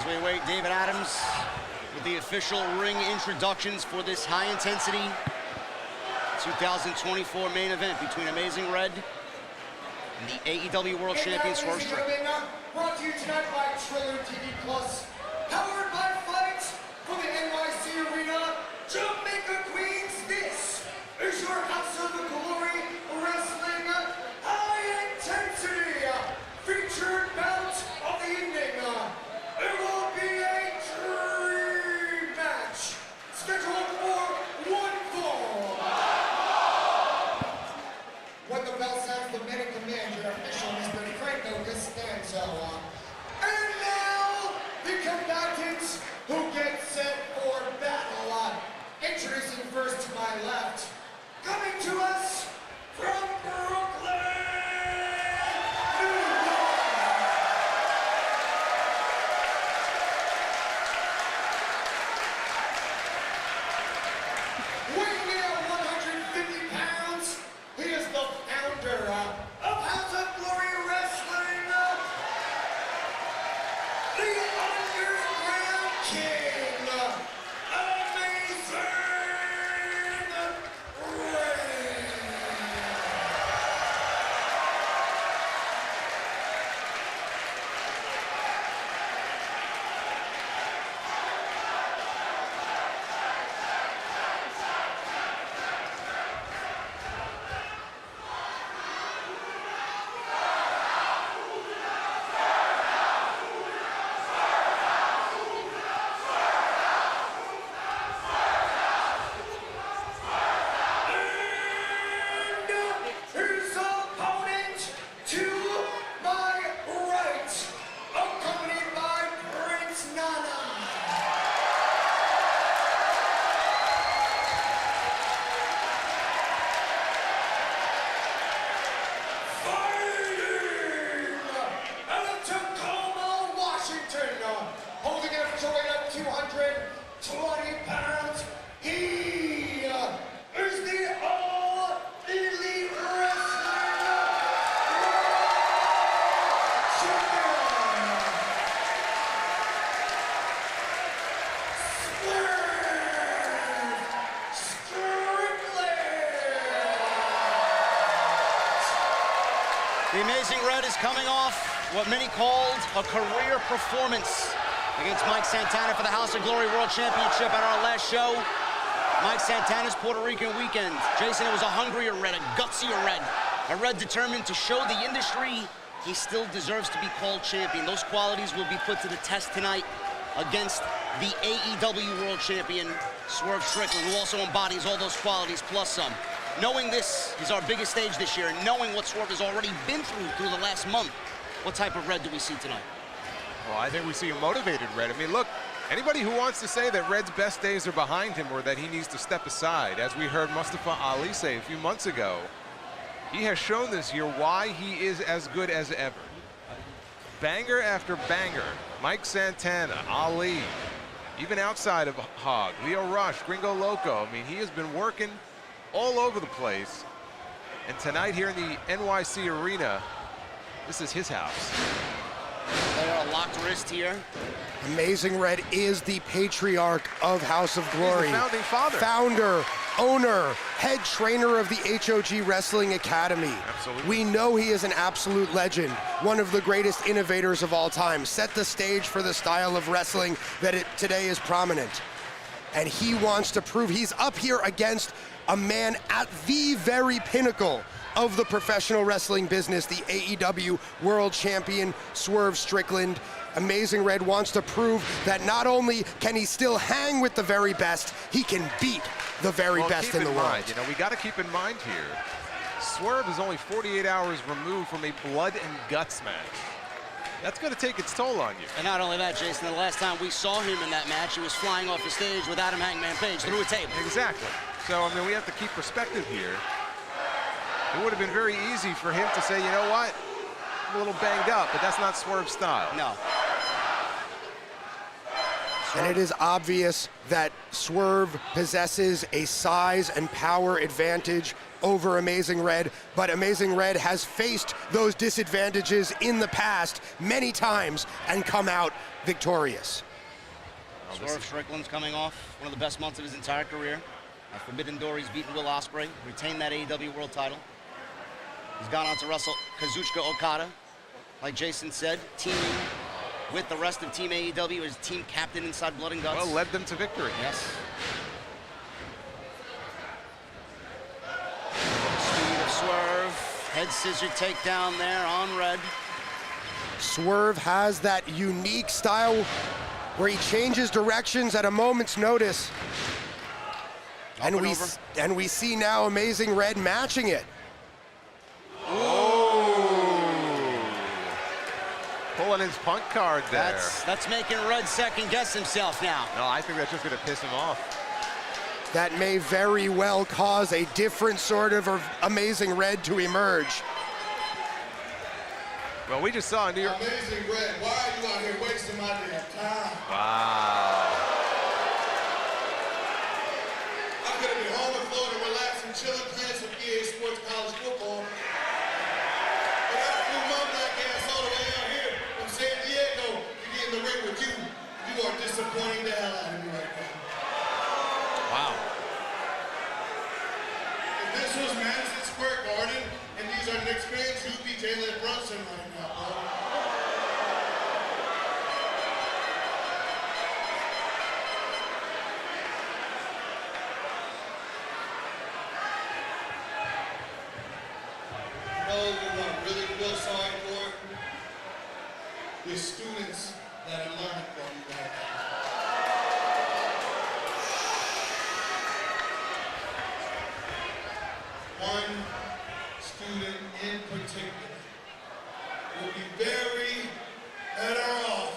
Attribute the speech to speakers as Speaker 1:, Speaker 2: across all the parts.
Speaker 1: we await David Adams with the official ring introductions for this high-intensity 2024 main event between Amazing Red and the AEW World Champion Swerve.
Speaker 2: Brought to you tonight by Trailer TV Plus, powered by Fights from the NYC Arena, Jamaica Queens. This is your House of Glory Wrestling High Intensity featured bout of the evening. It will be a dream match scheduled for one fall. When the bell sounds, the men in command, your official Mr. Franco Costanzo. And now, the combatants who get set for battle. Introducing first to my left, coming to us from Brooklyn, New York. Weighing in at 150 pounds, he is the founder of House of Glory Wrestling, the Underground King, Amazing Red. His opponent to my right, accompanied by Prince Nana. Fighting out of Tacoma, Washington, holding an official weight of 220 pounds. He is the All Elite Wrestling Champion, Swerve Strickland.
Speaker 1: The Amazing Red is coming off what many called a career performance against Mike Santana for the House of Glory World Championship at our last show. Mike Santana's Puerto Rican weekend. Jason, it was a hungrier Red, a gutsier Red. A Red determined to show the industry he still deserves to be called champion. Those qualities will be put to the test tonight against the AEW World Champion, Swerve Strickland, who also embodies all those qualities plus some. Knowing this is our biggest stage this year, and knowing what Swerve has already been through the last month, what type of Red do we see tonight?
Speaker 3: Well, I think we see a motivated Red. I mean, look, anybody who wants to say that Red's best days are behind him or that he needs to step aside, as we heard Mustafa Ali say a few months ago, he has shown this year why he is as good as ever. Banger after banger, Mike Santana, Ali, even outside of HOG, Leo Rush, Gringo Loco. I mean, he has been working all over the place. And tonight here in the NYC Arena, this is his house.
Speaker 1: They are a locked wrist here.
Speaker 2: Amazing Red is the patriarch of House of Glory.
Speaker 3: He's the founding father.
Speaker 2: Founder, owner, head trainer of the HOG Wrestling Academy.
Speaker 3: Absolutely.
Speaker 2: We know he is an absolute legend, one of the greatest innovators of all time. Set the stage for the style of wrestling that today is prominent. And he wants to prove he's up here against a man at the very pinnacle of the professional wrestling business, the AEW World Champion, Swerve Strickland. Amazing Red wants to prove that not only can he still hang with the very best, he can beat the very best in the world.
Speaker 3: You know, we got to keep in mind here, Swerve is only 48 hours removed from a blood and guts match. That's going to take its toll on you.
Speaker 1: And not only that, Jason, the last time we saw him in that match, he was flying off the stage with Adam Hangman Page through a table.
Speaker 3: Exactly. So, I mean, we have to keep perspective here. It would have been very easy for him to say, you know what, I'm a little banged up, but that's not Swerve's style.
Speaker 1: No.
Speaker 2: And it is obvious that Swerve possesses a size and power advantage over Amazing Red, but Amazing Red has faced those disadvantages in the past many times and come out victorious.
Speaker 1: Swerve Strickland's coming off one of the best months of his entire career. At Forbidden Door, he's beaten Will Ospreay, retained that AEW World title. He's gone on to wrestle Kazuchika Okada, like Jason said, teaming with the rest of Team AEW as team captain inside Blood and Guts.
Speaker 3: Well, led them to victory.
Speaker 1: Yes. Speed of Swerve, head scissor takedown there on Red.
Speaker 2: Swerve has that unique style where he changes directions at a moment's notice. And we see now Amazing Red matching it.
Speaker 3: Pulling his punt card there.
Speaker 1: That's making Red second guess himself now.
Speaker 3: No, I think that's just going to piss him off.
Speaker 2: That may very well cause a different sort of Amazing Red to emerge.
Speaker 3: Well, we just saw in New York.
Speaker 4: Amazing Red, why are you out here wasting my damn time?
Speaker 3: Wow.
Speaker 4: I could have been home in Florida, relaxing, chilling, playing some EA Sports college football. But I flew my black ass all the way out here from San Diego to get in the ring with you. You are disappointing the hell out of me right now.
Speaker 1: Wow.
Speaker 4: If this was Madison Square Garden and these are Knicks fans, you'd be Jalen Brunson right now, bro. You know what I really feel sorry for? The students that are learning from you right now. One student in particular would be very better off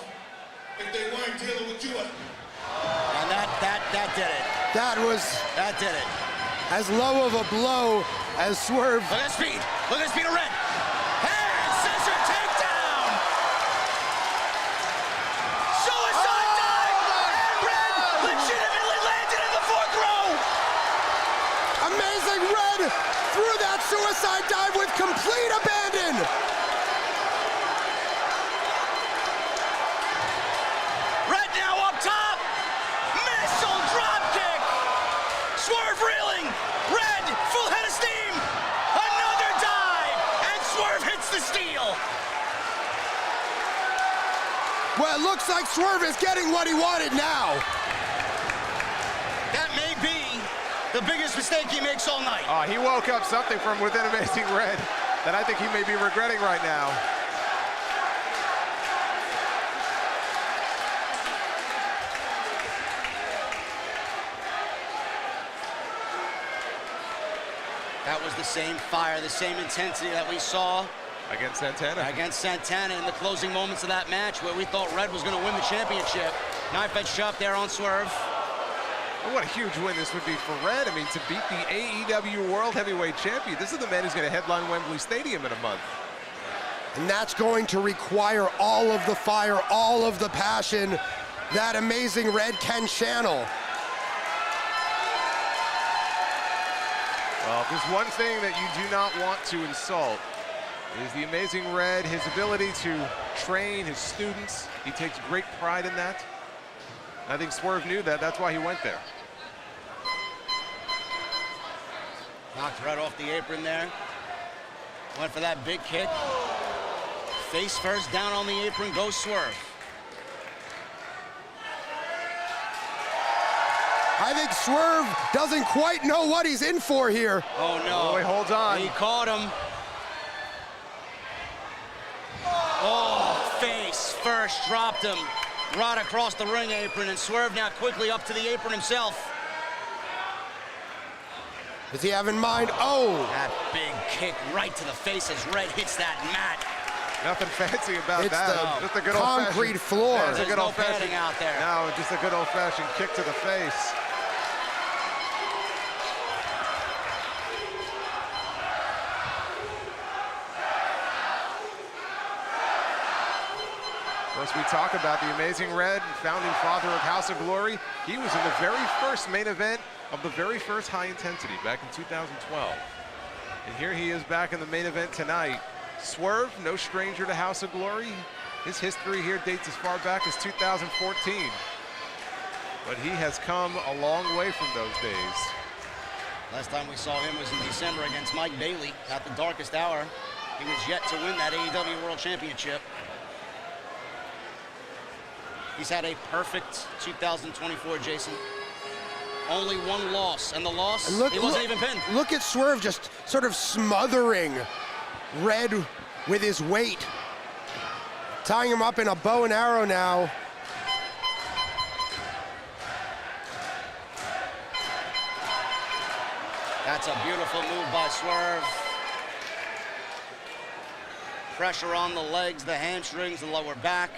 Speaker 4: if they weren't dealing with you.
Speaker 1: And that did it. That did it.
Speaker 2: As low of a blow as Swerve.
Speaker 1: Look at the speed. Look at the speed of Red. Head scissor takedown. Suicide dive. And Red legitimately landed in the fourth row.
Speaker 2: Amazing Red through that suicide dive with complete abandon.
Speaker 1: Red now up top. Missile drop kick. Swerve reeling. Red full head of steam. Another dive. And Swerve hits the steel.
Speaker 2: Well, it looks like Swerve is getting what he wanted now.
Speaker 1: That may be the biggest mistake he makes all night.
Speaker 3: Oh, he woke up something from within Amazing Red that I think he may be regretting right now.
Speaker 1: That was the same fire, the same intensity that we saw
Speaker 3: Against Santana
Speaker 1: in the closing moments of that match where we thought Red was going to win the championship. Knife edge chop there on Swerve.
Speaker 3: Well, what a huge win this would be for Red. I mean, to beat the AEW World Heavyweight Champion. This is the man who's going to headline Wembley Stadium in a month.
Speaker 2: And that's going to require all of the fire, all of the passion that Amazing Red can channel.
Speaker 3: Well, if there's one thing that you do not want to insult, is the Amazing Red, his ability to train his students. He takes great pride in that. I think Swerve knew that. That's why he went there.
Speaker 1: Knocked Red off the apron there. Went for that big kick. Face first, down on the apron, goes Swerve.
Speaker 2: I think Swerve doesn't quite know what he's in for here.
Speaker 1: Oh, no.
Speaker 3: Oh, he holds on.
Speaker 1: He caught him. Oh, face first, dropped him. Right across the ring apron, and Swerve now quickly up to the apron himself.
Speaker 2: Does he have in mind? Oh!
Speaker 1: That big kick right to the face as Red hits that mat.
Speaker 3: Nothing fancy about
Speaker 2: It's
Speaker 3: that.
Speaker 2: the
Speaker 3: Just a good
Speaker 2: concrete floor.
Speaker 3: Yeah, it's a
Speaker 1: There's
Speaker 3: good
Speaker 1: no
Speaker 3: old-fashioned
Speaker 1: padding out there.
Speaker 3: No, just a good old-fashioned kick to the face. Of course, we talk about the Amazing Red, founding father of House of Glory. He was in the very first main event of the very first High Intensity back in 2012. And here he is back in the main event tonight. Swerve, no stranger to House of Glory. His history here dates as far back as 2014. but he has come a long way from those days.
Speaker 1: Last time we saw him was in December against Mike Bailey at the darkest hour. He was yet to win that AEW World Championship. He's had a perfect 2024, Jason. Only one loss, and the loss, he wasn't even pinned.
Speaker 2: Look at Swerve just sort of smothering Red with his weight. Tying him up in a bow and arrow now.
Speaker 1: That's a beautiful move by Swerve. Pressure on the legs, the hamstrings, the lower back.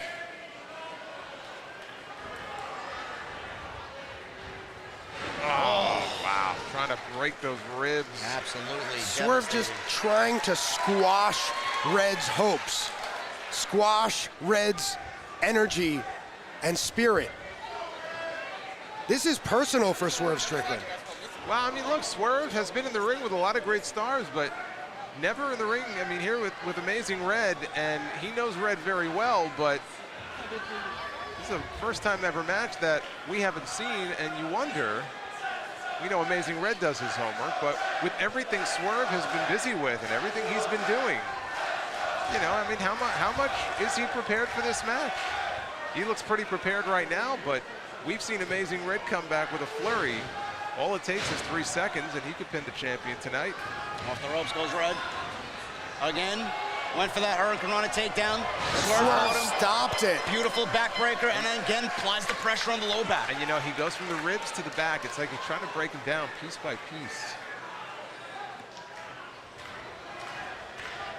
Speaker 3: Oh, wow. Trying to break those ribs.
Speaker 1: Absolutely.
Speaker 2: Swerve just trying to squash Red's hopes. Squash Red's energy and spirit. This is personal for Swerve Strickland.
Speaker 3: Well, I mean, look, Swerve has been in the ring with a lot of great stars, but never in the ring, I mean, here with Amazing Red, and he knows Red very well, but this is the first time ever match that we haven't seen, and you wonder, we know Amazing Red does his homework, but with everything Swerve has been busy with and everything he's been doing, you know, I mean, how much is he prepared for this match? He looks pretty prepared right now, but we've seen Amazing Red come back with a flurry. All it takes is 3 seconds, and he could pin the champion tonight.
Speaker 1: Off the ropes goes Red. Again, went for that Hurricane Rana takedown.
Speaker 2: Swerve stopped it.
Speaker 1: Beautiful backbreaker, and then again applies the pressure on the low back.
Speaker 3: And you know, he goes from the ribs to the back. It's like he's trying to break him down piece by piece.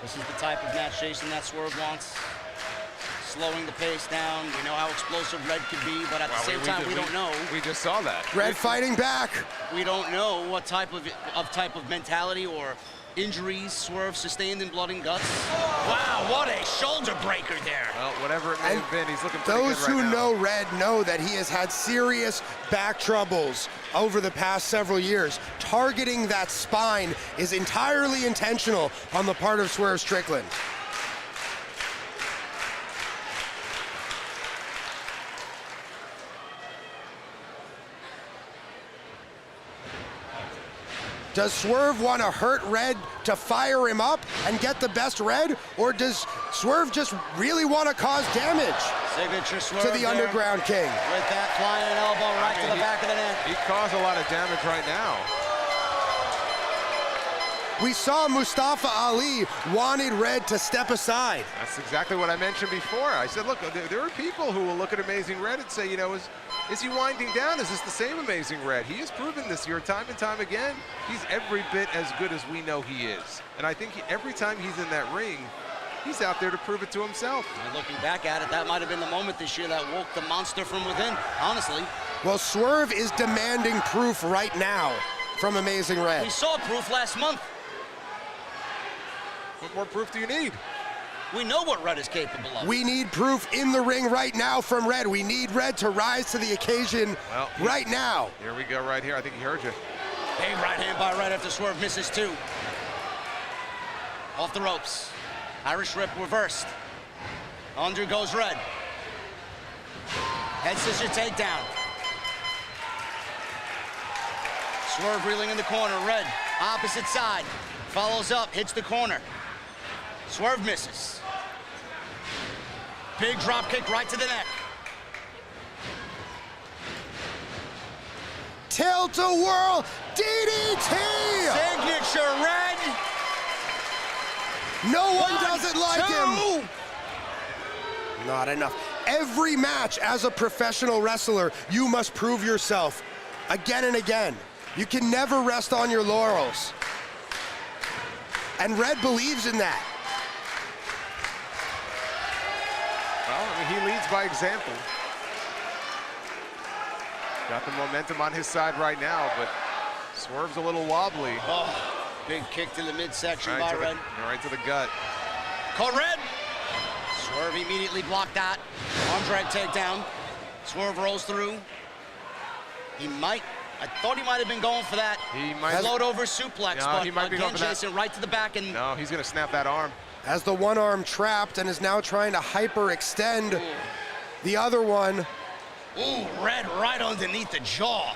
Speaker 1: This is the type of match, Jason, that Swerve wants. Slowing the pace down. We know how explosive Red could be, but at the same time, we don't know.
Speaker 3: We just saw that.
Speaker 2: Red fighting back.
Speaker 1: We don't know what type of mentality or injuries Swerve sustained in Blood and Guts. Wow, what a shoulder breaker there.
Speaker 3: Well, whatever it may have been, he's looking pretty
Speaker 2: Those
Speaker 3: good right
Speaker 2: who
Speaker 3: now.
Speaker 2: know Red know that he has had serious back troubles over the past several years. Targeting that spine is entirely intentional on the part of Swerve Strickland. Does Swerve want to hurt Red to fire him up and get the best Red? Or does Swerve just really want to cause damage
Speaker 1: Signature Swerve
Speaker 2: to the Underground King?
Speaker 1: With that flying elbow right to the back of the neck.
Speaker 3: He caused a lot of damage right now.
Speaker 2: We saw Mustafa Ali wanted Red to step aside.
Speaker 3: That's exactly what I mentioned before. I said, look, there are people who will look at Amazing Red and say, you know, is he winding down? Is this the same Amazing Red? He has proven this year time and time again. He's every bit as good as we know he is. And I think every time he's in that ring, he's out there to prove it to himself.
Speaker 1: And looking back at it, that might have been the moment this year that woke the monster from within, honestly.
Speaker 2: Well, Swerve is demanding proof right now from Amazing Red.
Speaker 1: We saw proof last month.
Speaker 3: What more proof do you need?
Speaker 1: We know what Red is capable of.
Speaker 2: We need proof in the ring right now from Red. We need Red to rise to the occasion right now.
Speaker 3: Here we go right here. I think he heard you.
Speaker 1: Big right hand by Red after Swerve misses two. Off the ropes. Irish Rip reversed. Under goes Red. Head scissor takedown. Swerve reeling in the corner. Red, opposite side. Follows up, hits the corner. Swerve misses. Big drop kick right to the neck.
Speaker 2: Tilt-a-whirl DDT!
Speaker 1: Signature Red.
Speaker 2: No one does it like him. Not enough. Every match as a professional wrestler, you must prove yourself again and again. You can never rest on your laurels. And Red believes in that.
Speaker 3: Well, I mean, he leads by example. Got the momentum on his side right now, but Swerve's a little wobbly.
Speaker 1: Oh, big kick to the midsection by Red.
Speaker 3: Right to the gut.
Speaker 1: Caught Red. Swerve immediately blocked that. Arm drag takedown. Swerve rolls through. I thought he might have been going for that.
Speaker 3: He might
Speaker 1: float over suplex,
Speaker 3: no,
Speaker 1: but
Speaker 3: he might be going for
Speaker 1: Jason, right to the back. And
Speaker 3: no, he's going to snap that arm.
Speaker 2: Has the one arm trapped and is now trying to hyperextend the other one.
Speaker 1: Ooh, Red right underneath the jaw.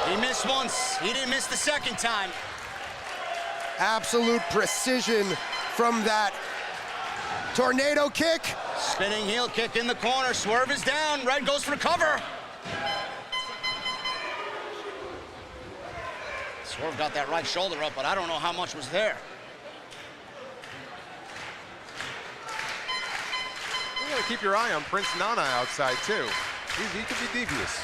Speaker 1: He missed once. He didn't miss the second time.
Speaker 2: Absolute precision from that tornado kick.
Speaker 1: Spinning heel kick in the corner. Swerve is down. Red goes for cover. Swerve got that right shoulder up, but I don't know how much was there.
Speaker 3: You gotta keep your eye on Prince Nana outside too. He could be devious.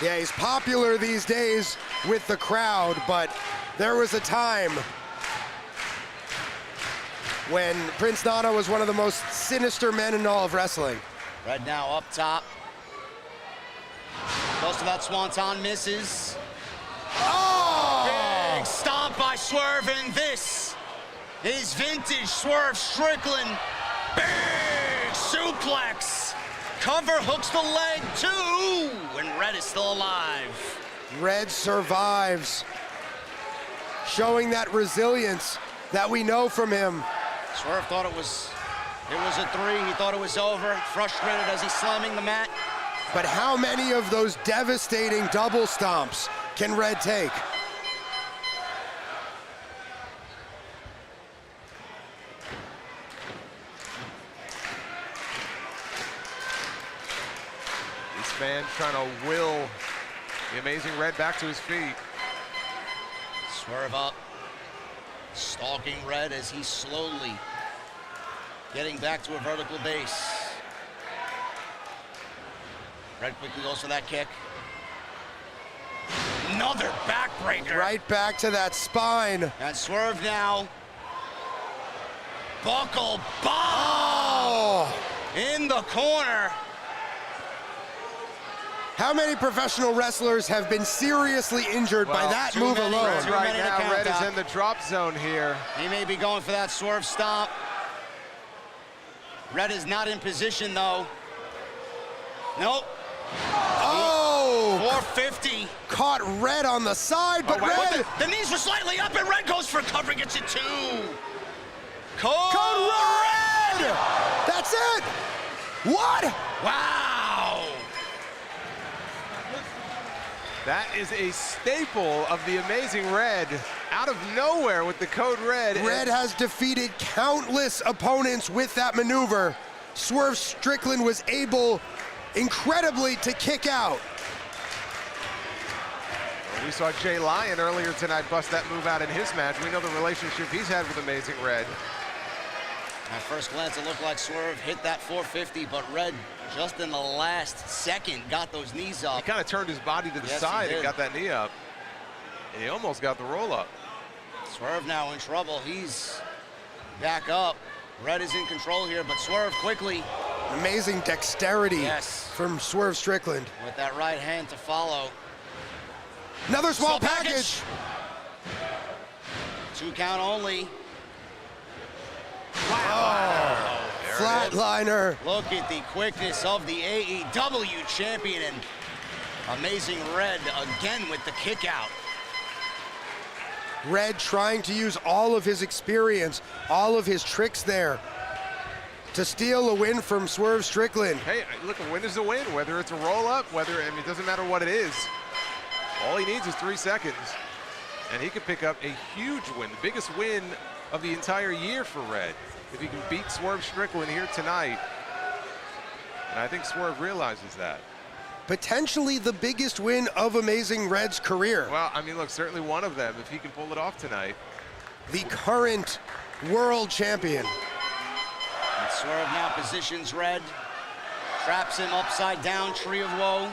Speaker 2: Yeah, he's popular these days with the crowd, but there was a time when Prince Nana was one of the most sinister men in all of wrestling.
Speaker 1: Red now up top. Close to that swanton, misses.
Speaker 2: Oh!
Speaker 1: Big stomp by Swerve, and this is vintage Swerve Strickland. Big suplex. Cover hooks the leg too, and Red is still alive.
Speaker 2: Red survives, showing that resilience that we know from him.
Speaker 1: Swerve thought it was a 3. He thought it was over. Frustrated as he's slamming the mat.
Speaker 2: But how many of those devastating double stomps can Red take?
Speaker 3: This man trying to will the amazing Red back to his feet.
Speaker 1: Swerve up, stalking Red as he's slowly getting back to a vertical base. Red quickly goes for that kick. Another backbreaker.
Speaker 2: Right back to that spine.
Speaker 1: And Swerve now. Buckle bomb
Speaker 2: Oh!
Speaker 1: in the corner.
Speaker 2: How many professional wrestlers have been seriously injured by
Speaker 3: Well,
Speaker 2: that
Speaker 1: too
Speaker 2: move
Speaker 1: many,
Speaker 2: alone?
Speaker 1: too
Speaker 3: Right
Speaker 1: many to
Speaker 3: now,
Speaker 1: count,
Speaker 3: Red is
Speaker 1: Doc.
Speaker 3: in the drop zone here.
Speaker 1: He may be going for that Swerve stomp. Red is not in position though. Nope.
Speaker 2: Oh!
Speaker 1: 450.
Speaker 2: Caught Red on the side, but
Speaker 3: Oh, wait,
Speaker 2: Red...
Speaker 1: The knees were slightly up, and Red goes for cover, gets it 2.
Speaker 2: Code Red! That's it! What?
Speaker 1: Wow.
Speaker 3: That is a staple of the amazing Red. Out of nowhere with the code Red.
Speaker 2: Red has defeated countless opponents with that maneuver. Swerve Strickland was able, incredibly, to kick out.
Speaker 3: We saw Jay Lyon earlier tonight bust that move out in his match. We know the relationship he's had with Amazing Red.
Speaker 1: At first glance, it looked like Swerve hit that 450, but Red, just in the last second, got those knees
Speaker 3: He
Speaker 1: up.
Speaker 3: kind of turned his body to the
Speaker 1: Yes, he
Speaker 3: side and
Speaker 1: did.
Speaker 3: got that knee up. And he almost got the roll up.
Speaker 1: Swerve now in trouble. He's back up. Red is in control here, but Swerve quickly,
Speaker 2: Amazing dexterity
Speaker 1: Yes.
Speaker 2: from Swerve Strickland.
Speaker 1: with that right hand to follow.
Speaker 2: Another small package.
Speaker 1: 2 count only.
Speaker 2: Flatliner.
Speaker 1: Look at the quickness of the AEW champion, and Amazing Red again with the kick out.
Speaker 2: Red trying to use all of his experience, all of his tricks there to steal a win from Swerve Strickland.
Speaker 3: Hey, look, a win is a win, whether it's a roll up, whether, I mean, it doesn't matter what it is. All he needs is 3 seconds, and he could pick up a huge win, the biggest win of the entire year for Red, if he can beat Swerve Strickland here tonight. And I think Swerve realizes that.
Speaker 2: Potentially the biggest win of Amazing Red's career.
Speaker 3: Well, I mean, look, certainly one of them, if he can pull it off tonight.
Speaker 2: The current world champion.
Speaker 1: And Swerve now positions Red, traps him upside down, tree of woe.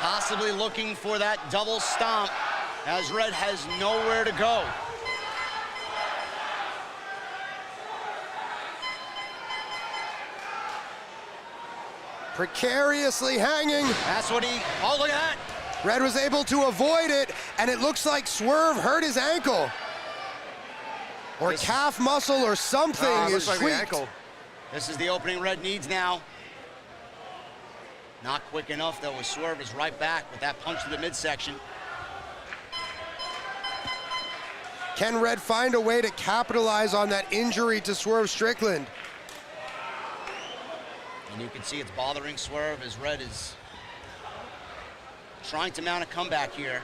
Speaker 1: Possibly looking for that double stomp, as Red has nowhere to go.
Speaker 2: Precariously hanging.
Speaker 1: That's what he, oh, look at that.
Speaker 2: Red was able to avoid it, and it looks like Swerve hurt his ankle. Or
Speaker 1: This-
Speaker 2: calf muscle or something
Speaker 3: Looks
Speaker 2: is
Speaker 3: like the
Speaker 2: tweaked.
Speaker 3: ankle.
Speaker 1: This is the opening Red needs now. Not quick enough, though, as Swerve is right back with that punch to the midsection.
Speaker 2: Can Red find a way to capitalize on that injury to Swerve Strickland?
Speaker 1: And you can see it's bothering Swerve as Red is trying to mount a comeback here.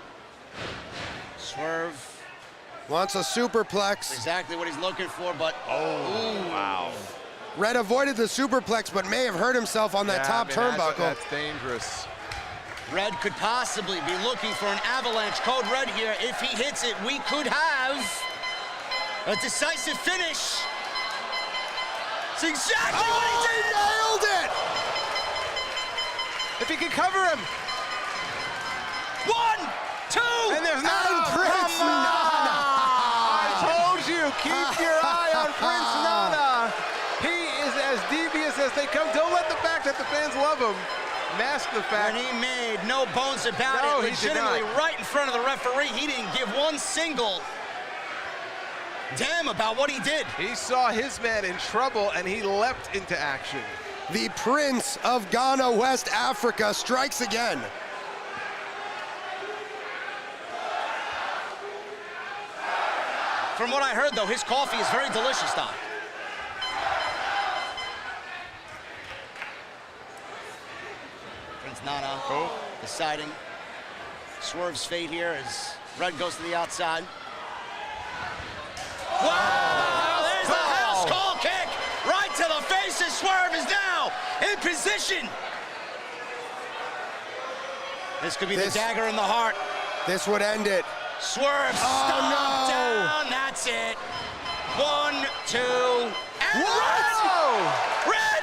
Speaker 1: Swerve
Speaker 2: wants a superplex.
Speaker 1: exactly what he's looking for, but
Speaker 3: Wow.
Speaker 2: Red avoided the superplex, but may have hurt himself on that top turnbuckle.
Speaker 3: That's dangerous.
Speaker 1: Red could possibly be looking for an avalanche. Code Red here. If he hits it, we could have a decisive finish. It's exactly what he did.
Speaker 2: He nailed it!
Speaker 3: If he can cover him.
Speaker 1: 1, 2,
Speaker 3: And there's no
Speaker 2: Prince Nana.
Speaker 3: I told you, keep your eye on Prince Nana. He is as devious as they come. Don't let the fact that the fans love him mask the fact.
Speaker 1: And he made no bones about
Speaker 3: No,
Speaker 1: it.
Speaker 3: he did
Speaker 1: Legitimately
Speaker 3: not.
Speaker 1: right in front of the referee. He didn't give one single damn about what he did.
Speaker 3: He saw his man in trouble and he leapt into action.
Speaker 2: The Prince of Ghana, West Africa, strikes again.
Speaker 1: From what I heard, though, his coffee is very delicious, Doc. Prince Nana deciding Swerve's fate here as Red goes to the outside. Wow! There's the house call kick right to the face as Swerve is now in position. This could be the dagger in the heart.
Speaker 2: This would end it.
Speaker 1: Swerve stomped down. That's it. 1, 2, and Red!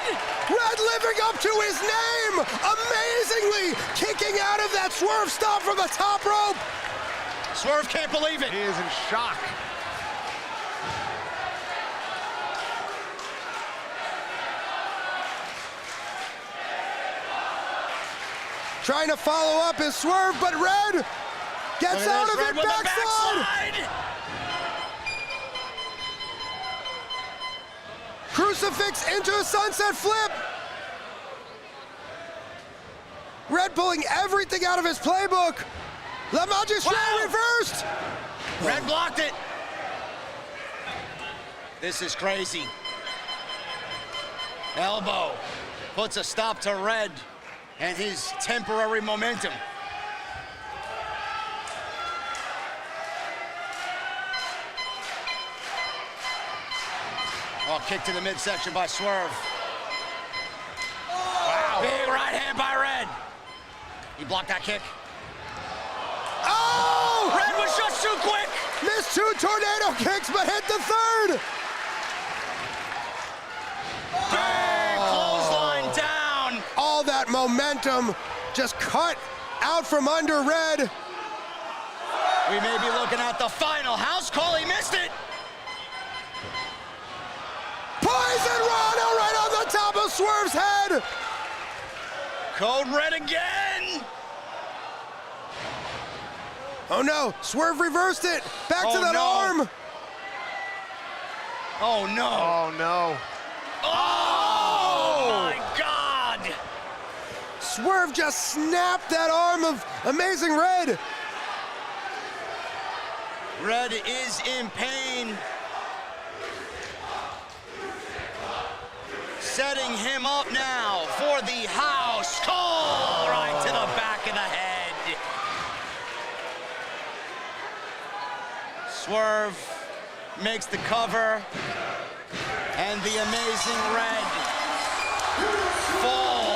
Speaker 2: Red living up to his name! Amazingly kicking out of that Swerve stomp from the top rope.
Speaker 1: Swerve can't believe it.
Speaker 3: He is in shock.
Speaker 2: Trying to follow up his Swerve, but Red gets out of it,
Speaker 1: with the
Speaker 2: backslide! Crucifix into a sunset flip! Red pulling everything out of his playbook! La Magistrat reversed!
Speaker 1: Red blocked it. This is crazy. Elbow puts a stop to Red and his temporary momentum. Oh, kick to the midsection by Swerve. Wow. Big right hand by Red. He blocked that kick.
Speaker 2: Oh!
Speaker 1: Red was just too quick.
Speaker 2: Missed 2 tornado kicks, but hit the third!
Speaker 1: Big clothesline down.
Speaker 2: All that momentum just cut out from under Red.
Speaker 1: We may be looking at the final house call. He missed it.
Speaker 2: Poison Rana right on the top of Swerve's head.
Speaker 1: Code Red again.
Speaker 2: Oh no, Swerve reversed it. Back to that arm.
Speaker 1: Oh no.
Speaker 3: Oh no.
Speaker 1: Oh my God.
Speaker 2: Swerve just snapped that arm of Amazing Red.
Speaker 1: Red is in pain. Setting him up now for the house call right to the back of the head. Swerve makes the cover, and the Amazing Red falls.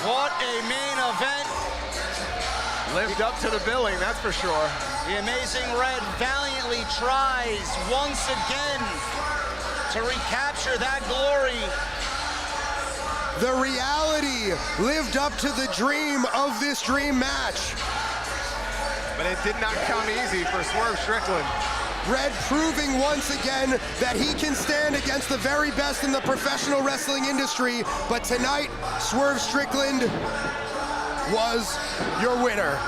Speaker 1: What a main event.
Speaker 3: Lived up to the billing, that's for sure.
Speaker 1: The Amazing Red valiantly tries once again to recapture that glory.
Speaker 2: The reality lived up to the dream of this dream match.
Speaker 3: But it did not come easy for Swerve Strickland.
Speaker 2: Red proving once again that he can stand against the very best in the professional wrestling industry. But tonight, Swerve Strickland was your winner.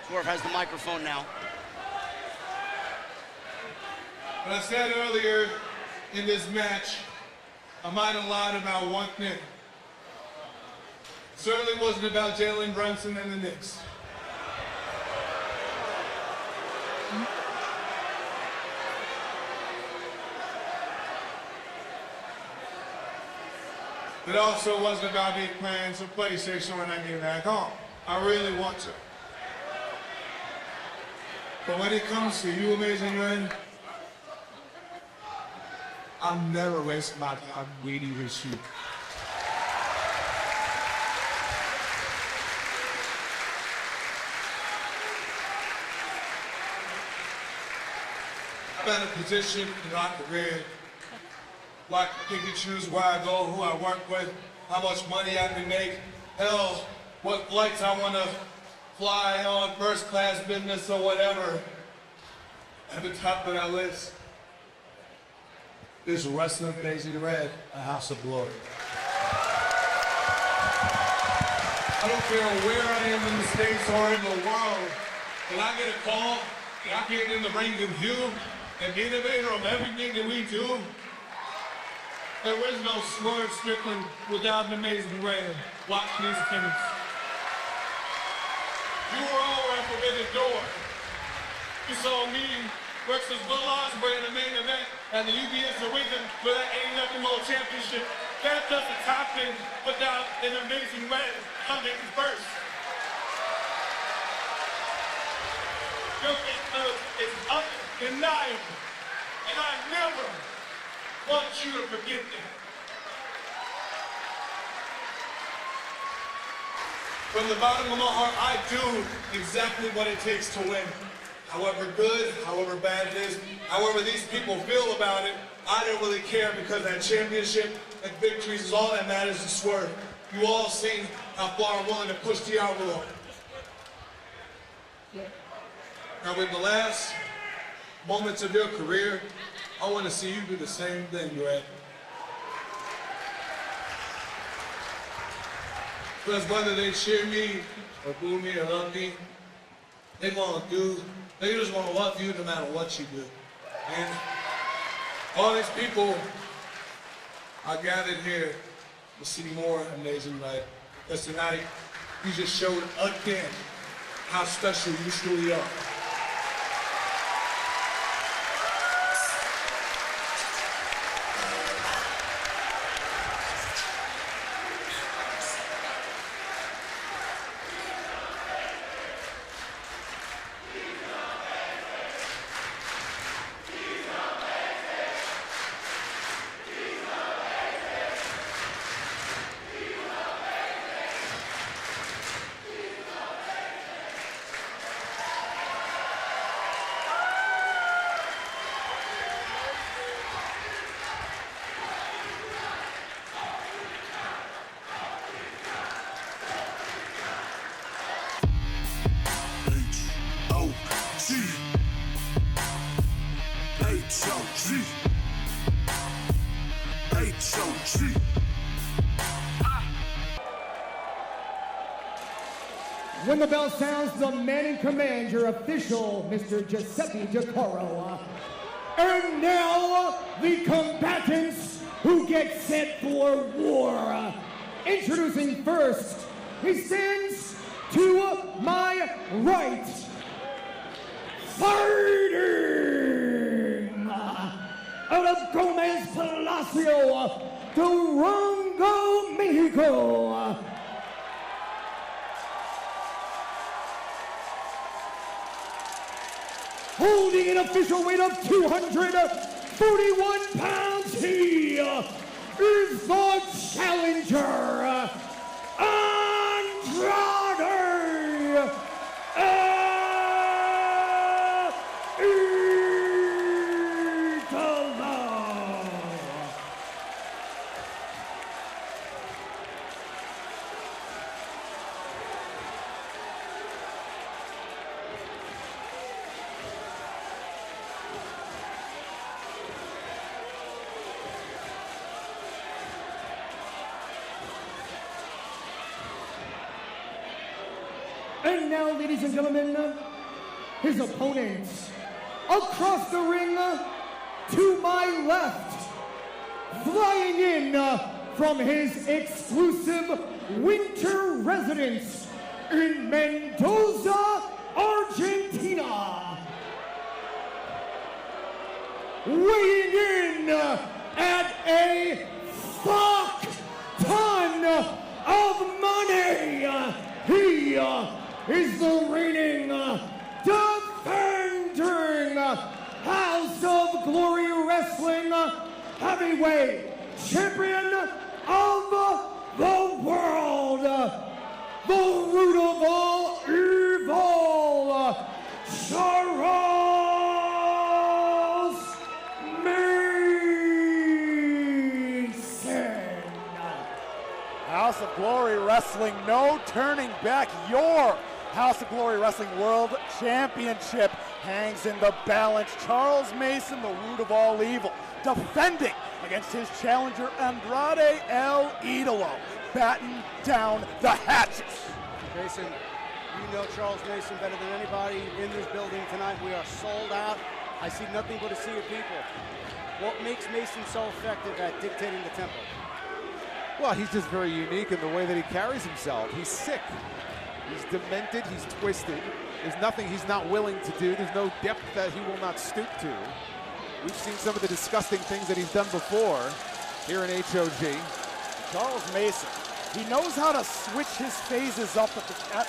Speaker 1: Swerve has the microphone now.
Speaker 4: But I said earlier in this match, I might have lied about one thing. Certainly wasn't about Jalen Brunson and the Knicks. It also wasn't about me playing some PlayStation when I get back home. I really want to. But when it comes to you, Amazing Red, I'll never waste my time waiting with you. I'm in a position in my career where I can pick and choose where I go, who I work with, how much money I can make, hell, what flights I want to fly on, first class business or whatever. At the top of that list is Wrestling Amazing Red, a house of glory. I don't care where I am in the States or in the world, when I get a call and I get in the ring with you, an innovator of everything that we do, there is no Swerve Strickland without an Amazing Red. Watch these things. You were all at Forbidden Door. You saw me versus Will Ospreay in the main event and the UBS Arena for that AEW World Championship. That doesn't happen without an Amazing Red coming first. Your is undeniable, and I never want you to forget that. From the bottom of my heart, I do exactly what it takes to win. However good, however bad it is, however these people feel about it, I don't really care because that championship and victories is all that matters to Swerve. You all seen how far I'm willing to push the envelope. Now in the last moments of your career, I want to see you do the same thing, Red. Because whether they cheer me or boo me or love me, they just want to love you no matter what you do. And all these people are gathered here to see more Amazing Red. Because tonight, you just showed again how special you truly are.
Speaker 5: When the bell sounds, the man in command, your official, Mr. Giuseppe Giacoro. And now, the combatants who get set for war. Introducing first, he stands to my right. Fighting out of Gomez Palacio, Durango, Mexico. Holding an official weight of 241 pounds, he is the challenger, Andrade. And now, ladies and gentlemen, his opponents across the ring to my left, flying in from his exclusive winter residence in Mendoza, Argentina, weighing in at a fuck ton of money, he is the reigning, defending House of Glory Wrestling heavyweight champion of the world, the root of all evil, Charles Mason.
Speaker 6: House of Glory Wrestling, no turning back. Your House of Glory Wrestling World Championship hangs in the balance. Charles Mason, the root of all evil, defending against his challenger Andrade El Idolo, batten down the hatches.
Speaker 7: Jason, you know Charles Mason better than anybody in this building tonight. We are sold out. I see nothing but a sea of people. What makes Mason so effective at dictating the tempo?
Speaker 8: Well, he's just very unique in the way that he carries himself. He's sick. He's demented. He's twisted. There's nothing he's not willing to do. There's no depth that he will not stoop to. We've seen some of the disgusting things that he's done before here in HOG.
Speaker 6: Charles Mason, he knows how to switch his phases up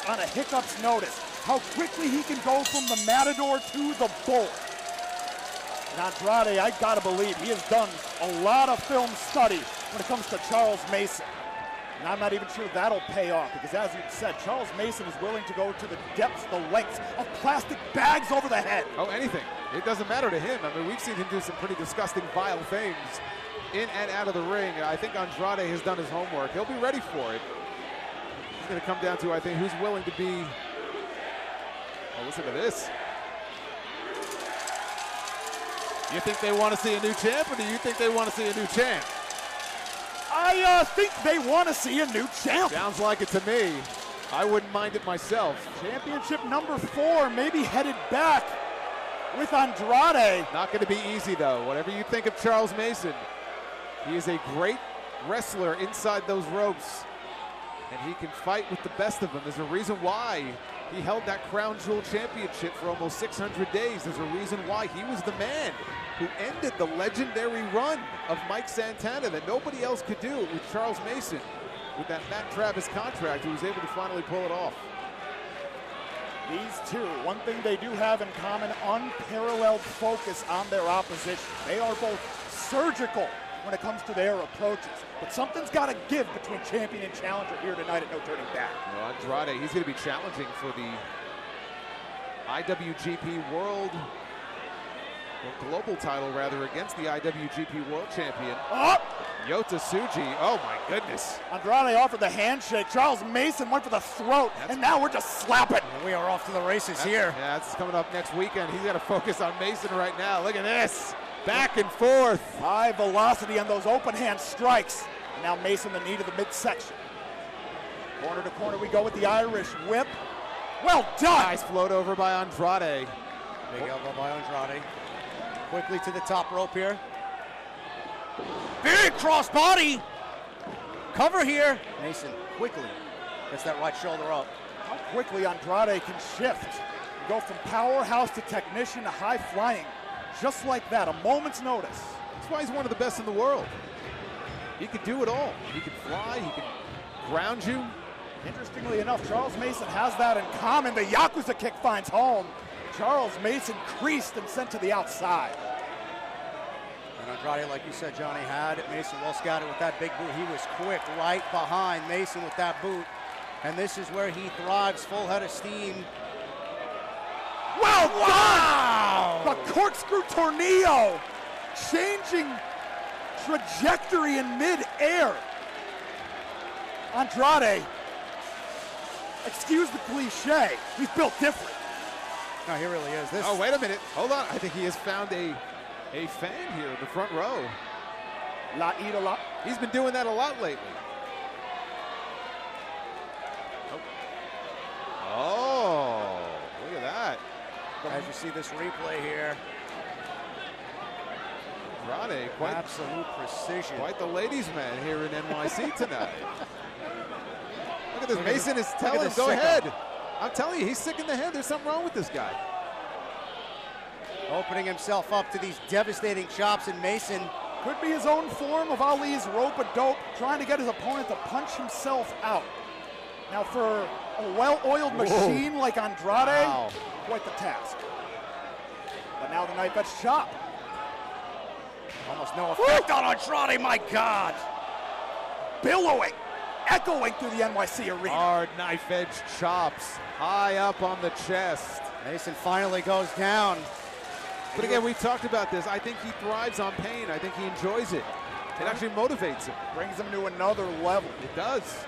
Speaker 6: on a hiccup's notice. How quickly he can go from the matador to the bull. And Andrade, I gotta believe, he has done a lot of film study when it comes to Charles Mason. And I'm not even sure that'll pay off because, as you said, Charles Mason is willing to go to the depths, the lengths of plastic bags over the head.
Speaker 8: Oh, anything. It doesn't matter to him. I mean, we've seen him do some pretty disgusting, vile things in and out of the ring. I think Andrade has done his homework. He'll be ready for it. It's going to come down to, I think, who's willing to be... Oh, listen to this. You think they want to see a new champ, or do you think they want to see a new champ?
Speaker 6: I think they want to see a new champ.
Speaker 8: Sounds like it to me. I wouldn't mind it myself.
Speaker 6: Championship number 4, maybe headed back with Andrade.
Speaker 8: Not going to be easy, though. Whatever you think of Charles Mason, he is a great wrestler inside those ropes, and he can fight with the best of them. There's a reason why he held that Crown Jewel Championship for almost 600 days. There's a reason why he was the man who ended the legendary run of Mike Santana that nobody else could do. With Charles Mason, with that Matt Travis contract, who was able to finally pull it off.
Speaker 6: These two, one thing they do have in common, unparalleled focus on their opposition. They are both surgical when it comes to their approaches. But something's got to give between champion and challenger here tonight at No Turning Back.
Speaker 8: Well, Andrade, he's going to be challenging for the IWGP World, or global title rather, against the IWGP World Champion, Yota Tsuji. Oh my goodness.
Speaker 6: Andrade offered the handshake. Charles Mason went for the throat, and now we're just slapping.
Speaker 7: And we are off to the races here.
Speaker 8: Yeah, that's coming up next weekend. He's got to focus on Mason right now. Look at this. Back and forth.
Speaker 6: High velocity on those open hand strikes. And now Mason, the knee to the midsection. Corner to corner we go with the Irish whip. Well done.
Speaker 8: Nice float over by Andrade.
Speaker 7: Big elbow by Andrade. Quickly to the top rope here. Big cross body. Cover here. Mason quickly gets that right shoulder up.
Speaker 6: How quickly Andrade can shift. Go from powerhouse to technician to high flying. Just like that, a moment's notice.
Speaker 8: That's why he's one of the best in the world. He can do it all. He can fly, he can ground you.
Speaker 6: Interestingly enough, Charles Mason has that in common. The Yakuza kick finds home. Charles Mason creased and sent to the outside.
Speaker 7: And Andrade, like you said, Johnny, had Mason well scouted with that big boot. He was quick right behind Mason with that boot. And this is where he thrives, full head of steam.
Speaker 6: Well done! The corkscrew tornado, changing trajectory in mid-air. Andrade, excuse the cliche, he's built different.
Speaker 7: No, he really is.
Speaker 8: Oh, wait a minute. Hold on. I think he has found a fan here in the front row.
Speaker 6: La Idola.
Speaker 8: He's been doing that a lot lately. Oh, look at that.
Speaker 7: As you see this replay here,
Speaker 8: Andrade, quite
Speaker 7: absolute precision.
Speaker 8: Quite the ladies' man here in NYC tonight. Look at this. Mason is telling him, go ahead. I'm telling you, he's sick in the head. There's something wrong with this guy.
Speaker 7: Opening himself up to these devastating chops, and Mason
Speaker 6: could be his own form of Ali's rope-a-dope, trying to get his opponent to punch himself out. Now for a well-oiled machine like Andrade, quite the task. But now the knife edge chop.
Speaker 7: Almost no effect on Andrade, my God.
Speaker 6: Billowing, echoing through the NYC arena.
Speaker 8: Hard knife edge chops, high up on the chest.
Speaker 7: Mason finally goes down.
Speaker 8: But again, we've talked about this. I think he thrives on pain. I think he enjoys it. It actually motivates him.
Speaker 6: Brings him to another level.
Speaker 8: It does.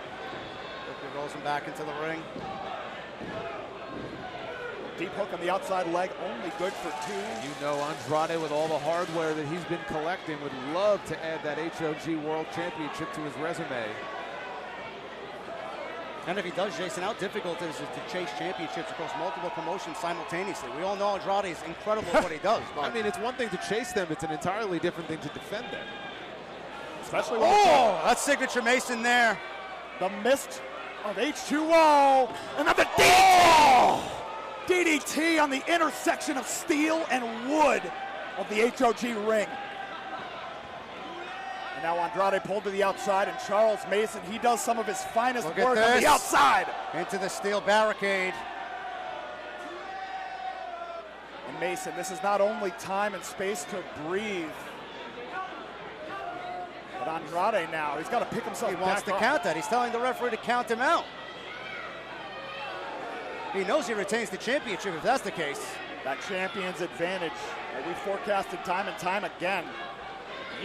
Speaker 7: Quickly rolls him back into the ring.
Speaker 6: Deep hook on the outside leg, only good for 2.
Speaker 8: You know Andrade, with all the hardware that he's been collecting, would love to add that HOG World Championship to his resume.
Speaker 7: And if he does, Jason, how difficult is it to chase championships across multiple promotions simultaneously? We all know Andrade is incredible at what he does.
Speaker 8: I mean, it's one thing to chase them. It's an entirely different thing to defend them.
Speaker 6: Especially when
Speaker 7: that's signature Mason there.
Speaker 6: The mist of H2O. Another DDT! DDT on the intersection of steel and wood of the HOG ring. And now Andrade pulled to the outside, and Charles Mason, he does some of his finest work on the outside.
Speaker 7: Into the steel barricade.
Speaker 6: And Mason, this is not only time and space to breathe, but Andrade now, he's got to pick himself back up.
Speaker 7: He wants to count that. He's telling the referee to count him out. He knows he retains the championship if that's the case.
Speaker 6: That champion's advantage, we've forecasted time and time again.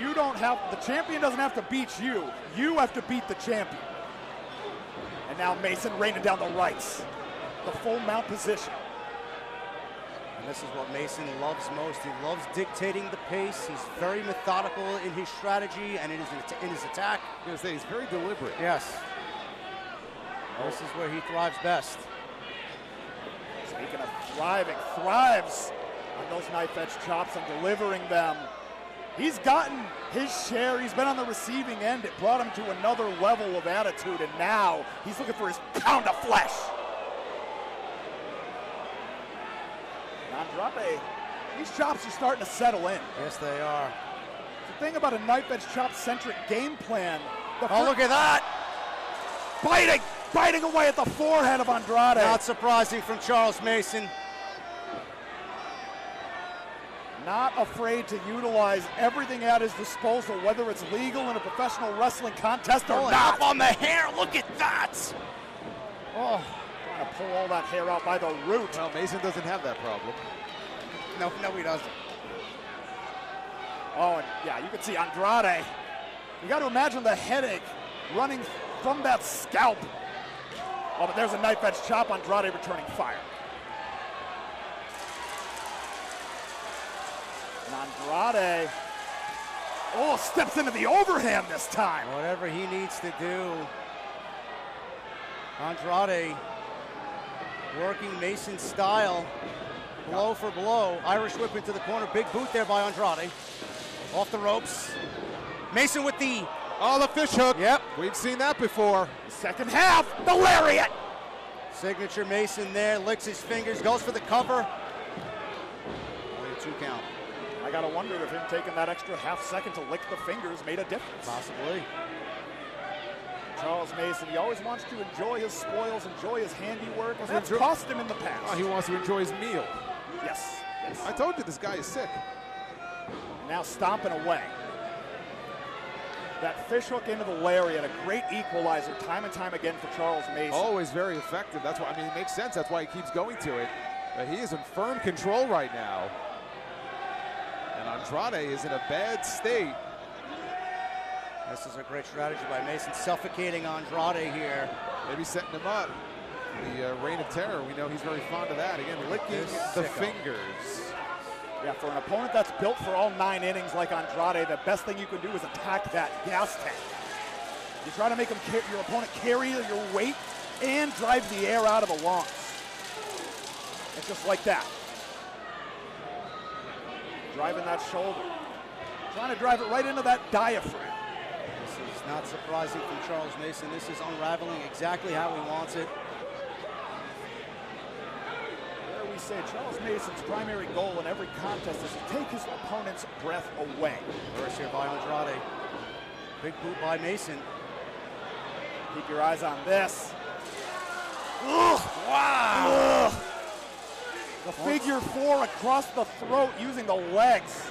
Speaker 6: You don't have, the champion doesn't have to beat you. You have to beat the champion. And now Mason raining down the rights. The full mount position.
Speaker 7: And this is what Mason loves most. He loves dictating the pace. He's very methodical in his strategy and in his attack.
Speaker 8: I was gonna say, he's very deliberate.
Speaker 7: Yes. This is where he thrives best.
Speaker 6: Speaking of thriving, thrives on those knife edge chops and delivering them. He's gotten his share. He's been on the receiving end. It brought him to another level of attitude, and now he's looking for his pound of flesh. And Andrade, these chops are starting to settle in.
Speaker 7: Yes, they are.
Speaker 6: The thing about a knife edge chop centric game plan.
Speaker 7: Oh, look at that.
Speaker 6: Biting away at the forehead of Andrade.
Speaker 7: Not surprising from Charles Mason.
Speaker 6: Not afraid to utilize everything at his disposal, whether it's legal in a professional wrestling contest or not.
Speaker 7: Up on the hair, look at that.
Speaker 6: Oh, trying to pull all that hair out by the root.
Speaker 8: Well, Mason doesn't have that problem.
Speaker 7: No, he doesn't.
Speaker 6: Oh, and yeah, you can see Andrade. You got to imagine the headache running from that scalp. Oh, but there's a knife edge chop. Andrade returning fire. And Andrade, steps into the overhand this time.
Speaker 7: Whatever he needs to do. Andrade working Mason's style, blow for blow. Irish whip into the corner, big boot there by Andrade. Off the ropes. Mason with the...
Speaker 8: Oh, the fish hook.
Speaker 7: Yep.
Speaker 8: We've seen that before.
Speaker 6: Second half, the lariat.
Speaker 7: Signature Mason there, licks his fingers, goes for the cover. Only a 2 count.
Speaker 6: I gotta wonder if him taking that extra half second to lick the fingers made a difference.
Speaker 7: Possibly.
Speaker 6: Charles Mason, he always wants to enjoy his spoils, enjoy his handiwork. That's cost him in the past.
Speaker 8: Oh, he wants to enjoy his meal.
Speaker 6: Yes.
Speaker 8: I told you this guy is sick.
Speaker 6: Now stomping away. That fish hook into the lariat, a great equalizer time and time again for Charles Mason.
Speaker 8: Always very effective. That's why, it makes sense. That's why he keeps going to it. But he is in firm control right now. And Andrade is in a bad state.
Speaker 7: This is a great strategy by Mason, suffocating Andrade here.
Speaker 8: Maybe setting him up. The reign of terror, we know he's very fond of that. Again, licking the fingers.
Speaker 6: Yeah, for an opponent that's built for all 9 innings like Andrade, the best thing you can do is attack that gas tank. You try to make your opponent carry your weight and drive the air out of the lungs. It's just like that. Driving that shoulder. Trying to drive it right into that diaphragm.
Speaker 7: This is not surprising from Charles Mason. This is unraveling exactly how he wants it.
Speaker 6: There we say Charles Mason's primary goal in every contest is to take his opponent's breath away.
Speaker 7: Reverse here by Andrade. Big boot by Mason.
Speaker 6: Keep your eyes on this.
Speaker 7: Ugh, wow!
Speaker 6: Ugh. The figure 4 across the throat using the legs.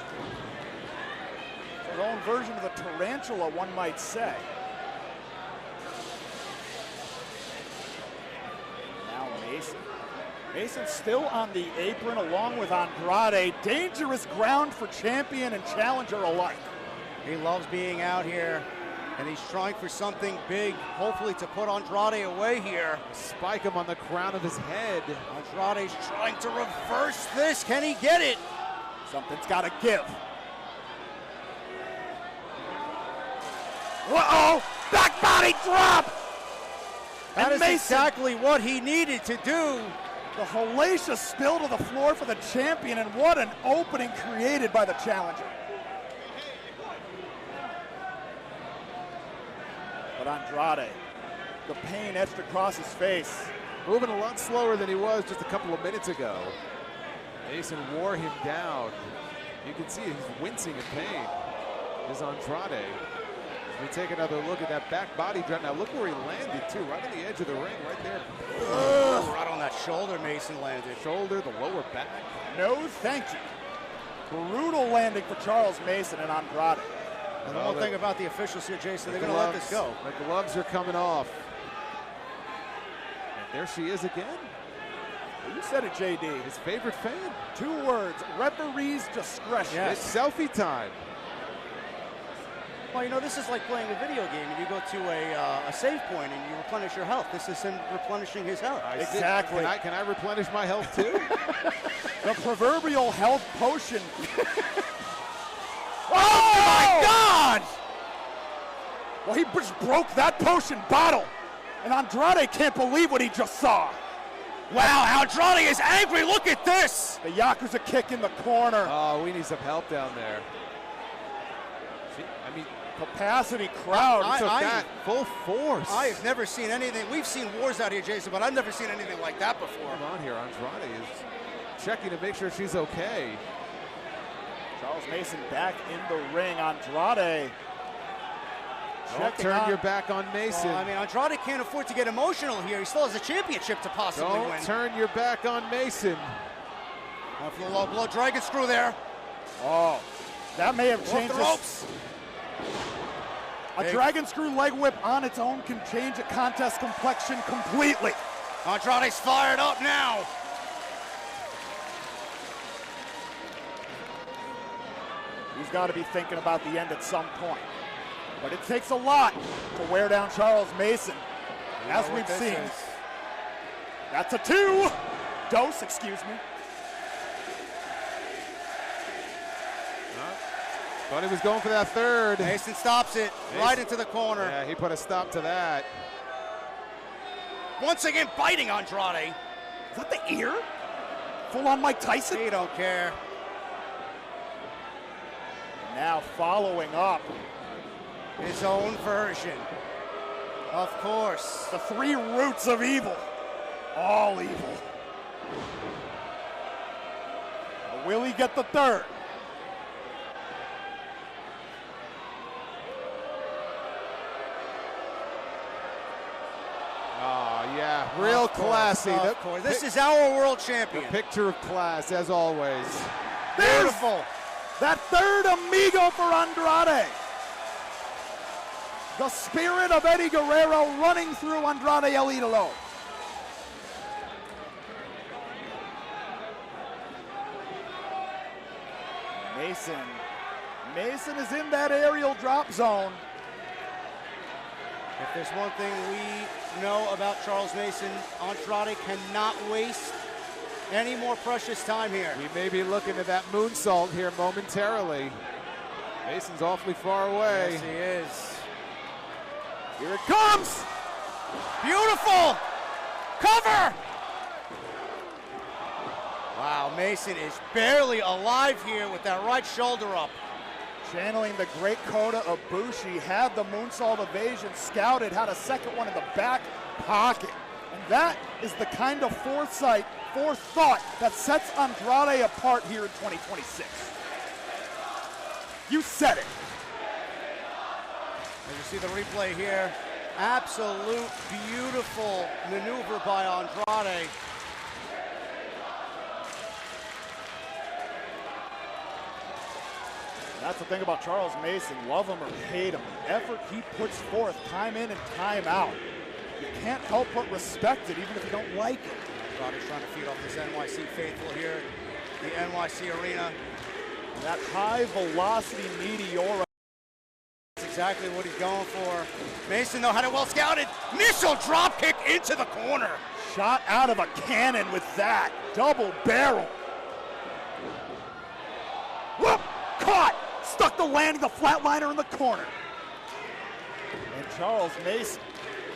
Speaker 6: His own version of the tarantula, one might say. Now Mason. Mason's still on the apron along with Andrade. Dangerous ground for champion and challenger alike.
Speaker 7: He loves being out here, and he's trying for something big, hopefully to put Andrade away here.
Speaker 8: Spike him on the crown of his head.
Speaker 7: Andrade's trying to reverse this. Can he get it?
Speaker 6: Something's got to give. Uh-oh! Back body drop!
Speaker 7: That
Speaker 6: And
Speaker 7: is
Speaker 6: Mason,
Speaker 7: exactly what he needed to do.
Speaker 6: the hellacious spill to the floor for the champion, and what an opening created by the challenger. But Andrade, the pain etched across his face.
Speaker 8: Moving a lot slower than he was just a couple of minutes ago. Mason wore him down. You can see he's wincing in pain. Is Andrade. We take another look at that back body drop. Now look where he landed too, right on the edge of the ring, right there.
Speaker 7: Right on that shoulder, Mason landed.
Speaker 8: Shoulder, the lower back.
Speaker 6: No thank you. Brutal landing for Charles Mason and Andrade.
Speaker 7: And the one thing about the officials here, Jason, they're going to let this go.
Speaker 8: The gloves are coming off. And there she is again.
Speaker 6: You said it, JD.
Speaker 8: His favorite fan.
Speaker 6: 2 words, referee's discretion.
Speaker 7: Yes.
Speaker 8: It's selfie time.
Speaker 7: Well, you know, this is like playing a video game, and you go to a save point and you replenish your health. This is him replenishing his health.
Speaker 6: Exactly.
Speaker 8: Can I replenish my health too?
Speaker 6: The proverbial health potion.
Speaker 7: Oh my God!
Speaker 6: Well, he just broke that potion bottle. And Andrade can't believe what he just saw.
Speaker 7: Wow, Andrade is angry. Look at this.
Speaker 6: The Yakuza kick in the corner.
Speaker 8: Oh, we need some help down there. I mean,
Speaker 6: Capacity crowd.
Speaker 7: I-
Speaker 8: took that full force.
Speaker 7: I have never seen anything. We've seen wars out here, Jason, but I've never seen anything like that before.
Speaker 8: Come on here, Andrade is checking to make sure she's okay.
Speaker 6: Charles Mason back in the ring. Andrade.
Speaker 8: Don't
Speaker 6: checking
Speaker 8: turn
Speaker 6: on-
Speaker 8: your back on Mason.
Speaker 7: Well, I mean, Andrade can't afford to get emotional here. He still has a championship to possibly
Speaker 8: Don't
Speaker 7: win.
Speaker 8: turn your back on Mason.
Speaker 7: Going for the low blow, dragon screw there.
Speaker 6: Oh, that may have
Speaker 7: Off
Speaker 6: changed
Speaker 7: the
Speaker 6: this.
Speaker 7: ropes.
Speaker 6: A dragon screw leg whip on its own can change a contest complexion completely.
Speaker 7: Andrade's fired up now.
Speaker 6: He's got to be thinking about the end at some point. But it takes a lot to wear down Charles Mason, as we've seen. That's a 2. Dose, excuse me.
Speaker 8: Thought he was going for that third.
Speaker 7: Mason stops it right into the corner.
Speaker 8: Yeah, he put a stop to that.
Speaker 7: Once again, biting Andrade.
Speaker 6: Is that the ear? Full on Mike Tyson?
Speaker 7: He don't care.
Speaker 6: Now following up.
Speaker 7: His own version. Of course.
Speaker 6: The 3 roots of evil. All evil. Will he get the third?
Speaker 8: Oh, yeah, real classy.
Speaker 7: Of course. This is our world champion.
Speaker 8: Picture of class, as always.
Speaker 6: Beautiful. That third amigo for Andrade. The spirit of Eddie Guerrero running through Andrade El Idolo. Mason is in that aerial drop zone.
Speaker 7: If there's one thing we know about Charles Mason, Andrade cannot waste any more precious time here.
Speaker 8: We may be looking at that moonsault here momentarily. Mason's awfully far away.
Speaker 7: Yes, he is.
Speaker 6: Here it comes.
Speaker 7: Beautiful. Cover. Wow, Mason is barely alive here with that right shoulder up.
Speaker 6: Channeling the great Kota Ibushi, had the moonsault evasion scouted, had a second one in the back pocket. And that is the kind of forethought that sets Andrade apart here in 2026. You said it.
Speaker 7: As you see the replay here, absolute beautiful maneuver by Andrade.
Speaker 6: That's the thing about Charles Mason. Love him or hate him, the effort he puts forth time in and time out, you can't help but respect it, even if you don't like it.
Speaker 7: Andrade's trying to feed off this NYC faithful here, the NYC arena.
Speaker 6: That high velocity meteora.
Speaker 7: That's exactly what he's going for. Mason, though, had it well scouted. Missile drop kick into the corner.
Speaker 6: Shot out of a cannon with that. Double barrel. Whoop! Caught! Stuck the landing, the flatliner in the corner. And Charles Mason,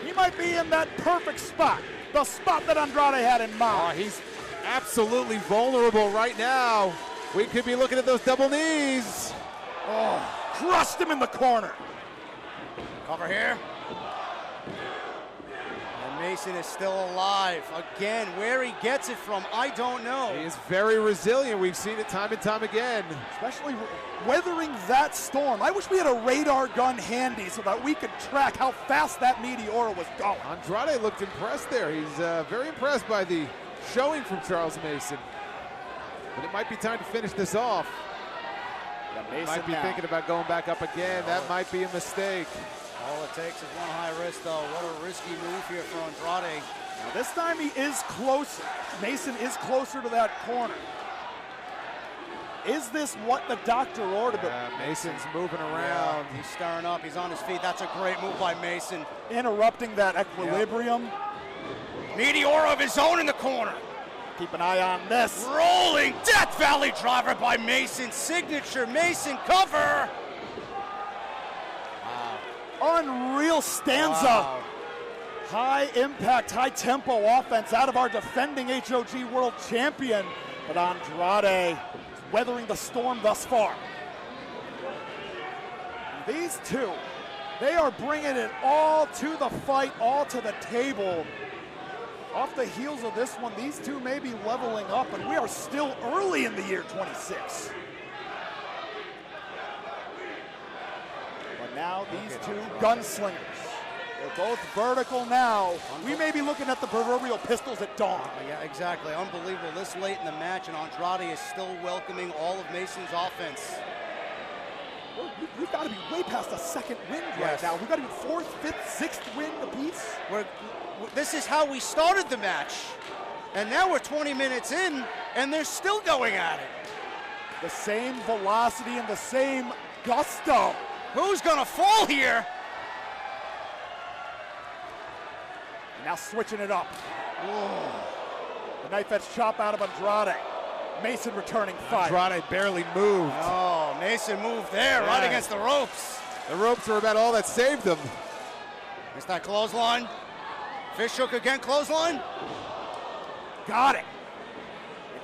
Speaker 6: he might be in that perfect spot. The spot that Andrade had in mind.
Speaker 8: Oh, he's absolutely vulnerable right now. We could be looking at those double knees.
Speaker 6: Oh, crushed him in the corner.
Speaker 7: Cover here. And Mason is still alive. Again, where he gets it from, I don't know.
Speaker 8: He is very resilient. We've seen it time and time again.
Speaker 6: Especially weathering that storm. I wish we had a radar gun handy so that we could track how fast that meteora was going.
Speaker 8: Andrade looked impressed there. He's very impressed by the showing from Charles Mason. But it might be time to finish this off.
Speaker 6: Yeah,
Speaker 8: might be thinking about going back up again. That might be a mistake.
Speaker 7: All it takes is one high risk, though. What a risky move here for Andrade.
Speaker 6: Now this time he is closer. Mason is closer to that corner. Is this what the doctor ordered?
Speaker 8: Mason's moving around.
Speaker 7: Yeah, he's stirring up. He's on his feet. That's a great move by Mason.
Speaker 6: Interrupting that equilibrium.
Speaker 7: Meteora of his own in the corner.
Speaker 6: Keep an eye on this.
Speaker 7: Rolling Death Valley driver by Mason. Signature Mason cover.
Speaker 6: Unreal stanza.
Speaker 7: Wow.
Speaker 6: High impact, high tempo offense out of our defending HOG world champion. But Andrade is weathering the storm thus far. These two, they are bringing it all to the fight, all to the table. Off the heels of this one, these two may be leveling up, and we are still early in the year 26. But now these two gunslingers, they're both vertical now. We may be looking at the proverbial pistols at dawn.
Speaker 7: Yeah, exactly. Unbelievable this late in the match, and Andrade is still welcoming all of Mason's offense.
Speaker 6: We've got to be way past a second wind right now. We've got to be fourth, fifth, sixth wind apiece.
Speaker 7: This is how we started the match. And now we're 20 minutes in, and they're still going at it.
Speaker 6: The same velocity and the same gusto.
Speaker 7: Who's gonna fall here?
Speaker 6: Now switching it up. The knife edge chop out of Andrade. Mason returning fire.
Speaker 8: Andrade barely moved.
Speaker 7: Oh, Mason moved there, right against the ropes.
Speaker 8: The ropes are about all that saved them.
Speaker 7: Missed that clothesline. Fish hook again, clothesline.
Speaker 6: Got it.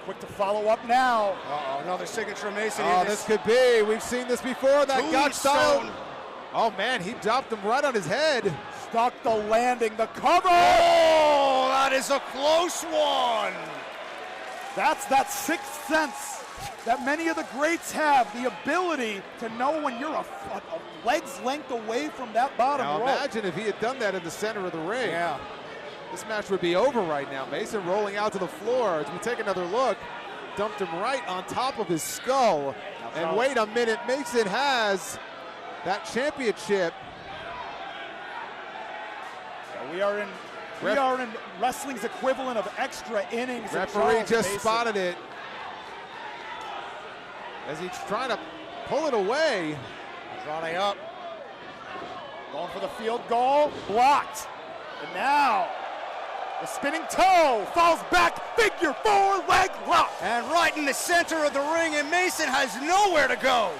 Speaker 6: Quick to follow up now.
Speaker 7: Uh-oh, another signature Mason.
Speaker 8: Oh, this could be. We've seen this before. That got style. Oh, man, he dropped him right on his head.
Speaker 6: Stuck the landing, the cover.
Speaker 7: Oh, that is a close one.
Speaker 6: That's that sixth sense that many of the greats have, the ability to know when you're a leg's length away from that bottom
Speaker 8: now
Speaker 6: rope.
Speaker 8: Imagine if he had done that in the center of the ring.
Speaker 7: Yeah.
Speaker 8: This match would be over right now. Mason rolling out to the floor. As we take another look, dumped him right on top of his skull. And wait a minute, Mason has that championship.
Speaker 6: Yeah, we are in wrestling's equivalent of extra innings.
Speaker 8: Referee just spotted it as he's trying to pull it away.
Speaker 7: Andrade up.
Speaker 6: Going for the field goal, blocked. And now, the spinning toe falls back, figure four leg lock.
Speaker 7: And right in the center of the ring, and Mason has nowhere to go.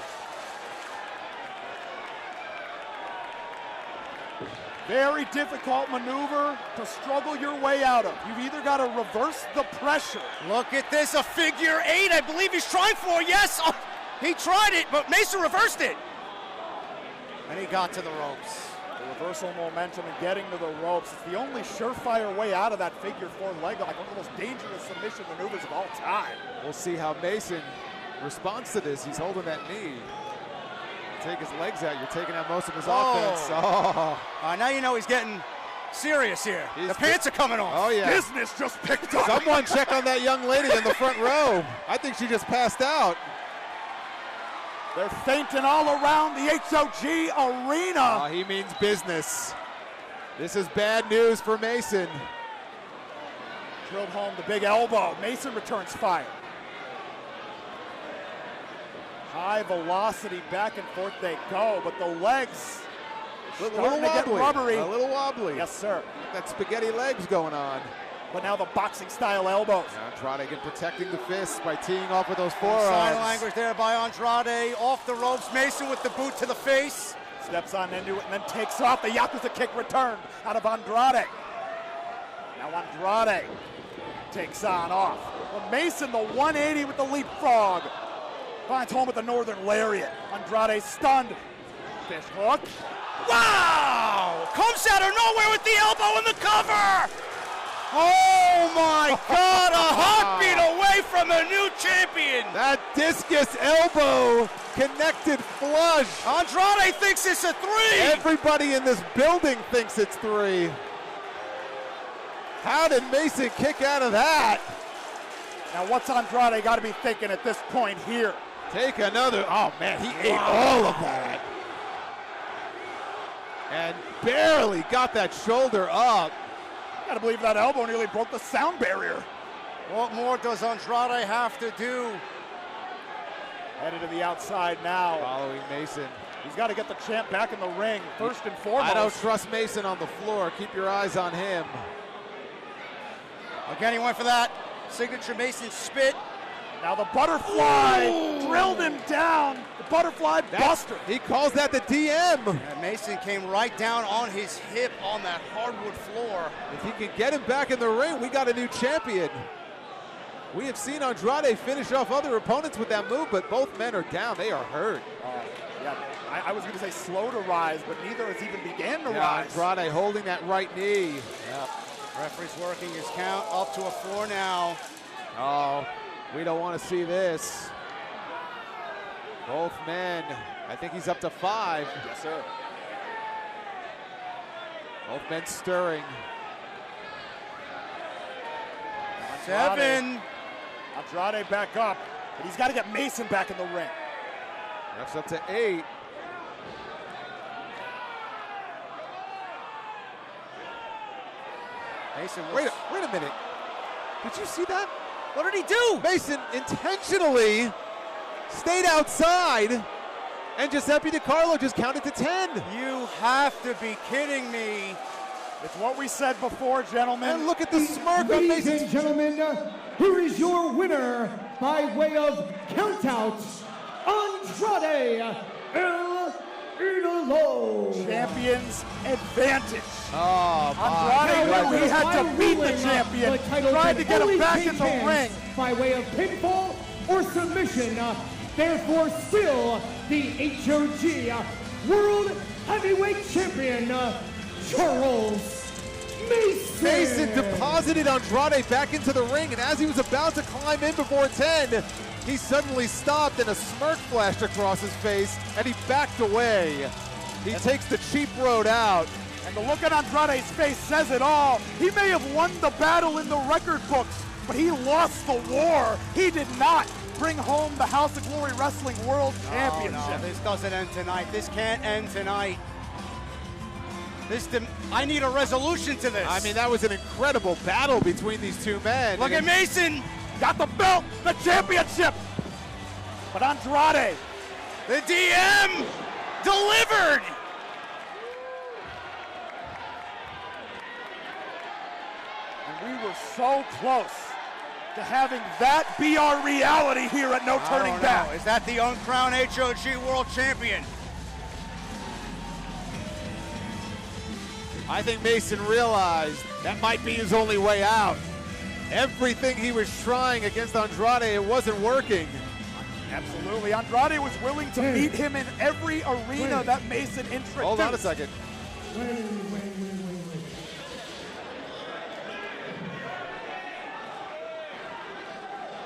Speaker 6: Very difficult maneuver to struggle your way out of. You've either got to reverse the pressure.
Speaker 7: Look at this, a figure eight, I believe he's trying for, yes. He tried it, but Mason reversed it. And he got to the ropes.
Speaker 6: The reversal momentum and getting to the ropes. It's the only surefire way out of that figure four leg lock. One of the most dangerous submission maneuvers of all time.
Speaker 8: We'll see how Mason responds to this. He's holding that knee. Take his legs out. You're taking out most of his offense. Oh.
Speaker 7: Now you know he's getting serious here. The pants are coming off.
Speaker 8: Oh, yeah.
Speaker 6: Business just picked up.
Speaker 8: Someone check on that young lady in the front row. I think she just passed out.
Speaker 6: They're fainting all around the HOG arena.
Speaker 8: He means business. This is bad news for Mason.
Speaker 6: Drilled home the big elbow. Mason returns fire. High velocity, back and forth they go, but the legs
Speaker 8: A little
Speaker 6: get
Speaker 8: wobbly.
Speaker 6: rubbery.
Speaker 8: A little wobbly.
Speaker 6: Yes, sir.
Speaker 8: That spaghetti legs going on.
Speaker 6: But now the boxing style elbows.
Speaker 8: Andrade again protecting the fists by teeing off with those forearms.
Speaker 7: Sign language there by Andrade. Off the ropes. Mason with the boot to the face.
Speaker 6: Steps on into it and then takes off. The Yakuza kick returned out of Andrade. Now Andrade takes on off. Well, Mason, the 180 with the leapfrog. Finds home with the northern lariat. Andrade stunned. Fish hook.
Speaker 7: Wow! Comes out of nowhere with the elbow in the cover. Oh my God! A heartbeat away from a new champion.
Speaker 8: That discus elbow connected flush.
Speaker 7: Andrade thinks it's a 3.
Speaker 8: Everybody in this building thinks it's 3. How did Mason kick out of that?
Speaker 6: Now what's Andrade got to be thinking at this point here?
Speaker 8: Take another. Oh man, he ate all of that. And barely got that shoulder up.
Speaker 6: Gotta believe that elbow nearly broke the sound barrier.
Speaker 7: What more does Andrade have to do?
Speaker 6: Headed to the outside now.
Speaker 8: Following Mason.
Speaker 6: He's got to get the champ back in the ring, first and foremost.
Speaker 8: I don't trust Mason on the floor. Keep your eyes on him.
Speaker 7: Again, he went for that signature Mason spit.
Speaker 6: Now the butterfly drilled him down. The butterfly buster.
Speaker 8: He calls that the DM.
Speaker 7: And Mason came right down on his hip on that hardwood floor.
Speaker 8: If he can get him back in the ring, we got a new champion. We have seen Andrade finish off other opponents with that move, but both men are down. They are hurt.
Speaker 6: Yeah, I was going to say slow to rise, but neither has even began to rise.
Speaker 8: Andrade holding that right knee.
Speaker 7: Yep. Referee's working his count up to a 4 now.
Speaker 8: Oh, we don't want to see this. Both men, I think he's up to 5.
Speaker 6: Yes, sir.
Speaker 8: Both men stirring.
Speaker 7: 7.
Speaker 6: Andrade back up, but he's got to get Mason back in the ring.
Speaker 8: Ref's up to 8.
Speaker 7: Mason
Speaker 8: Wait a minute. Did you see that?
Speaker 7: What did he do?
Speaker 8: Mason intentionally stayed outside, and Giuseppe DiCarlo just counted to 10.
Speaker 7: You have to be kidding me.
Speaker 6: It's what we said before, gentlemen.
Speaker 8: And look at the smirk on
Speaker 5: Ladies
Speaker 8: Mason's.
Speaker 5: and gentlemen, here is your winner by way of countout, Andrade El Idolo.
Speaker 6: Champion's advantage.
Speaker 8: Oh, my.
Speaker 6: Andrade knew he had to beat the champion. Tried to get him back in the ring.
Speaker 5: By way of pinfall or submission. Therefore, still the HOG World Heavyweight Champion, Charles Mason.
Speaker 8: Mason deposited Andrade back into the ring, and as he was about to climb in before 10, he suddenly stopped and a smirk flashed across his face, and he backed away. He takes the cheap road out.
Speaker 6: And the look on Andrade's face says it all. He may have won the battle in the record books, but he lost the war. He did not bring home the House of Glory Wrestling World Championship.
Speaker 7: No, this doesn't end tonight. This can't end tonight. I need a resolution to this.
Speaker 8: I mean, that was an incredible battle between these two men.
Speaker 7: Look at Mason.
Speaker 6: Got the belt, the championship. But Andrade,
Speaker 7: The DM delivered.
Speaker 6: and we were so close to having that be our reality here at No Turning Back.
Speaker 7: Is that the uncrowned HOG World Champion?
Speaker 8: I think Mason realized that might be his only way out. Everything he was trying against Andrade, it wasn't working.
Speaker 6: Absolutely. Andrade was willing to meet him in every arena that Mason introduced.
Speaker 8: Hold on a second.
Speaker 5: Wait.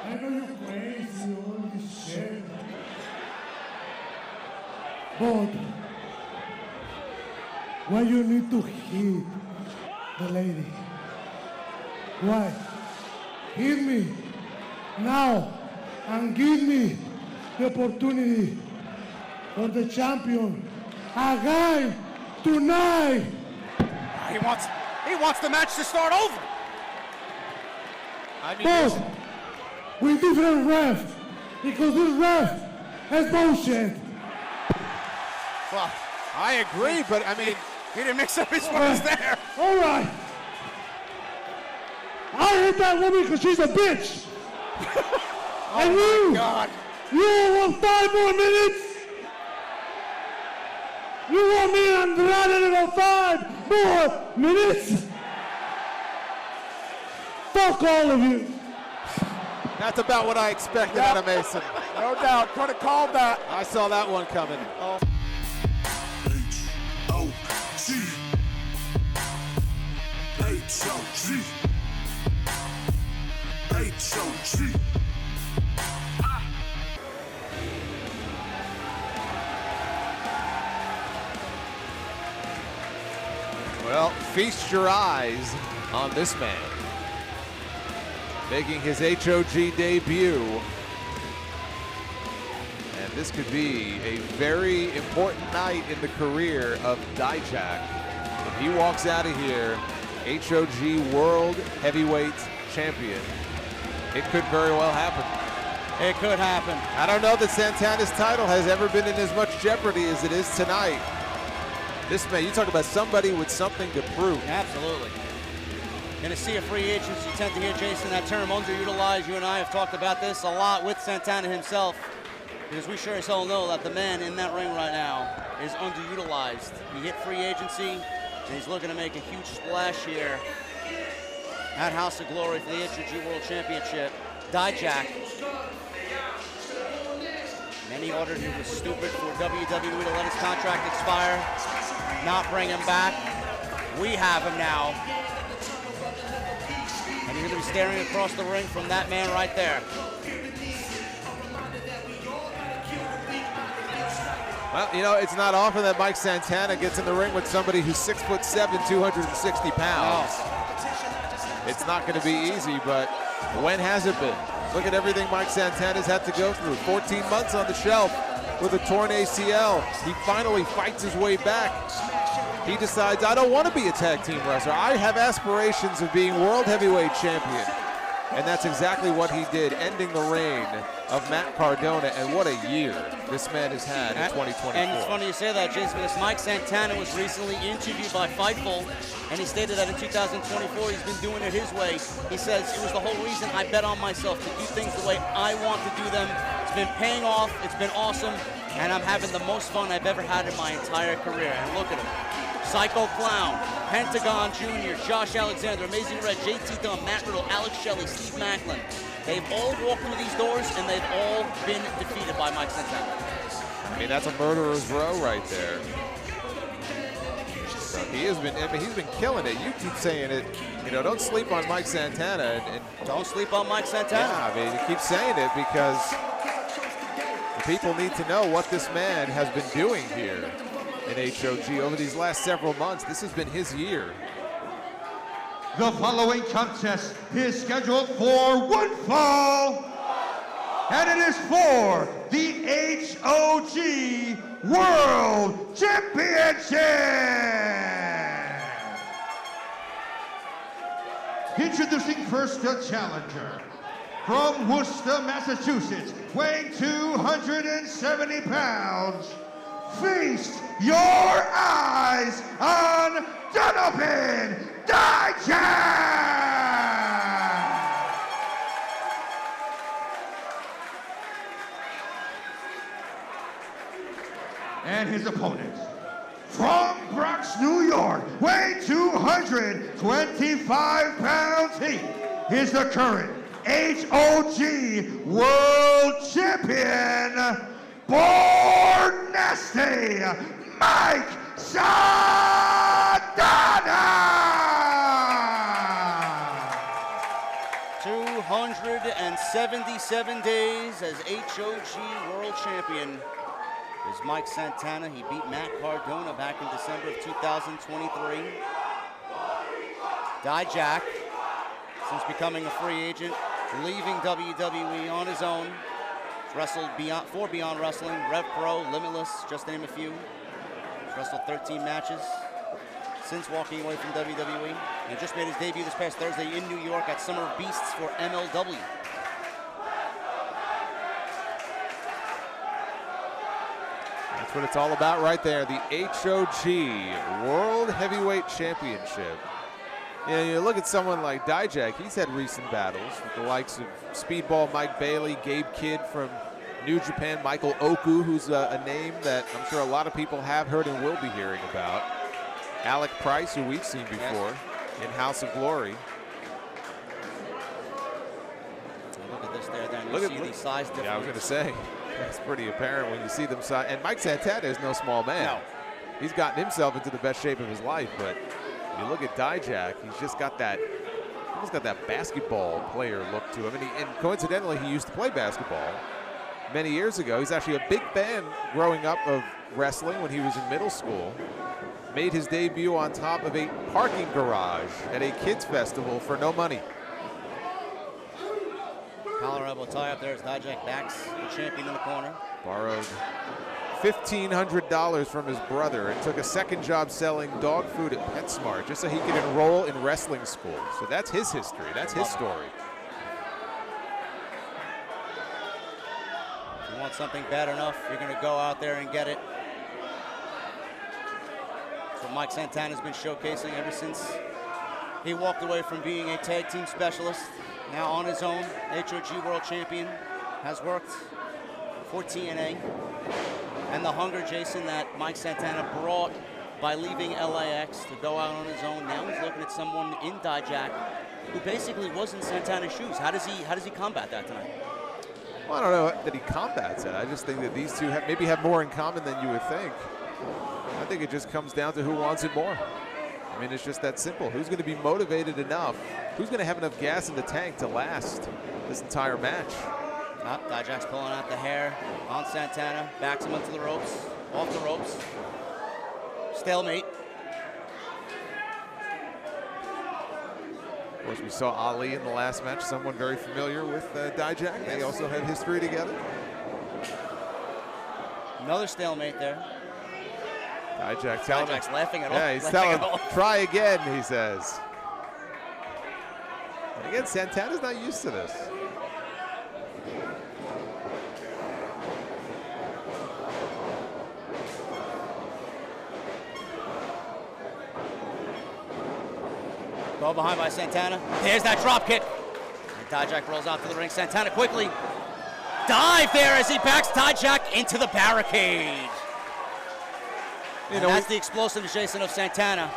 Speaker 5: I know you're crazy, all this shit. But why you need to hit the lady? Why? Hit me now and give me the opportunity for the champion again tonight.
Speaker 7: He wants the match to start over.
Speaker 8: I mean,
Speaker 5: But with different refs, because this ref has bullshit.
Speaker 8: well, I agree, but I mean,
Speaker 7: He didn't mix up his words there.
Speaker 5: All right. I hate that woman because she's a bitch. And you,
Speaker 7: God.
Speaker 5: you want 5 more minutes? You want me and Andrade to go 5 more minutes? Fuck all of you.
Speaker 8: that's about what I expected out of Mason.
Speaker 6: No doubt. Could have called that.
Speaker 8: I saw that one coming.
Speaker 4: HOG.
Speaker 8: Well, feast your eyes on this man. Making his HOG debut. And this could be a very important night in the career of Dijak. If he walks out of here HOG World Heavyweight Champion, it could very well happen.
Speaker 1: It could happen.
Speaker 8: I don't know that Santana's title has ever been in as much jeopardy as it is tonight. This man, you talk about somebody with something to prove.
Speaker 1: Absolutely. Gonna see a free agency. You tend to hear, Jason, that term underutilized. You and I have talked about this a lot with Santana himself, because we sure as hell know that the man in that ring right now is underutilized. He hit free agency, and he's looking to make a huge splash here at House of Glory for the HOG World Championship. Dijak. Many ordered he was stupid for WWE to let his contract expire, not bring him back. We have him now. And he's going to be staring across the ring from that man right there.
Speaker 8: Well, you know, it's not often that Mike Santana gets in the ring with somebody who's 6'7", 260 pounds. It's not going to be easy, but when has it been? Look at everything Mike Santana's had to go through. 14 months on the shelf with a torn ACL. He finally fights his way back. He decides, I don't want to be a tag team wrestler. I have aspirations of being World Heavyweight Champion. And that's exactly what he did, ending the reign of Matt Cardona. And what a year this man has had in 2024.
Speaker 1: And it's funny you say that, Jason, because Mike Santana was recently interviewed by Fightful, and he stated that in 2024 he's been doing it his way. He says it was the whole reason I bet on myself to do things the way I want to do them. It's been paying off, it's been awesome, and I'm having the most fun I've ever had in my entire career. And look at him. Psycho Clown, Pentagon Jr., Josh Alexander, Amazing Red, JT Dunn, Matt Riddle, Alex Shelley, Steve Macklin. They've all walked into these doors and they've all been defeated by Mike Santana.
Speaker 8: I mean, that's a murderer's row right there. So he has been, I mean, he's been killing it. You keep saying it, you know, don't sleep on Mike Santana. And
Speaker 1: don't sleep on Mike Santana.
Speaker 8: Yeah, I mean, you keep saying it because the people need to know what this man has been doing here in HOG over these last several months. This has been his year.
Speaker 9: The following contest is scheduled for one fall, and it is for the HOG World Championship. Introducing first the challenger. From Worcester, Massachusetts, weighing 270 pounds, feast your eyes on Donovan Dijak! And his opponent, from Bronx, New York, weighing 225 pounds, he is the current HOG World Champion, Born Nasty, Mike Santana!
Speaker 1: 277 days as HOG World Champion is Mike Santana. He beat Matt Cardona back in December of 2023. Dijak, since becoming a free agent, leaving WWE on his own. He's wrestled for Beyond Wrestling, Rev Pro, Limitless, just to name a few. He's wrestled 13 matches since walking away from WWE. And just made his debut this past Thursday in New York at Summer of Beasts for MLW.
Speaker 8: That's what it's all about right there, the HOG World Heavyweight Championship. You know, you look at someone like Dijak, he's had recent battles with the likes of Speedball Mike Bailey, Gabe Kidd from New Japan, Michael Oku, who's a name that I'm sure a lot of people have heard and will be hearing about. Alec Price, who we've seen before in House of Glory.
Speaker 1: Look at this there, then. You see the size difference.
Speaker 8: Yeah, I was going to say, that's pretty apparent when you see them size. And Mike Santana is no small man.
Speaker 1: No.
Speaker 8: He's gotten himself into the best shape of his life, but you look at Dijak, he's just got that, almost got that basketball player look to him. And coincidentally, he used to play basketball many years ago. He's actually a big fan growing up of wrestling when he was in middle school. Made his debut on top of a parking garage at a kids festival for no money.
Speaker 1: Collar elbow tie up there as Dijak backs the champion in the corner.
Speaker 8: Borrowed $1,500 from his brother and took a second job selling dog food at PetSmart just so he could enroll in wrestling school. So that's his history. That's his story.
Speaker 1: If you want something bad enough, you're going to go out there and get it. That's what Mike Santana's been showcasing ever since he walked away from being a tag team specialist. Now on his own, HOG World Champion, has worked for TNA. And the hunger, Jason, that Mike Santana brought by leaving LAX to go out on his own. Now he's looking at someone in Dijak who basically was in Santana's shoes. How does he combat that tonight?
Speaker 8: Well, I don't know that he combats it. I just think that these two maybe have more in common than you would think. I think it just comes down to who wants it more. I mean, it's just that simple. Who's going to be motivated enough? Who's going to have enough gas in the tank to last this entire match?
Speaker 1: Dijak's pulling out the hair on Santana, backs him into the ropes, off the ropes. Stalemate.
Speaker 8: Of course, we saw Ali in the last match, someone very familiar with Dijak. They also have history together.
Speaker 1: Another stalemate there.
Speaker 8: Dijak's
Speaker 1: laughing at all.
Speaker 8: Yeah, he's telling him, try again, he says. And again, Santana's not used to this.
Speaker 1: Go behind by Santana. There's that drop kick. And Dijak rolls out to the ring. Santana quickly. Dive there as he backs Dijak into the barricade. And that's the explosive Jason of Santana.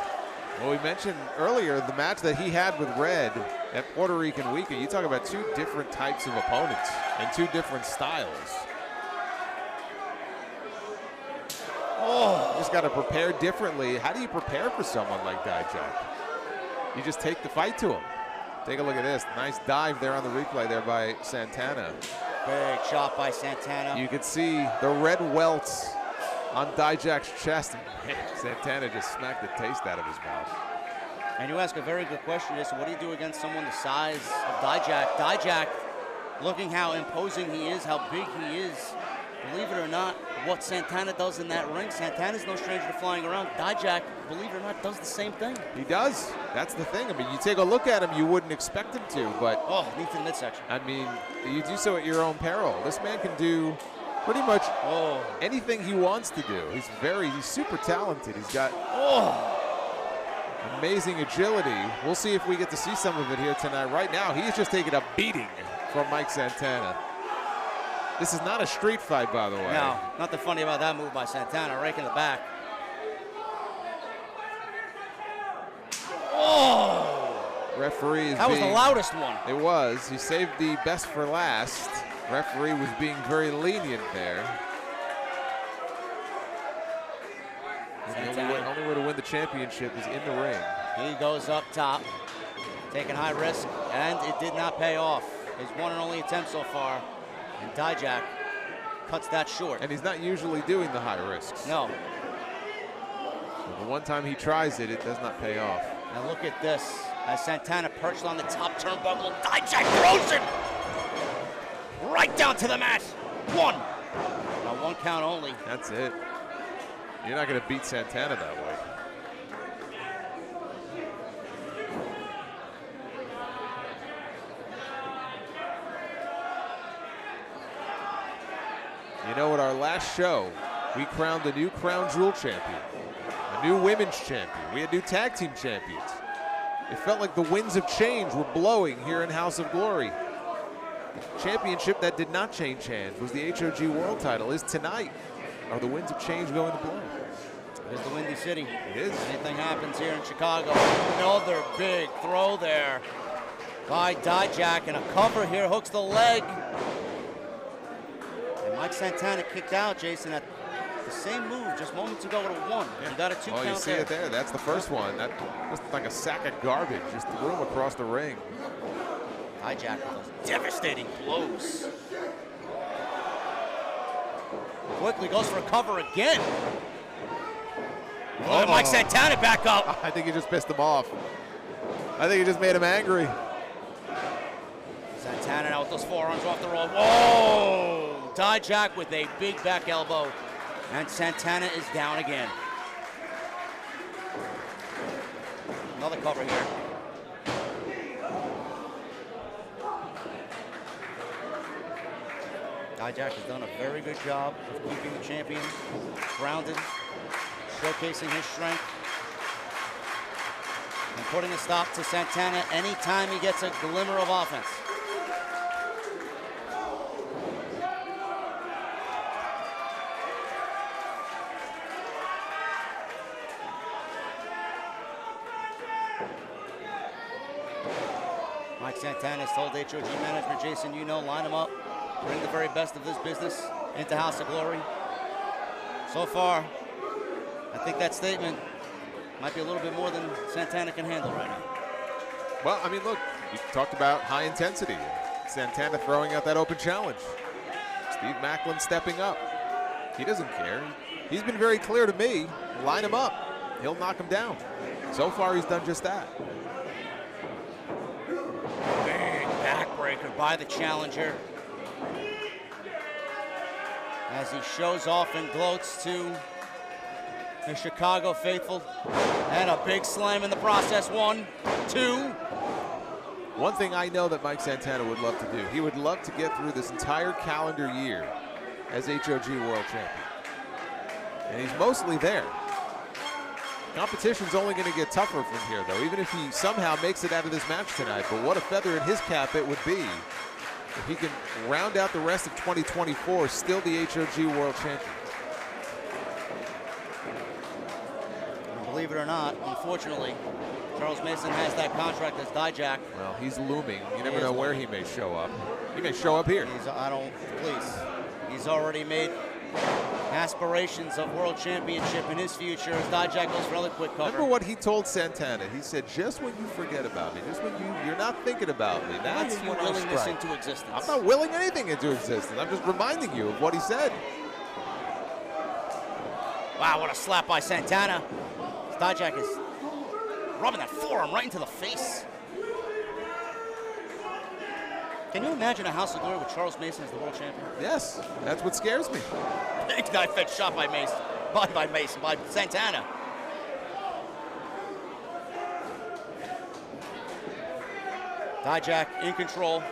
Speaker 8: Well, we mentioned earlier the match that he had with Red at Puerto Rican Weekend. You talk about two different types of opponents and two different styles. Oh, you just got to prepare differently. How do you prepare for someone like Dijak? You just take the fight to him. Take a look at this. Nice dive there on the replay there by Santana.
Speaker 1: Big shot by Santana.
Speaker 8: You could see the red welts on Dijak's chest. Man, Santana just smacked the taste out of his mouth.
Speaker 1: And you ask a very good question, Jason. What do you do against someone the size of Dijak? Dijak, looking how imposing he is, how big he is. Believe it or not, what Santana does in that ring, Santana's no stranger to flying around. Dijak, believe it or not, does the same thing.
Speaker 8: He does. That's the thing. I mean, you take a look at him, you wouldn't expect him to, but...
Speaker 1: Oh, knee to the midsection.
Speaker 8: I mean, you do so at your own peril. This man can do pretty much anything he wants to do. He's super talented. He's got amazing agility. We'll see if we get to see some of it here tonight. Right now, he's just taking a beating from Mike Santana. This is not a street fight, by the way.
Speaker 1: No, nothing funny about that move by Santana, right in the back.
Speaker 8: Referee is
Speaker 1: That was the loudest one.
Speaker 8: It was. He saved the best for last. Referee was being very lenient there. The only way to win the championship is in the ring.
Speaker 1: He goes up top, taking high risk, and it did not pay off. His one and only attempt so far, and Dijak cuts that short.
Speaker 8: And he's not usually doing the high risks.
Speaker 1: No.
Speaker 8: So the one time he tries it, it does not pay off.
Speaker 1: Now look at this. As Santana perched on the top turnbuckle, Dijak throws it right down to the mat. One. Now 1 count only.
Speaker 8: That's it. You're not going to beat Santana that way. You know, at our last show, we crowned a new Crown Jewel champion, a new women's champion. We had new tag team champions. It felt like the winds of change were blowing here in House of Glory. Championship that did not change hands was the HOG World title. Is tonight. Are the winds of change going to blow?
Speaker 1: It is the Windy City.
Speaker 8: It is.
Speaker 1: Anything happens here in Chicago. Another big throw there by Dijak, and a cover here hooks the leg. And Mike Santana kicked out, Jason, at the same move just moments ago with a 1. Yeah. You got a 2 count.
Speaker 8: Oh, you see it there. That's the first one. That was like a sack of garbage. Just threw him across the ring.
Speaker 1: Dijak with those devastating blows. Quickly goes for a cover again. Oh, Mike Santana back up.
Speaker 8: I think he just pissed him off. I think he just made him angry.
Speaker 1: Santana now with those forearms off the roll. Whoa! Dijak with a big back elbow. And Santana is down again. Another cover here. Dijak has done a very good job of keeping the champion grounded, showcasing his strength, and putting a stop to Santana anytime he gets a glimmer of offense. Mike Santana has told HOG management, Jason, you know, line him up, bring the very best of this business into House of Glory. So far, I think that statement might be a little bit more than Santana can handle right now.
Speaker 8: Well, I mean, look, you talked about high intensity. Santana throwing out that open challenge. Steve Macklin stepping up. He doesn't care. He's been very clear to me, line him up. He'll knock him down. So far, he's done just that.
Speaker 1: Big backbreaker by the challenger. As he shows off and gloats to the Chicago faithful. And a big slam in the process. 1, 2.
Speaker 8: One thing I know that Mike Santana would love to do, he would love to get through this entire calendar year as HOG World Champion. And he's mostly there. Competition's only going to get tougher from here, though, even if he somehow makes it out of this match tonight. But what a feather in his cap it would be if he can round out the rest of 2024 still the HOG World Champion.
Speaker 1: Believe it or not, unfortunately, Charles Mason has that contract as Dijak.
Speaker 8: Well, he's looming. You never know where he may show up. He may show up here.
Speaker 1: He's already made aspirations of world championship in his future as Dijak goes for another quick cover.
Speaker 8: Remember what he told Santana? He said, just when you forget about me, just when you're not thinking about me, that's when
Speaker 1: you're willing this
Speaker 8: strike.
Speaker 1: into existence.
Speaker 8: I'm not willing anything into existence. I'm just reminding you of what he said.
Speaker 1: Wow, what a slap by Santana. Dijak is rubbing that forearm right into the face. Can you imagine a House of Glory with Charles Mason as the world champion?
Speaker 8: Yes, that's what scares me.
Speaker 1: Big knife edge shot by Mason. By Santana. Dijak in control.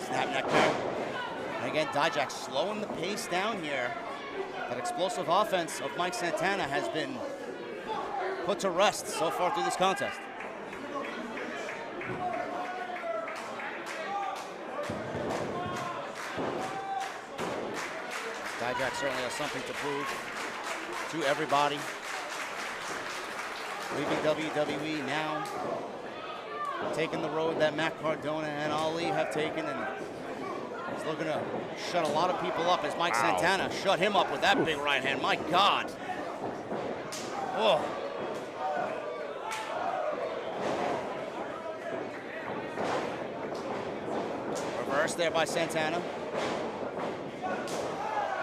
Speaker 1: Snap neck there. And again, Dijak slowing the pace down here. That explosive offense of Mike Santana has been put to rest so far through this contest. Dijak certainly has something to prove to everybody. leaving WWE now, taking the road that Matt Cardona and Ali have taken, and he's looking to shut a lot of people up as Mike Santana shut him up with that big right hand. My God. Oh. Reverse there by Santana.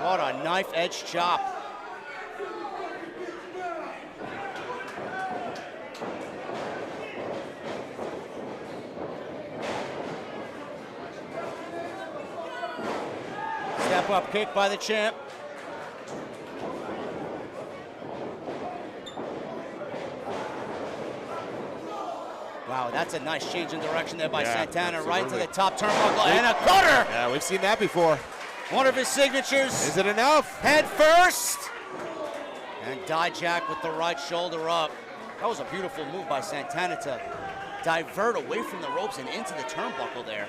Speaker 1: What a knife edge chop. Step up kick by the champ. Wow, that's a nice change in direction there by Santana, absolutely. Right to the top turnbuckle and a cutter.
Speaker 8: Yeah, we've seen that before.
Speaker 1: One of his signatures.
Speaker 8: Is it enough?
Speaker 1: Head first. And Dijak with the right shoulder up. That was a beautiful move by Santana to divert away from the ropes and into the turnbuckle there.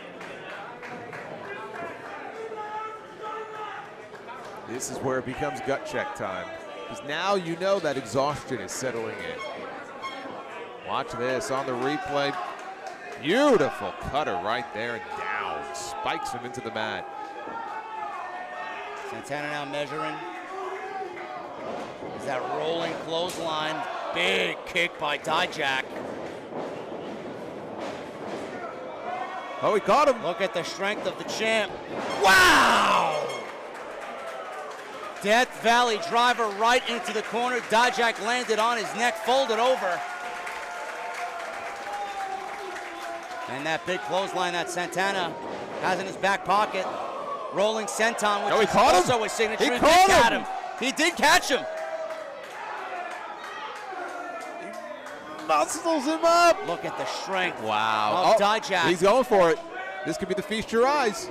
Speaker 8: This is where it becomes gut check time. Because now you know that exhaustion is settling in. Watch this on the replay. Beautiful cutter right there and down. Spikes him into the mat.
Speaker 1: Santana now measuring. Is that rolling clothesline. Big kick by Dijak.
Speaker 8: Oh, he caught him.
Speaker 1: Look at the strength of the champ. Wow! Death Valley driver right into the corner. Dijak landed on his neck, folded over. And that big clothesline that Santana has in his back pocket. Rolling senton, which is also his signature.
Speaker 8: He caught him.
Speaker 1: He did catch him.
Speaker 8: He muscles him up.
Speaker 1: Look at the strength of
Speaker 8: Wow.
Speaker 1: Dijak.
Speaker 8: He's going for it. This could be the feast your eyes.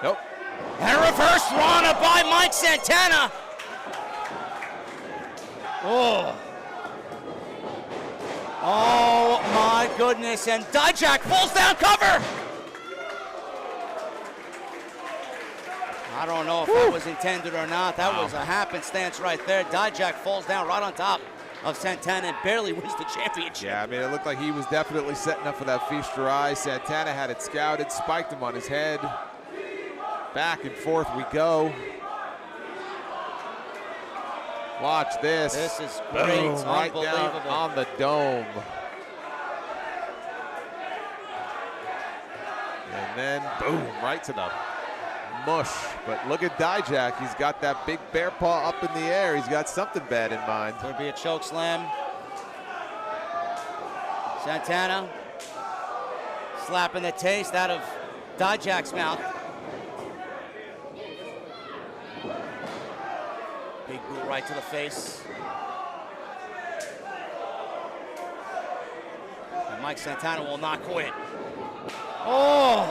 Speaker 8: Nope.
Speaker 1: And a reverse Rana by Mike Santana. Oh. Oh my goodness, and Dijak falls down cover. I don't know if that was intended or not. That was a happenstance right there. Dijak falls down right on top of Santana and barely wins the championship.
Speaker 8: Yeah, I mean, it looked like he was definitely setting up for that feast your eyes. Santana had it scouted, spiked him on his head. Back and forth we go. Watch this.
Speaker 1: This is great.
Speaker 8: Boom, right down on the dome. And then, boom, right to the mush. But look at Dijak. He's got that big bear paw up in the air. He's got something bad in mind.
Speaker 1: Could be a choke slam. Santana slapping the taste out of Dijak's mouth. Big boot right to the face. And Mike Santana will not quit. Oh!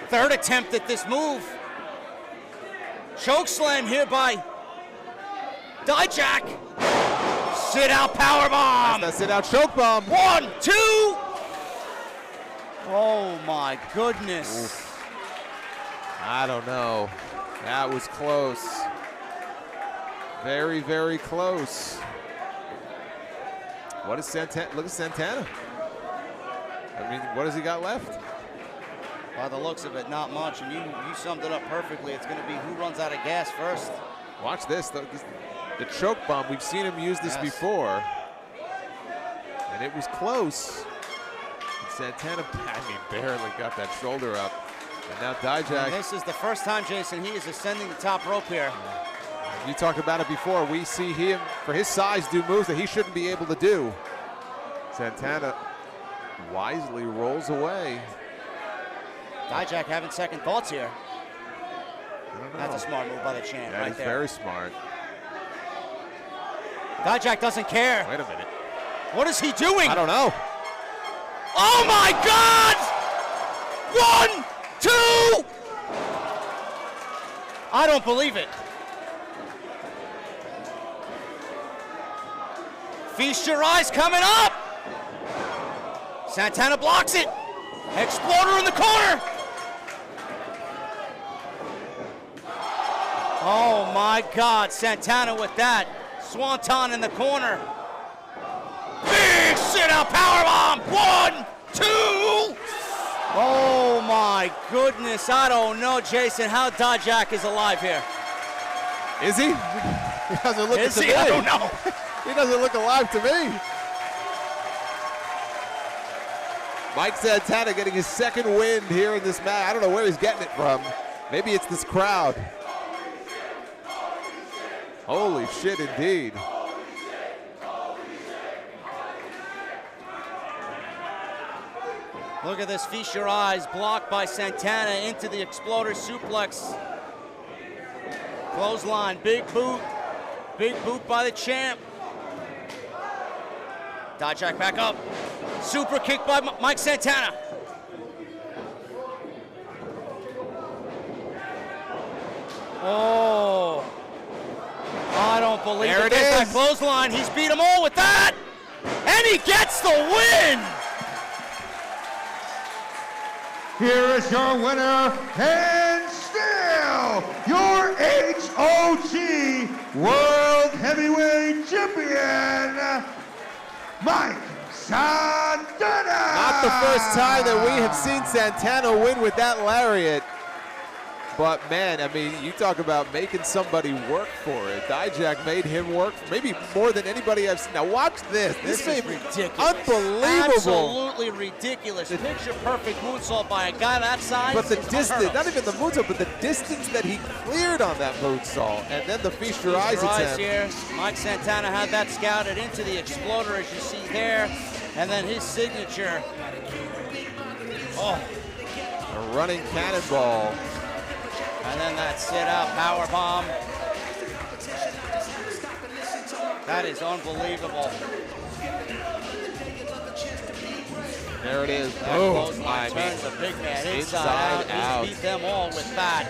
Speaker 1: Third attempt at this move. Choke slam here by Dijak. Sit out power bomb.
Speaker 8: That's the sit out choke bomb.
Speaker 1: 1, 2. Oh my goodness.
Speaker 8: Oof. I don't know. That was close. Very, very close. What is Santana? Look at Santana. I mean, what has he got left?
Speaker 1: By the looks of it, not much. And you summed it up perfectly. It's going to be who runs out of gas first.
Speaker 8: Watch this. The choke bomb. We've seen him use this before. And it was close. And Santana, I mean, barely got that shoulder up. And now Dijak.
Speaker 1: And this is the first time, Jason, he is ascending the top rope here.
Speaker 8: You talked about it before. We see him, for his size, do moves that he shouldn't be able to do. Santana wisely rolls away.
Speaker 1: Dijak having second thoughts here. That's a smart move by the champ right there.
Speaker 8: That is very smart.
Speaker 1: Dijak doesn't care.
Speaker 8: Wait a minute.
Speaker 1: What is he doing?
Speaker 8: I don't know.
Speaker 1: Oh my God! 1, 2! I don't believe it. Feast your eyes coming up. Santana blocks it. Exploder in the corner. Oh my God, Santana with that Swanton in the corner. Big sit-out powerbomb. 1, 2. Oh my goodness, I don't know, Jason, how Dijak is alive here.
Speaker 8: Is he? He doesn't look
Speaker 1: Is
Speaker 8: to
Speaker 1: he?
Speaker 8: me.
Speaker 1: I don't know.
Speaker 8: He doesn't look alive to me. Mike Santana getting his second win here in this match. I don't know where he's getting it from. Maybe it's this crowd. Holy shit, indeed.
Speaker 1: Look at this, feast your eyes, blocked by Santana into the exploder suplex. Clothesline, big boot by the champ. Dijak back up, super kick by Mike Santana. Oh, I don't believe
Speaker 8: there
Speaker 1: it.
Speaker 8: It is.
Speaker 1: That clothesline, he's beat them all with that, and he gets the win.
Speaker 9: Here is your winner and still your HOG World Heavyweight Champion, Mike Santana.
Speaker 8: Not the first time that we have seen Santana win with that lariat. But man, I mean, you talk about making somebody work for it. Dijak made him work maybe more than anybody I've seen. Now watch this.
Speaker 1: This is ridiculous.
Speaker 8: Unbelievable.
Speaker 1: Absolutely ridiculous. Picture perfect moonsault by a guy that size.
Speaker 8: But the
Speaker 1: is
Speaker 8: distance,
Speaker 1: unheard of.
Speaker 8: not even the moonsault, but the distance that he cleared on that moonsault. And then the feast your eyes attempt.
Speaker 1: Here. Mike Santana had that scouted into the exploder, as you see there. And then his signature. Oh.
Speaker 8: A running cannonball.
Speaker 1: And then that sit-out power bomb. That is unbelievable.
Speaker 8: There it is.
Speaker 1: That clothesline turns the big man inside out. He's beat them all with that.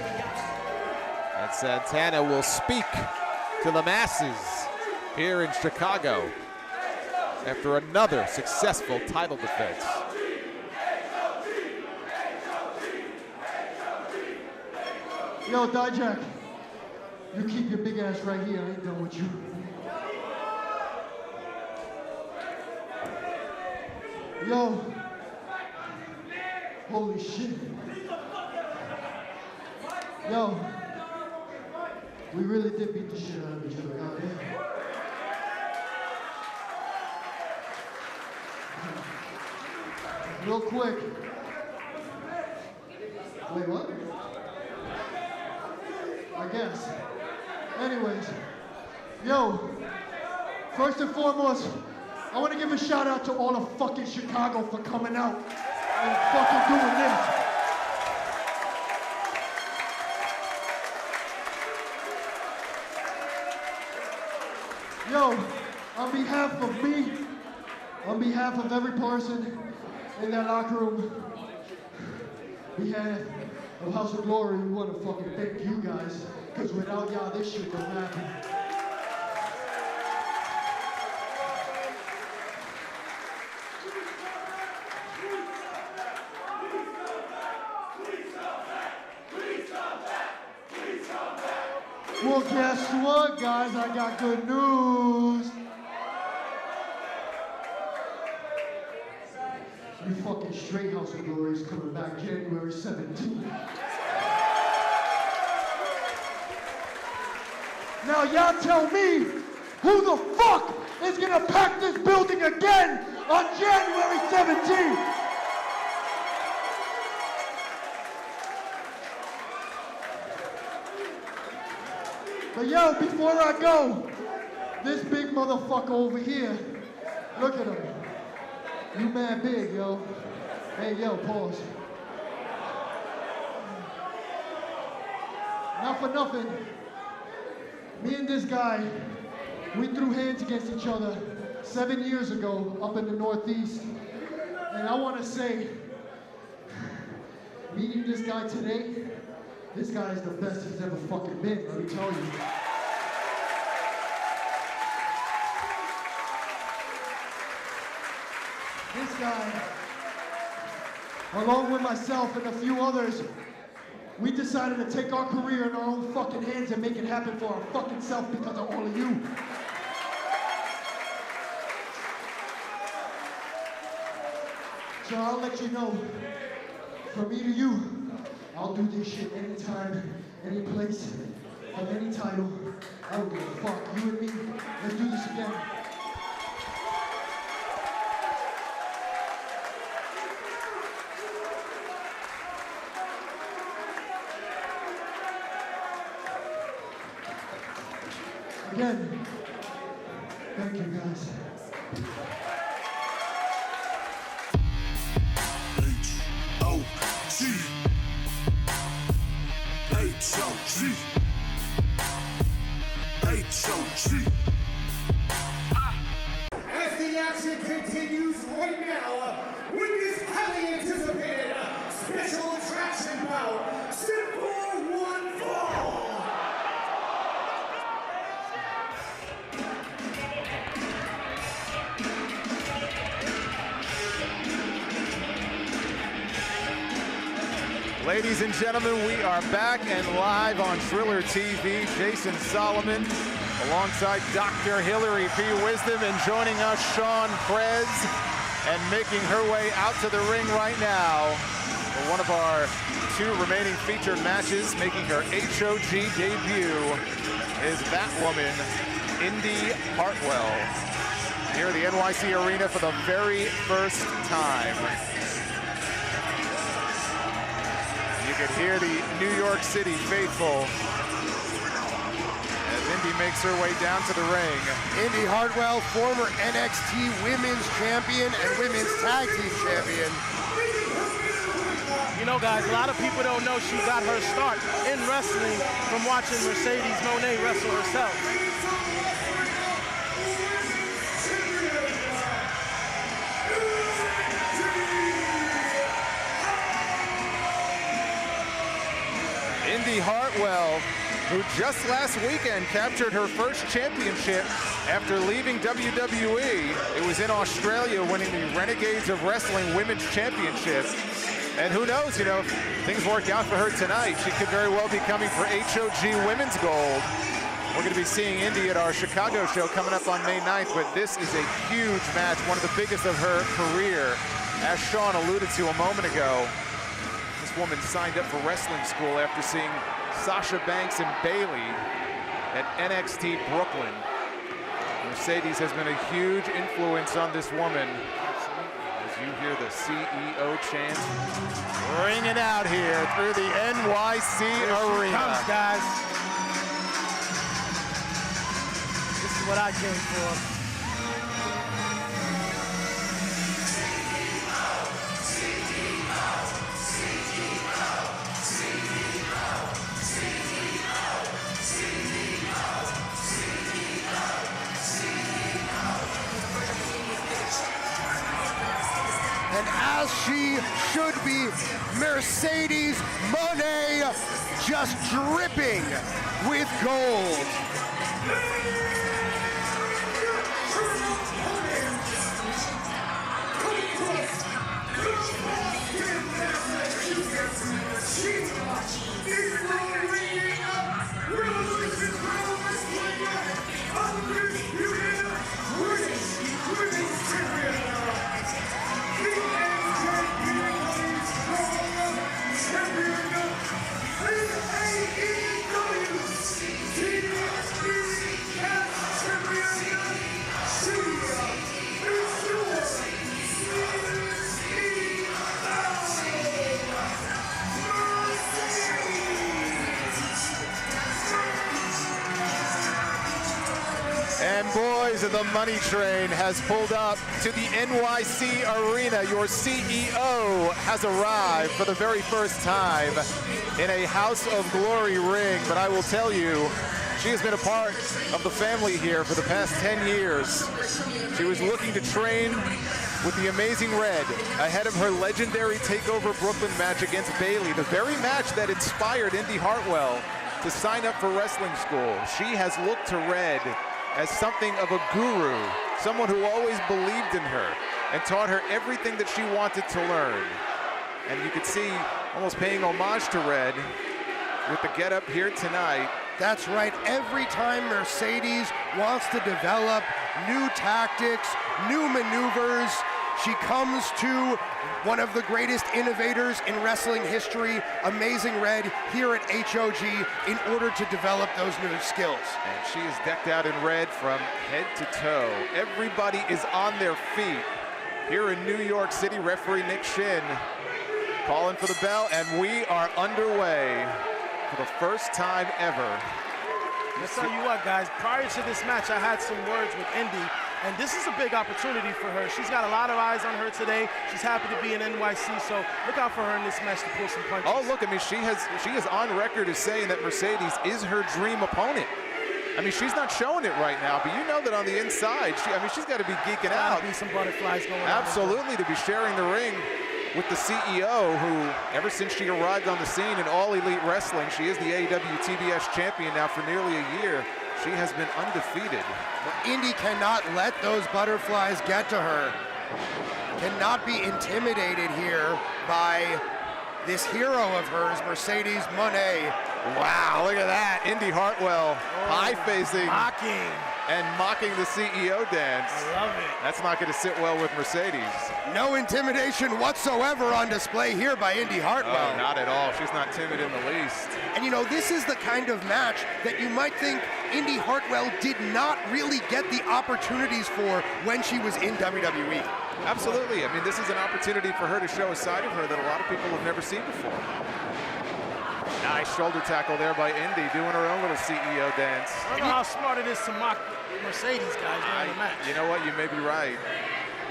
Speaker 8: And Santana will speak to the masses here in Chicago after another successful title defense.
Speaker 10: Yo, Dijak, you keep your big ass right here. I ain't done with you. Yo, holy shit. Yo, we really did beat the shit out of each other, goddamn. Real quick. Wait, what? I guess. Anyways, yo, first and foremost, I want to give a shout out to all of fucking Chicago for coming out and fucking doing this. Yo, on behalf of me, on behalf of every person in that locker room, we had of House of Glory, we want to fucking thank you guys, because without y'all, this shit don't happen. Well, guess what, guys? I got good news. You fucking straight House of Glory is coming back January 17th. Now y'all tell me, who the fuck is gonna pack this building again on January 17th? But yo, before I go, this big motherfucker over here, look at him. You mad big, yo. Hey, yo, pause. Not for nothing. Me and this guy, we threw hands against each other 7 years ago up in the Northeast. And I want to say, meeting this guy today, this guy is the best he's ever fucking been, let me tell you. This guy, along with myself and a few others, we decided to take our career in our own fucking hands and make it happen for our fucking self because of all of you. So I'll let you know, from me to you, I'll do this shit anytime, any place, on any title. I don't give a fuck. You and me, let's do this again. Again, thank you guys.
Speaker 5: As the action continues right now, with this highly anticipated special attraction bout, Step 1 Fall.
Speaker 8: Ladies and gentlemen, we are back and live on Thriller TV. Jason Solomon alongside Dr. Hillary P. Wisdom, and joining us, Sean Prez, and making her way out to the ring right now for one of our 2 remaining featured matches. Making her HOG debut is that woman, Indi Hartwell, here at the NYC Arena for the very first time. You can hear the New York City faithful as Indi makes her way down to the ring.
Speaker 2: Indi Hartwell, former NXT Women's Champion and Women's Tag Team Champion.
Speaker 11: You know, guys, a lot of people don't know she got her start in wrestling from watching Monet wrestle herself.
Speaker 8: Indi Hartwell, who just last weekend captured her first championship after leaving WWE. It was in Australia, winning the Renegades of Wrestling Women's Championship. And who knows, you know, if things work out for her tonight, she could very well be coming for HOG Women's Gold. We're going to be seeing Indi at our Chicago show coming up on May 9th, but this is a huge match, one of the biggest of her career. As Sean alluded to a moment ago, this woman signed up for wrestling school after seeing Sasha Banks and Bayley at NXT Brooklyn. Mercedes has been a huge influence on this woman. As you hear the CEO chant ringing out here through the NYC Arena.
Speaker 11: Comes, guys. This is what I came for.
Speaker 2: And as she should be, Mercedes Monet just dripping with gold.
Speaker 8: And boys, the money train has pulled up to the NYC Arena. Your CEO has arrived for the very first time in a House of Glory ring. But I will tell you, she has been a part of the family here for the past 10 years. She was looking to train with the Amazing Red ahead of her legendary TakeOver Brooklyn match against Bayley, the very match that inspired Indi Hartwell to sign up for wrestling school. She has looked to Red as something of a guru, someone who always believed in her and taught her everything that she wanted to learn. And you could see almost paying homage to Red with the get-up here tonight.
Speaker 2: That's right. Every time Mercedes wants to develop new tactics, new maneuvers, She comes to one of the greatest innovators in wrestling history, Amazing Red, here at HOG in order to develop those new skills.
Speaker 8: And she is decked out in red from head to toe. Everybody is on their feet. Here in New York City, referee Nick Shin calling for the bell, and we are underway for the first time ever.
Speaker 11: Let's tell you what, guys, prior to this match, I had some words with Indy, and this is a big opportunity for her. She's got a lot of eyes on her today. She's happy to be in NYC, so look out for her in this match to pull some punches.
Speaker 8: Oh, look, I mean, she is on record as saying that Mercedes is her dream opponent. I mean, she's not showing it right now, but you know that on the inside, she's got to be geeking out.
Speaker 11: Be some butterflies going on.
Speaker 8: Absolutely, to be sharing the ring with the CEO, who, ever since she arrived on the scene in All Elite Wrestling, she is the AEW TBS champion now for nearly a year. She has been undefeated.
Speaker 2: Well, Indy cannot let those butterflies get to her. Cannot be intimidated here by this hero of hers, Mercedes Monet.
Speaker 8: Wow, look at that. Indy Hartwell, high-facing. Mocking the CEO dance.
Speaker 11: I love it.
Speaker 8: That's not going to sit well with Mercedes.
Speaker 2: No intimidation whatsoever on display here by Indy Hartwell.
Speaker 8: Oh, not at all. She's not timid in the least.
Speaker 2: And you know, this is the kind of match that you might think Indy Hartwell did not really get the opportunities for when she was in WWE.
Speaker 8: Absolutely. I mean, this is an opportunity for her to show a side of her that a lot of people have never seen before. Nice shoulder tackle there by Indy, doing her own little CEO dance.
Speaker 11: I don't know how smart it is to mock Mercedes, guys, during the match.
Speaker 8: You know what? You may be right.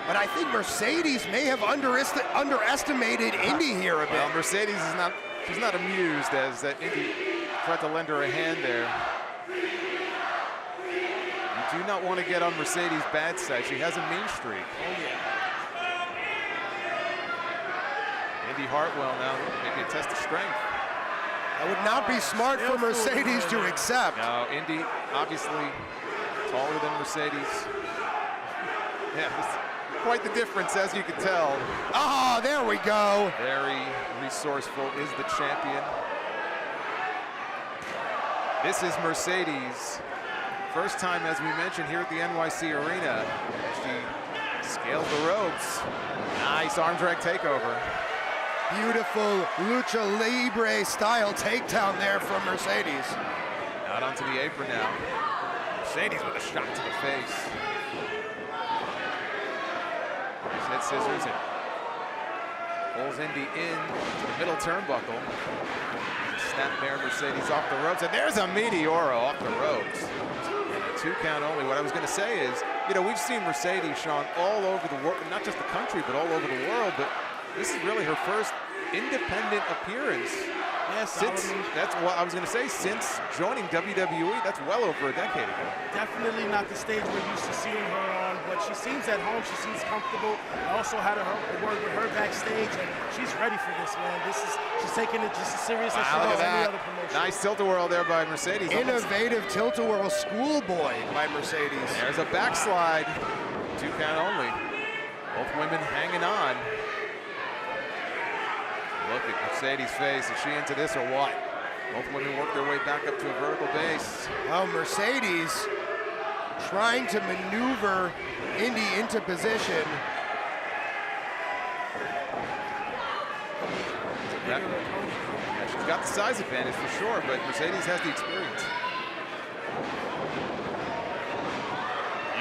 Speaker 2: But I think Mercedes may have underestimated Indy here a bit.
Speaker 8: Well, Mercedes is not, she's not amused as Indy tried to lend her a hand there. You do not want to get on Mercedes' bad side. She has a mean streak.
Speaker 11: Oh, yeah.
Speaker 8: Indy Hartwell now, maybe a test of strength.
Speaker 2: That would not be smart for Mercedes to accept.
Speaker 8: No, Indy, obviously taller than Mercedes. Yeah, quite the difference, as you can tell.
Speaker 2: Ah, there we go.
Speaker 8: Very resourceful is the champion. This is Mercedes. First time, as we mentioned, here at the NYC Arena. She scaled the ropes. Nice arm drag takeover.
Speaker 2: Beautiful lucha libre style takedown there from Mercedes.
Speaker 8: Out onto the apron now. Mercedes with a shot to the face. Head scissors and pulls Indy in to the middle turnbuckle. Snapmare Mercedes off the ropes, and there's a Meteoro off the ropes. And a 2 count only. What I was going to say is, you know, we've seen Mercedes, Sean, all over the world, not just the country, but all over the world, but this is really her first independent appearance.
Speaker 11: Yes,
Speaker 8: that's what I was going to say, since joining WWE. That's well over a decade ago.
Speaker 11: Definitely not the stage we're used to seeing her on, but she seems at home. She seems comfortable. I also had a word with her backstage, and she's ready for this, man. She's taking it just as serious as she does any other promotion.
Speaker 8: Nice tilt-a-whirl there by Mercedes.
Speaker 2: Innovative tilt-a-whirl schoolboy by Mercedes.
Speaker 8: There's a backslide. 2 count only. Both women hanging on. Look at Mercedes' face. Is she into this or what? Both women work their way back up to a vertical base.
Speaker 2: Well, Mercedes trying to maneuver Indy into position.
Speaker 8: Yeah, she's got the size advantage for sure, but Mercedes has the experience.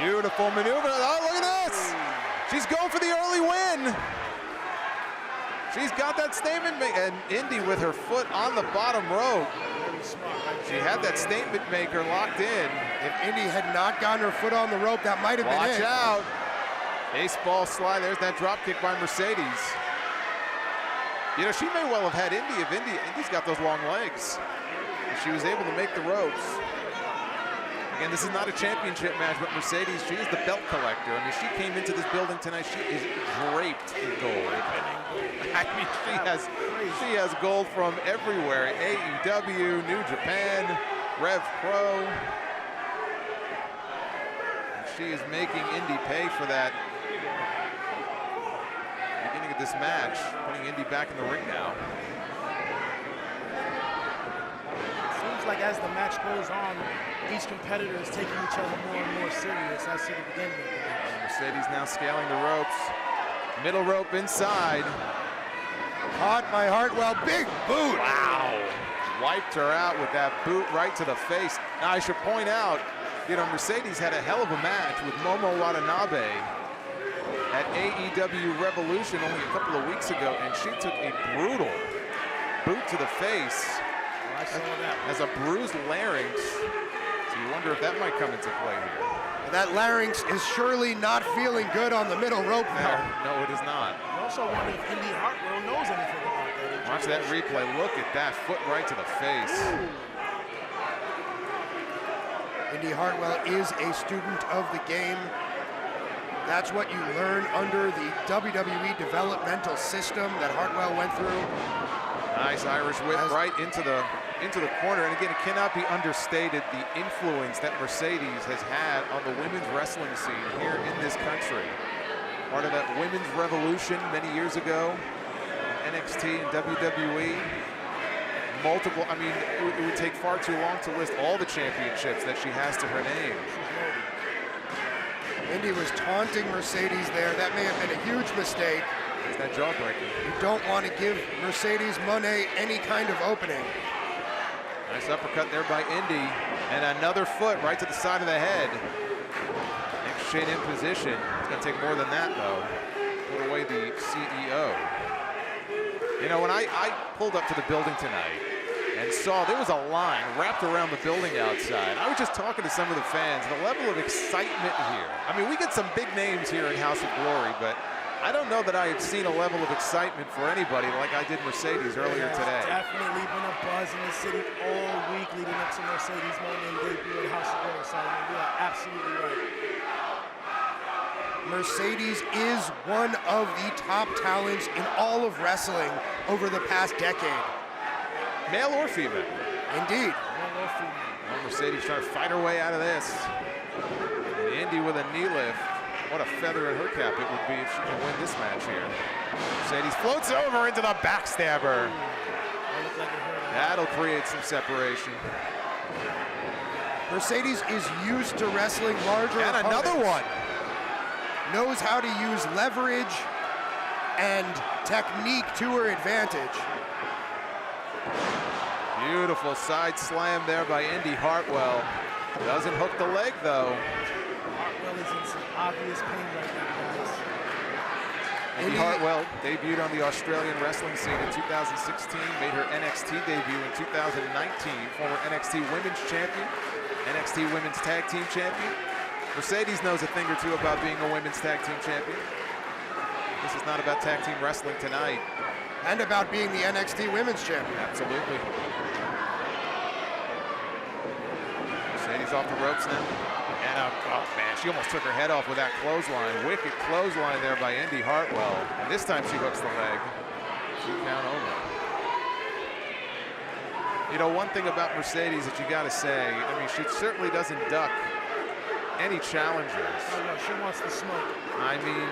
Speaker 8: Beautiful maneuver. Oh, look at this! She's going for the early win. She's got that statement, and Indy with her foot on the bottom rope. She had that statement maker locked in.
Speaker 2: If Indy had not gotten her foot on the rope, that might have been it.
Speaker 8: Watch out. Baseball slide. There's that drop kick by Mercedes. You know, she may well have had Indy if Indy's got those long legs. She was able to make the ropes. Again, this is not a championship match, but Mercedes, she is the belt collector. I mean, she came into this building tonight, she is draped in gold. I mean, she has gold from everywhere. AEW, New Japan, Rev Pro. And she is making Indy pay for that. Beginning of this match, putting Indy back in the ring now.
Speaker 11: Like as the match goes on, each competitor is taking each other more and more serious. I see the beginning of the match.
Speaker 8: Mercedes now scaling the ropes. Middle rope inside.
Speaker 2: Caught by Hartwell, big boot.
Speaker 8: Wow. Wiped her out with that boot right to the face. Now I should point out, Mercedes had a hell of a match with Momo Watanabe at AEW Revolution only a couple of weeks ago, and she took a brutal boot to the face.
Speaker 11: I saw that.
Speaker 8: As a bruised larynx. So you wonder if that might come into play here.
Speaker 2: And that larynx is surely not feeling good on the middle rope now.
Speaker 8: No, it is not.
Speaker 11: I also wonder if Indy Hartwell knows anything about that.
Speaker 8: Watch that replay. Look at that foot right to the face.
Speaker 2: Indy Hartwell is a student of the game. That's what you learn under the WWE developmental system that Hartwell went through.
Speaker 8: Nice Irish whip right into the corner. And again, it cannot be understated the influence that Mercedes has had on the women's wrestling scene here in this country. Part of that women's revolution many years ago, NXT and WWE. Multiple, I mean, it would take far too long to list all the championships that she has to her name.
Speaker 2: Indy was taunting Mercedes there. That may have been a huge mistake.
Speaker 8: It's that jawbreaker.
Speaker 2: You don't want to give Mercedes Monet any kind of opening.
Speaker 8: Nice uppercut there by Indy. And another foot right to the side of the head. Next shin in position. It's going to take more than that, though. Put away the CEO. When I pulled up to the building tonight and saw there was a line wrapped around the building outside, I was just talking to some of the fans. The level of excitement here. I mean, we get some big names here in House of Glory, but I don't know that I had seen a level of excitement for anybody like I did Mercedes earlier today.
Speaker 11: Definitely been a buzz in the city all week leading up to Mercedes Monet debut at House of Glory. So you are absolutely right.
Speaker 2: Mercedes is one of the top talents in all of wrestling over the past decade.
Speaker 8: Male or female?
Speaker 2: Indeed.
Speaker 11: Male or female.
Speaker 8: Well, Mercedes trying to fight her way out of this. And Indy with a knee lift. What a feather in her cap it would be if she can win this match here. Mercedes floats over into the backstabber. That'll create some separation.
Speaker 2: Mercedes is used to wrestling larger
Speaker 8: And
Speaker 2: opponents.
Speaker 8: another one.
Speaker 2: Knows how to use leverage and technique to her advantage.
Speaker 8: Beautiful side slam there by Indy Hartwell. Doesn't hook the leg, though.
Speaker 11: Hartwell is in some obvious pain right now, guys.
Speaker 8: Indy Hartwell debuted on the Australian wrestling scene in 2016, made her NXT debut in 2019, former NXT Women's Champion, NXT Women's Tag Team Champion. Mercedes knows a thing or two about being a women's tag team champion. This is not about tag team wrestling tonight.
Speaker 2: And about being the NXT Women's Champion.
Speaker 8: Absolutely. Mercedes off the ropes now. And oh man, she almost took her head off with that clothesline. Wicked clothesline there by Indy Hartwell. And this time she hooks the leg. 2 count over. One thing about Mercedes that you gotta say, I mean, she certainly doesn't duck any challengers.
Speaker 11: Oh, no, she wants the smoke.
Speaker 8: I mean,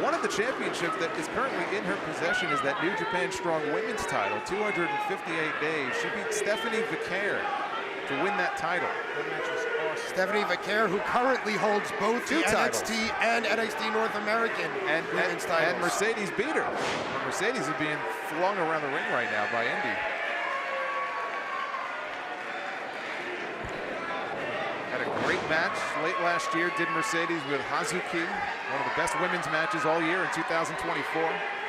Speaker 8: one of the championships that is currently in her possession is that New Japan Strong Women's title, 258 days. She beat Stephanie Vicaire to win that title.
Speaker 2: Stephanie Vicaire, who currently holds both the
Speaker 8: titles.
Speaker 2: NXT and NXT North American women's titles.
Speaker 8: And Mercedes beat her. Mercedes is being flung around the ring right now by Indy. Had a great match late last year, did Mercedes with Hazuki, one of the best women's matches all year in 2024.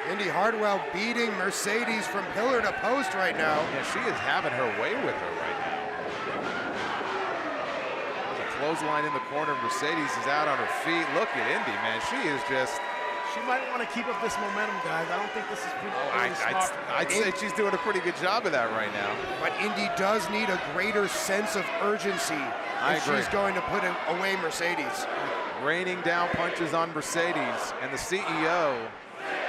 Speaker 2: Indy Hartwell beating Mercedes from pillar to post right now.
Speaker 8: Yeah, she is having her way with her right now. There's a clothesline in the corner. Mercedes is out on her feet. Look at Indy, man. She is just...
Speaker 11: She might want to keep up this momentum, guys. I don't think this is really smart.
Speaker 8: I'd say she's doing a pretty good job of that right now.
Speaker 2: But Indy does need a greater sense of urgency if she's going to put away Mercedes.
Speaker 8: Raining down punches on Mercedes, and the CEO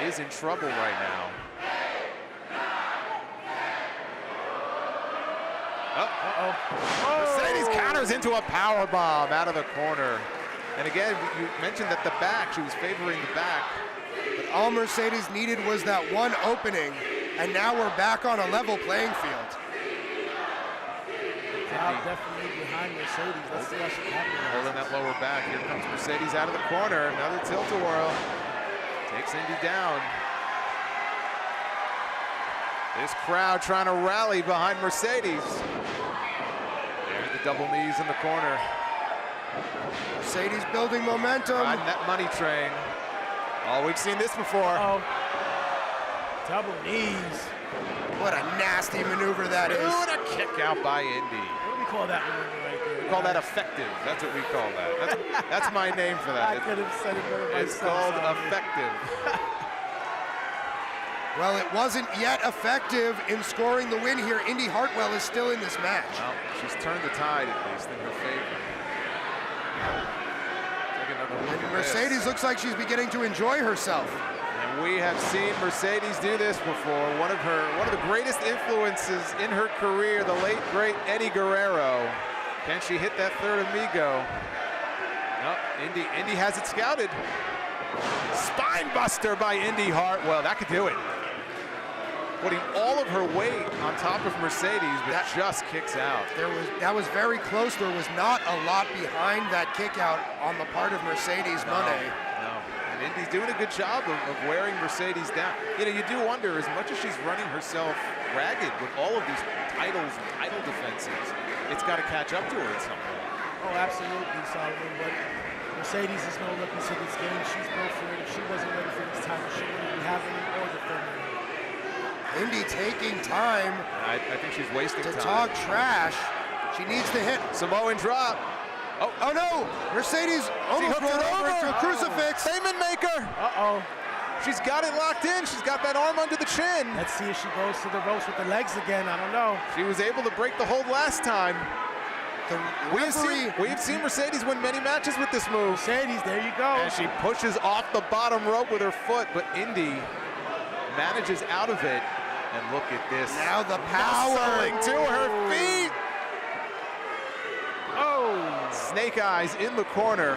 Speaker 8: is in trouble right now. Mercedes counters into a power bomb out of the corner. And again, you mentioned that the back, she was favoring the back.
Speaker 2: But all Mercedes needed was that one opening, and now we're back on a level playing field.
Speaker 11: Crowd definitely behind Mercedes. Let's see how she happens.
Speaker 8: Holding that lower back. Here comes Mercedes out of the corner. Another tilt-a-whirl. Takes Indy down. This crowd trying to rally behind Mercedes. There's the double knees in the corner.
Speaker 2: Mercedes building momentum.
Speaker 8: Riding that money train. Oh, we've seen this before.
Speaker 11: Double knees.
Speaker 2: What a nasty maneuver that is.
Speaker 8: What a kick out by Indy.
Speaker 11: What do we call that maneuver right there?
Speaker 8: We call that effective. That's what we call that. That's my name for that.
Speaker 11: I could have said it better myself.
Speaker 8: It's called effective.
Speaker 2: Well, it wasn't yet effective in scoring the win here. Indy Hartwell is still in this match.
Speaker 8: Well, she's turned the tide, at least, in her favor. Take another look at
Speaker 2: Mercedes
Speaker 8: this.
Speaker 2: looks like she's beginning to enjoy herself.
Speaker 8: And we have seen Mercedes do this before. One of the greatest influences in her career, the late, great Eddie Guerrero. Can she hit that third amigo? No, Indy has it scouted. Spine buster by Indy Hartwell. That could do it. Putting all of her weight on top of Mercedes, but that just kicks out.
Speaker 2: That was very close. There was not a lot behind that kick out on the part of Mercedes Monet.
Speaker 8: No. And Indy's doing a good job of wearing Mercedes down. You know, you do wonder, as much as she's running herself ragged with all of these titles and title defenses, it's got to catch up to her at some point.
Speaker 11: Oh, absolutely, Solomon. But Mercedes is going to look into this game. She's built for it. If she wasn't ready for this title, she wouldn't be having it or defending it.
Speaker 2: Indy taking time.
Speaker 8: I think she's wasting
Speaker 2: to
Speaker 8: time.
Speaker 2: talk trash. She needs to hit.
Speaker 8: Samoan drop.
Speaker 2: Oh no! Mercedes almost rolled over into a crucifix.
Speaker 8: Payment maker.
Speaker 11: Uh-oh.
Speaker 8: She's got it locked in. She's got that arm under the chin.
Speaker 11: Let's see if she goes to the ropes with the legs again. I don't know.
Speaker 8: She was able to break the hold last time. We have seen Mercedes win many matches with this move.
Speaker 11: Mercedes, there you go.
Speaker 8: And she pushes off the bottom rope with her foot, but Indy manages out of it. And look at this.
Speaker 2: Now the power.
Speaker 8: Muscling to her feet. Oh, snake eyes in the corner.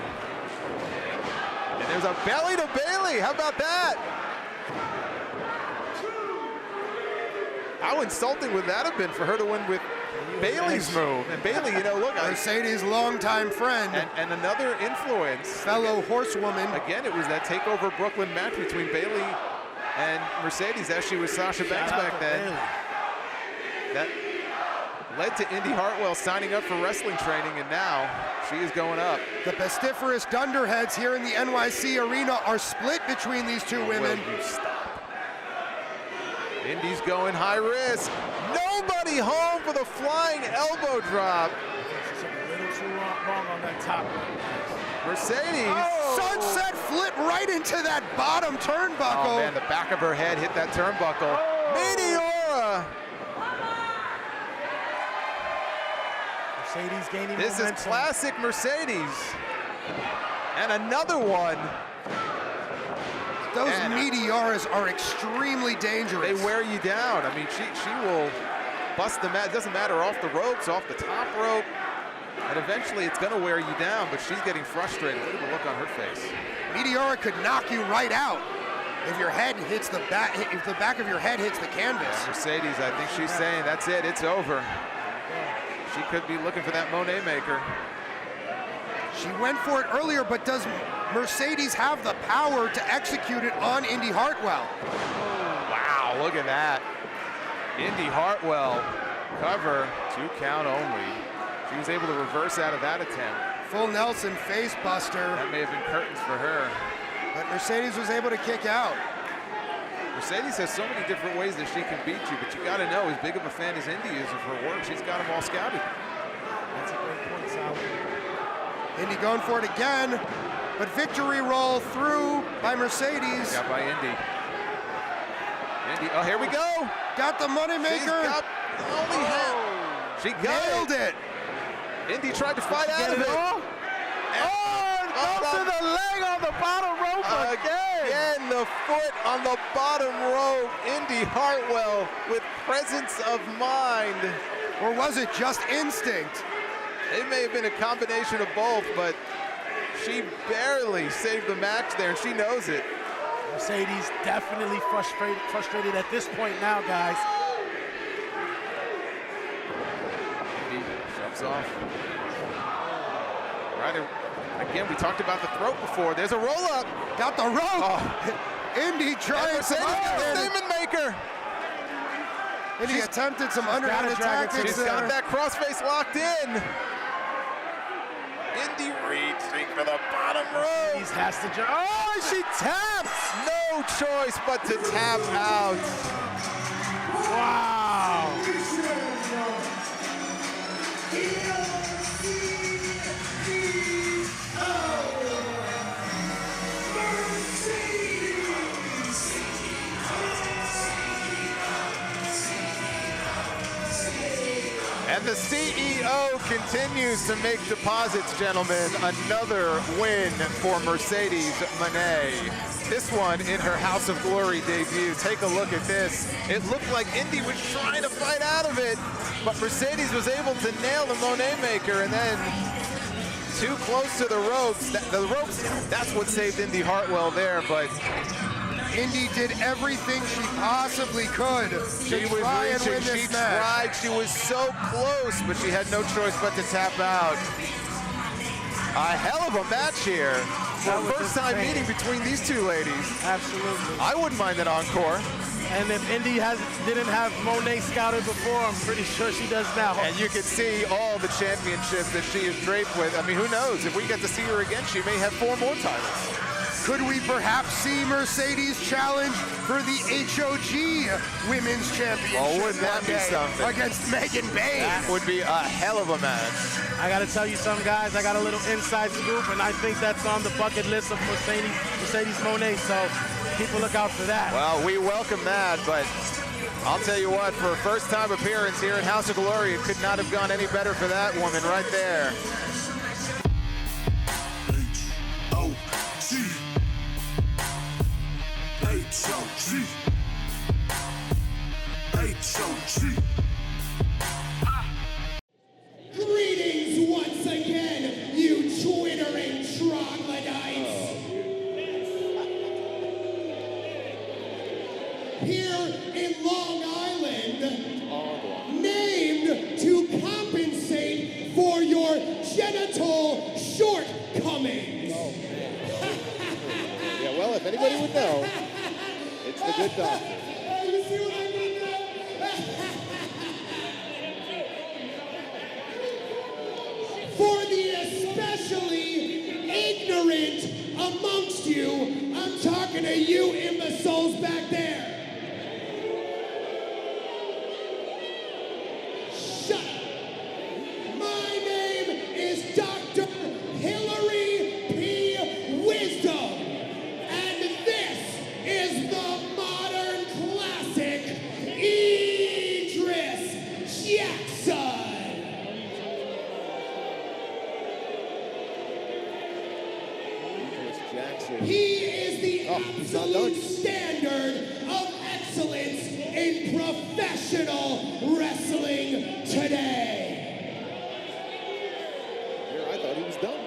Speaker 8: And there's a belly to Bailey. How about that? How insulting would that have been for her to win with Bailey's move? And Bailey, you know, look.
Speaker 2: Mercedes' longtime friend.
Speaker 8: And another influence.
Speaker 2: Fellow horsewoman.
Speaker 8: Again, it was that TakeOver Brooklyn match between Bailey and Mercedes, as she was Sasha Banks back then. That led to Indy Hartwell signing up for wrestling training, and now she is going up.
Speaker 2: The pestiferous dunderheads here in the NYC arena are split between these two women.
Speaker 8: Will you stop? Indy's going high risk. Nobody home for the flying elbow drop.
Speaker 11: I think she took a little too long on that top rope.
Speaker 8: Mercedes.
Speaker 2: Sunset flip right into that bottom turnbuckle.
Speaker 8: Oh man, the back of her head hit that turnbuckle. Meteora.
Speaker 11: Mercedes gaining
Speaker 8: This
Speaker 11: momentum.
Speaker 8: is classic Mercedes. And another one.
Speaker 2: Those Meteoras are extremely dangerous.
Speaker 8: They wear you down. I mean, she will bust the mat. It doesn't matter off the ropes, off the top rope. And eventually it's gonna wear you down, but she's getting frustrated. Look at the look on her face.
Speaker 2: Meteora could knock you right out if your head hits the back. If the back of your head hits the canvas.
Speaker 8: Yeah, Mercedes, I think she's saying that's it. It's over. She could be looking for that Monet maker.
Speaker 2: She went for it earlier, but does Mercedes have the power to execute it on Indy Hartwell?
Speaker 8: Wow, look at that. Indy Hartwell, cover, 2 count only. She was able to reverse out of that attempt.
Speaker 2: Full Nelson face buster.
Speaker 8: That may have been curtains for her.
Speaker 2: But Mercedes was able to kick out.
Speaker 8: Mercedes has so many different ways that she can beat you, but you got to know, as big of a fan as Indy is of her work, she's got them all scouted.
Speaker 11: That's a great point, Sal.
Speaker 2: Indy going for it again, but victory roll through by Mercedes.
Speaker 8: Got by Indy. Indy, oh, here we go.
Speaker 2: Got the money maker.
Speaker 8: She got
Speaker 2: nailed it.
Speaker 8: Indy tried to fight out of it.
Speaker 11: Oh, goes to the leg on the bottom rope again.
Speaker 8: Again, the foot on the bottom rope. Indy Hartwell with presence of mind.
Speaker 2: Or was it just instinct?
Speaker 8: It may have been a combination of both, but she barely saved the match there, and she knows it.
Speaker 11: Mercedes definitely frustrated at this point now, guys.
Speaker 8: Jumps off. Right, again, we talked about the throat before. There's a roll-up.
Speaker 2: Got the rope.
Speaker 8: Oh.
Speaker 2: Indy trying some
Speaker 8: statement maker.
Speaker 2: Indy attempted some underhanded tactics
Speaker 8: She's
Speaker 2: there.
Speaker 8: got that crossface locked in. Indy reaching for the bottom rope.
Speaker 11: He has to jump.
Speaker 8: Oh, she taps. No choice but to tap out.
Speaker 11: Wow.
Speaker 8: And the CEO continues to make deposits, gentlemen. Another win for Mercedes Monet. This one in her House of Glory debut. Take a look at this. It looked like Indy was trying to fight out of it, but Mercedes was able to nail the Monet maker, and then too close to the ropes. That's what saved Indy Hartwell there, but
Speaker 2: Indy did everything she possibly could
Speaker 8: she
Speaker 2: to
Speaker 8: was
Speaker 2: try and
Speaker 8: reaching.
Speaker 2: win this
Speaker 8: She
Speaker 2: match.
Speaker 8: tried. She was so close, but she had no choice but to tap out. A hell of a match here. For the first time meeting between these two ladies.
Speaker 11: Absolutely.
Speaker 8: I wouldn't mind an encore.
Speaker 11: And if Indy didn't have Monet scouted before, I'm pretty sure she does now.
Speaker 8: And you can see all the championships that she is draped with. I mean, who knows? If we get to see her again, she may have 4 more titles.
Speaker 2: Could we perhaps see Mercedes challenge for the HOG Women's Championship?
Speaker 8: Oh, wouldn't that
Speaker 2: one
Speaker 8: be
Speaker 2: day
Speaker 8: something?
Speaker 2: against Megan Bain?
Speaker 8: That would be a hell of a match.
Speaker 11: I got to tell you something, guys. I got a little inside scoop, and I think that's on the bucket list of Mercedes Monet, so keep a lookout for that.
Speaker 8: Well, we welcome that, but I'll tell you what, for a first-time appearance here in House of Glory, it could not have gone any better for that woman right there.
Speaker 5: Greetings once again, you twittering troglodytes. Here in Long Island, named to compensate for your genital shortcomings.
Speaker 8: Yeah, well, if anybody would know, it's the good doctor.
Speaker 5: You see what I mean there? For the especially ignorant amongst you, I'm talking to you imbeciles back there. Shut up. My name is Dr. Hillary P. Wisdom, and this is the modern classic, Idris Jackson. He is the absolute standard of excellence in professional wrestling today.
Speaker 8: I thought he was done.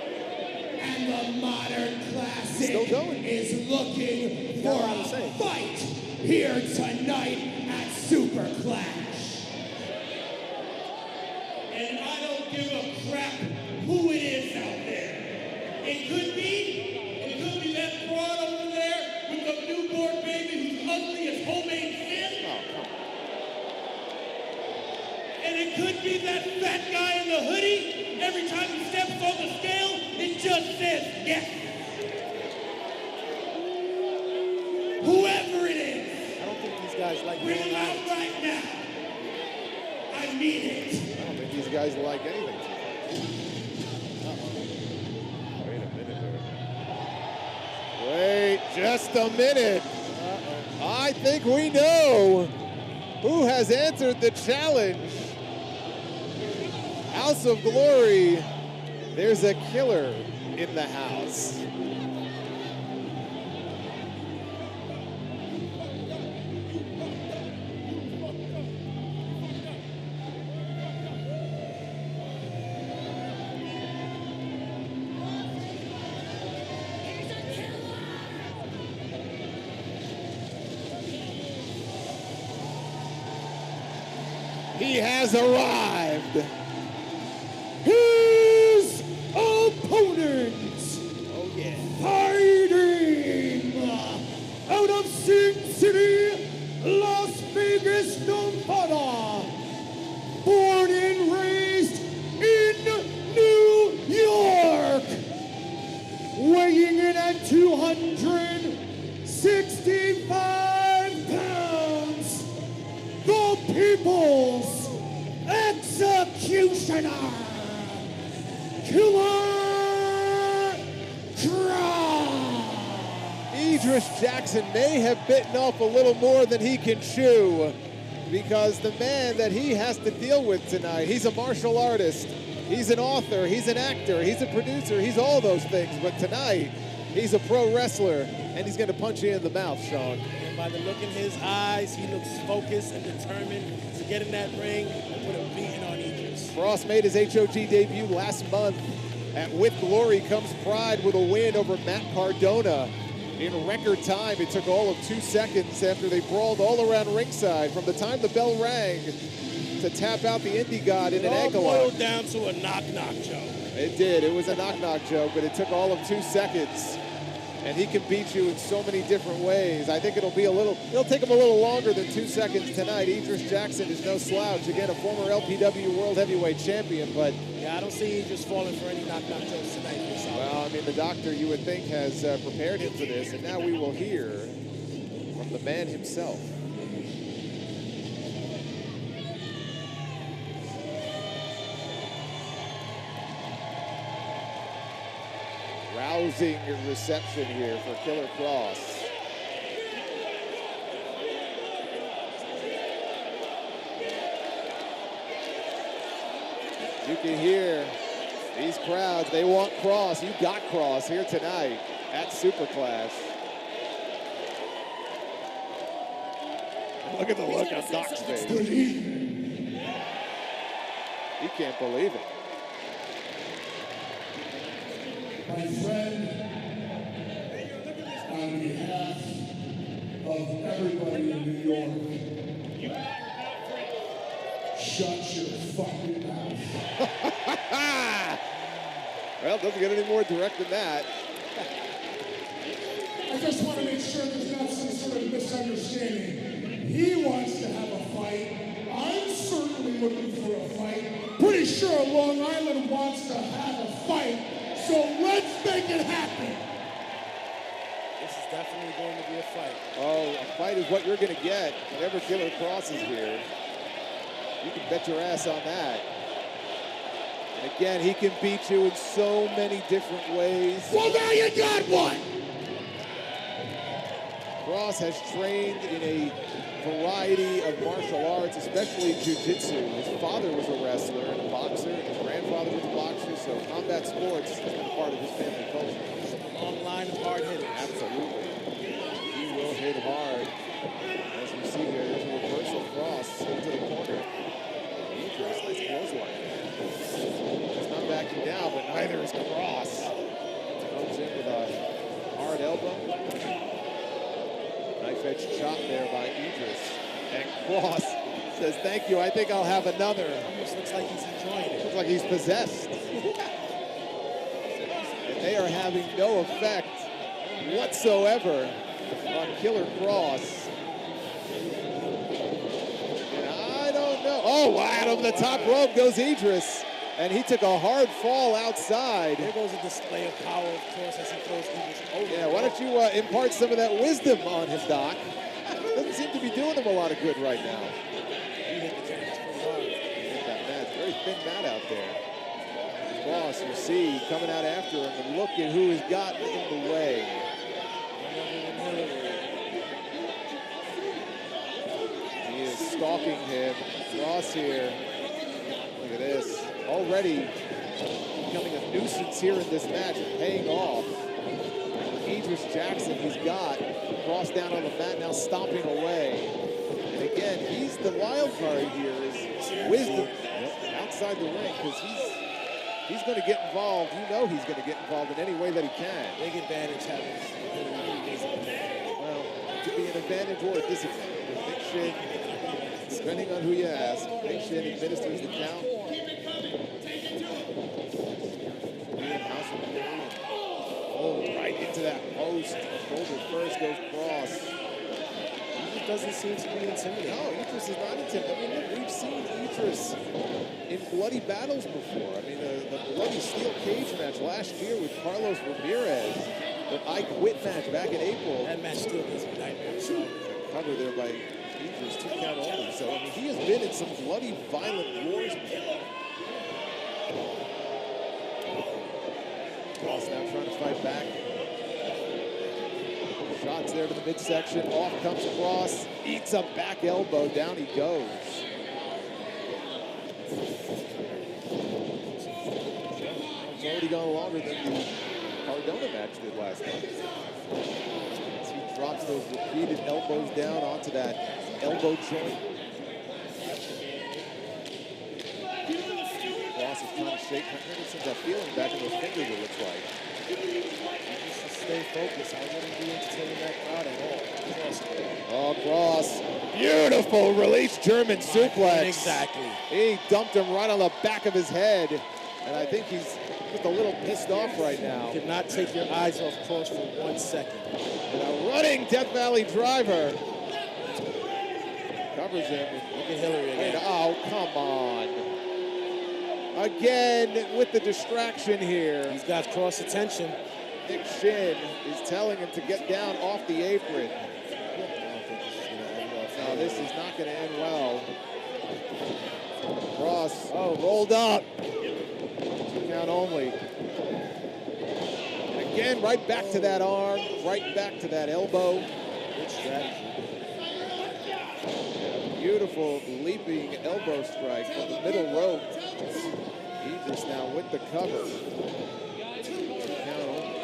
Speaker 5: And the modern classic
Speaker 8: Still going.
Speaker 5: is looking for a fight here tonight at Super Clash. And I don't give a crap who it is out there. It could be that broad over there with the newborn baby who's ugly as homemade fish. And it could be that fat guy in the hoodie. Every time he steps on the scale, it just says yes. Whoever it is,
Speaker 6: I don't think these guys like
Speaker 5: bring
Speaker 6: going
Speaker 5: him
Speaker 6: out.
Speaker 5: out right now. I mean it.
Speaker 8: I don't think these guys like anything. Wait a minute there. Wait just a minute. I think we know who has answered the challenge. House of Glory, there's a killer in the house. He has arrived.
Speaker 5: His opponent,
Speaker 8: Oh yeah.
Speaker 5: fighting out of Killer Kross.
Speaker 8: Idris Jackson may have bitten off a little more than he can chew, because the man that he has to deal with tonight, he's a martial artist, he's an author, he's an actor, he's a producer, he's all those things, but tonight, he's a pro wrestler, and he's gonna punch you in the mouth, Sean.
Speaker 11: And by the look in his eyes, he looks focused and determined to get in that ring and put a beating on Idris.
Speaker 8: Kross made his HOG debut last month at With Glory Comes Pride with a win over Matt Cardona. In record time, it took all of 2 seconds after they brawled all around ringside from the time the bell rang to tap out the indie god in an ankle lock.
Speaker 11: It all boiled down to a knock-knock joke.
Speaker 8: It did. It was a knock-knock joke, but it took all of 2 seconds. And he can beat you in so many different ways. I think it'll take him a little longer than 2 seconds tonight. Idris Jackson is no slouch. Again, a former LPW World Heavyweight Champion, but...
Speaker 11: Yeah, I don't see Idris falling for any knock-knock jokes tonight.
Speaker 8: Well, I mean, the doctor, you would think, has prepared him for this, and now we will hear from the man himself. Rousing reception here for Killer Kross. You can hear these crowds, they want Kross. You got Kross here tonight at Superclash. Look at the look on Doc's face. He can't believe it.
Speaker 5: My friend, on behalf of everybody in New York, shut your fucking mouth.
Speaker 8: Well, it doesn't get any more direct than that.
Speaker 5: I just want to make sure there's not some sort of misunderstanding. He wants to have a fight. I'm certainly looking for a fight. Pretty sure Long Island wants to have a fight. So let's make it happen.
Speaker 11: This is definitely going to be a fight.
Speaker 8: Oh, a fight is what you're going to get whenever Killer Kross is here. You can bet your ass on that. And again, he can beat you in so many different ways.
Speaker 5: Well, now you got one.
Speaker 8: Kross has trained in a variety of martial arts, especially jiu-jitsu. His father was a wrestler and a boxer, and his grandfather was a boxer, so combat sports has been part of his family culture.
Speaker 11: A long line of hard hitters.
Speaker 8: Absolutely. He will hit hard. As we see here, there's a reversal. Kross into the corner. Idris, nice clothesline. He's not backing down, but neither is Kross. Comes in with a hard elbow. Knife-edge chop there by Idris. And Kross says, thank you, I think I'll have another.
Speaker 11: Almost looks like he's enjoying it.
Speaker 8: Looks like he's possessed. And they are having no effect whatsoever on Killer Kross. And I don't know. Oh, out of the top rope goes Idris. And he took a hard fall outside.
Speaker 11: There goes a display of power, of course, as he throws Idris over.
Speaker 8: Yeah, why don't you impart some of that wisdom on him, Doc? Doesn't seem to be doing him a lot of good right now.
Speaker 11: He hit the canvas pretty hard.
Speaker 8: He hit that mat. Very thin mat out there. Kross, you see, coming out after him, and look at who has gotten in the way. He is stalking him. Kross here. Look at this. Already becoming a nuisance here in this match, paying off. Idris Jackson, he's got Kross down on the mat, now stomping away. And again, he's the wild card here is wisdom outside the ring, because he's going to get involved. You know he's going to get involved in any way that he can.
Speaker 11: Big advantage having
Speaker 8: well, it could be an advantage or a disadvantage. Big Shin, depending on who you ask, Big Shin administers the count. Oh, right into that post. Shoulder first goes Kross.
Speaker 11: He doesn't seem to be intimidated.
Speaker 8: No, Idris is not intimidated. I mean, look, we've seen Idris in bloody battles before. I mean, the bloody steel cage match last year with Carlos Ramirez, the I Quit match back in April.
Speaker 11: That match still gives me nightmares.
Speaker 8: Covered there by Idris, 2 count only. So, I mean, he has been in some bloody, violent wars before. Kross now trying to fight back. Shots there to the midsection. Off comes Kross. Eats a back elbow. Down he goes. It's already gone longer than the Cardona match did last night. As he drops those repeated elbows down onto that elbow joint. Kross is trying to shake Henderson's that feeling back in those fingers, it looks like.
Speaker 11: Just to stay focused. I wouldn't be entertaining that crowd at all.
Speaker 8: Oh, Kross. Beautiful release German suplex.
Speaker 11: Exactly.
Speaker 8: He dumped him right on the back of his head. And I think he's just a little pissed off right now.
Speaker 11: You cannot take your eyes off Kross for 1 second.
Speaker 8: And a running Death Valley driver. Covers him.
Speaker 11: Look at Hillary again.
Speaker 8: Oh, come on. Again with the distraction here.
Speaker 11: He's got Kross attention.
Speaker 8: Nick Shin is telling him to get down off the apron. No, this is not going to end well. Kross, rolled up. 2 count only. And again, right back to that arm, right back to that elbow.
Speaker 11: Good strategy.
Speaker 8: Beautiful leaping elbow strike from the middle rope. Idris now with the cover. 2 count only.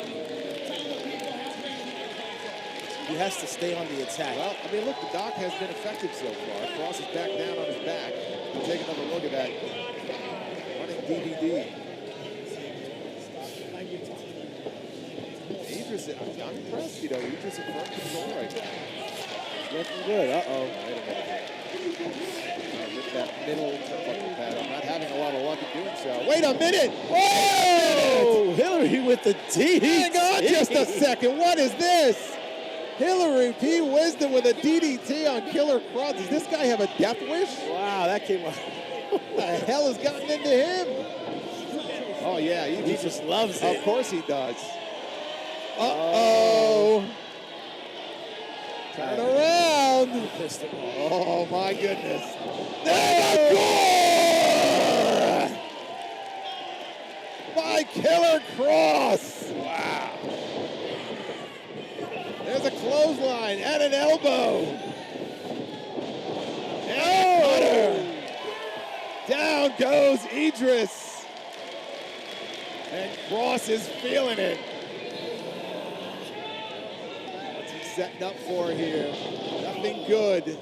Speaker 11: He has to stay on the attack.
Speaker 8: Well, I mean, look, the doc has been effective so far. Kross is back down on his back. We'll take another look at that running DVD. Idris, I'm impressed, you know, Idris in firm control right now.
Speaker 11: Looking good. Uh-oh.
Speaker 8: Wait a minute here. With that middle turnbuckle pad, I'm not having a lot of luck in doing so. Wait a minute!
Speaker 11: Whoa! Hillary with the DDT.
Speaker 8: Hang on just a second. What is this? Hillary P. Wisdom with a DDT on Killer Kross. Does this guy have a death wish?
Speaker 11: Wow, that came out.
Speaker 8: What the hell has gotten into him? Oh, yeah.
Speaker 11: He just loves it.
Speaker 8: Of course he does. Uh-oh. Turn around. Oh, my goodness. By Killer Kross. Wow. There's a clothesline and an elbow. And cutter. Down goes Idris. And Kross is feeling it. What's he setting up for here? Nothing good.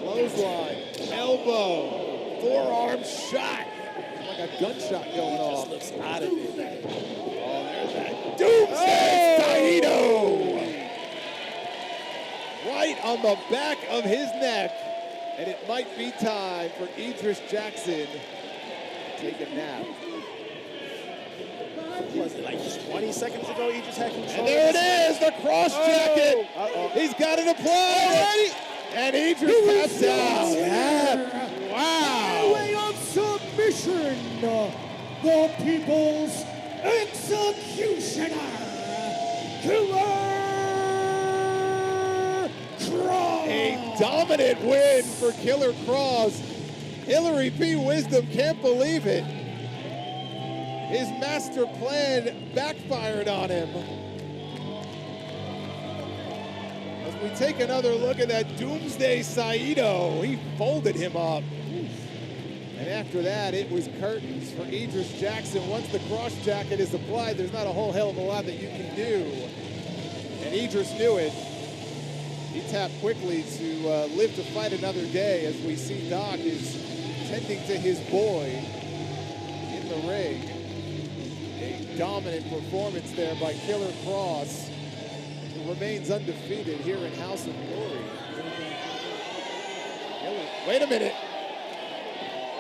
Speaker 8: Clothesline, elbow, forearm shot. Like a gunshot going off.
Speaker 11: Looks out of it.
Speaker 8: Oh, there's that Doomsday Saito. Right on the back of his neck. And it might be time for Idris Jackson to take a nap.
Speaker 11: Was it like 20 seconds ago Idris had control?
Speaker 8: And there it is, the Kross jacket. He's got it applied. And Idris taps out. Wow.
Speaker 5: Way of submission, the people's executioner, Killer Kross.
Speaker 8: A dominant win for Killer Kross. Hillary P. Wisdom can't believe it. His master plan backfired on him. As we take another look at that Doomsday Saito, he folded him up. And after that, it was curtains for Idris Jackson. Once the Kross jacket is applied, there's not a whole hell of a lot that you can do. And Idris knew it. He tapped quickly to live to fight another day, as we see Doc is tending to his boy in the ring. A dominant performance there by Killer Kross, who remains undefeated here in House of Glory. Wait a minute.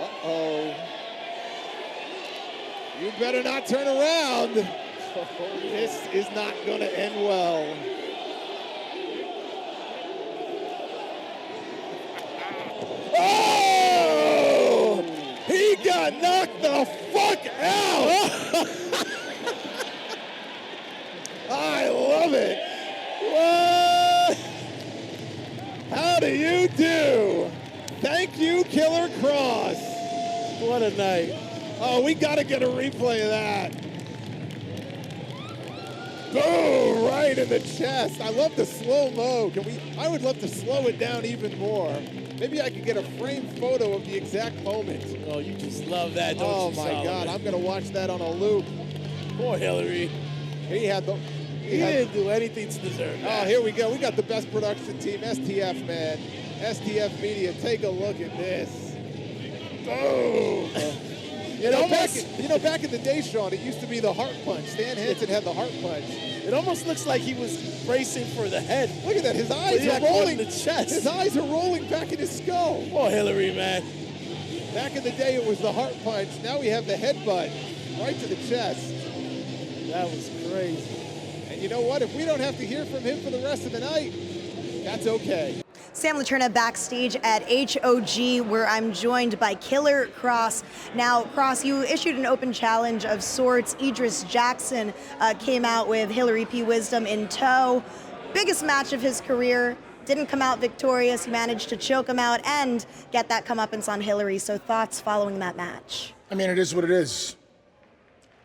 Speaker 8: Uh-oh. You better not turn around. This is not going to end well. Oh! He got knocked the fuck out! I love it. What? How do you do? Thank you, Killer Kross.
Speaker 11: What a night.
Speaker 8: Oh, we got to get a replay of that. Boom! Right in the chest. I love the slow-mo. I would love to slow it down even more. Maybe I could get a framed photo of the exact moment.
Speaker 11: Oh, you just love that, don't
Speaker 8: Oh
Speaker 11: you,
Speaker 8: my
Speaker 11: Solomon?
Speaker 8: God, I'm gonna watch that on a loop.
Speaker 11: Poor Hillary.
Speaker 8: He
Speaker 11: didn't do anything to deserve that.
Speaker 8: Oh, here we go. We got the best production team, STF, man. STF Media, take a look at this. Boom! Back in the day, Sean, it used to be the heart punch. Stan Hansen had the heart punch.
Speaker 11: It almost looks like he was bracing for the head.
Speaker 8: Look at that, his eyes are rolling.
Speaker 11: The chest.
Speaker 8: His eyes are rolling back in his skull.
Speaker 11: Oh, Hillary, man.
Speaker 8: Back in the day, it was the heart punch. Now we have the headbutt right to the chest.
Speaker 11: That was crazy.
Speaker 8: And you know what? If we don't have to hear from him for the rest of the night, that's okay.
Speaker 12: Sam Laterna backstage at HOG, where I'm joined by Killer Kross. Now, Kross, you issued an open challenge of sorts. Idris Jackson came out with Hillary P. Wisdom in tow. Biggest match of his career. Didn't come out victorious. He managed to choke him out and get that comeuppance on Hillary. So thoughts following that match?
Speaker 5: I mean, it is what it is.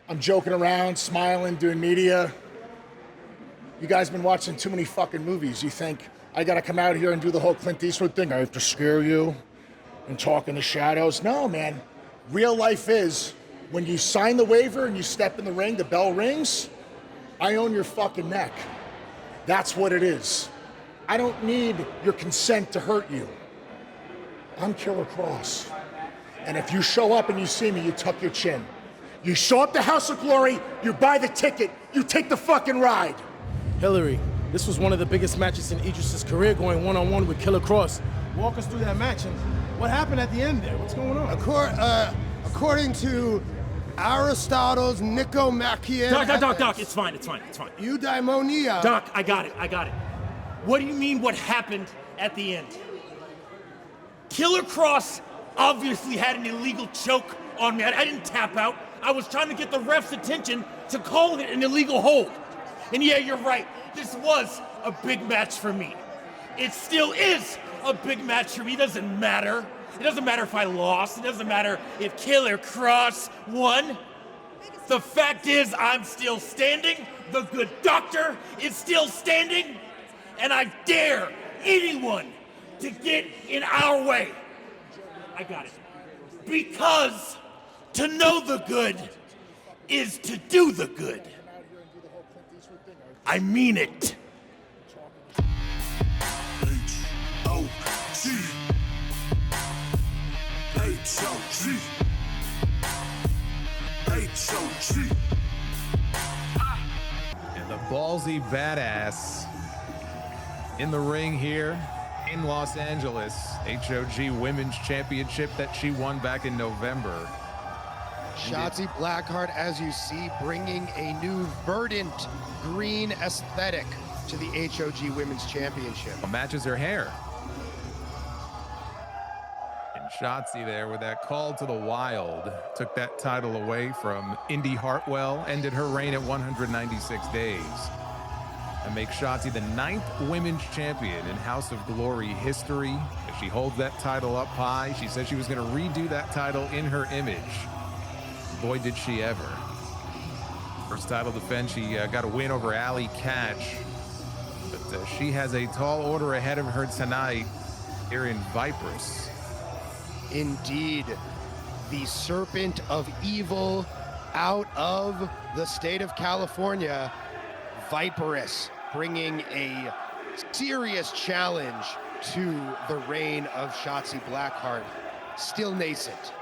Speaker 5: I'm joking around, smiling, doing media. You guys been watching too many fucking movies. You think I gotta come out here and do the whole Clint Eastwood thing? I have to scare you and talk in the shadows? No, man. Real life is when you sign the waiver and you step in the ring, the bell rings, I own your fucking neck. That's what it is. I don't need your consent to hurt you. I'm Killer Kross. And if you show up and you see me, you tuck your chin. You show up to House of Glory, you buy the ticket, you take the fucking ride.
Speaker 11: Hillary, this was one of the biggest matches in Idris's career, going one-on-one with Killer Kross. Walk us through that match and what happened at the end there? What's going on?
Speaker 2: According to Aristotle's Nicomachean...
Speaker 13: Doc, it's fine.
Speaker 2: Eudaimonia...
Speaker 13: Doc, I got it. What do you mean what happened at the end? Killer Kross obviously had an illegal choke on me. I didn't tap out. I was trying to get the ref's attention to call it an illegal hold. And yeah, you're right. This was a big match for me. It still is a big match for me. It doesn't matter. It doesn't matter if I lost. It doesn't matter if Killer Kross won. The fact is, I'm still standing. The good doctor is still standing. And I dare anyone to get in our way. I got it. Because to know the good is to do the good. I mean it.
Speaker 3: And the ballsy badass in the ring here in Los Angeles. HOG Women's Championship that she won back in November.
Speaker 2: Shotzi Blackheart, as you see, bringing a new verdant green aesthetic to the HOG Women's Championship.
Speaker 3: Matches her hair. And Shotzi there with that call to the wild took that title away from Indy Hartwell, ended her reign at 196 days. And make Shotzi the 9th women's champion in House of Glory history. If she holds that title up high, she said she was going to redo that title in her image. Boy, did she ever. First title defense, she got a win over Allie Catch. But she has a tall order ahead of her tonight here in Viperous.
Speaker 2: Indeed, the serpent of evil out of the state of California, Viperous, bringing a serious challenge to the reign of Shotzi Blackheart, still nascent.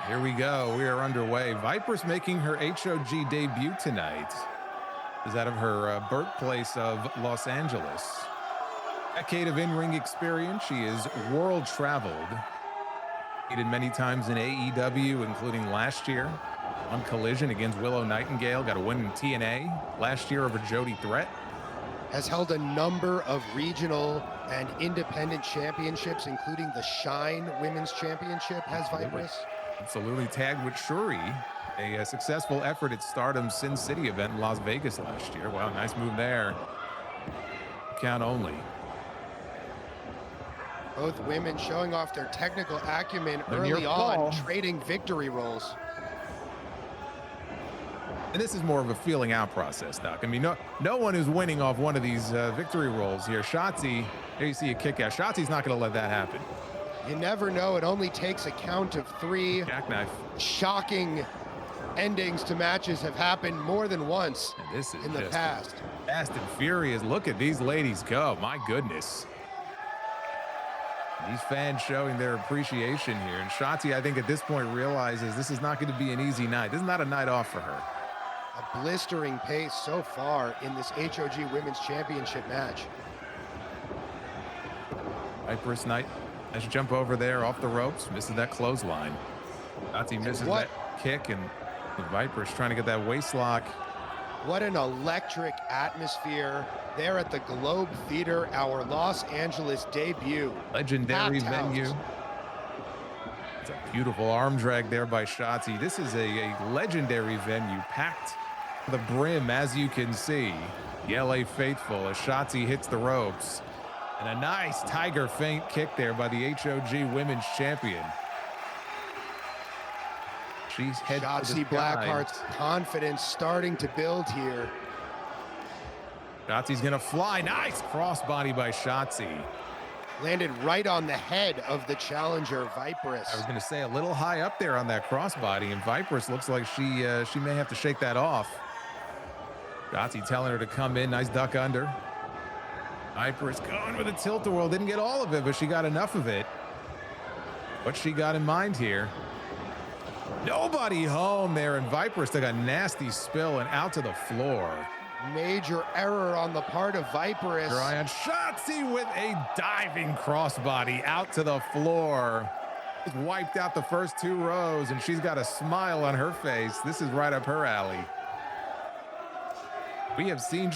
Speaker 3: Here we go. We are underway. Viperous making her HOG debut tonight. Is out of her birthplace of Los Angeles. Decade of in-ring experience. She is world traveled. Competed many times in AEW, including last year on Collision against Willow Nightingale. Got a win in TNA last year over Jody Threat.
Speaker 2: Has held a number of regional and independent championships, including the Shine Women's Championship, has Viperous.
Speaker 3: Absolutely tagged with Shuri. A successful effort at Stardom's Sin City event in Las Vegas last year. Wow, nice move there. Count only.
Speaker 2: Both women showing off their technical acumen early on, trading victory rolls.
Speaker 3: And this is more of a feeling out process, Doc. I mean, no one is winning off one of these victory rolls here. Shotzi, there you see a kick out. Shotzi's not going to let that happen.
Speaker 2: You never know. It only takes a count of 3.
Speaker 3: Jackknife.
Speaker 2: Shocking endings to matches have happened more than once in the past.
Speaker 3: Fast and furious. Look at these ladies go. My goodness. These fans showing their appreciation here. And Shotzi, I think at this point, realizes this is not going to be an easy night. This is not a night off for her.
Speaker 2: A blistering pace so far in this HOG Women's Championship match.
Speaker 3: Viper's Knight, as you jump over there off the ropes, misses that clothesline. Shotzi misses that kick, and the Viper's trying to get that waist lock.
Speaker 2: What an electric atmosphere there at the Globe Theater, our Los Angeles debut.
Speaker 3: Legendary venue. It's a beautiful arm drag there by Shotzi. This is a legendary venue, packed to the brim, as you can see. The LA faithful as Shotzi hits the ropes. And a nice tiger feint kick there by the HOG Women's Champion. She's head
Speaker 2: Shotzi Blackheart's confidence starting to build here.
Speaker 3: Shotzi's gonna fly. Nice crossbody by Shotzi.
Speaker 2: Landed right on the head of the challenger, Viperous.
Speaker 3: I was gonna say a little high up there on that crossbody, and Viperous looks like she may have to shake that off. Shotzi telling her to come in. Nice duck under. Viperous going with a tilt-a-whirl. Didn't get all of it, but she got enough of it. What's she got in mind here? Nobody home there, and Viperous took a nasty spill and out to the floor.
Speaker 2: Major error on the part of Viperous.
Speaker 3: Try on Shotzi with a diving crossbody out to the floor. Just wiped out the first 2 rows, and she's got a smile on her face. This is right up her alley. We have seen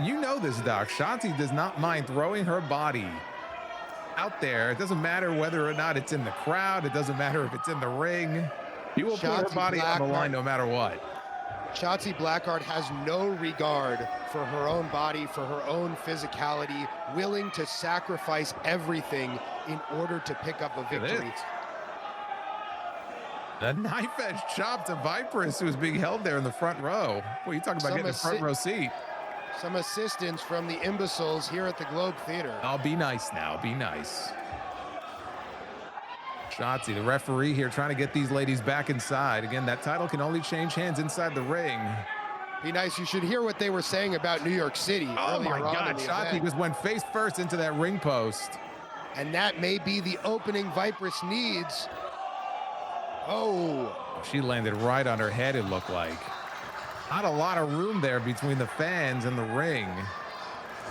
Speaker 3: you know this, Doc. Shotzi does not mind throwing her body out there. It doesn't matter whether or not it's in the crowd. It doesn't matter if it's in the ring. You will put her body on the line no matter what.
Speaker 2: Shotzi Blackheart has no regard for her own body, for her own physicality, willing to sacrifice everything in order to pick up a victory.
Speaker 3: A knife edge chop to Viperous, who is being held there in the front row. Well, you talking about getting a front row seat.
Speaker 2: Some assistance from the imbeciles here at the Globe Theater.
Speaker 3: Oh, be nice now. Be nice. Shotzi, the referee here, trying to get these ladies back inside. Again, that title can only change hands inside the ring.
Speaker 2: Be nice. You should hear what they were saying about New York City.
Speaker 3: Oh my God, Shotzi just went face first into that ring post.
Speaker 2: And that may be the opening Viperous needs. Oh.
Speaker 3: She landed right on her head, it looked like. Not a lot of room there between the fans and the ring.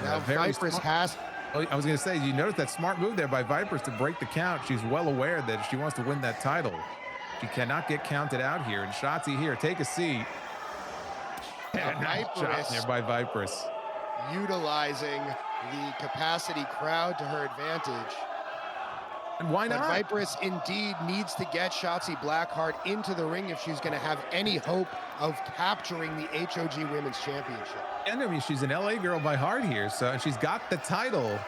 Speaker 2: Now Viperous has...
Speaker 3: I was going to say, you notice that smart move there by Viperous to break the count. She's well aware that she wants to win that title. She cannot get counted out here. And Shotzi here, take a seat. Nice job there by Viperous.
Speaker 2: Utilizing the capacity crowd to her advantage.
Speaker 3: And why not?
Speaker 2: But Viperous indeed needs to get Shotzi Blackheart into the ring if she's going to have any hope of capturing the HOG Women's Championship.
Speaker 3: And I mean, she's an LA girl by heart here, so she's got the title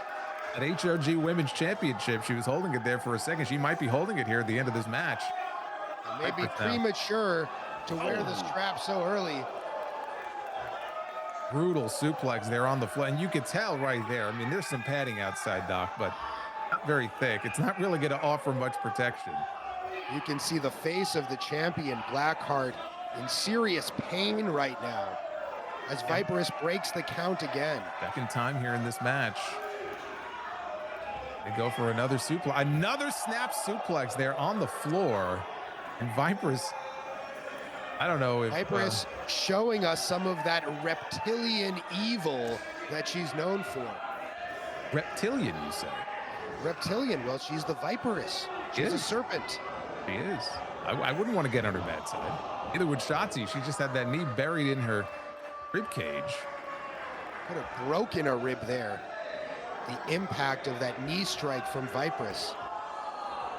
Speaker 3: at HOG Women's Championship. She was holding it there for a second. She might be holding it here at the end of this match.
Speaker 2: It may be premature to wear the strap so early.
Speaker 3: Brutal suplex there on the floor, and you could tell right there. I mean, there's some padding outside, Doc, but not very thick. It's not really going to offer much protection.
Speaker 2: You can see the face of the champion, Blackheart, in serious pain right now as Viperous breaks the count again.
Speaker 3: Second time here in this match. They go for another suplex, another snap suplex there on the floor. And Viperous, I don't know if...
Speaker 2: Viperous showing us some of that reptilian evil that she's known for.
Speaker 3: Reptilian, you say?
Speaker 2: Reptilian, well, she's the Viperous. She's a serpent.
Speaker 3: She is. I wouldn't want to get on her bad side. Neither would Shotzi. She just had that knee buried in her rib cage.
Speaker 2: Could have broken a rib there. The impact of that knee strike from Viperous.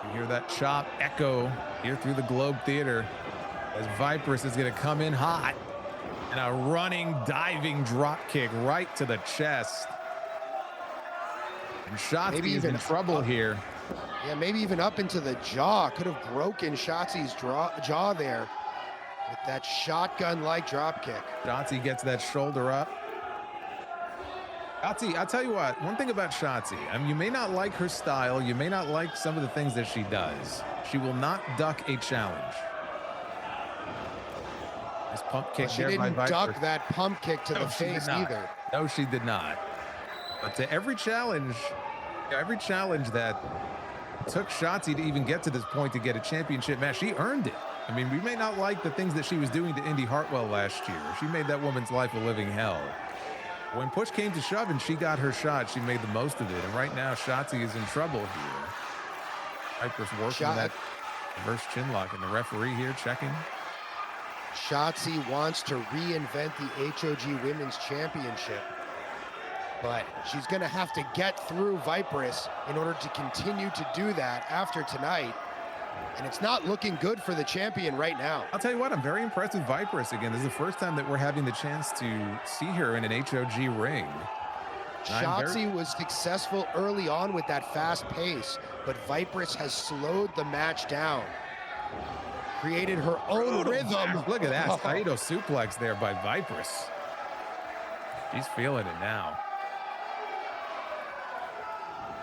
Speaker 3: You hear that chop echo here through the Globe Theater as Viperous is going to come in hot. And a running, diving drop kick right to the chest. And Shotzi is in trouble here.
Speaker 2: Yeah, maybe even up into the jaw. Could have broken Shotzi's jaw there. With that shotgun-like drop kick.
Speaker 3: Shotzi gets that shoulder up. Shotzi, I'll tell you what, one thing about Shotzi, I mean, you may not like her style, you may not like some of the things that she does. She will not duck a challenge. This pump kick
Speaker 2: She
Speaker 3: there by
Speaker 2: didn't
Speaker 3: Viper.
Speaker 2: duck that pump kick to the face either.
Speaker 3: No, she did not. But to every challenge that took Shotzi to even get to this point to get a championship match, she earned it. I mean, we may not like the things that she was doing to Indy Hartwell last year. She made that woman's life a living hell. When push came to shove and she got her shot, she made the most of it. And right now, Shotzi is in trouble here. Viper's working that reverse chin lock, and the referee here checking.
Speaker 2: Shotzi wants to reinvent the HOG Women's Championship, but she's going to have to get through Viperous in order to continue to do that after tonight. And it's not looking good for the champion right now.
Speaker 3: I'll tell you what, I'm very impressed with Viperous again. This is the first time that we're having the chance to see her in an HOG ring.
Speaker 2: Shotzi was successful early on with that fast pace, but Viperous has slowed the match down. Created her own rhythm.
Speaker 3: Look at that, Carito suplex there by Viperous. She's feeling it now.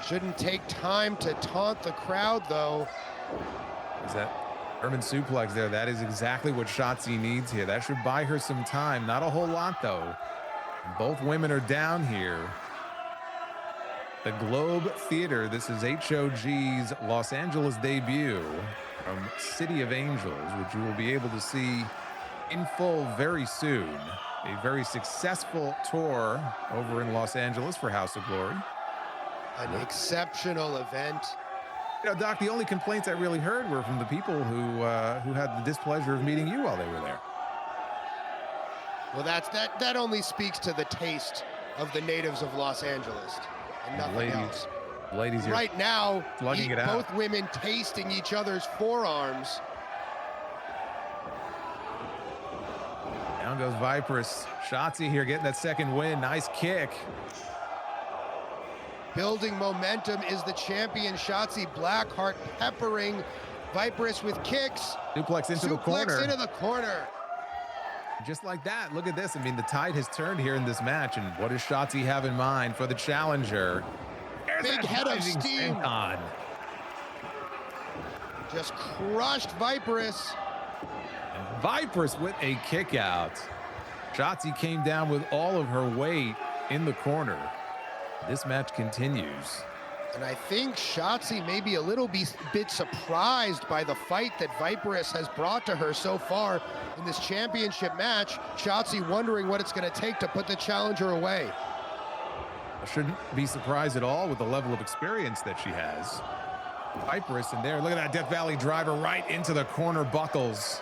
Speaker 2: Shouldn't take time to taunt the crowd, though.
Speaker 3: Is that German suplex there? That is exactly what Shotzi needs here. That should buy her some time. Not a whole lot, though. Both women are down here. The Globe Theater. This is HOG's Los Angeles debut from City of Angels, which you will be able to see in full very soon. A very successful tour over in Los Angeles for House of Glory.
Speaker 2: An exceptional event.
Speaker 3: You know, Doc, the only complaints I really heard were from the people who had the displeasure of meeting you while they were there.
Speaker 2: Well, that only speaks to the taste of the natives of Los Angeles and nothing else.
Speaker 3: Ladies,
Speaker 2: right now,
Speaker 3: slugging it out.
Speaker 2: Both women tasting each other's forearms.
Speaker 3: Down goes Viperous. Shotzi here getting that second win. Nice kick.
Speaker 2: Building momentum is the champion, Shotzi Blackheart, peppering Viperous with kicks.
Speaker 3: Suplex into the corner.
Speaker 2: Suplex into the corner.
Speaker 3: Just like that. Look at this. I mean, the tide has turned here in this match. And what does Shotzi have in mind for the challenger? There's
Speaker 2: Big head of steam.
Speaker 3: On.
Speaker 2: Just crushed Viperous.
Speaker 3: And Viperous with a kick out. Shotzi came down with all of her weight in the corner. This match continues.
Speaker 2: And I think Shotzi may be a little bit surprised by the fight that Viperous has brought to her so far in this championship match. Shotzi wondering what it's going to take to put the challenger away.
Speaker 3: I shouldn't be surprised at all with the level of experience that she has. Viperous in there. Look at that Death Valley driver right into the corner buckles.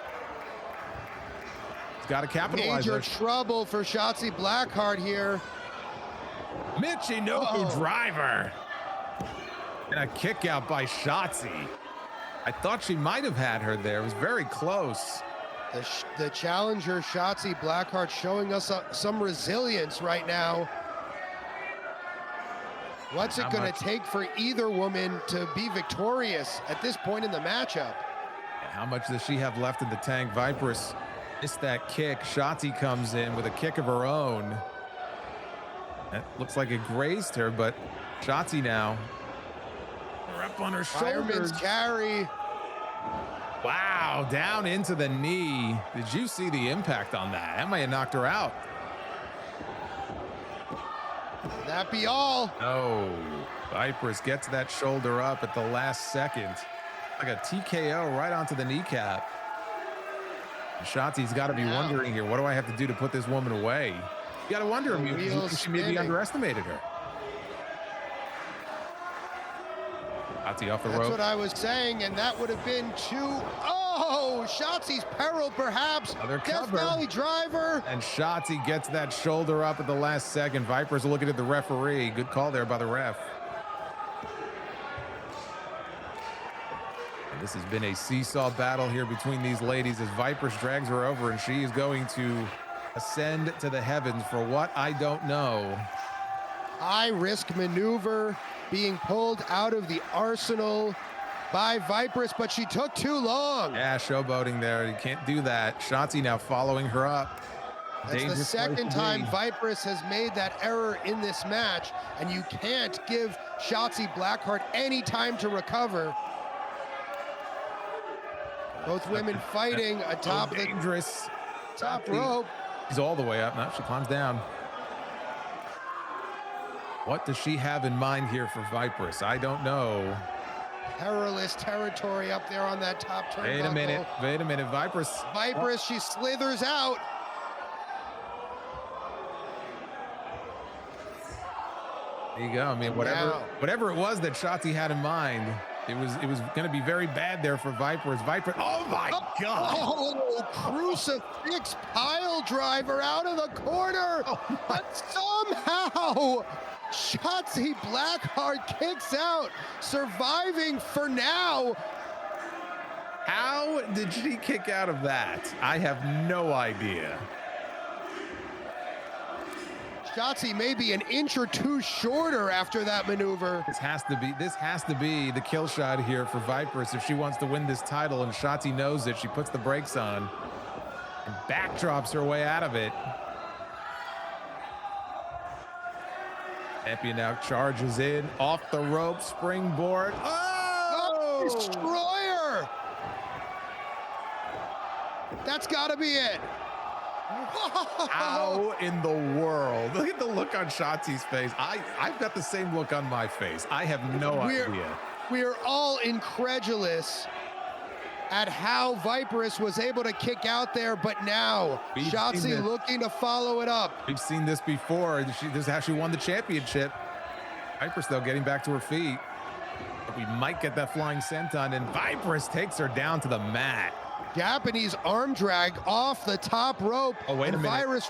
Speaker 3: He's got to capitalize.
Speaker 2: Major trouble for Shotzi Blackheart here.
Speaker 3: Michinoku driver. And a kick out by Shotzi. I thought she might have had her there. It was very close.
Speaker 2: The challenger, Shotzi Blackheart, showing us some resilience right now. What's it going to take for either woman to be victorious at this point in the matchup?
Speaker 3: And how much does she have left in the tank? Viperous missed that kick. Shotzi comes in with a kick of her own. That looks like it grazed her, but Shotzi now. Her up on her shoulders.
Speaker 2: Fireman's carry.
Speaker 3: Wow, down into the knee. Did you see the impact on that? That might have knocked her out.
Speaker 2: Could that be all?
Speaker 3: No. Viperous gets that shoulder up at the last second. Like a TKO right onto the kneecap. And Shotzi's got to be wondering here, what do I have to do to put this woman away? You got to wonder if she maybe underestimated her. Shotzi off the rope.
Speaker 2: That's what I was saying, and that would have been too. Oh, Shotzi's peril, perhaps. Death Valley driver.
Speaker 3: And Shotzi gets that shoulder up at the last second. Viper's looking at the referee. Good call there by the ref. And this has been a seesaw battle here between these ladies as Viper's drags her over, and she is going to ascend to the heavens for what I don't know.
Speaker 2: High risk maneuver being pulled out of the arsenal by Viperous, but she took too long.
Speaker 3: Yeah, showboating there. You can't do that. Shotzi now following her up.
Speaker 2: That's the second time Viperous has made that error in this match, and you can't give Shotzi Blackheart any time to recover. Both women fighting atop the
Speaker 3: dangerous
Speaker 2: top rope.
Speaker 3: She's all the way up now. She climbs down. What does she have in mind here for Viperous? I don't know.
Speaker 2: Perilous territory up there on that top turnbuckle.
Speaker 3: Wait a minute, Viperous.
Speaker 2: Viperous, she slithers out.
Speaker 3: There you go. I mean, whatever it was that Shotzi had in mind, it was going to be very bad there for Viperous. Oh my God!
Speaker 2: Oh, crucifix pile driver out of the corner, but somehow Shotzi Blackheart kicks out, surviving for now.
Speaker 3: How did she kick out of that? I have no idea.
Speaker 2: Shotzi may be an inch or two shorter after that maneuver.
Speaker 3: This has to be the kill shot here for Viperous if she wants to win this title, and Shotzi knows it. She puts the brakes on and backdrops her way out of it. Champion now charges in off the rope, springboard. Oh!
Speaker 2: Destroyer! That's got to be it.
Speaker 3: How in the world? Look at the look on Shotzi's face. I've got the same look on my face. I have no idea.
Speaker 2: We're all incredulous at how Viperous was able to kick out there, but now Shotzi looking to follow it up.
Speaker 3: We've seen this before. This is how she won the championship. Viperous, though, getting back to her feet. But we might get that flying senton, and Viperous takes her down to the mat.
Speaker 2: Japanese arm drag off the top rope.
Speaker 3: Oh, wait a minute.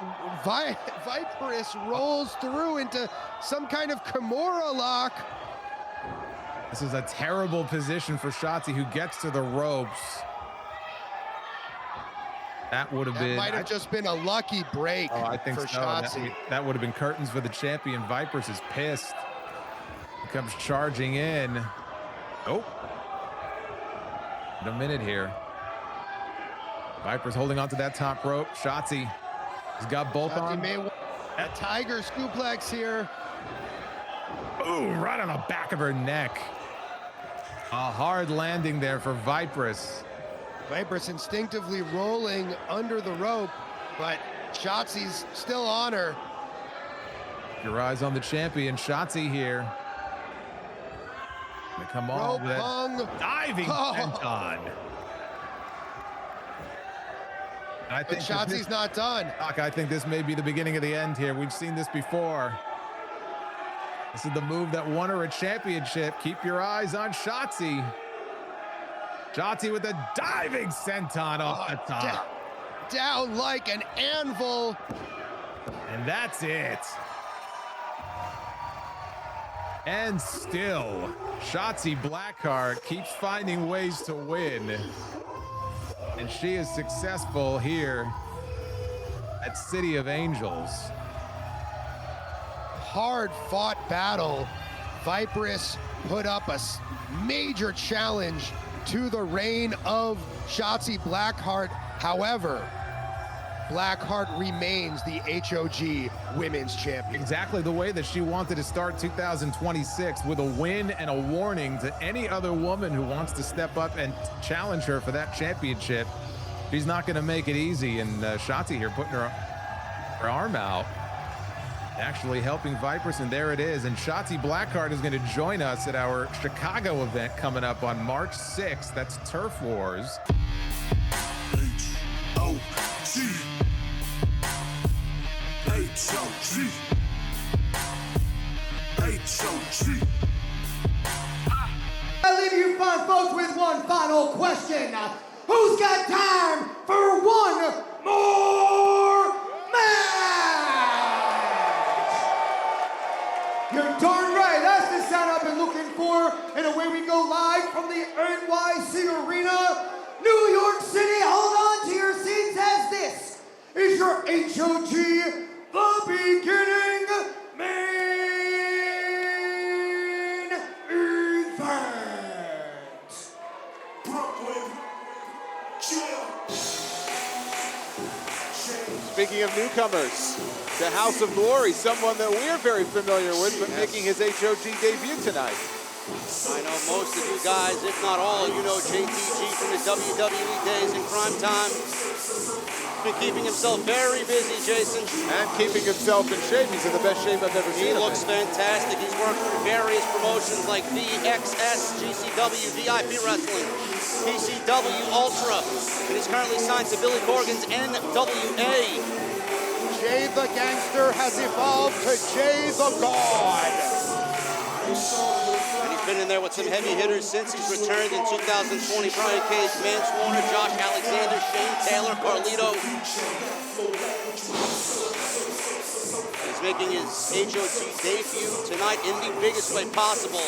Speaker 2: Viperous rolls through into some kind of Kimura lock.
Speaker 3: This is a terrible position for Shotzi, who gets to the ropes. That would have been...
Speaker 2: might have just been a lucky break
Speaker 3: I think
Speaker 2: for
Speaker 3: so.
Speaker 2: Shotzi.
Speaker 3: That would have been curtains for the champion. Viperous is pissed. He comes charging in. Oh. In a minute here. Viperous holding onto that top rope. Shotzi has got both on.
Speaker 2: A tiger suplex here.
Speaker 3: Ooh, right on the back of her neck. A hard landing there for Viperous.
Speaker 2: Viperous instinctively rolling under the rope, but Shotzi's still on her.
Speaker 3: Your eyes on the champion, Shotzi here. Come on, with that diving senton. I think
Speaker 2: Shotzi's not done.
Speaker 3: Doc, I think this may be the beginning of the end here. We've seen this before. This is the move that won her a championship. Keep your eyes on Shotzi. Shotzi with a diving senton off the top.
Speaker 2: Down like an anvil.
Speaker 3: And that's it. And still, Shotzi Blackheart keeps finding ways to win. And she is successful here at City of Angels.
Speaker 2: Hard-fought battle. Viperous put up a major challenge to the reign of Shotzi Blackheart. However, Blackheart remains the HOG Women's Champion.
Speaker 3: Exactly the way that she wanted to start 2026, with a win and a warning to any other woman who wants to step up and challenge her for that championship. She's not going to make it easy, and Shotzi here putting her arm out, actually helping Viperous, and there it is. And Shotzi Blackheart is going to join us at our Chicago event coming up on March 6th. That's Turf Wars.
Speaker 14: H-O-G.
Speaker 5: I leave you fine folks with one final question. Who's got time for one more match? You're darn right. That's the sound I've been looking for. And away we go live from the NYC Arena, New York City. Hold on to your seats as this is your HOG The Beginning main event.
Speaker 8: Speaking of newcomers, the House of Glory, someone that we're very familiar with, but making his HOG debut tonight.
Speaker 1: I know most of you guys, if not all, you know JTG from his WWE days in Crime Time. Been keeping himself very busy, Jason.
Speaker 8: And keeping himself in shape. He's in the best shape I've ever seen him.
Speaker 1: He looks fantastic. He's worked for various promotions like VXS, GCW, VIP Wrestling, PCW, Ultra, and he's currently signed to Billy Corgan's NWA.
Speaker 6: Jay the Gangster has evolved to Jay the God.
Speaker 1: And he's been in there with some heavy hitters since he's returned in 2020. Brian Cage, Manswarner, Josh Alexander, Shane Taylor, Carito. He's making his HOG debut tonight in the biggest way possible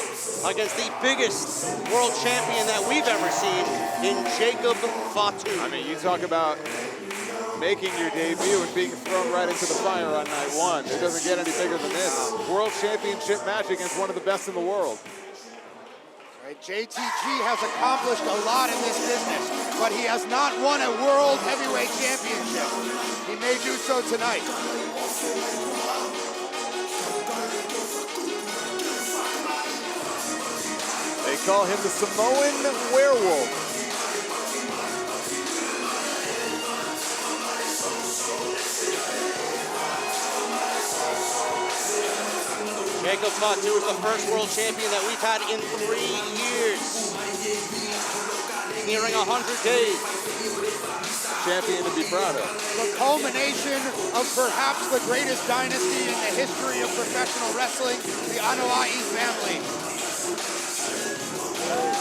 Speaker 1: against the biggest world champion that we've ever seen in Jacob Fatu.
Speaker 8: I mean, you talk about making your debut and being thrown right into the fire on night one. It doesn't get any bigger than this. World Championship match against one of the best in the world.
Speaker 6: Right, JTG has accomplished a lot in this business, but he has not won a World Heavyweight Championship. He may do so tonight.
Speaker 8: They call him the Samoan Werewolf.
Speaker 1: Jacob Fatu is the first world champion that we've had in 3 years. Nearing 100 days.
Speaker 8: Champion to be proud of.
Speaker 6: The culmination of perhaps the greatest dynasty in the history of professional wrestling, the Anoa'i family.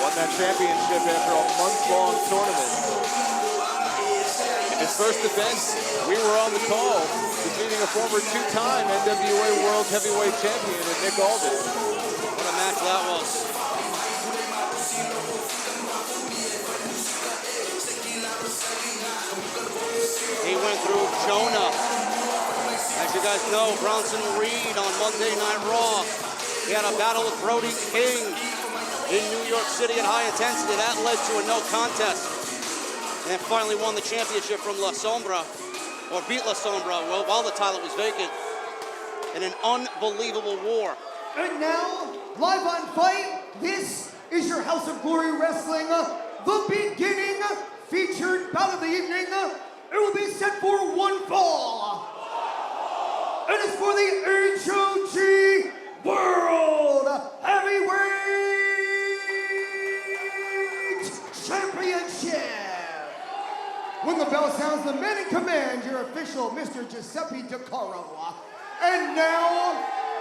Speaker 8: Won that championship after a month-long tournament. In his first defense, we were on the call, defeating a former two-time NWA World Heavyweight Champion in Nick Aldis.
Speaker 1: What a match that was. He went through Jonah. As you guys know, Bronson Reed on Monday Night Raw. He had a battle with Brody King in New York City at high intensity. That led to a no contest. And then finally won the championship from La Sombra, or beat La Sombra while the title was vacant, in an unbelievable war.
Speaker 5: And now, live on Fight, this is your House of Glory Wrestling, the beginning featured bout of the evening. It will be set for one fall. And it's for the HOG World Heavyweight Championship. When the bell sounds, the man in command, your official, Mr. Giuseppe DeCaro. And now,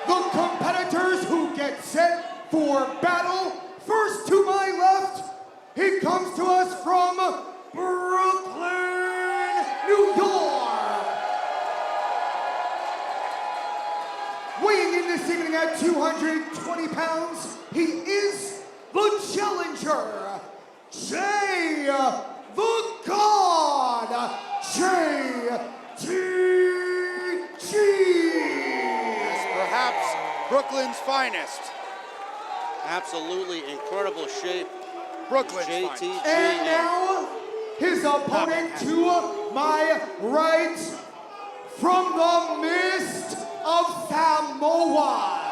Speaker 5: the competitors who get set for battle. First to my left, he comes to us from Brooklyn, New York. Weighing in this evening at 220 pounds, he is the challenger, Jay the God, JTG.
Speaker 6: Yes, perhaps Brooklyn's finest.
Speaker 1: Absolutely incredible shape.
Speaker 6: Brooklyn's
Speaker 1: JTG.
Speaker 6: finest.
Speaker 5: And now, his opponent to my right, from the mist of Samoa,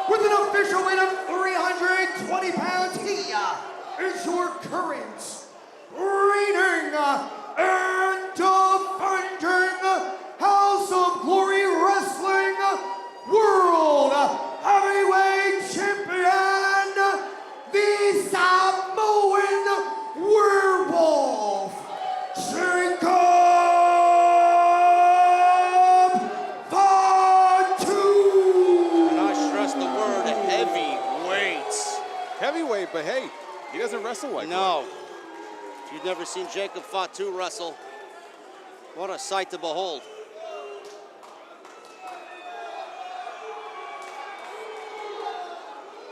Speaker 5: with an official weight of 320 pounds, he is your current reigning and defending House of Glory Wrestling World Heavyweight Champion, the Samoan Werewolf, Jacob Fatu.
Speaker 1: And I stress the word heavyweight.
Speaker 8: Heavyweight, but hey, he doesn't wrestle like
Speaker 1: No. If you've never seen Jacob Fatu wrestle, what a sight to behold.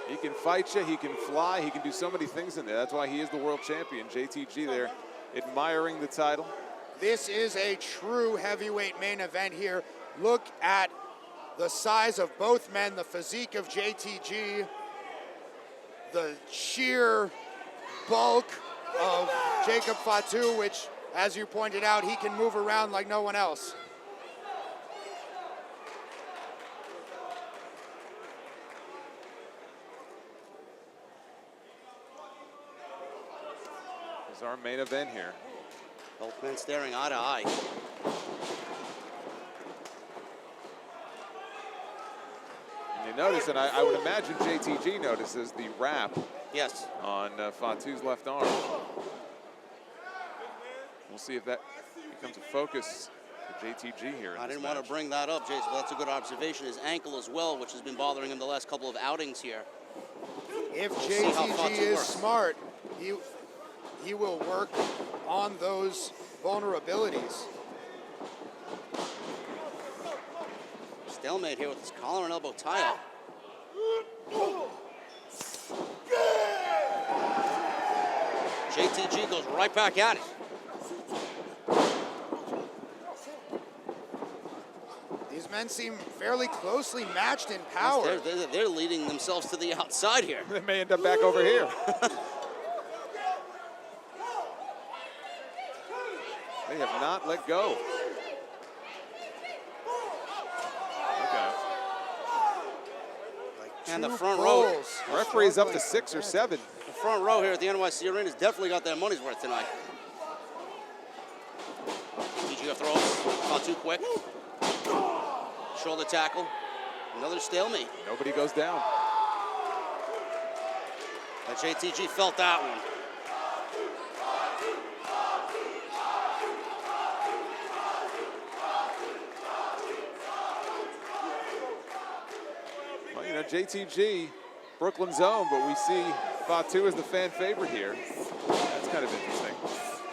Speaker 8: He can fight you, he can fly, he can do so many things in there. That's why he is the world champion. JTG there, admiring the title.
Speaker 6: This is a true heavyweight main event here. Look at the size of both men, the physique of JTG, the sheer bulk of Jacob Fatu, which,
Speaker 2: As you pointed out, he can move around like no one else.
Speaker 8: This is our main event here.
Speaker 1: Both men staring eye to eye.
Speaker 8: And you notice, and I would imagine JTG notices the wrap.
Speaker 1: Yes.
Speaker 8: On Fatu's left arm. We'll see if that becomes a focus for JTG here.
Speaker 1: I didn't want to bring that up, Jason, but that's a good observation. His ankle as well, which has been bothering him the last couple of outings here.
Speaker 2: If
Speaker 1: We'll see how
Speaker 2: JTG
Speaker 1: Fatu
Speaker 2: is
Speaker 1: works.
Speaker 2: smart, he will work on those vulnerabilities.
Speaker 1: Stalemate here with his collar and elbow tie up. JTG goes right back at it.
Speaker 2: These men seem fairly closely matched in power.
Speaker 1: They're leading themselves to the outside here.
Speaker 8: They may end up back over here. They have not let go. Okay.
Speaker 1: And the front row.
Speaker 8: Referee's up to 6 or 7.
Speaker 1: The front row here at the NYC Arena has definitely got their money's worth tonight. Dijak throws. Fatu quick. Shoulder tackle. Another stalemate.
Speaker 8: Nobody goes down.
Speaker 1: And JTG felt that one.
Speaker 8: Well, you know, JTG, Brooklyn's own, but we see Fatu as the fan favorite here. That's kind of interesting.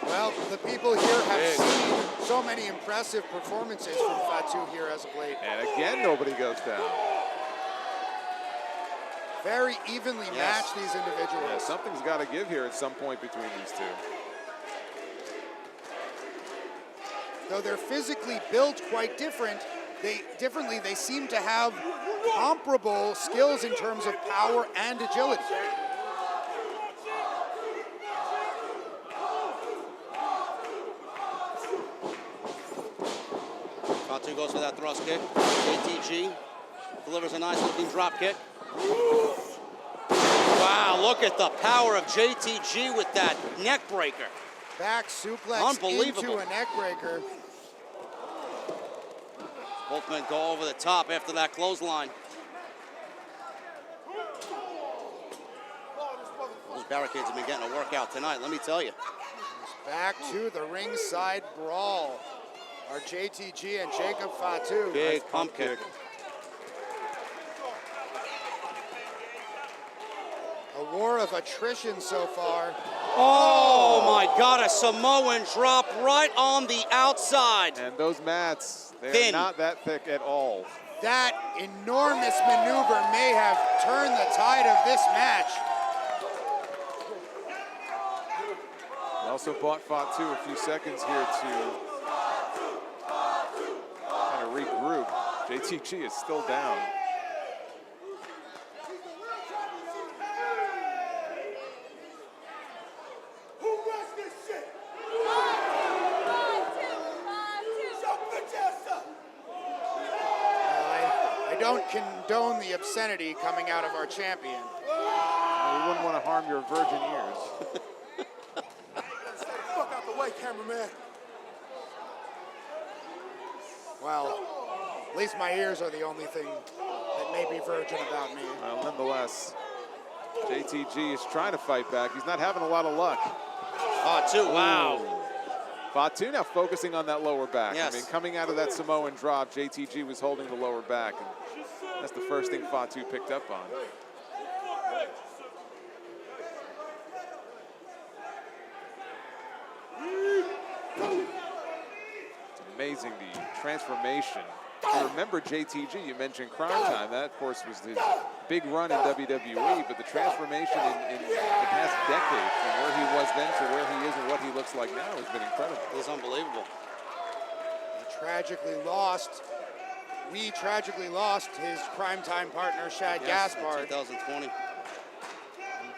Speaker 2: Well, the people here have seen so many impressive performances from Fatu here as of late.
Speaker 8: And again, nobody goes down.
Speaker 2: Very evenly matched, these individuals.
Speaker 8: Yeah, something's got to give here at some point between these two.
Speaker 2: Though they're physically built quite different, they seem to have comparable skills in terms of power and agility.
Speaker 1: Fatu goes for that thrust kick. JTG delivers a nice looking drop kick. Wow, look at the power of JTG with that neck breaker.
Speaker 2: Back suplex into a neck breaker.
Speaker 1: Both men go over the top after that clothesline. Those barricades have been getting a workout tonight, let me tell you.
Speaker 2: Back to the ringside brawl are JTG and Jacob Fatu.
Speaker 1: Big pump kick.
Speaker 2: A war of attrition so far.
Speaker 1: Oh my God, a Samoan drop right on the outside.
Speaker 8: And those mats, they're not that thick at all.
Speaker 2: That enormous maneuver may have turned the tide of this match.
Speaker 8: It also bought Fatu a few seconds here to kind of regroup. JTG is still down.
Speaker 2: I don't condone the obscenity coming out of our champion.
Speaker 8: You wouldn't want to harm your virgin ears.
Speaker 4: Fuck out the way, cameraman.
Speaker 2: Well, at least my ears are the only thing that may be virgin about me.
Speaker 8: Well, nonetheless, JTG is trying to fight back. He's not having a lot of luck.
Speaker 1: Fatu, wow.
Speaker 8: Fatu now focusing on that lower back.
Speaker 1: Yes.
Speaker 8: I mean, coming out of that Samoan drop, JTG was holding the lower back. And that's the first thing Fatu picked up on. It's amazing the transformation. I remember JTG, you mentioned Crime Time. That, of course, was his big run in WWE, but the transformation in the past decade from where he was then to where he is and what he looks like now has been incredible.
Speaker 1: It's unbelievable.
Speaker 2: We tragically lost his primetime partner, Shad
Speaker 1: Yes,
Speaker 2: Gaspard.
Speaker 1: 2020.
Speaker 2: And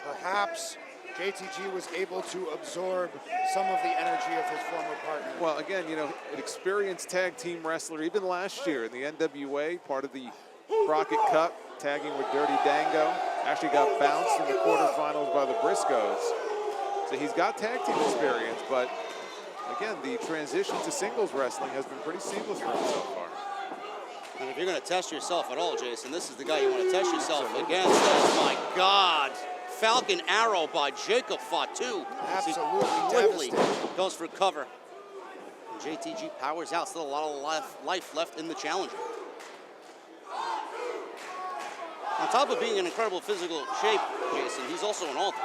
Speaker 2: perhaps
Speaker 6: JTG was able to absorb some of the energy of his former partner.
Speaker 8: Well, again, you know, an experienced tag team wrestler, even last year in the NWA, part of the Crockett Cup, tagging with Dirty Dango. Actually got bounced in the quarterfinals by the Briscoes. So he's got tag team experience, but again, the transition to singles wrestling has been pretty seamless for him so far.
Speaker 1: And if you're going to test yourself at all, Jason, this is the guy you want to test yourself against. Oh, my God. Falcon Arrow by Jacob Fatu.
Speaker 6: Absolutely
Speaker 1: quickly
Speaker 6: devastating.
Speaker 1: goes for cover. And JTG powers out. Still a lot of life left in the challenger. On top of being in incredible physical shape, Jason, he's also an author.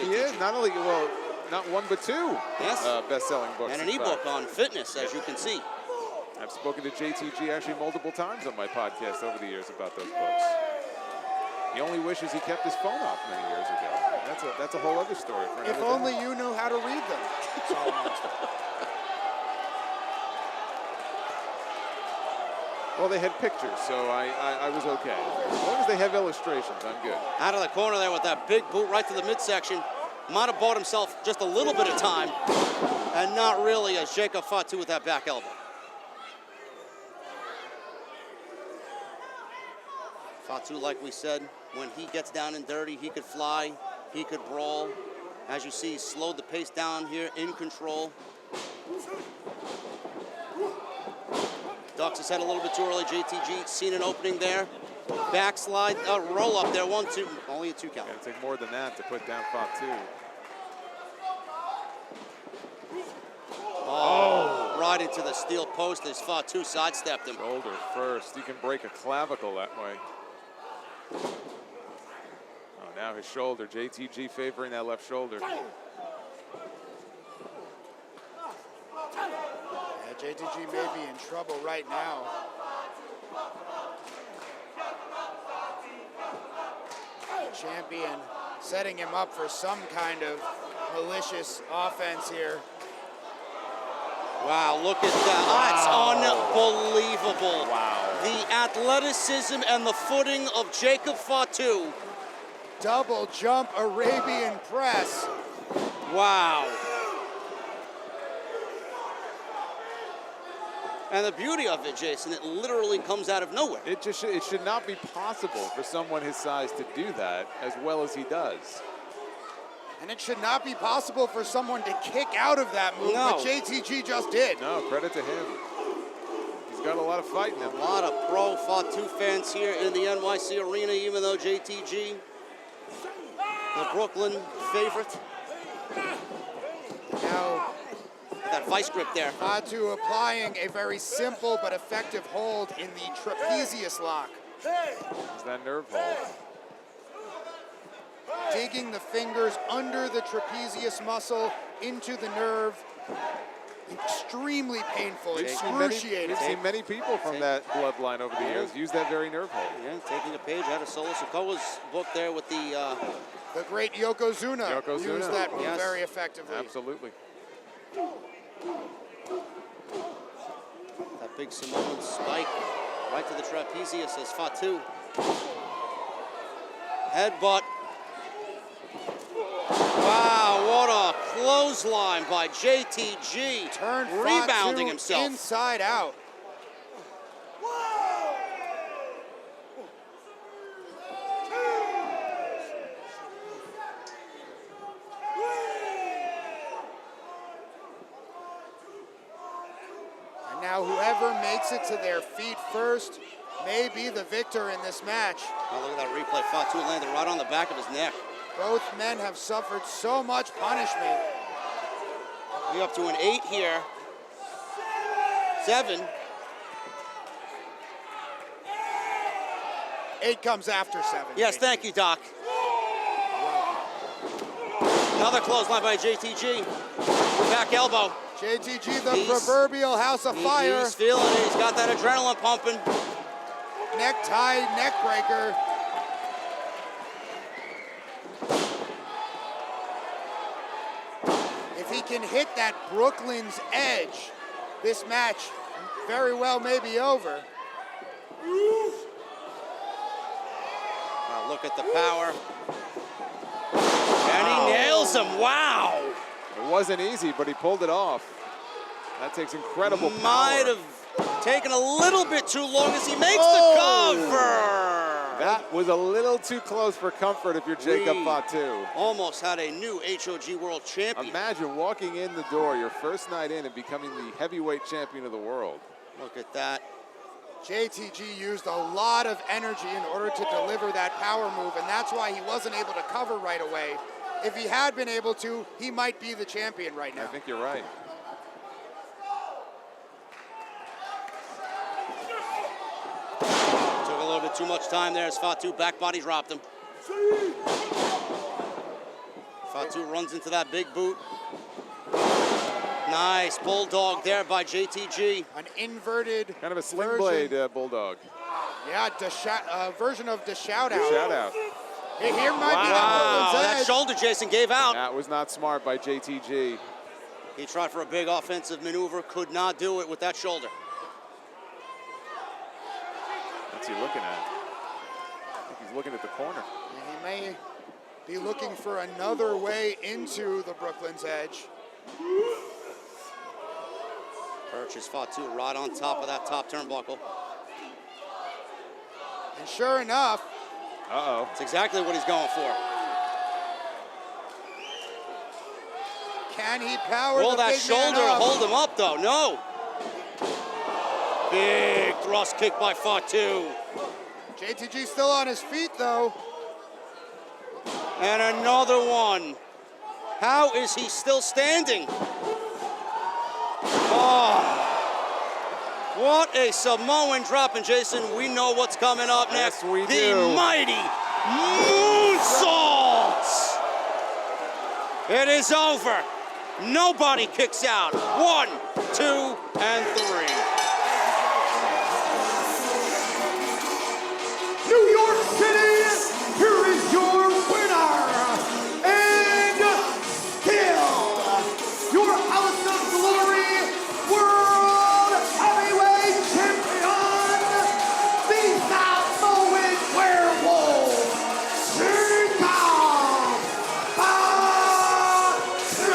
Speaker 8: He is, not only, well, not one but two best-selling books.
Speaker 1: And an ebook on fitness, as you can see.
Speaker 8: I've spoken to JTG actually multiple times on my podcast over the years about those books. He only wishes he kept his phone off many years ago. That's a whole other story. For
Speaker 6: If only you knew how to read them.
Speaker 8: Well, they had pictures, so I was okay. As long as they have illustrations, I'm good.
Speaker 1: Out of the corner there with that big boot right to the midsection. Might have bought himself just a little bit of time, and not really, as Jacob Fatu with that back elbow. Fatu, like we said, when he gets down and dirty, he could fly, he could brawl. As you see, he slowed the pace down here, in control. Ducks his head a little bit too early. JTG seen an opening there. Backslide, roll up there, 1-2, only a 2 count.
Speaker 8: Gotta take more than that to put down Fatu.
Speaker 1: Oh, right into the steel post as Fatu sidestepped him.
Speaker 8: Shoulder first. You can break a clavicle that way. Oh, now his shoulder. JTG favoring that left shoulder.
Speaker 6: Yeah, JTG may be in trouble right now. The champion setting him up for some kind of malicious offense here.
Speaker 1: Wow, look at that. That's unbelievable.
Speaker 8: Wow.
Speaker 1: The athleticism and the footing of Jacob Fatu.
Speaker 6: Double jump Arabian press.
Speaker 1: Wow. And the beauty of it, Jason, it literally comes out of nowhere.
Speaker 8: It should not be possible for someone his size to do that as well as he does.
Speaker 6: And it should not be possible for someone to kick out of that move,
Speaker 1: No.
Speaker 6: but JTG just did.
Speaker 8: No, credit to him. He's got a lot of fight in him.
Speaker 1: A lot of pro Fatu fans here in the NYC arena, even though JTG, the Brooklyn favorite.
Speaker 6: Now,
Speaker 1: that vice grip there.
Speaker 6: Fatu applying a very simple but effective hold in the trapezius lock.
Speaker 8: It's that nerve hold.
Speaker 6: Digging the fingers under the trapezius muscle into the nerve. Extremely painful, excruciating.
Speaker 8: We've seen many people from that bloodline over the years use that very nerve hold.
Speaker 1: Yeah, taking a page out of Solo Sikoa's book there with the
Speaker 6: great Yokozuna, used that move
Speaker 1: Yes.
Speaker 6: very effectively.
Speaker 8: Absolutely.
Speaker 1: that big Samoan spike right to the trapezius as Fatu. Headbutt. Wow, what a clothesline by JTG.
Speaker 6: Turned
Speaker 1: rebounding
Speaker 6: Fatu
Speaker 1: himself.
Speaker 6: inside out. And now whoever makes it to their feet first may be the victor in this match.
Speaker 1: Oh, look at that replay. Fatu landed right on the back of his neck.
Speaker 6: Both men have suffered so much punishment.
Speaker 1: We're up to an 8 here. 7.
Speaker 6: 8 comes after 7.
Speaker 1: Yes, thank you, Doc. Another clothesline by JTG. Back elbow.
Speaker 6: JTG, the proverbial house of fire.
Speaker 1: He's feeling it. He's got that adrenaline pumping.
Speaker 6: Necktie, neck breaker. If he can hit that Brooklyn's edge, this match very well may be over.
Speaker 1: Now look at the power. And he nails him. Wow.
Speaker 8: It wasn't easy, but he pulled it off. That takes incredible power.
Speaker 1: Might have taken a little bit too long as he makes the cover.
Speaker 8: That was a little too close for comfort if you're Jacob
Speaker 1: We
Speaker 8: Fatu.
Speaker 1: almost had a new HOG World Champion.
Speaker 8: Imagine walking in the door your first night in and becoming the heavyweight champion of the world.
Speaker 1: Look at that.
Speaker 2: JTG used a lot of energy in order to deliver that power move, and that's why he wasn't able to cover right away. If he had been able to, he might be the champion right now.
Speaker 8: I think you're right.
Speaker 1: Took a little bit too much time there as Fatu back body dropped him. Fatu runs into that big boot. Nice bulldog there by JTG.
Speaker 2: An inverted
Speaker 8: kind of a sling blade bulldog.
Speaker 2: Yeah, version of the shout out.
Speaker 8: Shout out.
Speaker 2: Hey, here might be
Speaker 1: Wow, that shoulder Jason gave out.
Speaker 8: That was not smart by JTG.
Speaker 1: He tried for a big offensive maneuver, could not do it with that shoulder.
Speaker 8: What's he looking at? I think he's looking at the corner.
Speaker 2: He may be looking for another way into the Brooklyn's edge.
Speaker 1: Perches Fatu right on top of that top turnbuckle.
Speaker 2: And sure enough,
Speaker 1: it's exactly what he's going for.
Speaker 2: Can he power
Speaker 1: Roll
Speaker 2: the
Speaker 1: that
Speaker 2: big
Speaker 1: shoulder
Speaker 2: man
Speaker 1: and
Speaker 2: up?
Speaker 1: hold him up, though. No. Big thrust kick by Fatu.
Speaker 2: JTG still on his feet, though.
Speaker 1: And another one. How is he still standing? Oh. What a Samoan drop. And Jason, we know what's coming up next.
Speaker 8: Yes, we
Speaker 1: the
Speaker 8: do.
Speaker 1: mighty moonsault. It is over. Nobody kicks out. 1, 2, and 3.
Speaker 5: New York City, here is your winner, and still your House of Glory World Heavyweight Champion, the Samoan Werewolf, Jacob Fatu.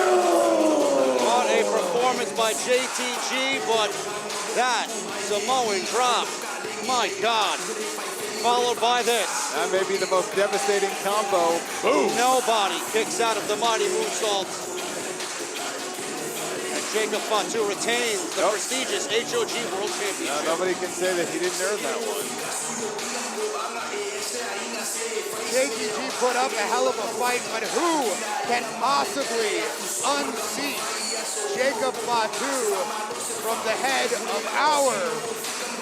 Speaker 1: What a performance by JTG, but that Samoan drop, my God. Followed by this.
Speaker 8: That may be the most devastating combo. Boom!
Speaker 1: Nobody kicks out of the mighty moonsault. And Jacob Fatu retains the prestigious HOG World Championship.
Speaker 8: Nobody can say that he didn't earn that one.
Speaker 2: JTG put up a hell of a fight, but who can possibly unseat Jacob Fatu from the head of our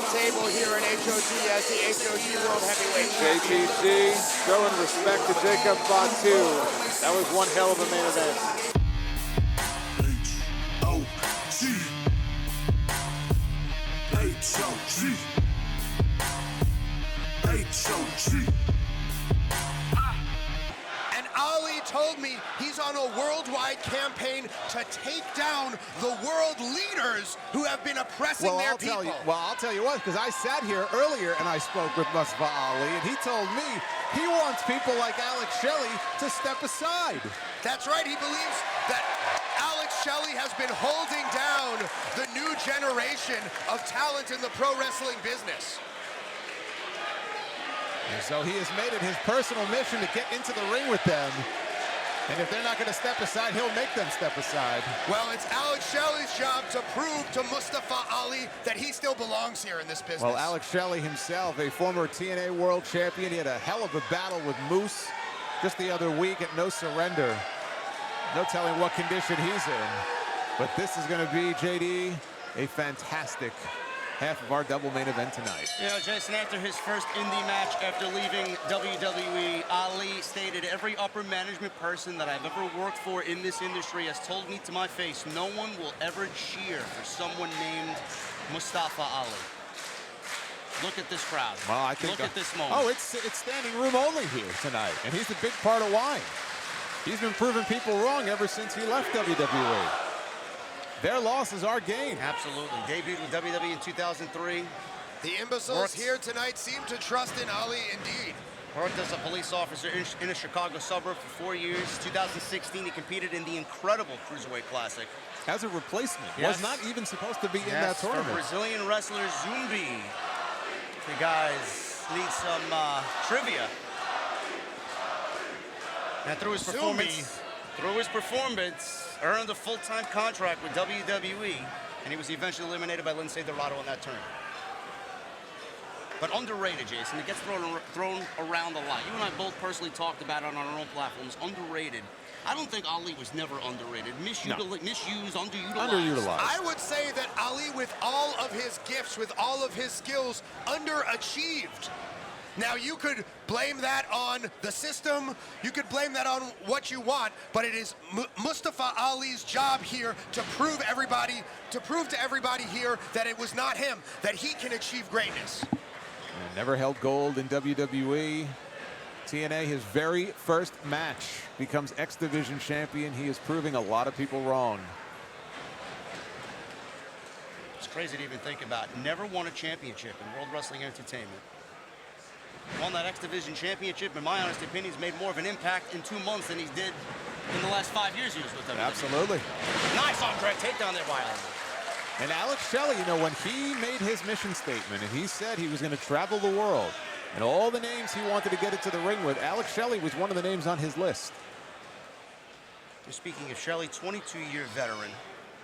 Speaker 2: table here in HOG as the HOG World Heavyweight Champion?
Speaker 8: JTG showing respect to Jacob Fatu. That was one hell of a main event.
Speaker 2: HOG. And Ali told me he's on a worldwide campaign to take down the world leaders who have been oppressing their people.
Speaker 14: I'll tell you what, because I sat here earlier and I spoke with Mustafa Ali, and he told me he wants people like Alex Shelley to step aside.
Speaker 2: That's right, he believes that Alex Shelley has been holding down the new generation of talent in the pro wrestling business.
Speaker 14: And so he has made it his personal mission to get into the ring with them. And if they're not going to step aside, he'll make them step aside.
Speaker 2: Well, it's Alex Shelley's job to prove to Mustafa Ali that he still belongs here in this business.
Speaker 14: Well, Alex Shelley himself, a former TNA World Champion, he had a hell of a battle with Moose just the other week at No Surrender. No telling what condition he's in. But this is going to be, JD, a fantastic half of our double main event tonight.
Speaker 1: You know, Jason, after his first indie match after leaving WWE, Ali stated every upper management person that I've ever worked for in this industry has told me to my face, no one will ever cheer for someone named Mustafa Ali. Look at this crowd.
Speaker 14: Well, I think
Speaker 1: Look at this moment.
Speaker 14: Oh, it's standing room only here tonight, and he's a big part of why. He's been proving people wrong ever since he left WWE. Their loss is our gain.
Speaker 1: Absolutely. Debuted with WWE in 2003.
Speaker 2: The imbeciles here tonight seem to trust in Ali indeed.
Speaker 1: Worked as a police officer in a Chicago suburb for 4 years. 2016, he competed in the incredible Cruiserweight Classic.
Speaker 14: As a replacement.
Speaker 1: Yes.
Speaker 14: Was not even supposed to be in that
Speaker 1: Yes, for
Speaker 14: tournament.
Speaker 1: Brazilian wrestler Zumbi. If you guys need some trivia. And through his performance, earned a full-time contract with WWE, and he was eventually eliminated by Lince Dorado in that tournament. But underrated, Jason. It gets thrown around a lot. You and I both personally talked about it on our own platforms. Underrated. I don't think Ali was never underrated. Misused, underutilized.
Speaker 2: I would say that Ali, with all of his gifts, with all of his skills, underachieved. Now, you could blame that on the system, you could blame that on what you want, but it is Mustafa Ali's job here to prove to everybody here that it was not him, that he can achieve greatness.
Speaker 14: And never held gold in WWE. TNA, his very first match, becomes X Division champion. He is proving a lot of people wrong.
Speaker 1: It's crazy to even think about. Never won a championship in World Wrestling Entertainment. Won that X Division championship, in my honest opinion, he's made more of an impact in 2 months than he did in the last 5 years he was with WWE.
Speaker 14: Absolutely.
Speaker 1: Nice Andrade takedown there by Ali.
Speaker 14: And Alex Shelley, you know, when he made his mission statement and he said he was going to travel the world and all the names he wanted to get into the ring with, Alex Shelley was one of the names on his list.
Speaker 1: Speaking of Shelley, 22-year veteran.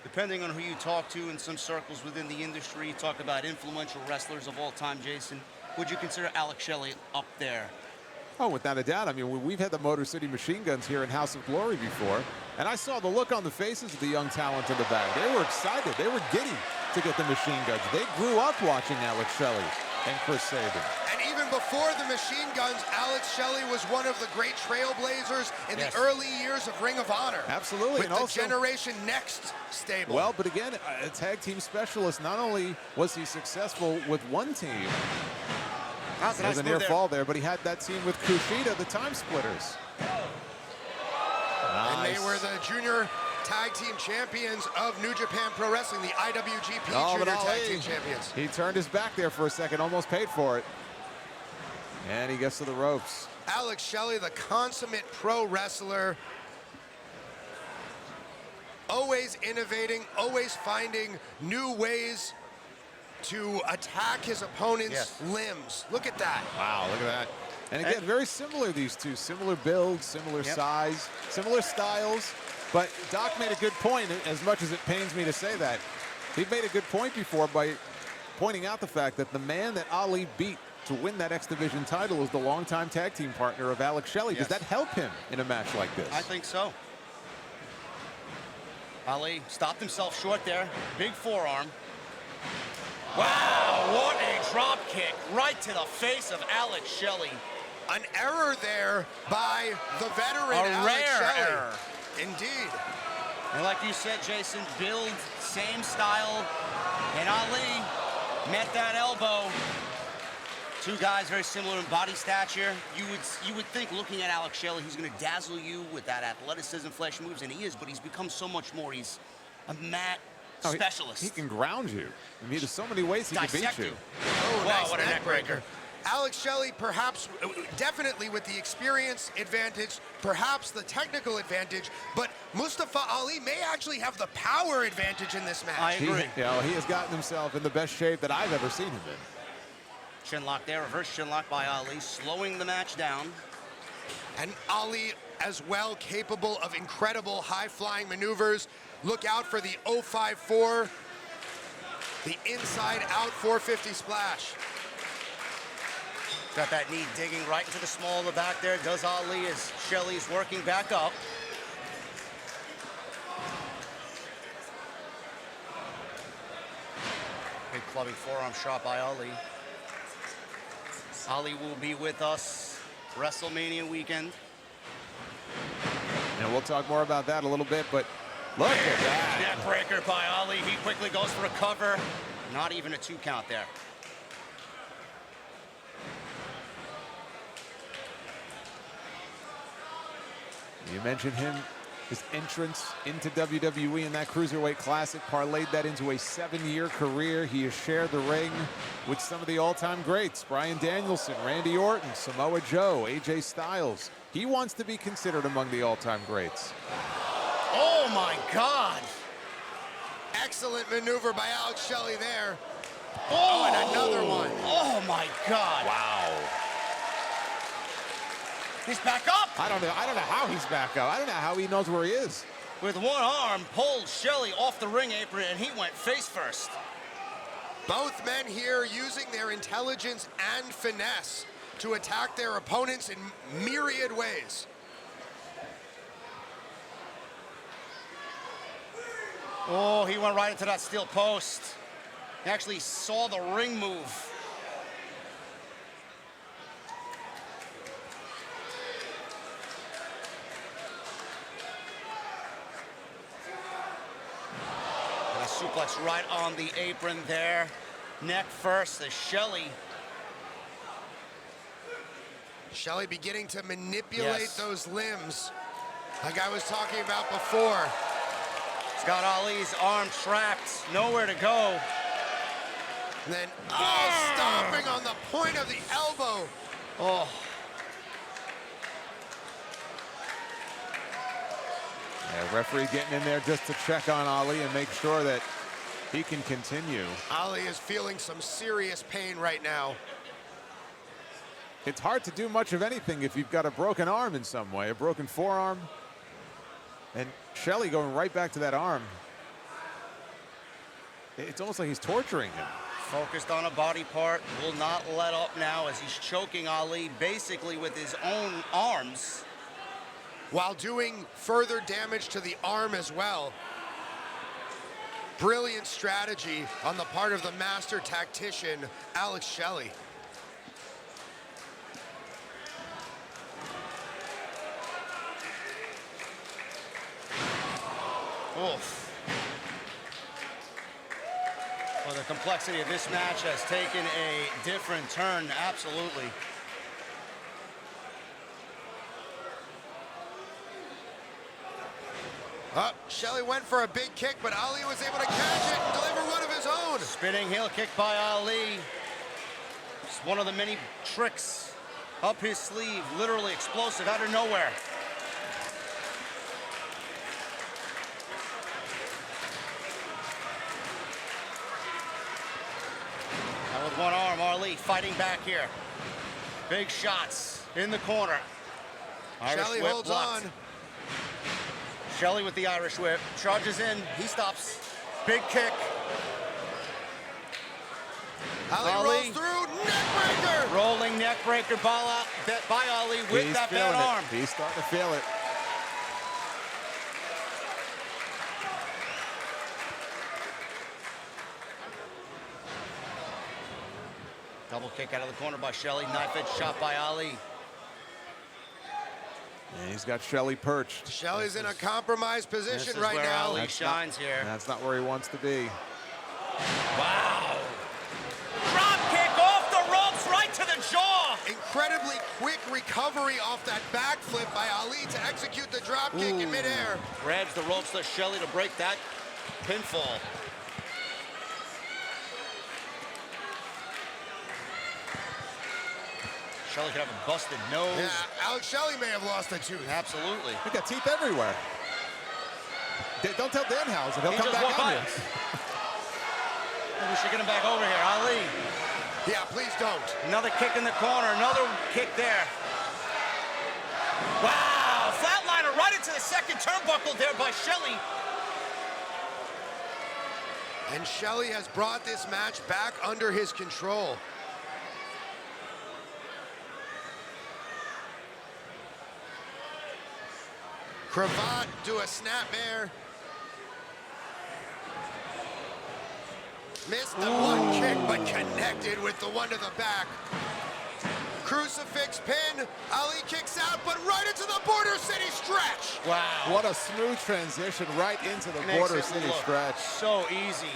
Speaker 1: Depending on who you talk to in some circles within the industry, you talk about influential wrestlers of all time, Jason. Would you consider Alex Shelley up there?
Speaker 14: Oh, without a doubt. I mean, we've had the Motor City Machine Guns here in House of Glory before, and I saw the look on the faces of the young talent in the back. They were excited. They were giddy to get the Machine Guns. They grew up watching Alex Shelley and Chris Sabin.
Speaker 2: And even before the Machine Guns, Alex Shelley was one of the great trailblazers in the early years of Ring of Honor.
Speaker 14: Absolutely.
Speaker 2: With
Speaker 14: and
Speaker 2: the
Speaker 14: also,
Speaker 2: Generation Next stable.
Speaker 14: Well, but again, a tag team specialist. Not only was he successful with one team, there's a near fall there, but he had that team with Kushida, the Time Splitters.
Speaker 2: And they were the junior tag team champions of New Japan Pro Wrestling, the IWGP Junior Tag Team Champions.
Speaker 14: He turned his back there for a second, almost paid for it. And he gets to the ropes.
Speaker 2: Alex Shelley, the consummate pro wrestler, always innovating, always finding new ways to attack his opponent's limbs. Look at that.
Speaker 14: Wow, look at that. And again, very similar, these two. Similar build, similar size, similar styles. But Doc made a good point, as much as it pains me to say that. He made a good point before by pointing out the fact that the man that Ali beat to win that X Division title is the longtime tag team partner of Alex Shelley. Does that help him in a match like this?
Speaker 1: I think so. Ali stopped himself short there. Big forearm. Wow, what a drop kick right to the face of Alex Shelley.
Speaker 2: An error there by the veteran Alex Shelley. Error. Indeed.
Speaker 1: And like you said, Jason, build, same style, and Ali met that elbow. Two guys very similar in body stature. You would think, looking at Alex Shelley, he's going to dazzle you with that athleticism, flesh moves, and he is, but he's become so much more. He's a mat specialist.
Speaker 14: He can ground you. I mean, there's so many ways he can beat you.
Speaker 2: Oh,
Speaker 1: wow,
Speaker 2: nice
Speaker 1: what a neck breaker.
Speaker 2: Alex Shelley, perhaps, definitely with the experience advantage, perhaps the technical advantage, but Mustafa Ali may actually have the power advantage in this match.
Speaker 1: I agree.
Speaker 14: He has gotten himself in the best shape that I've ever seen him in.
Speaker 1: Chin lock there, reverse chin lock by Ali, slowing the match down.
Speaker 2: And Ali as well, capable of incredible high-flying maneuvers. Look out for the 054, the inside-out 450 splash.
Speaker 1: Got that knee digging right into the small of the back there. Does Ali as Shelley's working back up. Big clubbing forearm shot by Ali. Ali will be with us WrestleMania weekend.
Speaker 14: And we'll talk more about that a little bit, but look at that.
Speaker 1: Neck breaker by Ali. He quickly goes for a cover. Not even a 2 count there.
Speaker 14: You mentioned him His entrance into WWE in that Cruiserweight Classic parlayed that into a 7-year career. He has shared the ring with some of the all-time greats, Bryan Danielson, Randy Orton, Samoa Joe, AJ Styles. He wants to be considered among the all-time greats.
Speaker 1: Oh my God.
Speaker 2: Excellent maneuver by Alex Shelley there. Oh, and another one.
Speaker 1: Oh my God.
Speaker 14: Wow.
Speaker 1: He's back up.
Speaker 14: I don't know how he's back up. I don't know how he knows where he is.
Speaker 1: With one arm, pulled Shelley off the ring apron, and he went face first.
Speaker 2: Both men here using their intelligence and finesse to attack their opponents in myriad ways.
Speaker 1: Oh, he went right into that steel post. He actually saw the ring move. And a suplex right on the apron there. Neck first as Shelley.
Speaker 2: Shelley beginning to manipulate
Speaker 1: Yes.
Speaker 2: those limbs like I was talking about before.
Speaker 1: He's got Ali's arm trapped, nowhere to go.
Speaker 2: And then, stomping on the point of the elbow.
Speaker 1: Oh.
Speaker 14: Yeah, referee getting in there just to check on Ali and make sure that he can continue.
Speaker 2: Ali is feeling some serious pain right now.
Speaker 14: It's hard to do much of anything if you've got a broken arm in some way, a broken forearm. And Shelley going right back to that arm. It's almost like he's torturing him.
Speaker 1: Focused on a body part, will not let up now as he's choking Ali basically with his own arms.
Speaker 2: While doing further damage to the arm as well. Brilliant strategy on the part of the master tactician, Alex Shelley.
Speaker 1: Oof. Well, the complexity of this match has taken a different turn, absolutely.
Speaker 2: Shelley went for a big kick, but Ali was able to catch it and deliver one of his own.
Speaker 1: Spinning heel kick by Ali. It's one of the many tricks up his sleeve, literally explosive out of nowhere. Now with one arm, Ali fighting back here. Big shots in the corner. Irish
Speaker 2: Shelley
Speaker 1: whip
Speaker 2: holds
Speaker 1: blocked.
Speaker 2: on.
Speaker 1: Shelley with the Irish whip, charges in, he stops. Big kick.
Speaker 2: Ali rolls through, neck breaker!
Speaker 1: Rolling neck breaker by Ali with that bad arm.
Speaker 14: He's starting to feel it.
Speaker 1: Double kick out of the corner by Shelley, knife edge shot by Ali.
Speaker 14: And he's got Shelley perched.
Speaker 2: Shelley's in a compromised position right
Speaker 1: where
Speaker 2: now.
Speaker 1: Ali shines here.
Speaker 14: That's not where he wants to be.
Speaker 1: Wow. Drop kick off the ropes right to the jaw.
Speaker 2: Incredibly quick recovery off that backflip by Ali to execute the drop kick in midair.
Speaker 1: Grabs the ropes to Shelley to break that pinfall. Shelley could have a busted nose.
Speaker 2: Yeah, Alex Shelley may have lost a tooth.
Speaker 1: Absolutely.
Speaker 14: He got teeth everywhere. Don't tell Danhausen, he'll come back out here.
Speaker 1: We should get him back over here. Ali.
Speaker 2: Yeah, please don't.
Speaker 1: Another kick in the corner, another kick there. Wow, flatliner right into the second turnbuckle there by Shelley.
Speaker 2: And Shelley has brought this match back under his control. Cravat do a snap bear. Missed the one kick, but connected with the one to the back. Crucifix pin. Ali kicks out, but right into the Border City stretch.
Speaker 1: Wow.
Speaker 14: What a smooth transition right into the Border City stretch.
Speaker 1: So easy.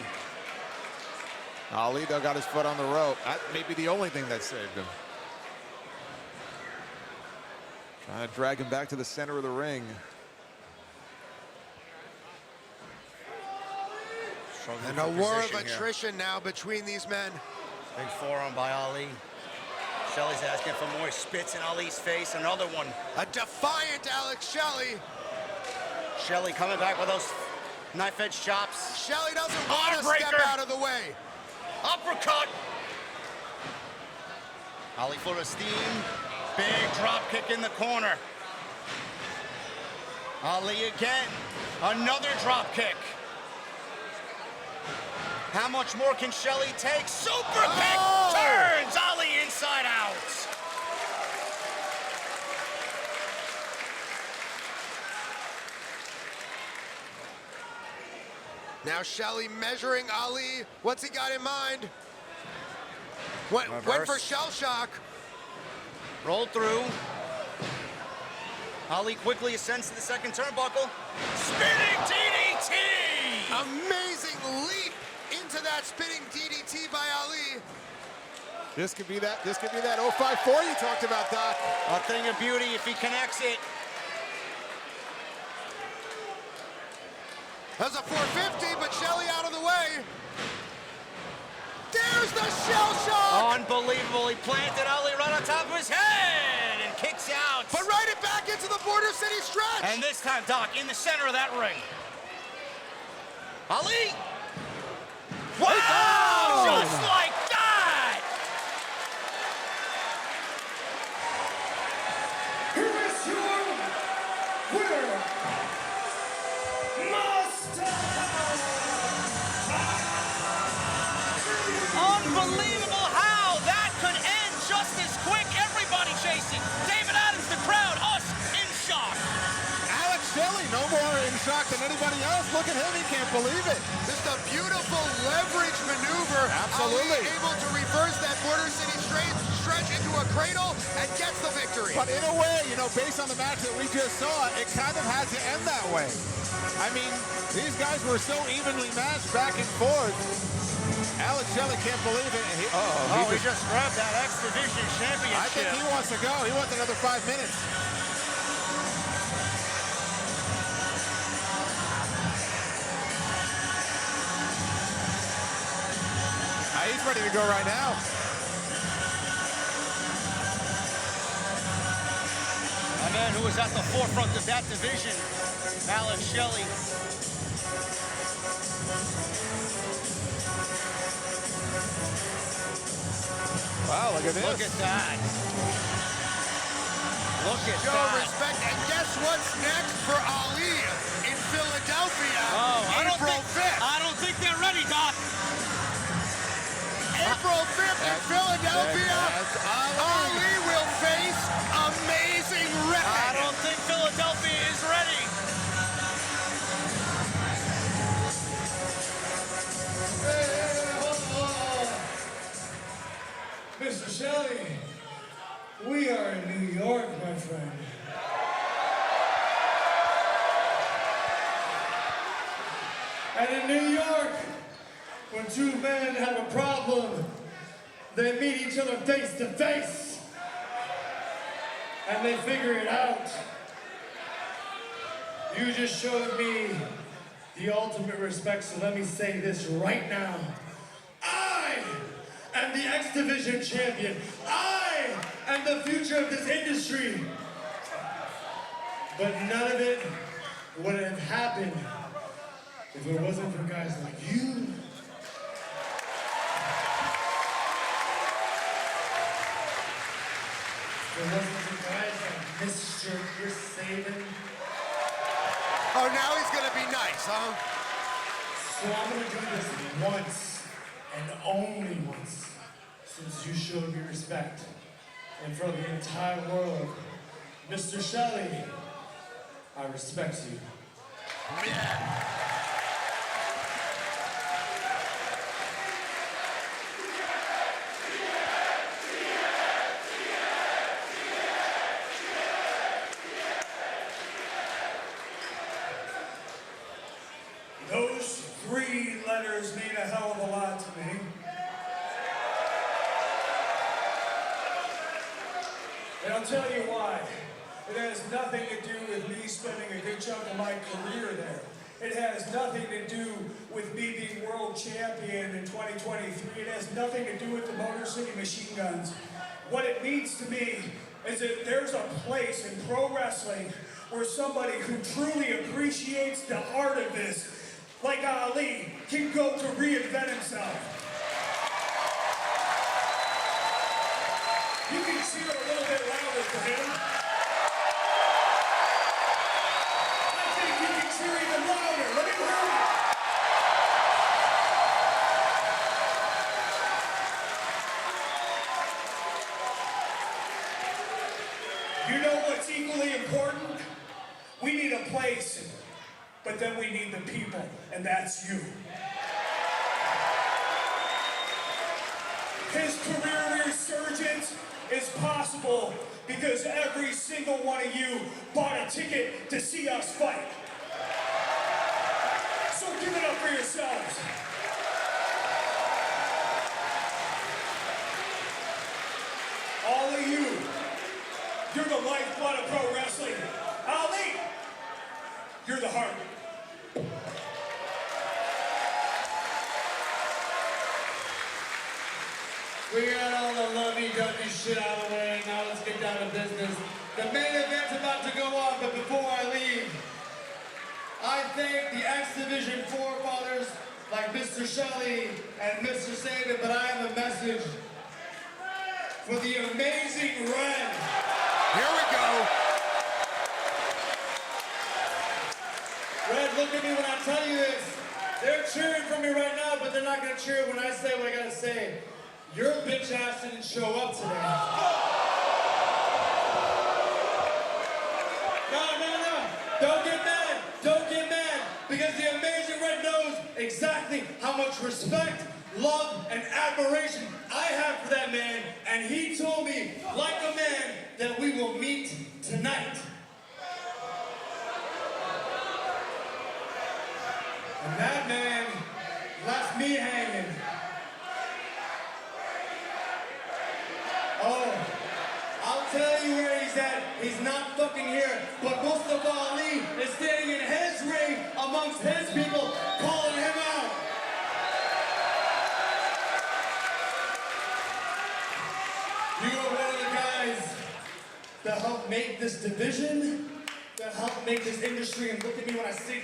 Speaker 14: Ali though got his foot on the rope. That may be the only thing that saved him. Trying to drag him back to the center of the ring.
Speaker 2: And a war of attrition now between these men.
Speaker 1: Big forearm by Ali. Shelley's asking for more. Spits in Ali's face. Another one.
Speaker 2: A defiant Alex Shelley.
Speaker 1: Shelley coming back with those knife-edge chops.
Speaker 2: Shelley doesn't want to step out of the way.
Speaker 1: Uppercut. Ali full of steam. Big drop kick in the corner. Ali again. Another drop kick. How much more can Shelley take? Super kick turns Ali inside out.
Speaker 2: Now Shelley measuring Ali. What's he got in mind? Went for shell shock.
Speaker 1: Rolled through. Ali quickly ascends to the second turnbuckle. Spinning DDT!
Speaker 2: Amazing leap into that spinning DDT by Ali.
Speaker 14: This could be that 054 you talked about, Doc.
Speaker 1: A thing of beauty if he connects it.
Speaker 2: That's a 450, but Shelley out of the way. There's the shell shock!
Speaker 1: Unbelievable. He planted Ali right on top of his head and kicks out.
Speaker 2: But right it back into the Border City stretch.
Speaker 1: And this time, Doc, in the center of that ring. Ali! Wow! Just like that!
Speaker 5: Here is your winner,
Speaker 1: Unbelievable how that could end just as quick. Everybody chasing. David Adams, the crowd, us in shock.
Speaker 14: Alex Shelley, no more in shock than anybody else. Look at him, he can't believe it.
Speaker 2: Just a beautiful leverage maneuver.
Speaker 14: Absolutely.
Speaker 2: Ali able to reverse that Border City stretch into a cradle and gets the victory.
Speaker 14: But in a way, you know, based on the match that we just saw, it kind of had to end that way. I mean, these guys were so evenly matched back and forth. Alex Shelley can't believe it. He
Speaker 1: just grabbed that X Division championship.
Speaker 14: I think he wants to go. He wants another 5 minutes. He's ready to go right now.
Speaker 1: A man who was at the forefront of that division, Alex Shelley.
Speaker 14: Wow, look at this.
Speaker 1: Look at that. Look at
Speaker 2: Show
Speaker 1: that.
Speaker 2: respect. And guess what's next for Ali in Philadelphia? April 5th.
Speaker 1: I don't think they're ready, Doc.
Speaker 2: April 5th in Philadelphia. Ali will face Amazing Red.
Speaker 1: I don't think Philadelphia is ready.
Speaker 5: Mr. Shelley, we are in New York, my friend. And in New York, when two men have a problem, they meet each other face to face, and they figure it out. You just showed me the ultimate respect, so let me say this right now. I am the X Division champion. I am the future of this industry. But none of it would have happened if it wasn't for guys like you. If it wasn't for guys like Mr. Chris Sabin.
Speaker 2: Oh, now he's gonna be nice, huh?
Speaker 5: So I'm gonna do this once, and only once, since you showed me respect. In front of the entire world, Mr. Shelley, I respect you. Those three letters mean a hell of a lot to me. And I'll tell you why. It has nothing to do with me spending a good chunk of my career there.
Speaker 15: It has nothing to do with me being world champion in 2023. It has nothing to do with the Motor City Machine Guns. What it means to me is that there's a place in pro wrestling where somebody who truly appreciates the art of this, like Ali, can go to reinvent himself. You can cheer a little bit louder for him. I think you can cheer even louder. Let me hear it. You know what's equally important? We need a place, but then we need the people, and that's you. His career resurgence is possible because every single one of you bought a ticket to see us fight. So give it up for yourselves. All of you, you're the lifeblood of pro wrestling. Ali, you're the heart.
Speaker 16: We got all the lovey-dovey shit out of the way, now let's get down to business. The main event's about to go on, but before I leave, I thank the X Division forefathers like Mr. Shelley and Mr. Slater, but I have a message for the amazing Red.
Speaker 2: Here we go.
Speaker 16: Red, look at me when I tell you this. They're cheering for me right now, but they're not gonna cheer when I say what I gotta say. Your bitch ass didn't show up today. No. Don't get mad. Don't get mad. Because the amazing Red knows exactly how much respect, love, and admiration I have for that man. And he told me, like a man, that we will meet tonight. And that man left me hanging. Oh, I'll tell you where he's at. He's not fucking here. But Mustafa Ali is standing in his ring amongst his people, calling him out. You are one of the guys that helped make this division, that helped make this industry, and look at me when I say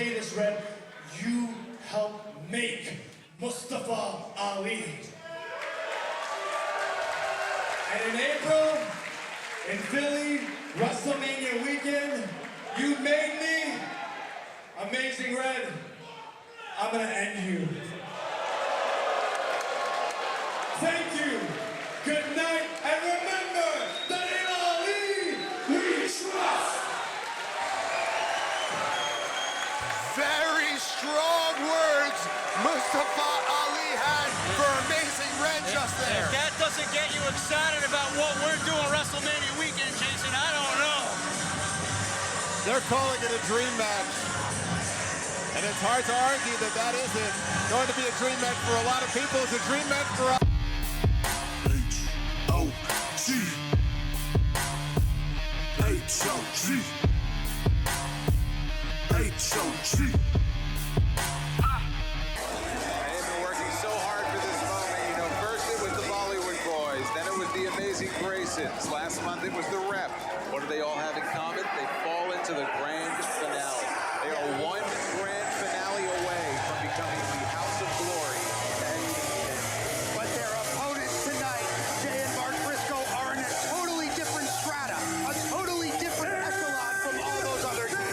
Speaker 16: this, Red, you helped make Mustafa Ali. And in April, in Philly, WrestleMania weekend, you made me, Amazing Red, I'm gonna end you. Thank you, good night, and remember that in Ali, we trust.
Speaker 2: Very strong words Mustafa Ali had for Amazing Red just there.
Speaker 1: If that doesn't get you excited about what we're doing WrestleMania weekend, Jason, I don't know.
Speaker 14: They're calling it a dream match. And it's hard to argue that that isn't going to be a dream match for a lot of people. It's a dream match for us.
Speaker 17: H-O-G. H-O-G.
Speaker 3: They've been working so hard for this moment. You know, first it was the Bollywood Boys, then it was the Amazing Graysons. Last month it was the Rep. What do they all have in common? They fall into the grand finale. They are one grand finale away from becoming the House of Glory.
Speaker 2: But their opponents tonight, Jay and Mark Briscoe, are in a totally different strata, a totally different echelon from all those other teams.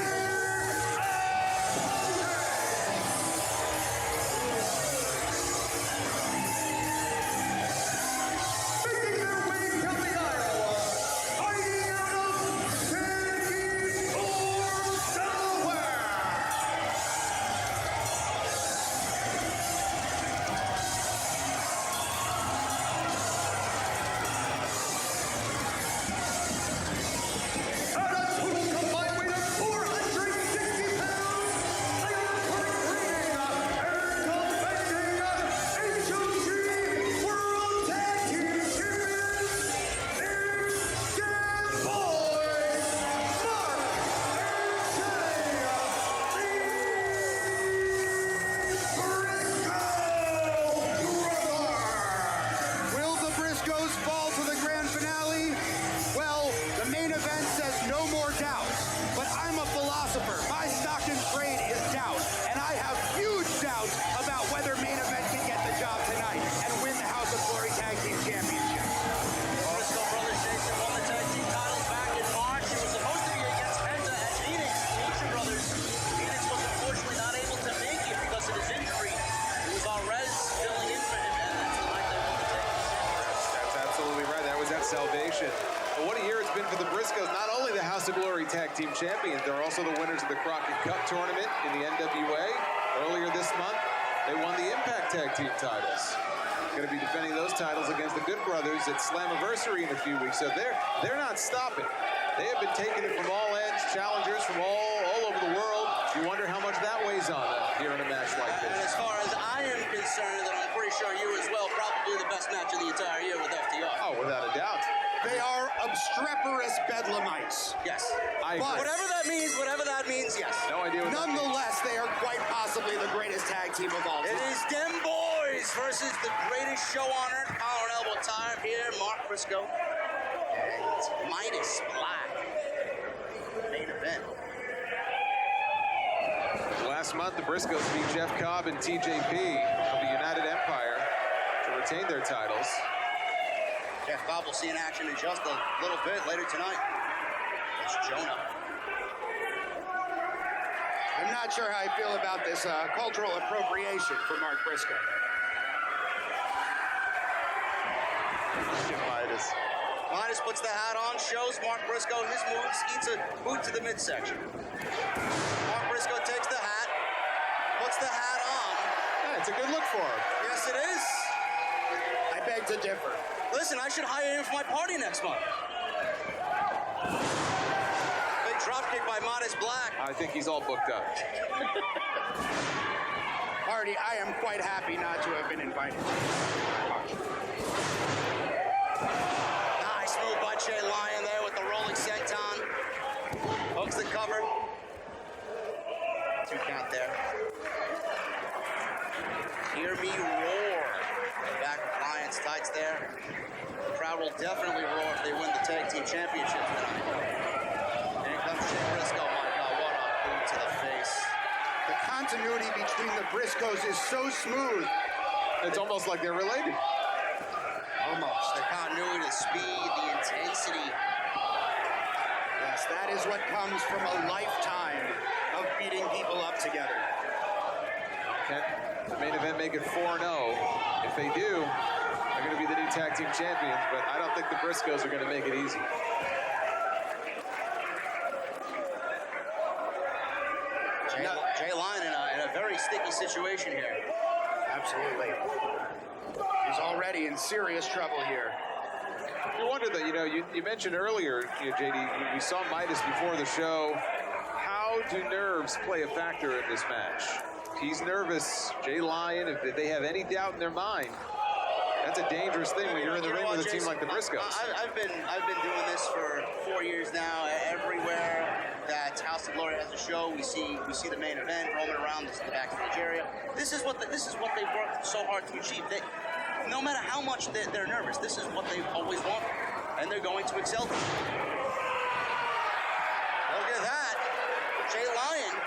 Speaker 14: salvation. But what a year it's been for the Briscoes. Not only the House of Glory Tag Team Champions, they're also the winners of the Crockett Cup tournament in the NWA. Earlier this month, they won the Impact Tag Team titles. Going to be defending those titles against the Good Brothers at Slammiversary in a few weeks. So they're not stopping. They have been taking it from all ends, challengers from all over the world. You wonder how much that weighs on them here in a match like this.
Speaker 1: And as far as I am concerned, and I'm pretty sure you as well, probably the best match of the entire year with FTR.
Speaker 14: Oh, without a doubt.
Speaker 2: They are obstreperous bedlamites.
Speaker 1: Yes.
Speaker 14: I agree.
Speaker 1: Whatever that means, yes.
Speaker 14: No idea what
Speaker 2: Nonetheless, they are quite possibly the greatest tag team of all time.
Speaker 1: It is them boys versus the greatest show on earth. Collar and elbow time here. Mark Briscoe and Midas Black. Main event.
Speaker 14: Last month, the Briscoes beat Jeff Cobb and TJP of the United Empire to retain their titles.
Speaker 1: Jeff Cobb will see in action in just a little bit later tonight. It's Jonah.
Speaker 2: I'm not sure how I feel about this cultural appropriation for Mark Briscoe.
Speaker 1: Midas puts the hat on, shows Mark Briscoe his moves, eats a boot to the midsection. Mark Briscoe takes the hat, puts the hat on.
Speaker 14: Yeah, it's a good look for him.
Speaker 1: Yes, it is.
Speaker 2: I beg to differ.
Speaker 1: Listen, I should hire him for my party next month. Big dropkick by Midas Black.
Speaker 14: I think he's all booked up.
Speaker 2: Marty, I am quite happy not to have been invited.
Speaker 1: Nice move by Jay Lyon there with the rolling senton. Hooks the cover. 2 count there. Hear me roar. Back of Lyon's tights there. The crowd will definitely roar if they win the tag team championship tonight. And here comes Jay Briscoe. My God, what a boot to the face.
Speaker 2: The continuity between the Briscoes is so smooth.
Speaker 14: It's almost like they're related.
Speaker 2: Almost.
Speaker 1: The continuity, the speed, the intensity.
Speaker 2: Yes, that is what comes from a lifetime of beating people up together.
Speaker 14: Can the main event make it 4-0? If they do, they're going to be the new tag team champions, but I don't think the Briscoes are going to make it easy.
Speaker 1: Jay Lyon in a very sticky situation here.
Speaker 2: Absolutely. He's already in serious trouble here.
Speaker 14: You wonder that, you mentioned earlier, JD, we saw Midas before the show. How do nerves play a factor in this match? He's nervous. Jay Lyon, if they have any doubt in their mind, that's a dangerous thing when you're in the ring with a team like the Briscoes.
Speaker 1: I've been doing this for 4 years now. Everywhere that House of Glory has a show, we see the main event roaming around the backstage area. This is what they've worked so hard to achieve. No matter how much they're nervous, this is what they've always wanted, and they're going to excel. Look at that, Jay Lyon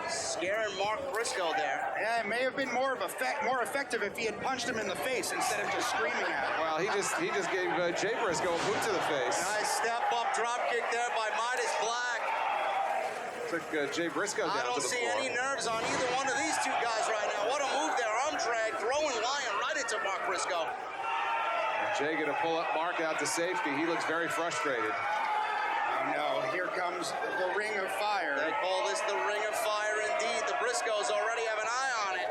Speaker 1: scaring Mark Briscoe there.
Speaker 2: Yeah, it may have been more effective if he had punched him in the face instead of just screaming at him.
Speaker 14: Well, he just gave Jay Briscoe a boot to the face.
Speaker 1: Nice step up drop kick there by Midas Black.
Speaker 14: Took Jay Briscoe down to the floor.
Speaker 1: I don't see any nerves on either one of these two guys right now. What a move there, arm drag, throwing Lyon right into Mark Briscoe.
Speaker 14: Jay gonna pull up Mark out to safety. He looks very frustrated.
Speaker 2: Oh no, here comes the Ring of Fire.
Speaker 1: They call this the Ring of Fire indeed. The Briscoes already have an eye on it.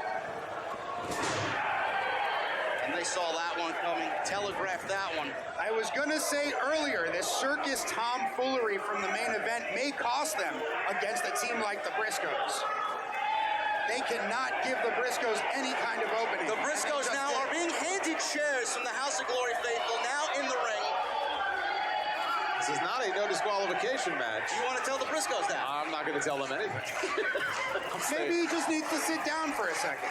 Speaker 1: And they saw that one coming, telegraphed that one.
Speaker 2: I was gonna say earlier, this circus tomfoolery from the main event may cost them against a team like the Briscoes. They cannot give the Briscoes any kind of opening.
Speaker 1: The Briscoes now are being handed chairs from the House of Glory faithful now in the ring.
Speaker 14: This is not a no disqualification match.
Speaker 1: You want to tell the Briscoes that?
Speaker 14: I'm not going to tell them anything.
Speaker 2: Maybe he just needs to sit down for a second.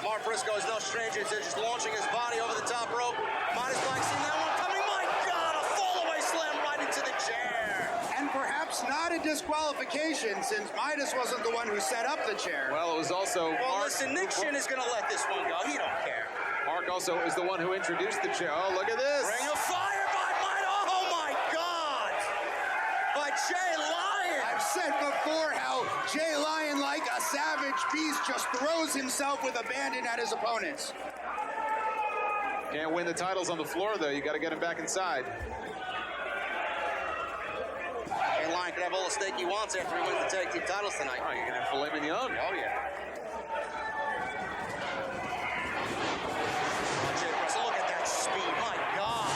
Speaker 1: Mark Briscoe is no stranger to just launching his body over the top rope. Midas Black seen that one coming. My God, a fallaway slam right into the chair.
Speaker 2: And perhaps not a disqualification since Midas wasn't the one who set up the chair.
Speaker 14: Well, it was also Mark.
Speaker 1: Listen, Nick Shin is going to let this one go. He don't care.
Speaker 14: Mark also is the one who introduced the chair. Oh, look at this.
Speaker 1: Ring of Fire by Midas. Oh, my God. By Jay Lyon.
Speaker 2: I've said before how Jay
Speaker 17: Lion, like a savage beast, just throws himself with abandon at his opponents.
Speaker 14: Can't win the titles on the floor, though. You got to get him back inside.
Speaker 1: Jay Lion could have all the steak he wants after he wins the tag team titles tonight.
Speaker 14: Oh, you're going to have filet mignon.
Speaker 1: Oh, yeah. Jay Briscoe, look at that speed. My God.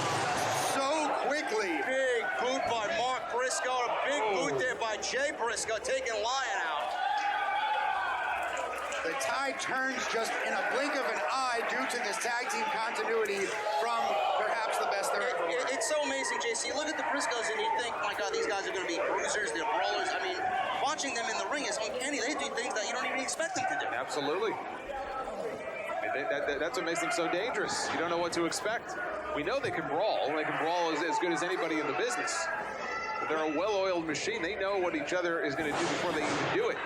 Speaker 17: So quickly.
Speaker 1: Big boot by Mark Briscoe. A big boot there by Jay Briscoe, taking Lion out.
Speaker 17: The tide turns just in a blink of an eye due to this tag team continuity from perhaps the best there ever were.
Speaker 1: It's so amazing, JC. Look at the Briscoes and you think, my God, these guys are going to be bruisers, they're brawlers. I mean, watching them in the ring is uncanny. They do things that you don't even expect them to do.
Speaker 14: Absolutely. That's what makes them so dangerous. You don't know what to expect. We know they can brawl. They can brawl as good as anybody in the business. But they're a well-oiled machine. They know what each other is going to do before they even do it.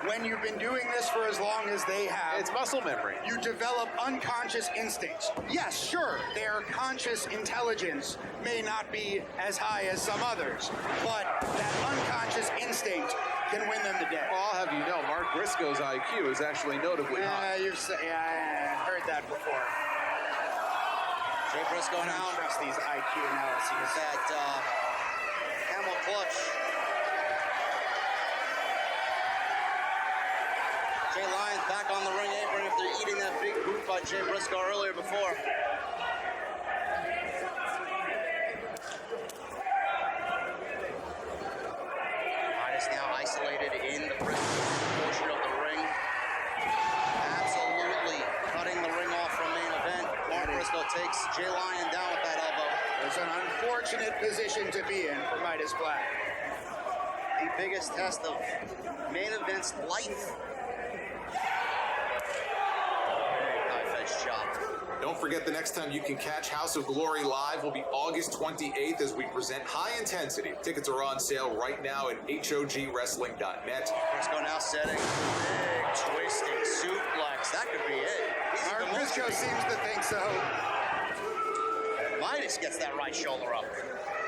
Speaker 17: When you've been doing this for as long as they have,
Speaker 14: it's muscle memory.
Speaker 17: You develop unconscious instincts. Yes, sure, their conscious intelligence may not be as high as some others, but that unconscious instinct can win them the day.
Speaker 14: Well, I'll have you know, Mark Briscoe's IQ is actually notably high.
Speaker 17: I heard that before.
Speaker 1: Jay Briscoe now.
Speaker 17: I don't trust these IQ analyses.
Speaker 1: That camel clutch. Jay Lyons back on the ring apron after eating that big boot by Jay Briscoe earlier before. Midas now isolated in the portion of the ring. Absolutely cutting the ring off from main event. Mark Briscoe takes Jay Lyon down with that elbow.
Speaker 17: It's an unfortunate position to be in for Midas Black.
Speaker 1: The biggest test of main event's life.
Speaker 14: Don't forget, the next time you can catch House of Glory live will be August 28th as we present High Intensity. Tickets are on sale right now at hogwrestling.net.
Speaker 1: Briscoe now setting big twisting suplex. That could be it.
Speaker 17: Mark Briscoe seems to think so.
Speaker 1: Midas gets that right shoulder up.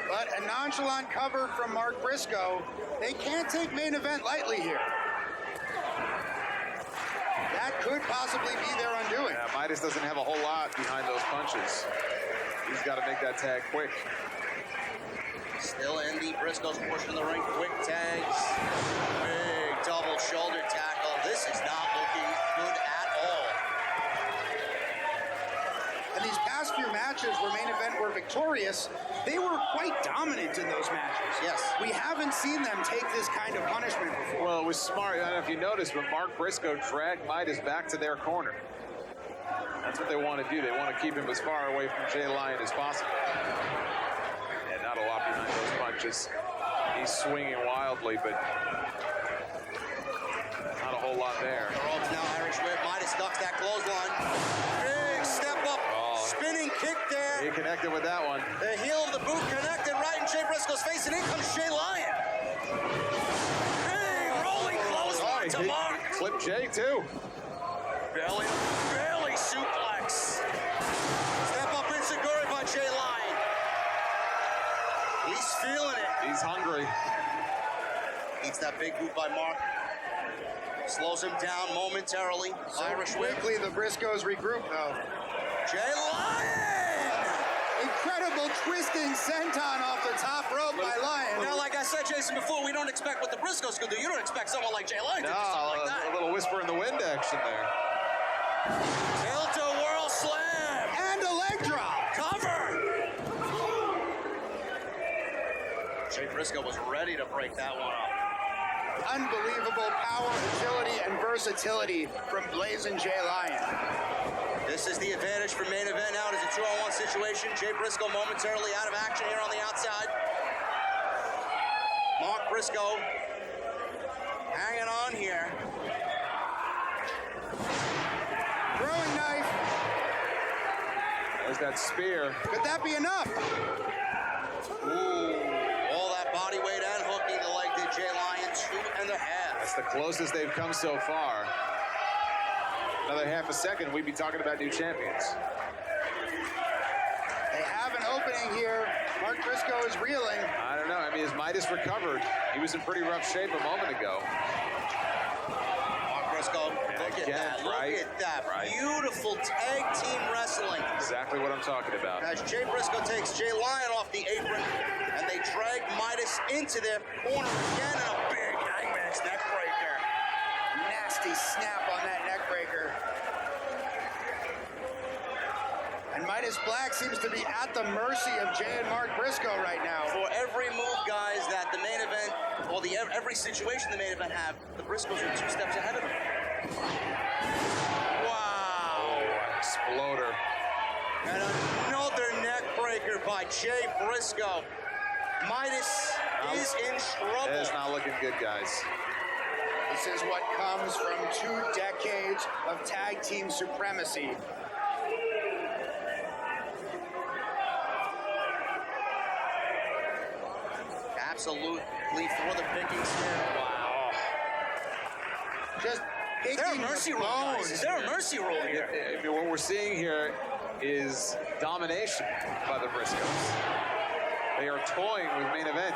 Speaker 17: But a nonchalant cover from Mark Briscoe. They can't take main event lightly here. That could possibly be their undoing.
Speaker 14: Yeah, Midas doesn't have a whole lot behind those punches. He's got to make that tag quick.
Speaker 1: Still in the Briscoe's portion of the ring. Quick tags. Big double shoulder tackle. This is not looking good at all.
Speaker 17: And these past few matches where main event were victorious, they were quite dominant in those matches.
Speaker 1: Yes.
Speaker 17: We haven't seen them take this kind of punishment before.
Speaker 14: Well, it was smart. I don't know if you noticed, but Mark Briscoe dragged Midas back to their corner. That's what they want to do. They want to keep him as far away from Jay Lyon as possible. And not a lot behind those punches. He's swinging wildly, but not a whole lot there.
Speaker 1: The ropes now, Irish whip. Midas ducks that clothesline. Big step up. Spinning kick there.
Speaker 14: He connected with that one.
Speaker 1: The heel of the boot connected right in Jay Briscoe's face, and in comes Jay Lyon. Big rolling clothesline to Mark.
Speaker 14: Flipped Jay, too.
Speaker 1: Belly suplex. Step up insecure by Jay Lyon. He's feeling it.
Speaker 14: He's hungry.
Speaker 1: Eats that big boot by Mark. Slows him down momentarily.
Speaker 17: So
Speaker 1: Irish whip.
Speaker 17: quickly the Briscoes regroup though.
Speaker 1: Jay Lyon!
Speaker 17: Incredible twisting senton off the top rope by Lyon.
Speaker 1: Now, like I said, Jason, before, we don't expect what the Briscoes could do. You don't expect someone like Jay Lyon to do something like that.
Speaker 14: A little whisper in the wind action there.
Speaker 1: Delta Whirl Slam!
Speaker 17: And a leg drop!
Speaker 1: Cover! Jay Briscoe was ready to break that one up.
Speaker 17: Unbelievable power, agility, and versatility from Blazing Jay Lyon.
Speaker 1: This is the advantage for main event now. It is a 2-on-1 situation. Jay Briscoe momentarily out of action here on the outside. Mark Briscoe hanging on here.
Speaker 17: Throwing knife.
Speaker 14: There's that spear.
Speaker 17: Could that be enough?
Speaker 1: Ooh, all that body weight and hooking the leg to Jay Lyon, 2.5.
Speaker 14: That's the closest they've come so far. Another half a second, we'd be talking about new champions.
Speaker 17: They have an opening here. Mark Briscoe is reeling.
Speaker 14: I don't know. I mean, has Midas recovered? He was in pretty rough shape a moment ago.
Speaker 1: Briscoe. Look at that.
Speaker 3: Right?
Speaker 1: Look at that.
Speaker 3: Right.
Speaker 1: Beautiful tag team wrestling.
Speaker 3: Exactly what I'm talking about.
Speaker 1: As Jay Briscoe takes Jay Lyon off the apron, and they drag Midas into their corner again, and a big Hangman's neck breaker. Nasty snap on that neck breaker. And Midas Black seems to be at the mercy of Jay and Mark Briscoe right now. For every move, guys, that the main event, or every situation the main event have, the Briscoes are 2 steps ahead of them. Wow.
Speaker 3: Oh, exploder.
Speaker 1: And another neck breaker by Jay Briscoe. Midas is in trouble.
Speaker 3: It's not looking good, guys.
Speaker 17: This is what comes from 2 decades of tag team supremacy.
Speaker 1: Absolutely for the pickings here. Wow.
Speaker 17: Just
Speaker 1: is there a mercy rule, guys? Is there a mercy rule here?
Speaker 3: I mean, what we're seeing here is domination by the Briscoes. They are toying with main event.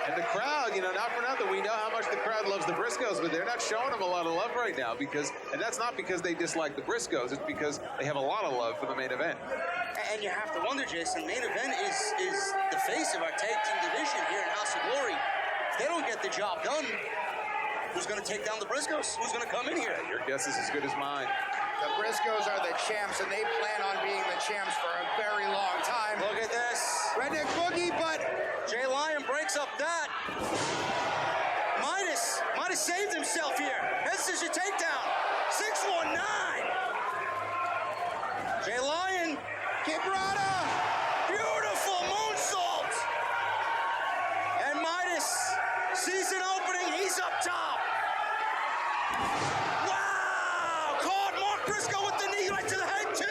Speaker 3: And the crowd, not for nothing, we know how much the crowd loves the Briscoes, but they're not showing them a lot of love right now and that's not because they dislike the Briscoes, it's because they have a lot of love for the main event.
Speaker 1: And you have to wonder, Jason, main event is the face of our tag team division here in House of Glory. If they don't get the job done, who's going to take down the Briscoes? Who's going to come in here?
Speaker 3: Your guess is as good as mine.
Speaker 17: The Briscoes are the champs, and they plan on being the champs for a very long time.
Speaker 1: Look at this.
Speaker 17: Redneck Boogie, but
Speaker 1: Jay Lyon breaks up that. Midas saved himself here. This is your takedown. 619. Jay Lyon.
Speaker 17: Quebrada.
Speaker 1: Beautiful moonsault. And Midas sees an opening. He's up top. Wow! Caught Mark Briscoe with the knee right to the head, too.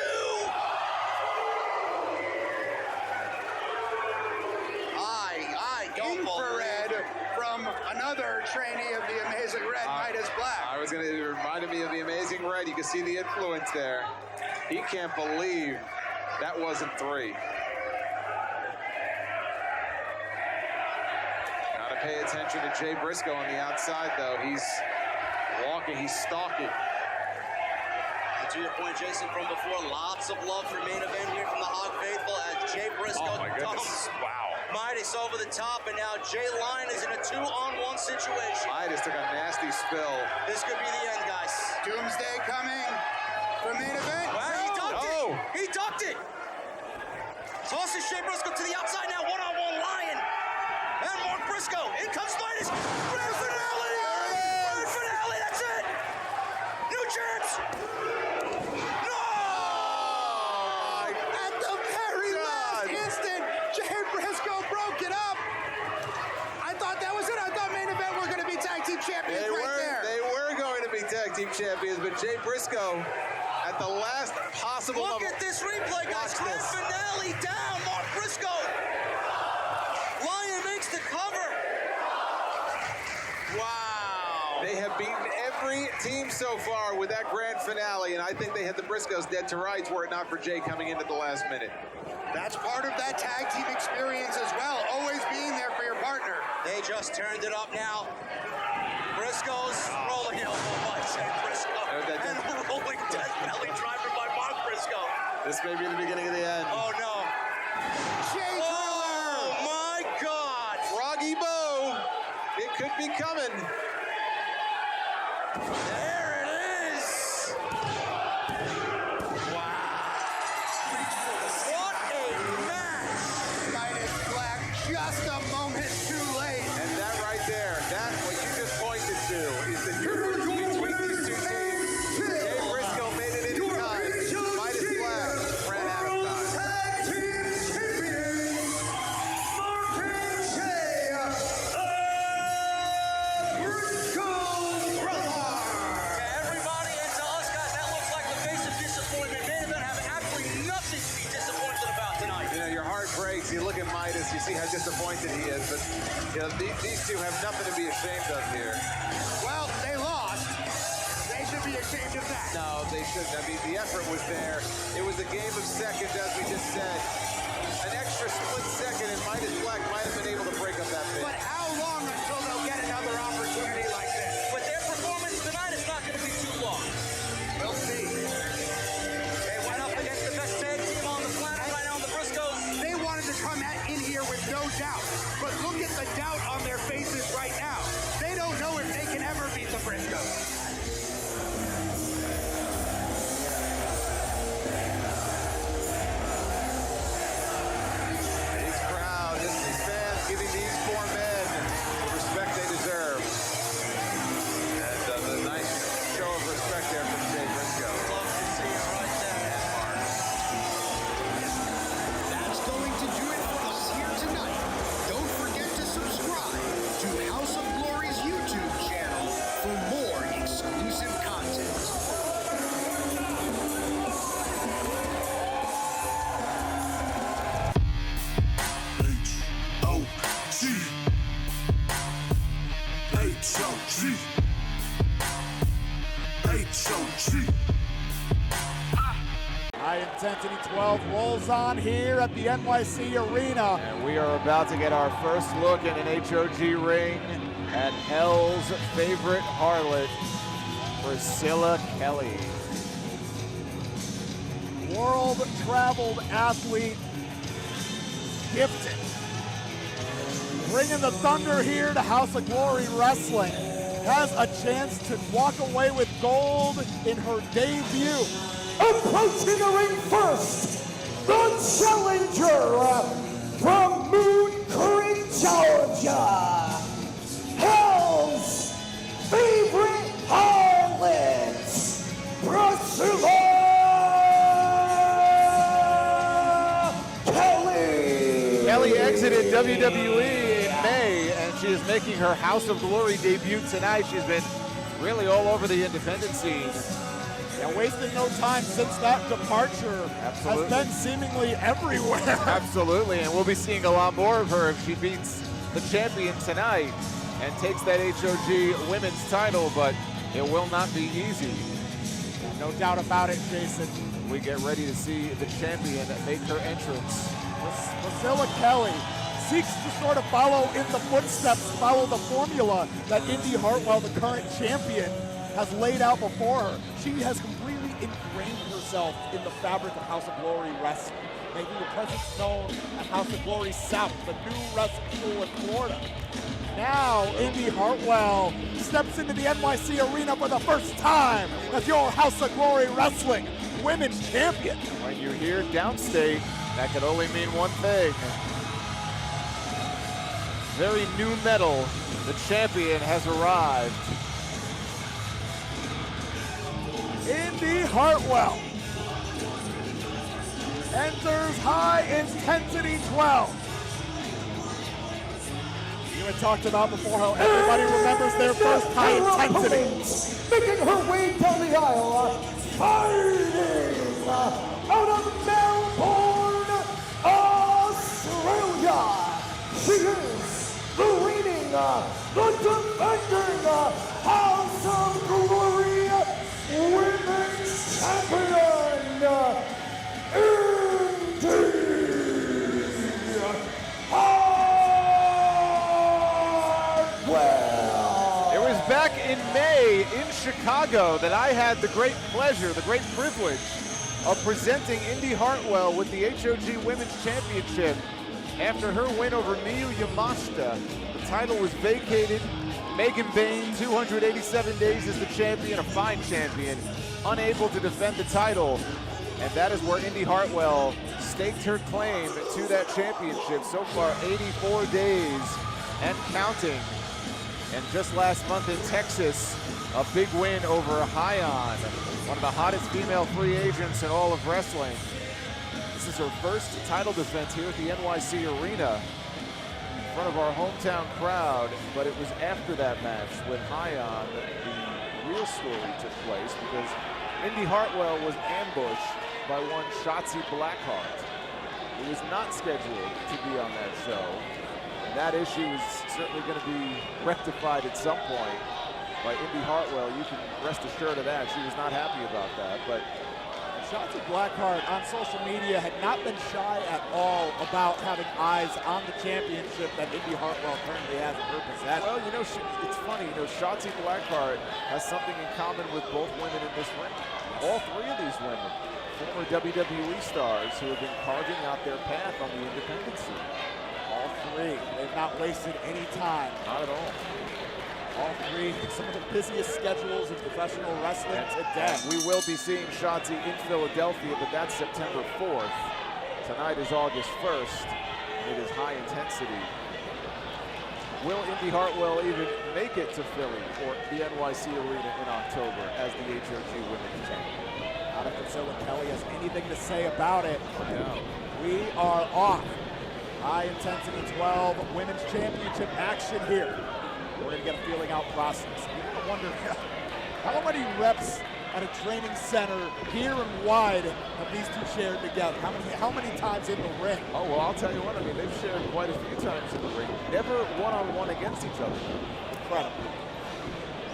Speaker 1: I don't
Speaker 17: Infrared from another trainee of the Amazing Red, Midas Black.
Speaker 3: I was going to remind me of the Amazing Red. You can see the influence there. He can't believe that wasn't 3. Gotta pay attention to Jay Briscoe on the outside, though. He's walking, he's stalking.
Speaker 1: And to your point, Jason, from before, lots of love for main event here from the HOG faithful as Jay Briscoe dumps Midas over the top, and now Jay Lyon is in a 2-on-1 situation.
Speaker 3: Midas took a nasty spill.
Speaker 1: This could be the end, guys.
Speaker 17: Doomsday coming for main event.
Speaker 1: Well, he ducked it. He ducked it. Tosses Jay Briscoe to the outside now. 1-on-1 Lyon. And Mark Briscoe. In comes Midas. Grand finale. Grand finale. That's it. New champs. No!
Speaker 17: At the very last instant, Jay Briscoe broke it up. I thought that was it. I thought main event were going to be tag team champions
Speaker 3: They were going to be tag team champions, but Jay Briscoe at the last possible
Speaker 1: Look at this replay, guys. Grand finale down. Mark Briscoe. Lyon makes the cover. Wow.
Speaker 3: They have beaten every team so far with that grand finale, and I think they had the Briscoes dead to rights were it not for Jay coming in at the last minute.
Speaker 17: That's part of that tag team experience as well, always being there for your partner.
Speaker 1: They just turned it up now. Briscoes rolling elbow by Jay Briscoe. And rolling death belly driver by Mark Briscoe.
Speaker 3: This may be the beginning of the end.
Speaker 1: Oh, no.
Speaker 17: Jay
Speaker 1: Oh, my God.
Speaker 3: Froggy Bow. It could be coming.
Speaker 1: There it is. Wow. What a match.
Speaker 17: Midas Black just a moment too late.
Speaker 3: And that right there, that's what you just pointed to, is the difference between these two teams. Jay Briscoe made it in time. Midas Black ran out of time.
Speaker 1: Everybody and to us, guys, that looks like the face of disappointment. Main event having absolutely nothing to be disappointed about tonight.
Speaker 3: Your heart breaks. You look at Midas, you see how disappointed he is, but these two have nothing to be ashamed of here.
Speaker 17: Well, they lost. They should be ashamed of that.
Speaker 3: No, they shouldn't. I mean, the effort was there. It was a game of seconds, as we just said. An extra split second, and Midas Black might have been able to break up that pin.
Speaker 17: But how long until they'll get another opportunity like this? Briscoes.
Speaker 14: These crowd, these fans giving these four men the respect they deserve. And the nice show of respect there from Jay Briscoe.
Speaker 1: Love to see it right there, Mark.
Speaker 18: That's going to do it for us here tonight. Don't forget to subscribe to House of Glory's YouTube channel for more exclusive content.
Speaker 6: High intensity 12 rolls on here at the NYC Arena.
Speaker 8: And we are about to get our first look at an HOG ring at Hell's favorite harlot, Priscilla Kelly.
Speaker 6: World traveled athlete, gifted. Bringing the thunder here to House of Glory Wrestling. Has a chance to walk away with gold in her debut.
Speaker 5: Approaching the ring first, the challenger from Moon Creek, Georgia, Hell's favorite harlots, Priscilla Kelly.
Speaker 8: Kelly exited WWE in May, and she is making her House of Glory debut tonight. She's been really all over the independent scene.
Speaker 6: And wasting no time since that departure has been seemingly everywhere.
Speaker 8: Absolutely, and we'll be seeing a lot more of her if she beats the champion tonight and takes that HOG women's title, but it will not be easy.
Speaker 6: No doubt about it, Jason.
Speaker 8: We get ready to see the champion make her entrance.
Speaker 6: Priscilla Kelly seeks to sort of follow in the footsteps, follow the formula that Indy Hartwell, the current champion, has laid out before her. She has completely ingrained herself in the fabric of House of Glory Wrestling, making her presence known at House of Glory South, the new wrestling school in Florida. Now, Indy Hartwell steps into the NYC Arena for the first time as your House of Glory Wrestling Women's Champion.
Speaker 8: When you hear downstate, that could only mean one thing. Very new metal, the champion has arrived.
Speaker 6: Indy Hartwell enters high intensity 12. You had talked about before how everybody remembers their first high intensity.
Speaker 5: Making her way down the aisle, fighting out of Melbourne, Australia. She is the reigning, the defending House of Glory Women's Champion, Indy Hartwell.
Speaker 8: It was back in May in Chicago that I had the great pleasure, the great privilege of presenting Indy Hartwell with the HOG Women's Championship. After her win over Miyu Yamashita, the title was vacated. Megan Bain, 287 days as the champion, a fine champion, unable to defend the title. And that is where Indy Hartwell staked her claim to that championship. So far, 84 days and counting. And just last month in Texas, a big win over Hyon, one of the hottest female free agents in all of wrestling. This is her first title defense here at the NYC Arena in front of our hometown crowd, but it was after that match with Hyon the real story took place, because Indy Hartwell was ambushed by one Shotzi Blackheart, who was not scheduled to be on that show. And that issue is certainly going to be rectified at some point by Indy Hartwell. You can rest assured of that. She was not happy about that, but
Speaker 6: Shotzi Blackheart on social media had not been shy at all about having eyes on the championship that Indy Hartwell currently has in her possession.
Speaker 8: Well, you know, it's funny, you know, Shotzi Blackheart has something in common with both women in this ring. All three of these women, former WWE stars who have been carving out their path on the independent scene.
Speaker 6: All three. They've not wasted any time.
Speaker 8: Not at all.
Speaker 6: All three, some of the busiest schedules in professional wrestling today.
Speaker 8: We will be seeing Shotzi in Philadelphia, but that's September 4th. Tonight is August 1st, and it is high intensity. Will Indy Hartwell even make it to Philly or the NYC Arena in October as the HOG Women's Champion?
Speaker 6: Not if Priscilla Kelly has anything to say about it.
Speaker 8: No.
Speaker 6: We are off. High intensity 12 Women's Championship action here. We're going to get a feeling out process. I wonder how many reps at a training center here and wide have these two shared together? How many times in the ring?
Speaker 8: Oh, well, I'll tell you what, I mean, they've shared quite a few times in the ring. Never one-on-one against each other.
Speaker 6: Incredible.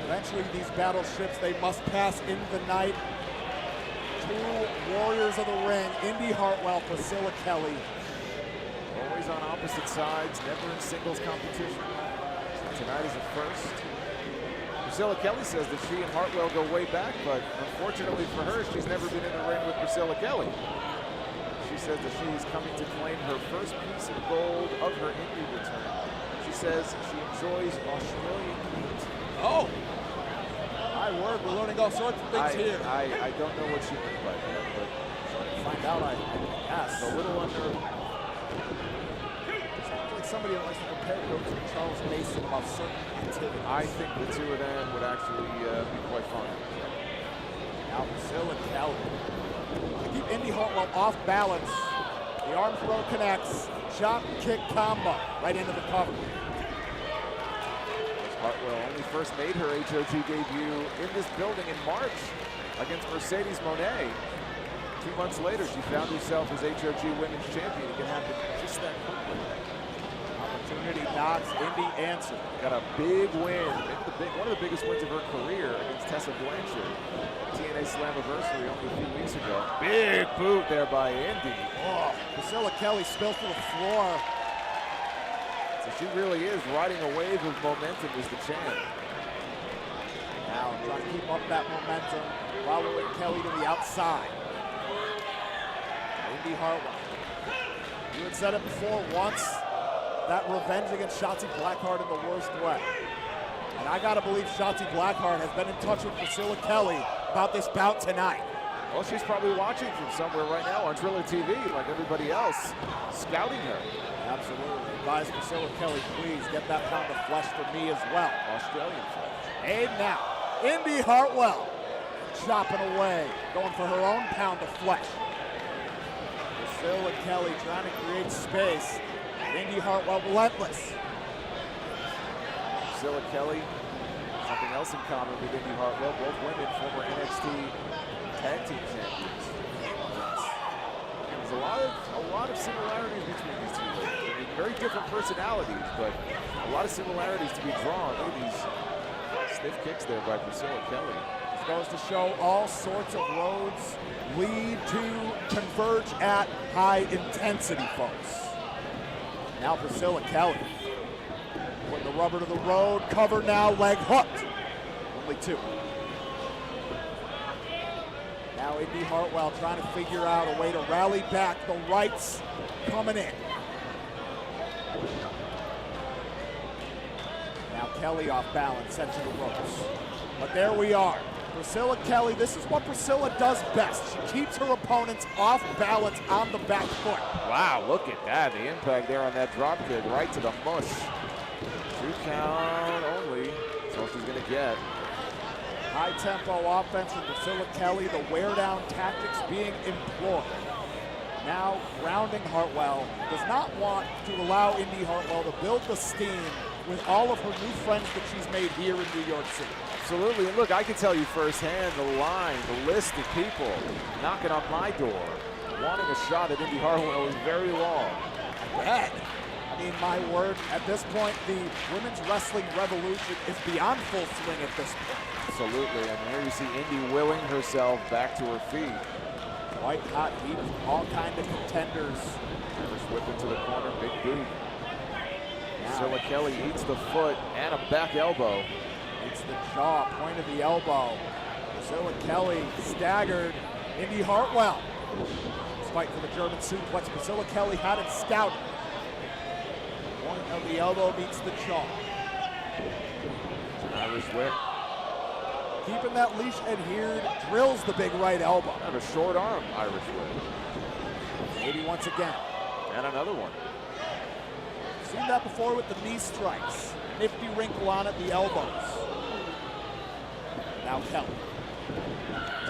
Speaker 6: Eventually, these battleships, they must pass in the night. Two warriors of the ring, Indy Hartwell, Priscilla Kelly.
Speaker 8: Always on opposite sides, never in singles competition. Tonight is a first. Priscilla Kelly says that she and Hartwell go way back, but unfortunately for her, she's never been in the ring with Priscilla Kelly. She says that she is coming to claim her first piece of gold of her Indy return. She says she enjoys Australian meat.
Speaker 6: Oh! My word, we're learning all sorts of things here.
Speaker 8: I don't know what she meant by that, but
Speaker 6: find out, I guess.
Speaker 8: A little under.
Speaker 6: Somebody that likes to compare notes with Charles Mason about certain activities.
Speaker 8: I think the two of them would actually be quite fine.
Speaker 6: Now Priscilla Kelly. To keep Indy Hartwell off balance. The arm throw connects. Chop, kick, combo. Right into the cover.
Speaker 8: Hartwell only first made her HOG debut in this building in March against Mercedes Monet. 2 months later, she found herself as HOG Women's Champion. It can happen just that quickly.
Speaker 6: Opportunity knocks, Indy answered.
Speaker 8: Got a big win, one of the biggest wins of her career against Tessa Blanchard. TNA Slammiversary only a few weeks ago. Big boot there by Indy.
Speaker 6: Oh, Priscilla Kelly spilled to the floor.
Speaker 8: So she really is riding a wave of momentum as the champ.
Speaker 6: Now trying to keep up that momentum, following Kelly to the outside. Indy Hartwell. You had said it before once. That revenge against Shotzi Blackheart in the worst way. And I gotta believe Shotzi Blackheart has been in touch with Priscilla Kelly about this bout tonight.
Speaker 8: Well, she's probably watching from somewhere right now on Triller TV, like everybody else, scouting her.
Speaker 6: Absolutely. Advise Priscilla Kelly, please get that pound of flesh for me as well.
Speaker 8: Australian flesh.
Speaker 6: And now, Indy Hartwell chopping away, going for her own pound of flesh. Priscilla Kelly trying to create space. Indy Hartwell relentless.
Speaker 8: Priscilla Kelly, something else in common with Indy Hartwell, both women, former NXT tag team champions. There's a lot of similarities between these two ladies. I mean, very different personalities, but a lot of similarities to be drawn. Look at these stiff kicks there by Priscilla Kelly.
Speaker 6: This goes to show all sorts of roads lead to converge at high intensity, folks. Now Priscilla Kelly. Putting the rubber to the road, cover now, leg hooked. Only two. Now Indy Hartwell trying to figure out a way to rally back. The rights coming in. Now Kelly off balance, sent to the ropes. But there we are. Priscilla Kelly, this is what Priscilla does best. She keeps her opponents off balance on the back foot.
Speaker 8: Wow, look at that. The impact there on that drop kick right to the mush. 2 count only. That's all she's going to get.
Speaker 6: High tempo offense from Priscilla Kelly. The wear down tactics being employed. Now grounding Hartwell. Does not want to allow Indy Hartwell to build the steam with all of her new friends that she's made here in New York City.
Speaker 8: Absolutely, and look, I can tell you firsthand the line, the list of people knocking on my door, wanting a shot at Indy Hartwell is very long.
Speaker 6: I bet. I mean, my word, at this point, the women's wrestling revolution is beyond full swing at this point.
Speaker 8: Absolutely, and here you see Indy willing herself back to her feet.
Speaker 6: White hot heat, all kind of contenders.
Speaker 8: First whip into the corner, big boot. Priscilla Kelly eats the foot and a back elbow.
Speaker 6: It's the jaw, point of the elbow. Priscilla Kelly staggered. Indy Hartwell. Fight for the German suplex. Priscilla Kelly had it scouted. Point of the elbow meets the jaw.
Speaker 8: Irish whip.
Speaker 6: Keeping that leash adhered, drills the big right elbow.
Speaker 8: Kind of a short arm Irish whip.
Speaker 6: Maybe once again.
Speaker 8: And another one.
Speaker 6: Seen that before with the knee strikes. Nifty wrinkle on it, the elbows. Now Kelly.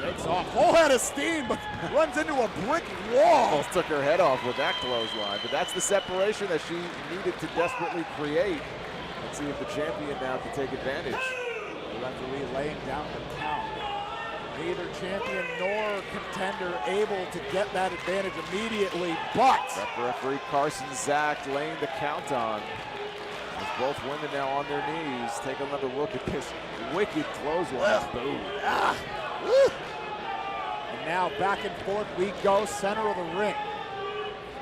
Speaker 6: Takes off. Full head of steam, but runs into a brick wall.
Speaker 8: Almost took her head off with that clothesline, but that's the separation that she needed to desperately create. Let's see if the champion now can take advantage.
Speaker 6: The referee laying down the count. Neither champion nor contender able to get that advantage immediately, but
Speaker 8: Referee Carson Zach laying the count on. With both women now on their knees. Take another look at this wicked clothesline. Boom.
Speaker 6: And now back and forth we go, center of the ring.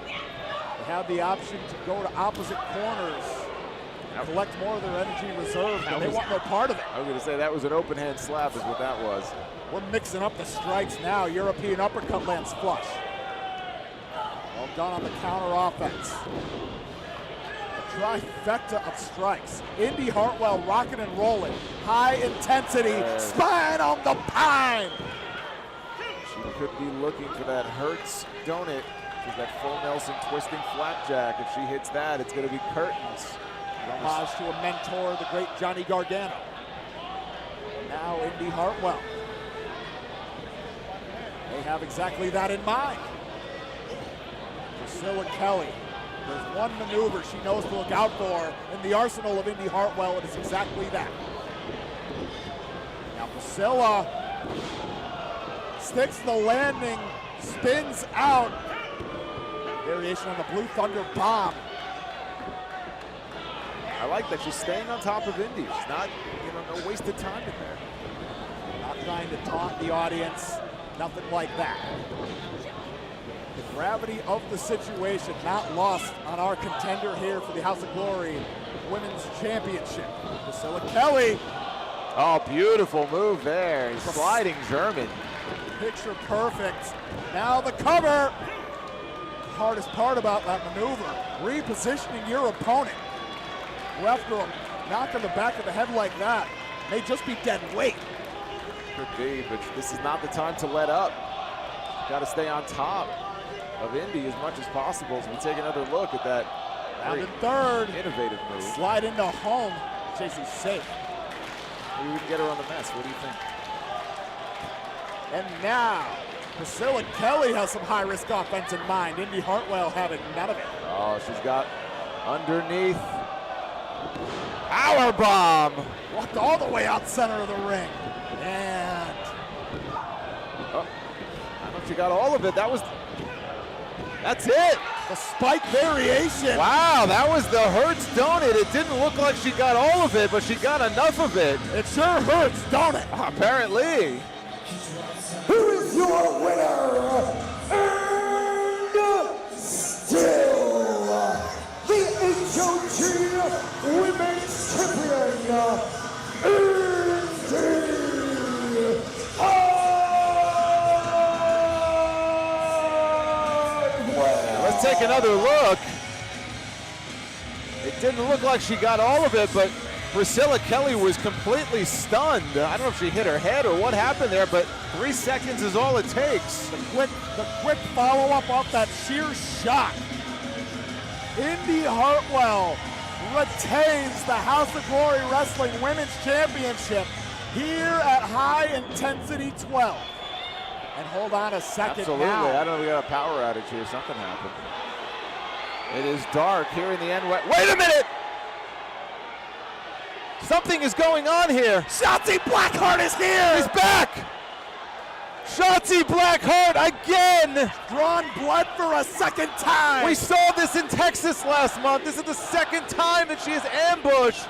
Speaker 6: They have the option to go to opposite corners and collect more of their energy reserve, but they want no part of it.
Speaker 8: I was going to say that was an open hand slap is what that was.
Speaker 6: We're mixing up the strikes now. European uppercut lands flush. Well done on the counter offense. A trifecta of strikes. Indy Hartwell rocking and rolling. High intensity, spine on the pine.
Speaker 8: She could be looking for that Hertz donut. She's that full Nelson twisting flapjack. If she hits that, it's going to be curtains.
Speaker 6: Homage to a mentor, the great Johnny Gargano. Now Indy Hartwell. They have exactly that in mind. Priscilla Kelly. There's one maneuver she knows to look out for in the arsenal of Indy Hartwell. It is exactly that. Now Priscilla sticks the landing, spins out. Variation on the Blue Thunder bomb.
Speaker 8: I like that she's staying on top of Indy. She's not, no wasted time in there.
Speaker 6: Not trying to taunt the audience, nothing like that. The gravity of the situation not lost on our contender here for the House of Glory Women's Championship. Priscilla Kelly.
Speaker 8: Oh, beautiful move there. Sliding German.
Speaker 6: Picture perfect. Now the cover. The hardest part about that maneuver, repositioning your opponent. Who after a knock on the back of the head like that may just be dead weight.
Speaker 8: Could be, but this is not the time to let up. Got to stay on top of Indy as much as possible as we take another look at that.
Speaker 6: Round and third.
Speaker 8: Innovative move.
Speaker 6: Slide into home. JC's safe.
Speaker 8: Maybe we can get her on the mess. What do you think?
Speaker 6: And now, Priscilla Kelly has some high-risk offense in mind. Indy Hartwell having none of it.
Speaker 8: Oh, she's got underneath. Power bomb.
Speaker 6: Walked all the way out center of the ring. And
Speaker 8: oh, I don't know if she got all of it. That's it.
Speaker 6: The spike variation.
Speaker 8: Wow, that was the Hertz donut. It didn't look like she got all of it, but she got enough of it.
Speaker 6: It sure hurts, don't it?
Speaker 8: Apparently.
Speaker 5: Who is your winner? And still the HOG Women's Champion, Indy Hartwell.
Speaker 8: Let's take another look. It didn't look like she got all of it, but Priscilla Kelly was completely stunned. I don't know if she hit her head or what happened there, but 3 seconds is all it takes.
Speaker 6: The quick follow-up off that sheer shock. Indy Hartwell retains the House of Glory Wrestling Women's Championship here at High Intensity 12. And hold on a second.
Speaker 8: Absolutely.
Speaker 6: Now.
Speaker 8: I don't know, we got a power outage here. Something happened. It is dark here in the end. Wait a minute! Something is going on here.
Speaker 6: Shotzi Blackheart is here!
Speaker 8: He's back! Shotzi Blackheart again!
Speaker 6: Drawn blood for a second time!
Speaker 8: We saw this in Texas last month. This is the second time that she has ambushed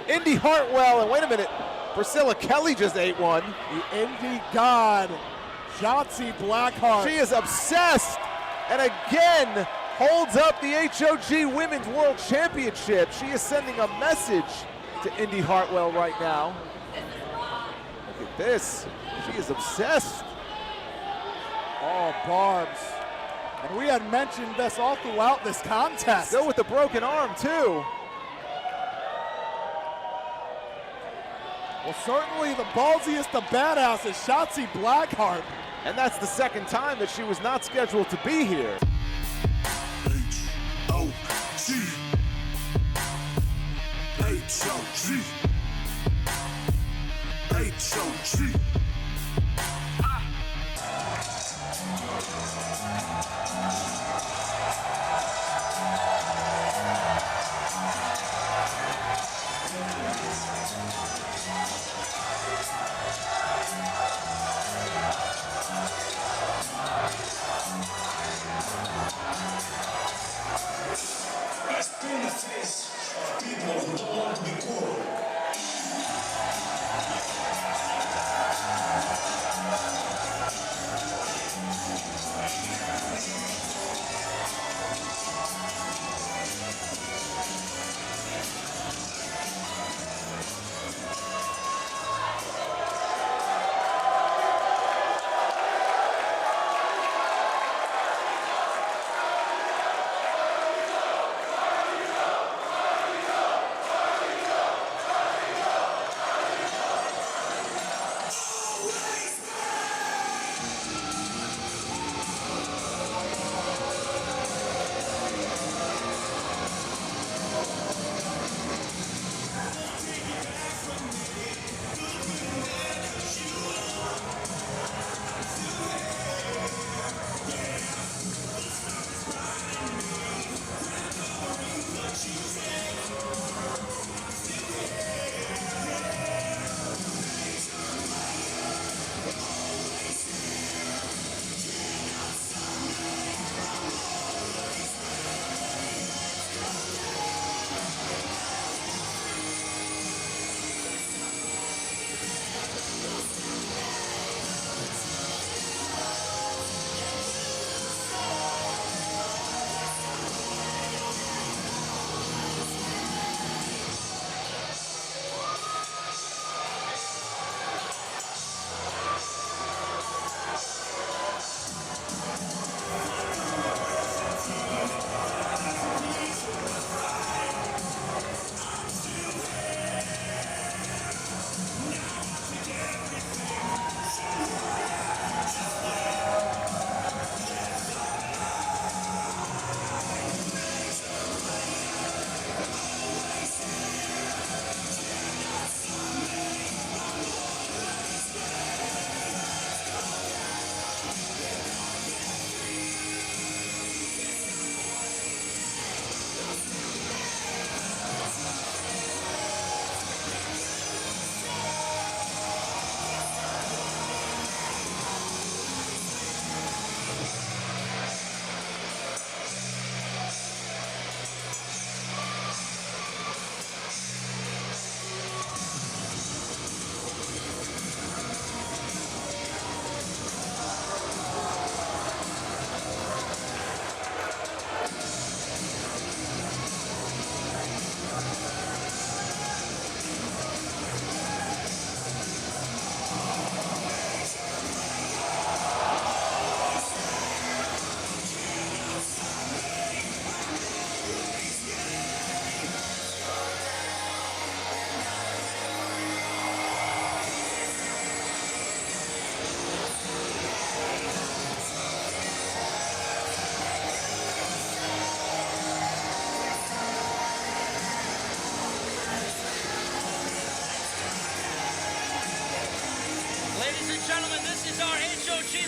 Speaker 8: Indy Hartwell. And wait a minute, Priscilla Kelly just ate one.
Speaker 6: The Indy God, Shotzi Blackheart.
Speaker 8: She is obsessed and again holds up the HOG Women's World Championship. She is sending a message to Indy Hartwell right now. Look at this. She is obsessed.
Speaker 6: Oh, barbs. And we had mentioned this all throughout this contest.
Speaker 8: Still with the broken arm, too.
Speaker 6: Well, certainly the ballsiest of badass is Shotzi Blackheart. And that's the second time that she was not scheduled to be here.
Speaker 4: H-O-G. H-O-G. H-O-G. I spit in the face of people who don't want to be cool.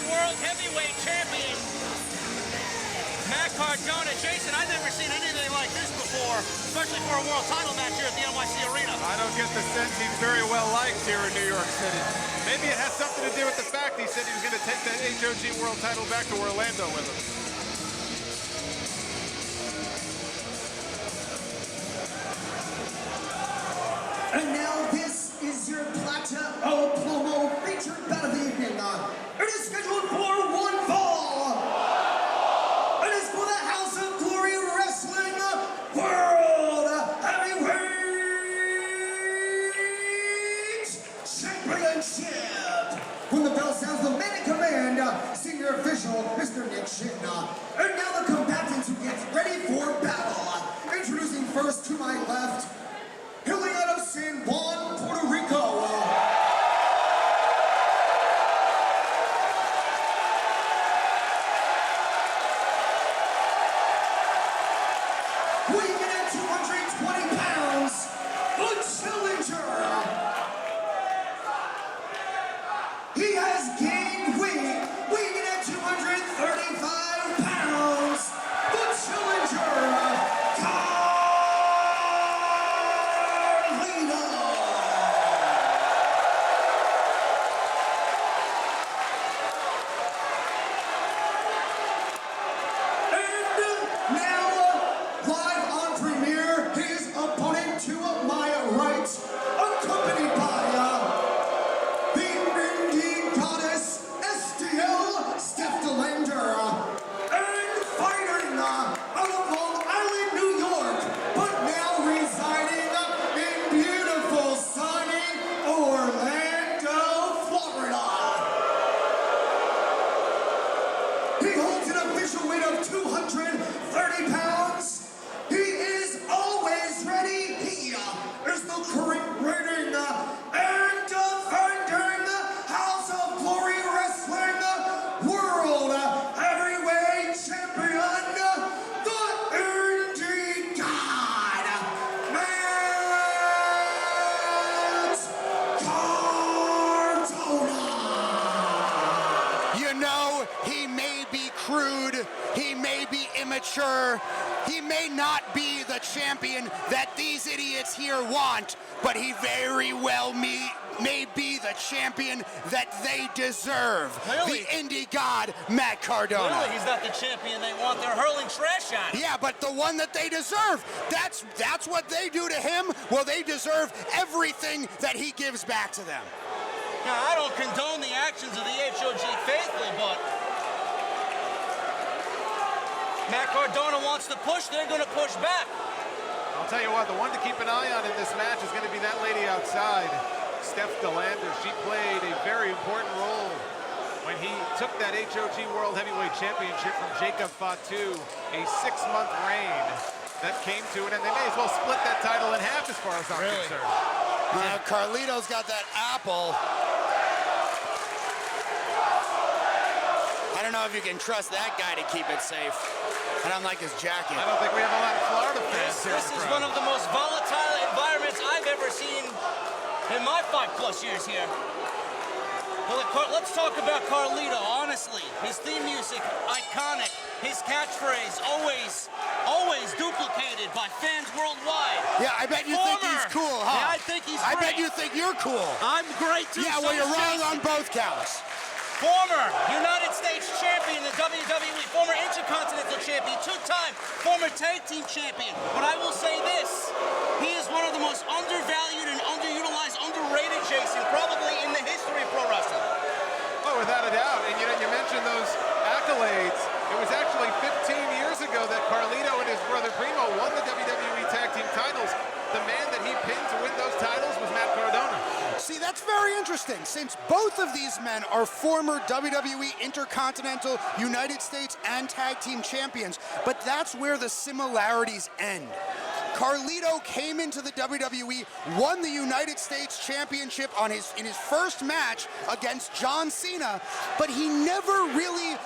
Speaker 1: World Heavyweight Champion, Matt Cardona. Jason, I've never seen anything like this before, especially for a world title match here at the NYC Arena.
Speaker 3: I don't get the sense he's very well liked here in New York City. Maybe it has something to do with the fact he said he was going to take that HOG World title back to Orlando with him.
Speaker 5: And now this is your Plata O Plomo featured bout of the evening. It is scheduled for one fall. It is for the House of Glory Wrestling World Heavyweight Championship. When the bell sounds, the man in command, senior official, Mr. Nick Shin. And now the combatants who get ready for battle. Introducing first to my left, hailing out of San Juan, Puerto Rico, he has gained weight, weighing in at 235 pounds, the challenger, Carito. And now, live on premiere, his opponent to my right, accompanied by the Indian goddess STL Steph Delander, and fighting out of Long Island, New York, but now residing in beautiful sunny Orlando, Florida. He holds an official weight of 230 pounds. He is always ready. He is the current reigning and defending House of Glory Wrestling World Heavyweight Champion, the Indie God, Matt Cardona.
Speaker 2: You know, he may be crude, he may be immature, he may not be the champion that these idiots here want, but he very well may be the champion that they deserve.
Speaker 1: Clearly.
Speaker 2: The Indie God, Matt Cardona.
Speaker 1: Clearly, he's not the champion they want. They're hurling trash at him.
Speaker 2: Yeah, but the one that they deserve. That's what they do to him. Well, they deserve everything that he gives back to them.
Speaker 1: Now, I don't condone the actions of the HOG faithful, but Matt Cardona wants to push, they're going to push back.
Speaker 3: I'll tell you what, the one to keep an eye on in this match is going to be that lady outside, Steph Delander. She played a very important role when he took that HOG World Heavyweight Championship from Jacob Fatu, a 6-month reign that came to it, and they may as well split that title in half as far as I'm concerned.
Speaker 2: Carlito's got that apple. I don't know if you can trust that guy to keep it safe. I don't like his jacket.
Speaker 3: I don't think we have a lot of Florida fans here.
Speaker 1: This is one of the most volatile environments I've ever seen in my 5+ years here. Well, let's talk about Carlito, honestly. His theme music, iconic. His catchphrase, always duplicated by fans worldwide.
Speaker 2: Yeah, I bet you think he's cool, huh?
Speaker 1: Yeah, I think he's great.
Speaker 2: I bet you think you're cool.
Speaker 1: I'm great too.
Speaker 2: Yeah, well, you're wrong on both counts.
Speaker 1: Former United States champion in the WWE, former Intercontinental champion, 2-time former tag team champion. But I will say this, he is one of the most undervalued and underutilized, underrated, Jason, probably in the history of pro wrestling.
Speaker 3: Oh, without a doubt. And you know, you mentioned those accolades. It was actually 15 years ago that Carlito and his brother Primo won the WWE Tag Team titles. The man that he pinned to win those titles was Matt Cardona.
Speaker 2: See, that's very interesting, since both of these men are former WWE Intercontinental, United States, and Tag Team champions, but that's where the similarities end. Carlito came into the WWE, won the United States Championship in his first match against John Cena, but he never really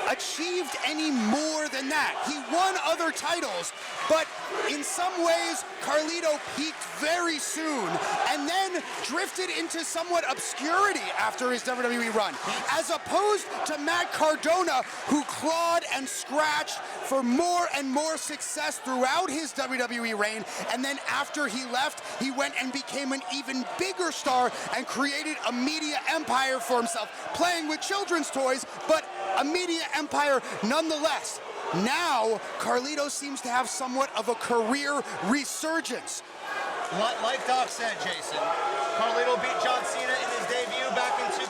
Speaker 2: achieved any more than that. He won other titles, but in some ways, Carlito peaked very soon and then drifted into somewhat obscurity after his WWE run, as opposed to Matt Cardona, who clawed and scratched for more and more success throughout his WWE reign, and then after he left, he went and became an even bigger star and created a media empire for himself, playing with children's toys, but a media empire nonetheless. Now, Carlito seems to have somewhat of a career resurgence.
Speaker 1: Like Doc said, Jason, Carlito beat John Cena in his debut back in 2004.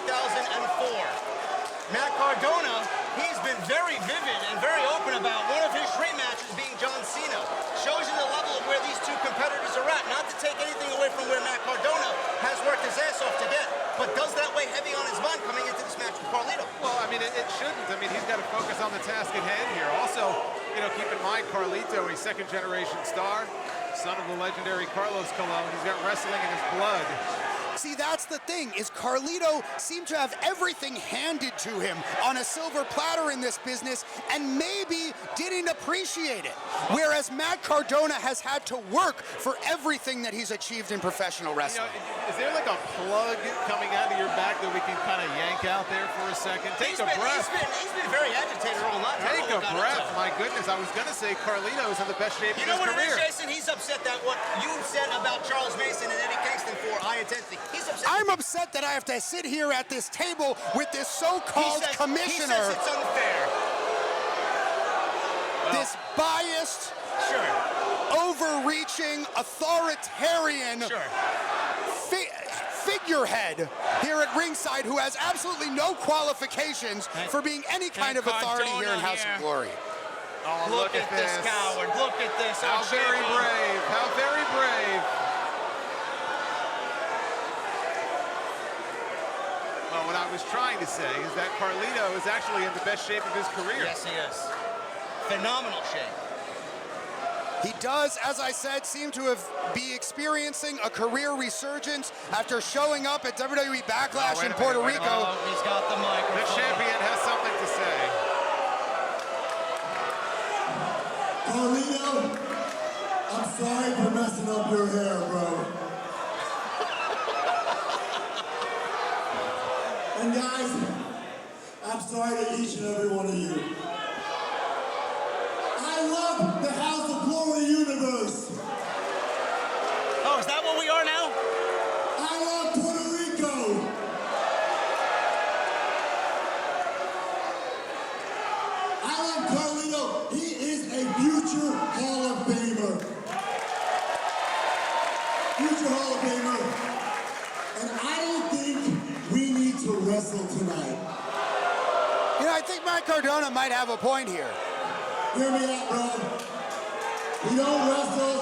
Speaker 1: Matt Cardona, he's been very vivid and very open about one of his dream matches being John Cena. Shows you the level of where these two competitors are at. Not to take anything away from where Matt Cardona has worked his ass off to get, but does that weigh heavy on his mind coming into this match with Carlito?
Speaker 3: Well, I mean, it shouldn't. I mean, he's got to focus on the task at hand here. Also, you know, keep in mind, Carlito, a second-generation star, son of the legendary Carlos Colon. He's got wrestling in his blood.
Speaker 2: See, that's the thing, is Carlito seemed to have everything handed to him on a silver platter in this business and maybe didn't appreciate it. Whereas Matt Cardona has had to work for everything that he's achieved in professional wrestling.
Speaker 3: You know, is there like a plug coming out of your back that we can kind of yank back out there for a second. Take a breath.
Speaker 1: He's been very agitated all night.
Speaker 3: Take a breath. My goodness, I was going to say Carlito's in the best shape of his career.
Speaker 1: You know what it is, Jason? He's upset that what you said about Charles Mason and Eddie Kingston for high intensity. He's upset.
Speaker 2: I'm upset that I have to sit here at this table with this so-called commissioner.
Speaker 1: He says it's unfair.
Speaker 2: This biased, overreaching, authoritarian figurehead here at ringside who has absolutely no qualifications for being any kind of authority here in House of Glory.
Speaker 3: Oh,
Speaker 1: look at this coward. Look at this.
Speaker 3: How very brave. How very brave. Well, what I was trying to say is that Carlito is actually in the best shape of his career.
Speaker 1: Yes, he is. Phenomenal shape.
Speaker 2: He does, as I said, seem to be experiencing a career resurgence after showing up at WWE Backlash in Puerto Rico.
Speaker 1: Oh, he's got the microphone.
Speaker 3: The champion has something to say.
Speaker 10: Carlito, I'm sorry for messing up your hair, bro. And guys, I'm sorry to each and every one of you. I love the House of Glory universe.
Speaker 1: Oh, is that what we are now?
Speaker 10: I love Puerto Rico. I love Carlito. He is a future Hall of Famer. Future Hall of Famer. And I don't think we need to wrestle tonight.
Speaker 2: You know, I think Matt Cardona might have a point here.
Speaker 10: Hear me out, bro. We don't wrestle.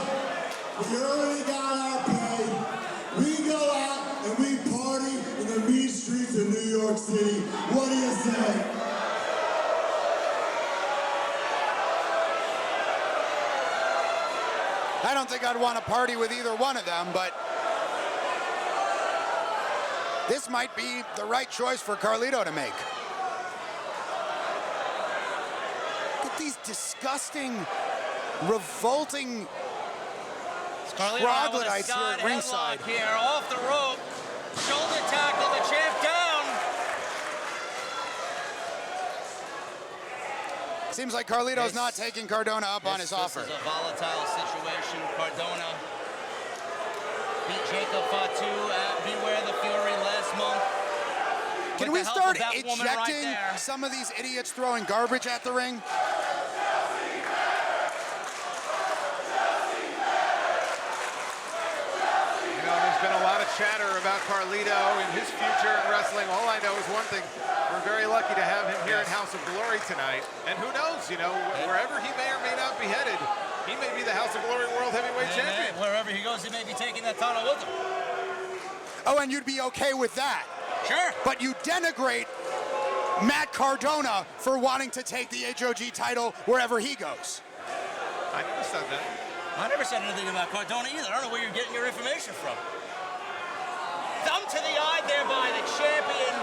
Speaker 10: We already got our pay. We go out and we party in the mean streets of New York City. What do you say?
Speaker 2: I don't think I'd want to party with either one of them, but this might be the right choice for Carlito to make. These disgusting, revolting troglodytes here at ringside.
Speaker 1: Here, off the rope, shoulder tackle, the champ down.
Speaker 2: Seems like Carlito's not taking Cardona up on his offer.
Speaker 1: This is a volatile situation. Cardona beat Jacob Fatu at Beware the Fury last month.
Speaker 2: Can we start ejecting some of these idiots throwing garbage at the ring?
Speaker 3: There's been a lot of chatter about Carlito and his future in wrestling. All I know is one thing. We're very lucky to have him here in House of Glory tonight. And who knows, you know, wherever he may or may not be headed, he may be the House of Glory World Heavyweight Champion.
Speaker 1: Wherever he goes, he may be taking that title with him.
Speaker 2: Oh, and you'd be okay with that?
Speaker 1: Sure.
Speaker 2: But you denigrate Matt Cardona for wanting to take the HOG title wherever he goes.
Speaker 3: I never said that.
Speaker 1: I never said anything about Cardona either. I don't know where you're getting your information from. Thumb to the eye there by the champion.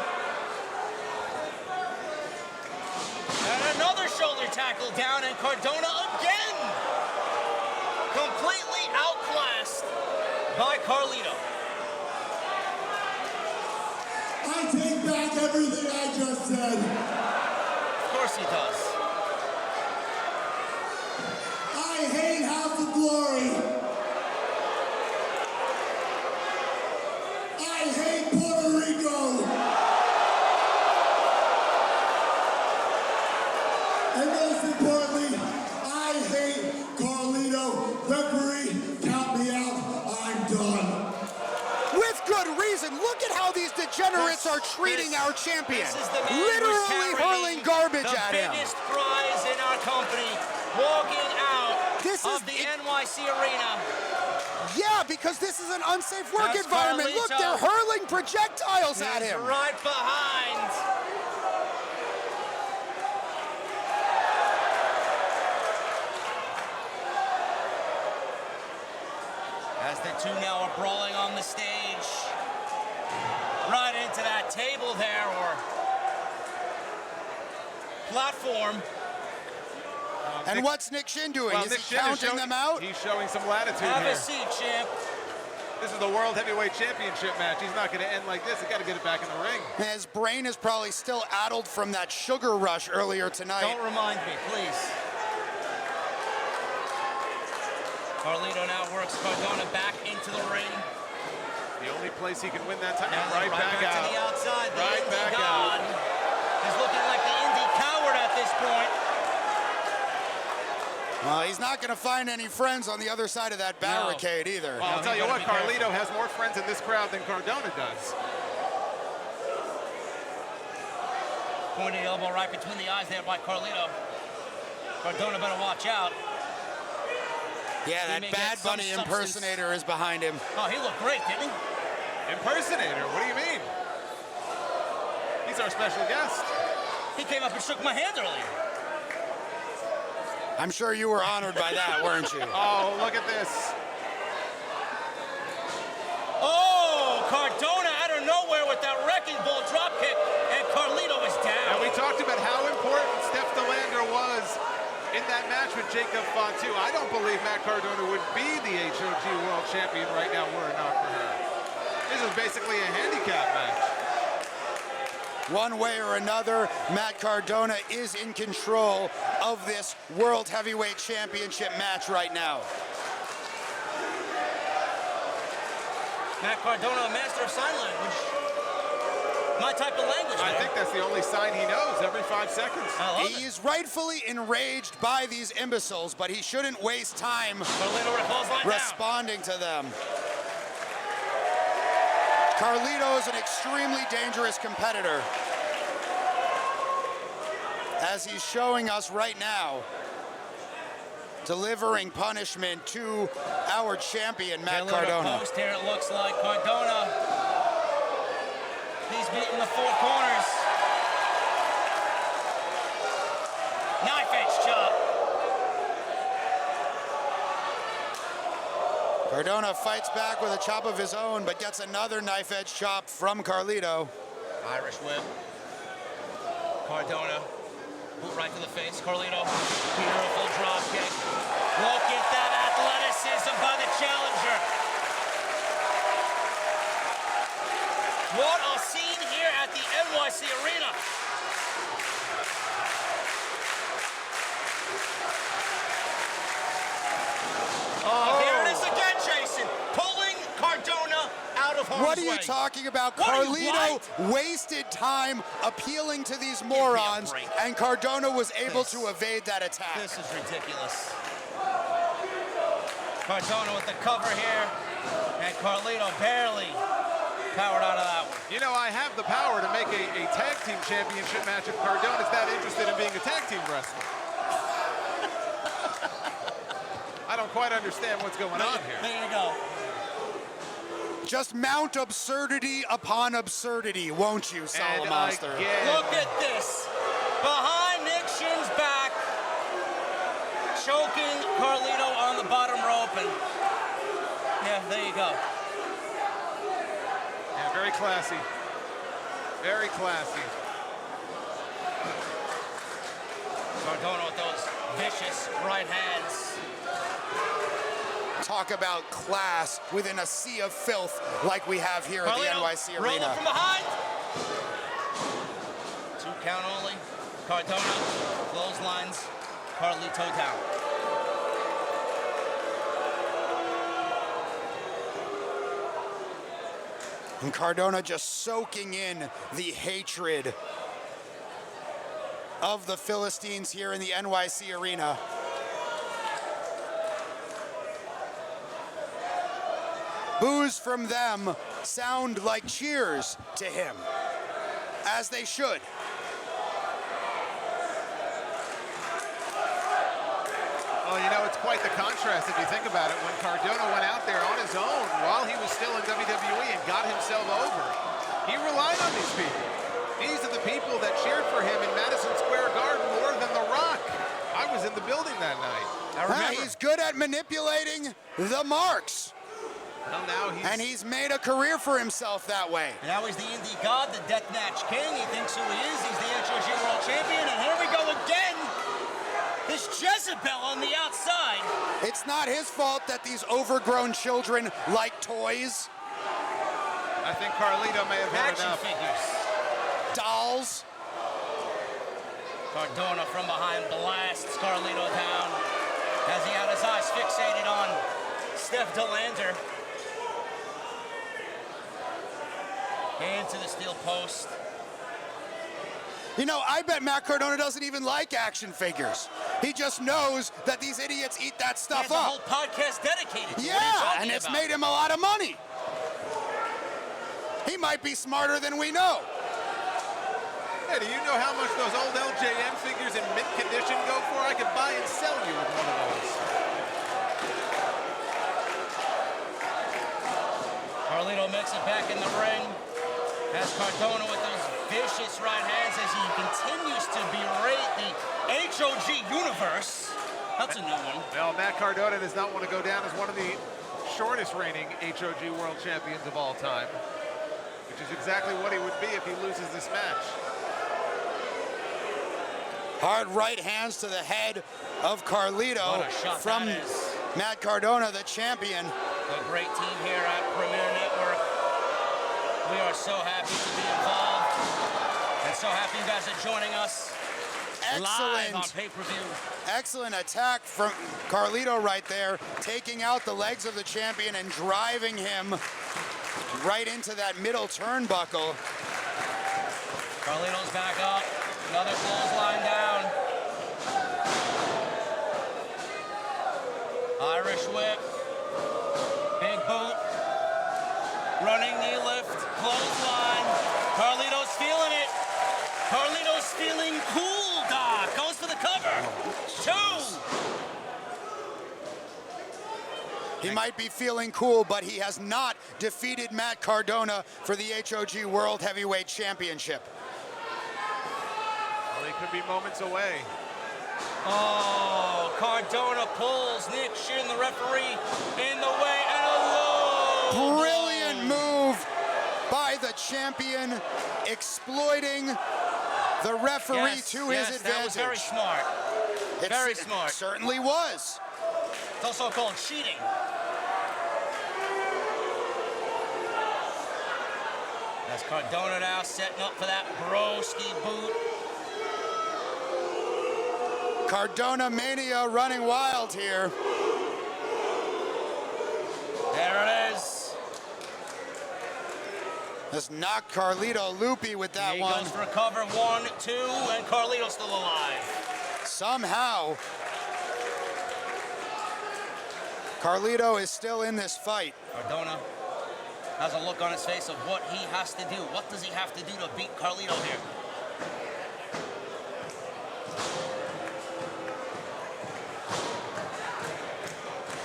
Speaker 1: And another shoulder tackle down, and Cardona again completely outclassed by Carlito.
Speaker 10: I take back everything I just said.
Speaker 1: Of course he does.
Speaker 10: I hate House of Glory. I hate Puerto Rico. And most importantly, I hate Carlito. Referee, count me out. I'm done.
Speaker 2: With good reason. Look at how these degenerates are treating our champion. Literally hurling garbage at him.
Speaker 1: The biggest prize in our company, walking out of the NYC arena.
Speaker 2: Yeah, because this is an unsafe work environment. Look, they're hurling projectiles at him.
Speaker 1: Right behind. As the two now are brawling on the stage. Right into that table there, or platform.
Speaker 2: And what's Nick Shin doing?
Speaker 3: Well,
Speaker 2: is
Speaker 3: Nick
Speaker 2: he
Speaker 3: Shin
Speaker 2: counting them out?
Speaker 3: He's showing some latitude
Speaker 1: Have
Speaker 3: here.
Speaker 1: a seat, champ.
Speaker 3: This is the World Heavyweight Championship match. He's not going to end like this. He's got to get it back in the ring.
Speaker 2: His brain is probably still addled from that sugar rush earlier tonight.
Speaker 1: Don't remind me, please. Carlito now works Cardona back into the ring.
Speaker 3: The only place he can win that time.
Speaker 1: Now
Speaker 3: Right back out.
Speaker 1: to the outside. The
Speaker 3: Right
Speaker 1: Indy
Speaker 3: back
Speaker 1: God
Speaker 3: out.
Speaker 1: is looking like the Indy coward at this point.
Speaker 2: Well, he's not going to find any friends on the other side of that barricade either.
Speaker 3: Well, I'll tell you what, Carlito has more friends in this crowd than Cardona does.
Speaker 1: Pointing elbow right between the eyes there by Carlito. Cardona better watch out.
Speaker 2: Yeah, that Bad Bunny impersonator is behind him.
Speaker 1: Oh, he looked great, didn't he?
Speaker 3: Impersonator? What do you mean? He's our special guest.
Speaker 1: He came up and shook my hand earlier.
Speaker 2: I'm sure you were honored by that, weren't you?
Speaker 3: Oh, look at this.
Speaker 1: Oh, Cardona out of nowhere with that wrecking ball drop kick, and Carlito is down.
Speaker 3: And we talked about how important Steph DeLander was in that match with Jacob Fatu. I don't believe Matt Cardona would be the HOG World Champion right now were it not for her. This is basically a handicap match.
Speaker 2: One way or another, Matt Cardona is in control of this World Heavyweight Championship match right now.
Speaker 1: Matt Cardona, a master of sign language. My type of language,
Speaker 3: I think that's the only sign he knows every 5 seconds.
Speaker 2: He is rightfully enraged by these imbeciles, but he shouldn't waste time responding to them. Carlito is an extremely dangerous competitor, as he's showing us right now, delivering punishment to our champion, Matt Cardona.
Speaker 1: Post here, it looks like Cardona. He's beating the four corners. Knife edge chop.
Speaker 2: Cardona fights back with a chop of his own, but gets another knife edge chop from Carlito.
Speaker 1: Irish whip. Cardona. Boot right to the face. Carlito. Beautiful drop kick. Look at that athleticism by the challenger. What a scene here at the NYC Arena. Oh, here it is again, Jason. Pulling Cardona out of harm's way.
Speaker 2: What are you talking about? Carlito wasted time appealing to these morons, and Cardona was able to evade that attack.
Speaker 1: This is ridiculous. Cardona with the cover here, and Carlito barely powered out of that one.
Speaker 3: You know, I have the power to make a tag team championship match if Cardona's that interested in being a tag team wrestler. I don't quite understand what's going on here.
Speaker 1: There you go.
Speaker 2: Just mount absurdity upon absurdity, won't you, Solomonster?
Speaker 1: Look at this. Behind Nick Shin's back, choking Carlito on the bottom rope, and yeah, there you go.
Speaker 3: Yeah, very classy. Very classy.
Speaker 1: Cardona with those vicious right hands.
Speaker 2: Talk about class within a sea of filth like we have here at the NYC Arena.
Speaker 1: Rolling from behind. 2 count only. Cardona clotheslines Carlito down.
Speaker 2: And Cardona just soaking in the hatred of the Philistines here in the NYC Arena. Boos from them sound like cheers to him, as they should.
Speaker 3: Well, you know, it's quite the contrast if you think about it. When Cardona went out there on his own while he was still in WWE and got himself over, he relied on these people. These are the people that cheered for him in Madison Square Garden more than The Rock. I was in the building that night. I remember.
Speaker 2: He's good at manipulating the marks.
Speaker 3: Well, now
Speaker 2: he's made a career for himself that way.
Speaker 1: And now he's the Indie God, the Deathmatch King. He thinks who he is. He's the HOG World Champion. And here we go again. His This Jezebel on the outside.
Speaker 2: It's not his fault that these overgrown children like toys.
Speaker 3: I think Carlito may have had
Speaker 1: Action
Speaker 3: enough.
Speaker 1: figures.
Speaker 2: Dolls.
Speaker 1: Cardona from behind blasts Carlito down as he had his eyes fixated on Steph DeLander. Into the steel post.
Speaker 2: You know, I bet Matt Cardona doesn't even like action figures. He just knows that these idiots eat that stuff
Speaker 1: He has
Speaker 2: up.
Speaker 1: a whole podcast dedicated to it.
Speaker 2: Yeah, and it's made him a lot of money. He might be smarter than we know.
Speaker 3: Hey, do you know how much those old LJN figures in mint condition go for? I could buy and sell you with one of those.
Speaker 1: Carlito makes it back in the ring. Has Cardona with those vicious right hands as he continues to berate the HOG universe. That's a new one.
Speaker 3: Well, Matt Cardona does not want to go down as one of the shortest reigning HOG world champions of all time, which is exactly what he would be if he loses this match.
Speaker 2: Hard right hands to the head of Carlito
Speaker 1: What a shot
Speaker 2: from
Speaker 1: that is.
Speaker 2: Matt Cardona, the champion.
Speaker 1: A great team here at Premier Network. We are so happy to be involved and so happy you guys are joining us live on pay-per-view.
Speaker 2: Excellent attack from Carlito right there, taking out the legs of the champion and driving him right into that middle turnbuckle.
Speaker 1: Carlito's back up. Another clothesline down. Irish whip. Big boot. Running knee lift. Clothesline. Carlito's feeling it. Carlito's feeling cool, Doc. Goes for the cover. 2.
Speaker 2: He might be feeling cool, but he has not defeated Matt Cardona for the HOG World Heavyweight Championship.
Speaker 3: Well, he could be moments away.
Speaker 1: Oh, Cardona pulls Nick Shin, the referee, in the way, and a low.
Speaker 2: Brilliant move by the champion, exploiting the referee to his advantage.
Speaker 1: That was very smart. Very smart.
Speaker 2: It certainly was.
Speaker 1: It's also called cheating. That's Cardona now setting up for that broski boot.
Speaker 2: Cardona mania running wild here.
Speaker 1: There it is.
Speaker 2: Just knocked Carlito loopy with that
Speaker 1: He
Speaker 2: one.
Speaker 1: goes for a cover, 1, 2, and Carlito's still alive.
Speaker 2: Somehow, Carlito is still in this fight.
Speaker 1: Cardona has a look on his face of what he has to do. What does he have to do to beat Carlito here?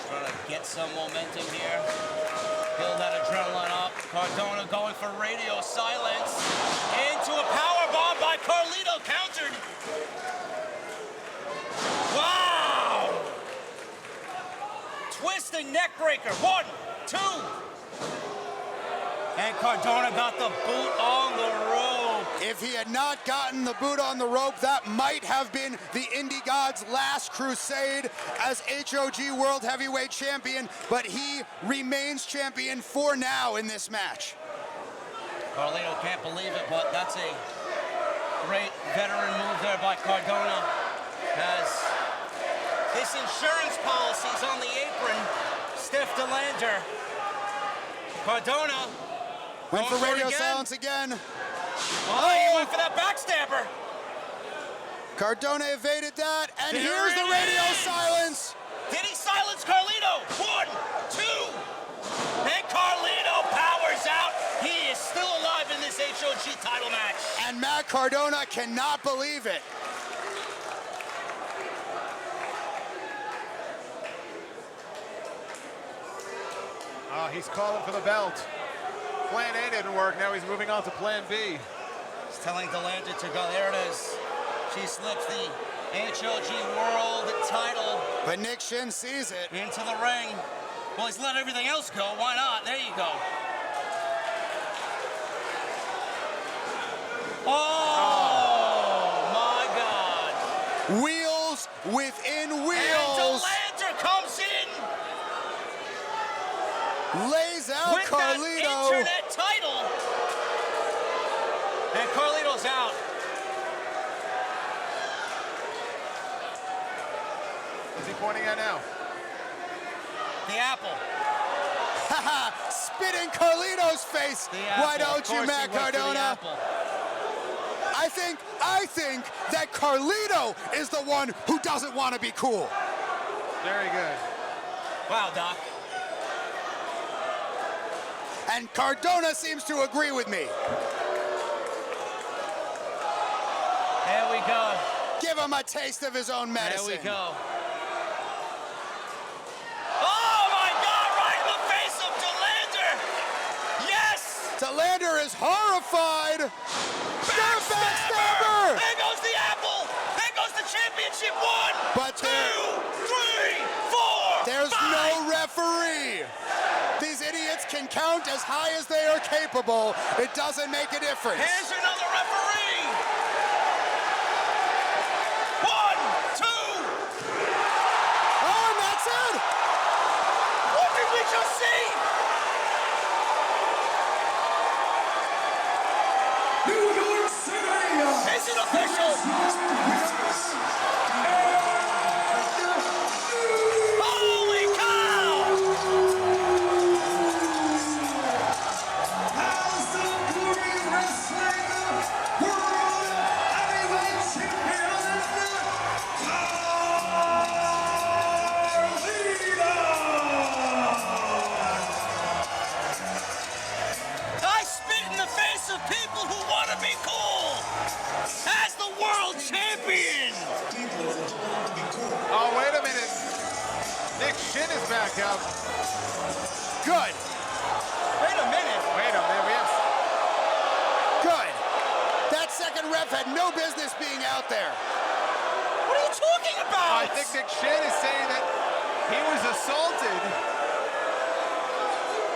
Speaker 1: Trying to get some momentum here. Build that adrenaline up. Cardona going for radio silence. Into a powerbomb by Carlito, countered. Wow! Twisting neck breaker. 1, 2. And Cardona got the boot on the rope.
Speaker 2: If he had not gotten the boot on the rope, that might have been the Indie God's last crusade as HOG World Heavyweight Champion, but he remains champion for now in this match.
Speaker 1: Carlito can't believe it, but that's a great veteran move there by Cardona. As his insurance policy's on the apron, Steph DeLander. Cardona
Speaker 2: went for radio
Speaker 1: again.
Speaker 2: silence again.
Speaker 1: Oh, he went for that backstabber.
Speaker 2: Cardona evaded that, and
Speaker 1: There
Speaker 2: here's the
Speaker 1: it
Speaker 2: radio
Speaker 1: is.
Speaker 2: silence.
Speaker 1: Did he silence Carlito? 1, 2. And Carlito powers out. He is still alive in this HOG title match.
Speaker 2: And Matt Cardona cannot believe it.
Speaker 3: He's calling for the belt. Plan A didn't work, now he's moving on to plan B.
Speaker 1: He's telling DeLander to go. There it is. She slips the HOG World title.
Speaker 2: But Nick Shin sees it.
Speaker 1: Into the ring. Well, he's let everything else go. Why not? There you go. Oh, my God.
Speaker 2: Wheels within
Speaker 1: And Carlito's out.
Speaker 3: What's he pointing at now?
Speaker 1: The apple.
Speaker 2: Spit in Carlito's face. Why don't you, Matt Cardona? I think that Carlito is the one who doesn't want to be cool.
Speaker 3: Very good.
Speaker 1: Wow, Doc.
Speaker 2: And Cardona seems to agree with me.
Speaker 1: There we go.
Speaker 2: Give him a taste of his own medicine.
Speaker 1: There we go. Oh my God, right in the face of Delander. Yes!
Speaker 2: Delander is horrified. Backstabber!
Speaker 1: There goes the apple. There goes the championship. 1,
Speaker 2: But
Speaker 1: 2, 3, 4,
Speaker 2: There's
Speaker 1: 5.
Speaker 2: no referee. These idiots can count as high as they are capable. It doesn't make a difference.
Speaker 1: Here's another referee. 1, 2.
Speaker 2: Oh, and that's it.
Speaker 1: What did we just see?
Speaker 15: New York City!
Speaker 1: Is it official? Holy cow!
Speaker 15: House of Glory Wrestling World Heavyweight Champion,
Speaker 1: I spit in the face of people who want to be cool as the world champion.
Speaker 3: Oh, wait a minute. Nick Shin is back up.
Speaker 2: Good.
Speaker 1: Wait a minute.
Speaker 3: Wait a minute. We have...
Speaker 2: Good. That second ref had no business being out there.
Speaker 1: What are you talking about?
Speaker 3: I think Nick Shin is saying that he was assaulted.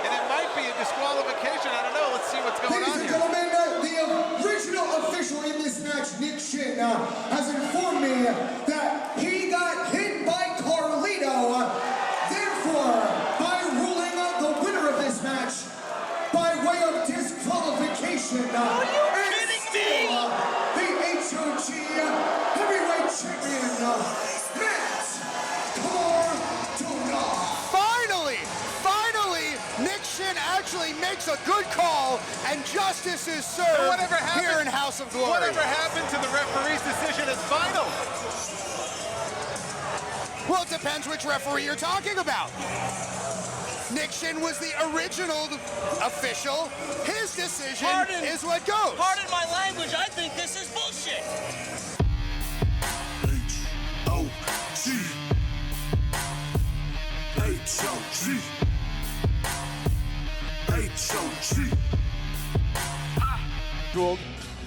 Speaker 3: And it might be a disqualification. I don't know. Let's see what's going on
Speaker 10: Ladies and
Speaker 3: here.
Speaker 10: gentlemen, the original official in this match, Nick Shin, has informed me that he got hit by Carlito. Therefore, by ruling the winner of this match by way of disqualification,
Speaker 1: Are you kidding me?
Speaker 10: the HOG Heavyweight Champion, Matt Cardona.
Speaker 2: Finally, Nick Shin actually makes a good call, and justice is served here in House of Glory.
Speaker 3: Whatever happened to the referee's decision is final?
Speaker 2: Well, it depends which referee you're talking about. Nick Shin was the original official. His decision is what goes.
Speaker 1: Pardon my language, I think this is bullshit.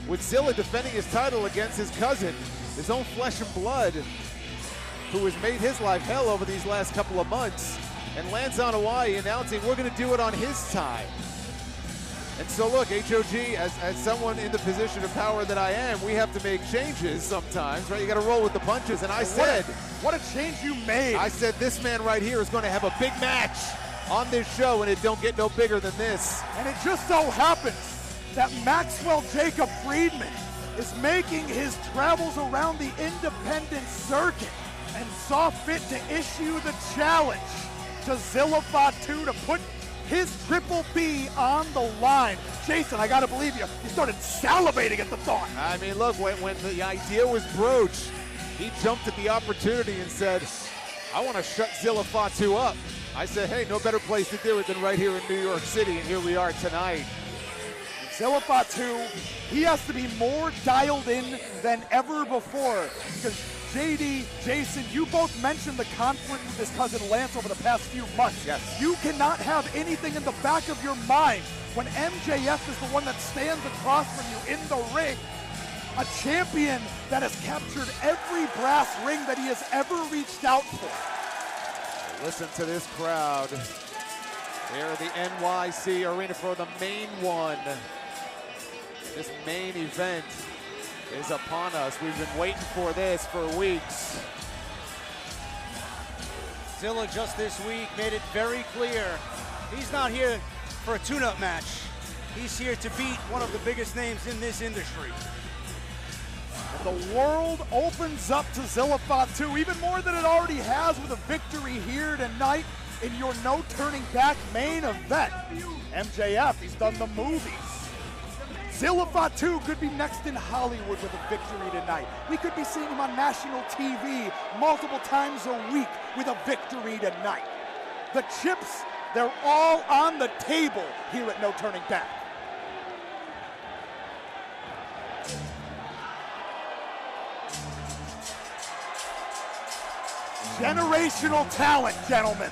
Speaker 8: With Zilla defending his title against his cousin, his own flesh and blood, who has made his life hell over these last couple of months, and lands on Hawaii announcing we're going to do it on his time. And so look, HOG, as someone in the position of power that I am, we have to make changes sometimes, right? You got to roll with the punches. And I said,
Speaker 6: what a change you made.
Speaker 8: I said this man right here is going to have a big match on this show, and it don't get no bigger than this.
Speaker 6: And it just so happens that Maxwell Jacob Friedman is making his travels around the independent circuit and saw fit to issue the challenge to Zilla Fatu to put his Triple B on the line. Jason, I gotta believe you. You started salivating at the thought.
Speaker 8: I mean, look, when the idea was broached, he jumped at the opportunity and said, I want to shut Zilla Fatu up. I said, hey, no better place to do it than right here in New York City, and here we are tonight.
Speaker 6: Zilla Fatu, he has to be more dialed in than ever before, because JD, Jason, you both mentioned the conflict with his cousin Lance over the past few months.
Speaker 8: Yes.
Speaker 6: You cannot have anything in the back of your mind when MJF is the one that stands across from you in the ring. A champion that has captured every brass ring that he has ever reached out for.
Speaker 8: Listen to this crowd. They're at the NYC Arena for the main one. This main event is upon us. We've been waiting for this for weeks.
Speaker 7: Zilla just this week made it very clear he's not here for a tune-up match. He's here to beat one of the biggest names in this industry.
Speaker 6: And the world opens up to Zilla Fatu even more than it already has with a victory here tonight in your no turning back main event. MJF, he's done the movies. Zilla Fatu could be next in Hollywood with a victory tonight. We could be seeing him on national TV multiple times a week with a victory tonight. The chips, they're all on the table here at No Turning Back. Generational talent, gentlemen.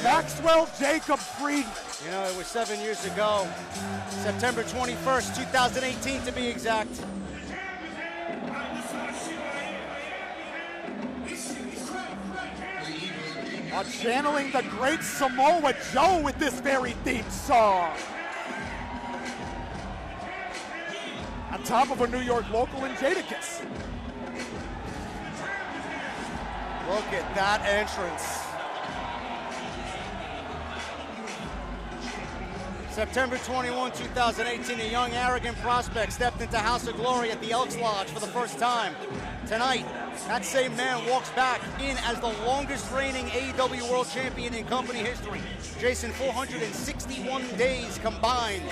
Speaker 6: Maxwell Jacob Friedman.
Speaker 7: You know, it was 7 years ago, September 21st, 2018 to be exact.
Speaker 6: Channeling the great Samoa Joe with this very theme song. On top of a New York local in Jadakiss.
Speaker 7: Look at that entrance. September 21, 2018, a young, arrogant prospect stepped into House of Glory at the Elks Lodge for the first time. Tonight, that same man walks back in as the longest reigning AEW World Champion in company history. Jason, 461 days combined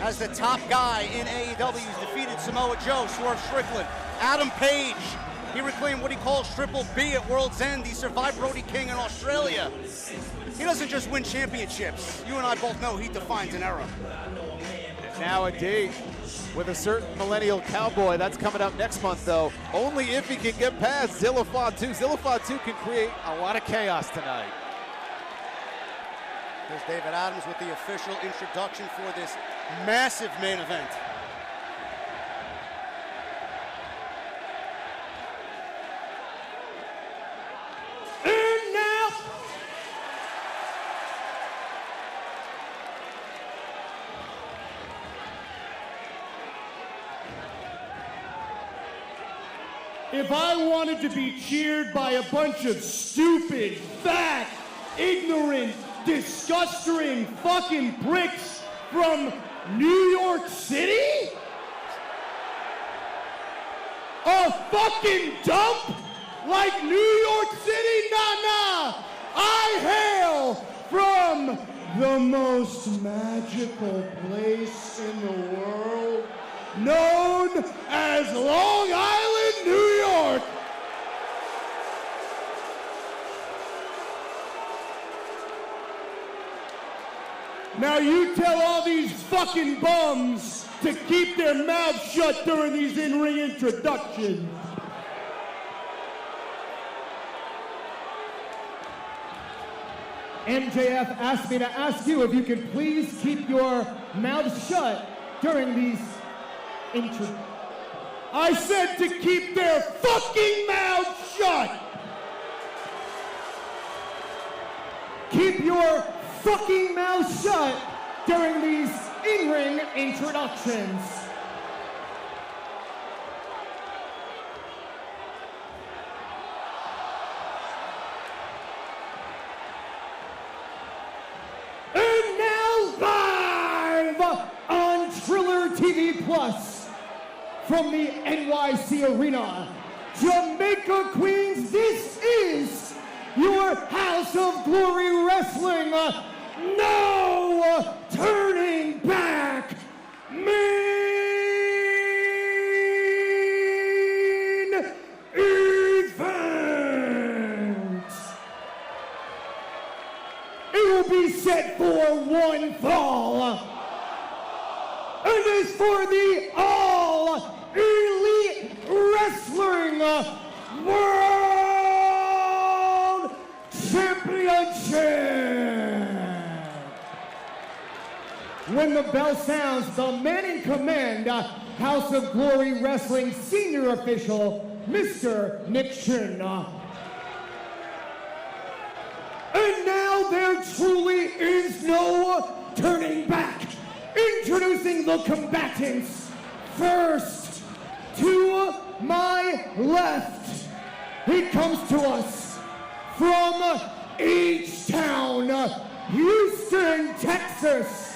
Speaker 7: as the top guy in AEW. He's defeated Samoa Joe, Swerve Strickland, Adam Page. He reclaimed what he calls Triple B at World's End. He survived Brody King in Australia. He doesn't just win championships. You and I both know he defines an era.
Speaker 8: And now a date with a certain millennial cowboy. That's coming up next month, though. Only if he can get past Zilla Fatu. Zilla Fatu can create a lot of chaos tonight.
Speaker 7: There's David Adams with the official introduction for this massive main event.
Speaker 5: If I wanted to be cheered by a bunch of stupid, fat, ignorant, disgusting fucking pricks from New York City? A fucking dump like New York City? Nah. I hail from the most magical place in the world, known as Long Island, New York. Now you tell all these fucking bums to keep their mouths shut during these in-ring introductions. MJF asked me to ask you if you could please keep your mouths shut during these I said to keep their fucking mouths shut! Keep your fucking mouths shut during these in-ring introductions. And now live on Triller TV Plus. From the NYC Arena, Jamaica, Queens, this is your House of Glory Wrestling No Turning Back main event. It will be set for one fall. And as for the All Elite Wrestling World Championship. When the bell sounds, the man in command, House of Glory Wrestling Senior Official, Mr. Nick Chin. And now there truly is no turning back. Introducing the combatants. First, to my left, he comes to us from H-Town, Houston, Texas.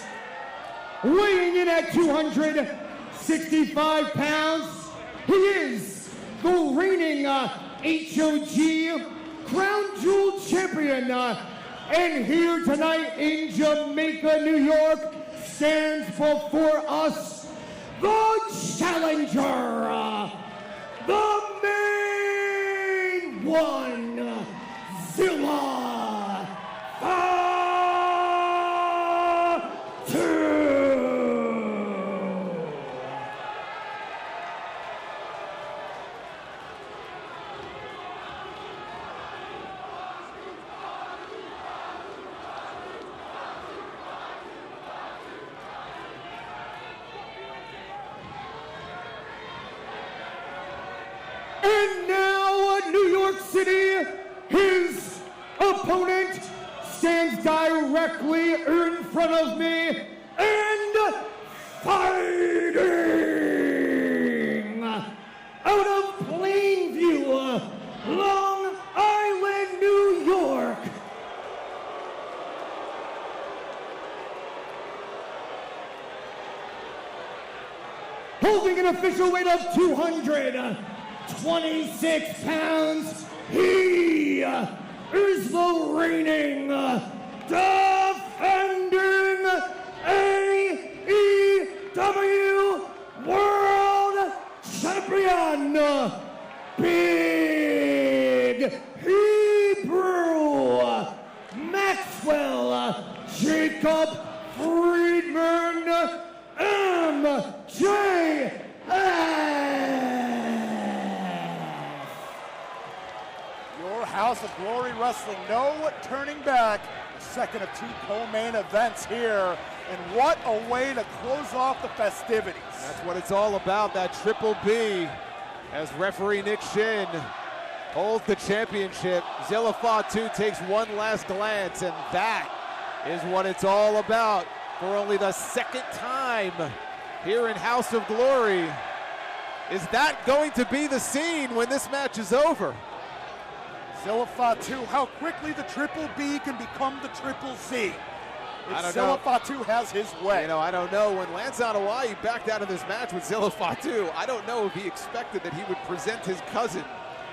Speaker 5: weighing in at 265 pounds, he is the reigning HOG Crown Jewel Champion. And here tonight in Jamaica, New York, stands before us the challenger, the main one, Zilla Fatu. And now, New York City, his opponent stands directly in front of me and fighting out of Plainview, Long Island, New York. Holding an official weight of 226 pounds, he is the reigning, defending AEW World Champion, Big Hebrew Maxwell Jacob Friedman, MJF.
Speaker 6: Your House of Glory Wrestling, no turning back. Second of two co-main events here, and what a way to close off the festivities.
Speaker 8: That's what it's all about, that Triple B, as referee Nick Shin holds the championship. Zilla Fatu takes one last glance, and that is what it's all about for only the second time here in House of Glory. Is that going to be the scene when this match is over?
Speaker 6: Zilla Fatu, how quickly the Triple B can become the Triple C.
Speaker 8: I don't
Speaker 6: Zilla
Speaker 8: know.
Speaker 6: Fatu has his way.
Speaker 8: You know, I don't know. When Lance Hawaii backed out of this match with Zilla Fatu, I don't know if he expected that he would present his cousin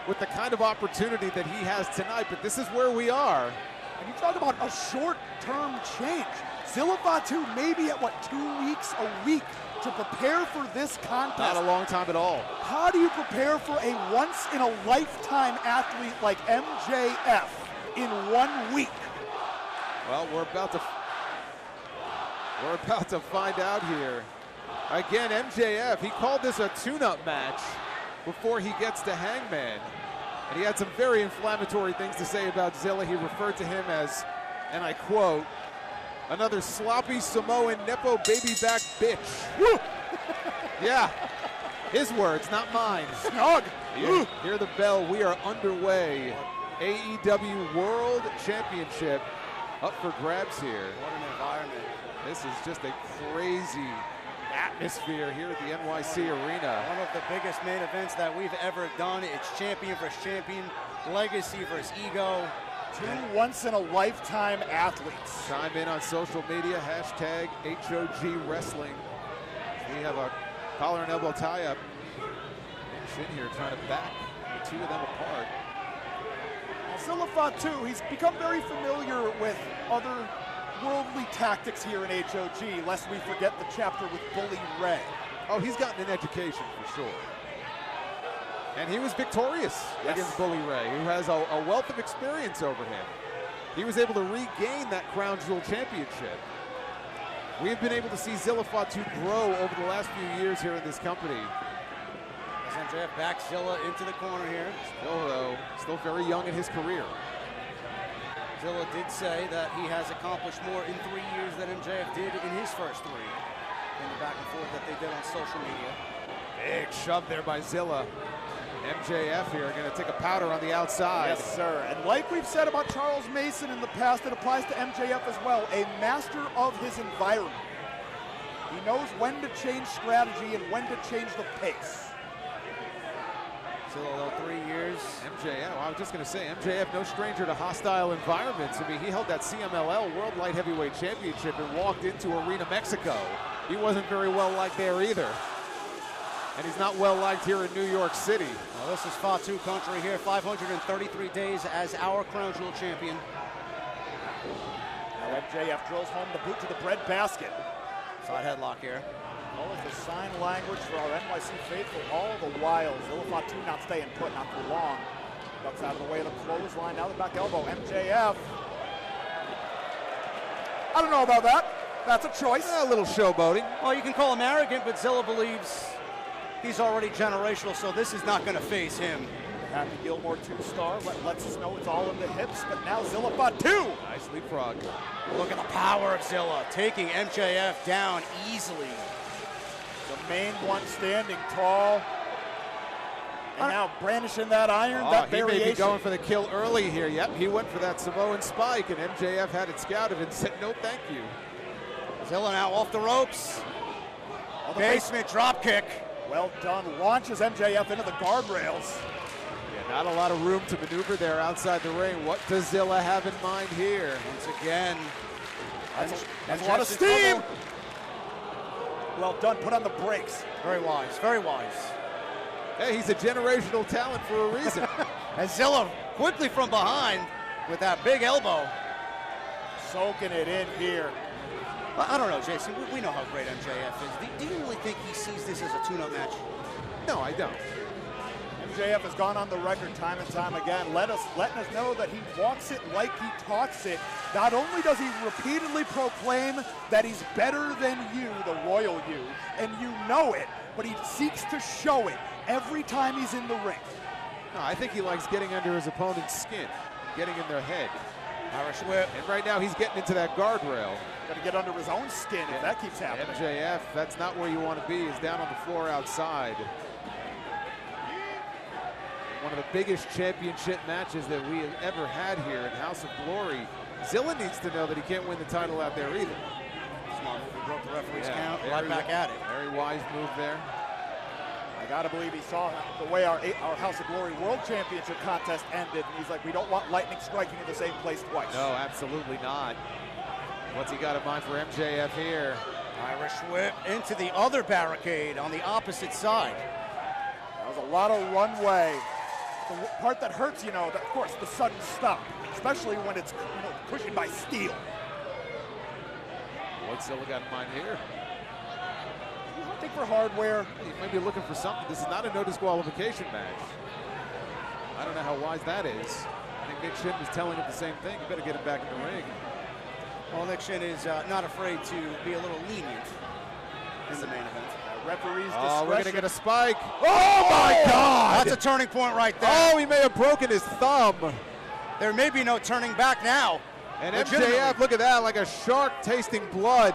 Speaker 8: with the kind of opportunity that he has tonight, but this is where we are.
Speaker 6: And you talk about a short-term change. Zilla Fatu maybe at, 2 weeks a week to prepare for this contest.
Speaker 8: Not a long time at all.
Speaker 6: How do you prepare for a once-in-a-lifetime athlete like MJF in 1 week?
Speaker 8: Well, we're about to find out here. Again, MJF, he called this a tune-up match before he gets to Hangman. And he had some very inflammatory things to say about Zilla. He referred to him as, and I quote, another sloppy Samoan Nepo baby back bitch. Woo! Yeah, his words, not mine.
Speaker 6: Snug.
Speaker 8: Hear the bell, we are underway. AEW World Championship up for grabs here.
Speaker 7: What an environment.
Speaker 8: This is just a crazy atmosphere here at the NYC Arena.
Speaker 7: One of the biggest main events that we've ever done. It's champion versus champion, legacy versus ego.
Speaker 6: Two once-in-a-lifetime athletes.
Speaker 8: Chime in on social media, hashtag HOG Wrestling. We have a collar and elbow tie-up. Shin here trying to back the two of them apart.
Speaker 6: Zilla Fatu, he's become very familiar with other worldly tactics here in HOG, lest we forget the chapter with Bully Ray.
Speaker 8: Oh, he's gotten an education for sure. And he was victorious against Bully Ray, who has a wealth of experience over him. He was able to regain that Crown Jewel Championship. We've been able to see Zilla Fatu grow over the last few years here in this company.
Speaker 7: As MJF backs Zilla into the corner here.
Speaker 8: Still very young in his career.
Speaker 7: Zilla did say that he has accomplished more in 3 years than MJF did in his first 3. In the back and forth that they did on social media.
Speaker 8: Big shove there by Zilla. MJF here going to take a powder on the outside.
Speaker 6: Yes, sir. And like we've said about Charles Mason in the past, it applies to MJF as well. A master of his environment. He knows when to change strategy and when to change the pace.
Speaker 7: Zilla, 3 years.
Speaker 8: MJF, I was just going to say, MJF no stranger to hostile environments. I mean, he held that CMLL World Light Heavyweight Championship and walked into Arena Mexico he wasn't very well liked there either. And he's not well liked here in New York City.
Speaker 7: Well, this is Fatu country here, 533 days as our Crown Jewel champion.
Speaker 6: Now MJF drills home the boot to the bread basket.
Speaker 7: Side headlock here.
Speaker 6: All of the sign language for our NYC faithful all the while. Fatu not staying put, not for long. Ducks out of the way of the clothesline, now the back elbow. MJF. I don't know about that. That's a choice.
Speaker 8: A little showboating.
Speaker 7: Well, you can call him arrogant, but Zilla believes he's already generational, so this is not going to phase him.
Speaker 6: Happy Gilmore 2-star lets us know it's all in the hips, but now Zilla Fatu.
Speaker 8: Nice leapfrog.
Speaker 7: Look at the power of Zilla, taking MJF down easily.
Speaker 6: The main one standing tall. And now brandishing that iron, that variation.
Speaker 8: He may be going for the kill early here. Yep, he went for that Samoan spike, and MJF had it scouted and said, no, thank you.
Speaker 7: Zilla now off the ropes. Basement drop kick.
Speaker 6: Well done. Launches MJF into the guardrails.
Speaker 8: Yeah, not a lot of room to maneuver there outside the ring. What does Zilla have in mind here?
Speaker 7: Once again,
Speaker 6: that's a lot of steam. Well done. Put on the brakes.
Speaker 7: Very wise. Very wise.
Speaker 8: Hey, he's a generational talent for a reason.
Speaker 7: And Zilla quickly from behind with that big elbow.
Speaker 6: Soaking it in here.
Speaker 7: Well, I don't know, Jason. We know how great MJF is. Do you really think he sees this as a tune-up match?
Speaker 8: No, I don't.
Speaker 6: MJF has gone on the record time and time again, letting us know that he walks it like he talks it. Not only does he repeatedly proclaim that he's better than you, the royal you, and you know it, but he seeks to show it every time he's in the ring.
Speaker 8: No, I think he likes getting under his opponent's skin, getting in their head.
Speaker 7: Irish whip.
Speaker 8: And right now he's getting into that guardrail.
Speaker 6: Got to get under his own skin if that keeps happening.
Speaker 8: MJF, that's not where you want to be. He's down on the floor outside. One of the biggest championship matches that we have ever had here in House of Glory. Zilla needs to know that he can't win the title out there either.
Speaker 7: Smart. He broke the referee's count. Right back at it.
Speaker 8: Very wise move there.
Speaker 6: I gotta believe he saw the way our House of Glory World Championship contest ended, and he's like, we don't want lightning striking in the same place twice.
Speaker 8: No, absolutely not. What's he got in mind for MJF here?
Speaker 7: Irish whip into the other barricade on the opposite side.
Speaker 6: That was a lot of runway. The part that hurts, of course, the sudden stop, especially when it's cushioned by steel.
Speaker 8: What's Zilla got in mind here?
Speaker 6: I think for hardware.
Speaker 8: He might be looking for something. This is not a no disqualification match. I don't know how wise that is. I think Nick Shin was telling him the same thing. You better get him back in the ring.
Speaker 7: Well, Nick Shin is not afraid to be a little lenient in the main event.
Speaker 6: Referee's discretion.
Speaker 8: Oh, we're going to get a spike.
Speaker 6: Oh, my God!
Speaker 7: That's a turning point right there.
Speaker 8: Oh, he may have broken his thumb.
Speaker 7: There may be no turning back now.
Speaker 8: And MJF, look at that, like a shark tasting blood.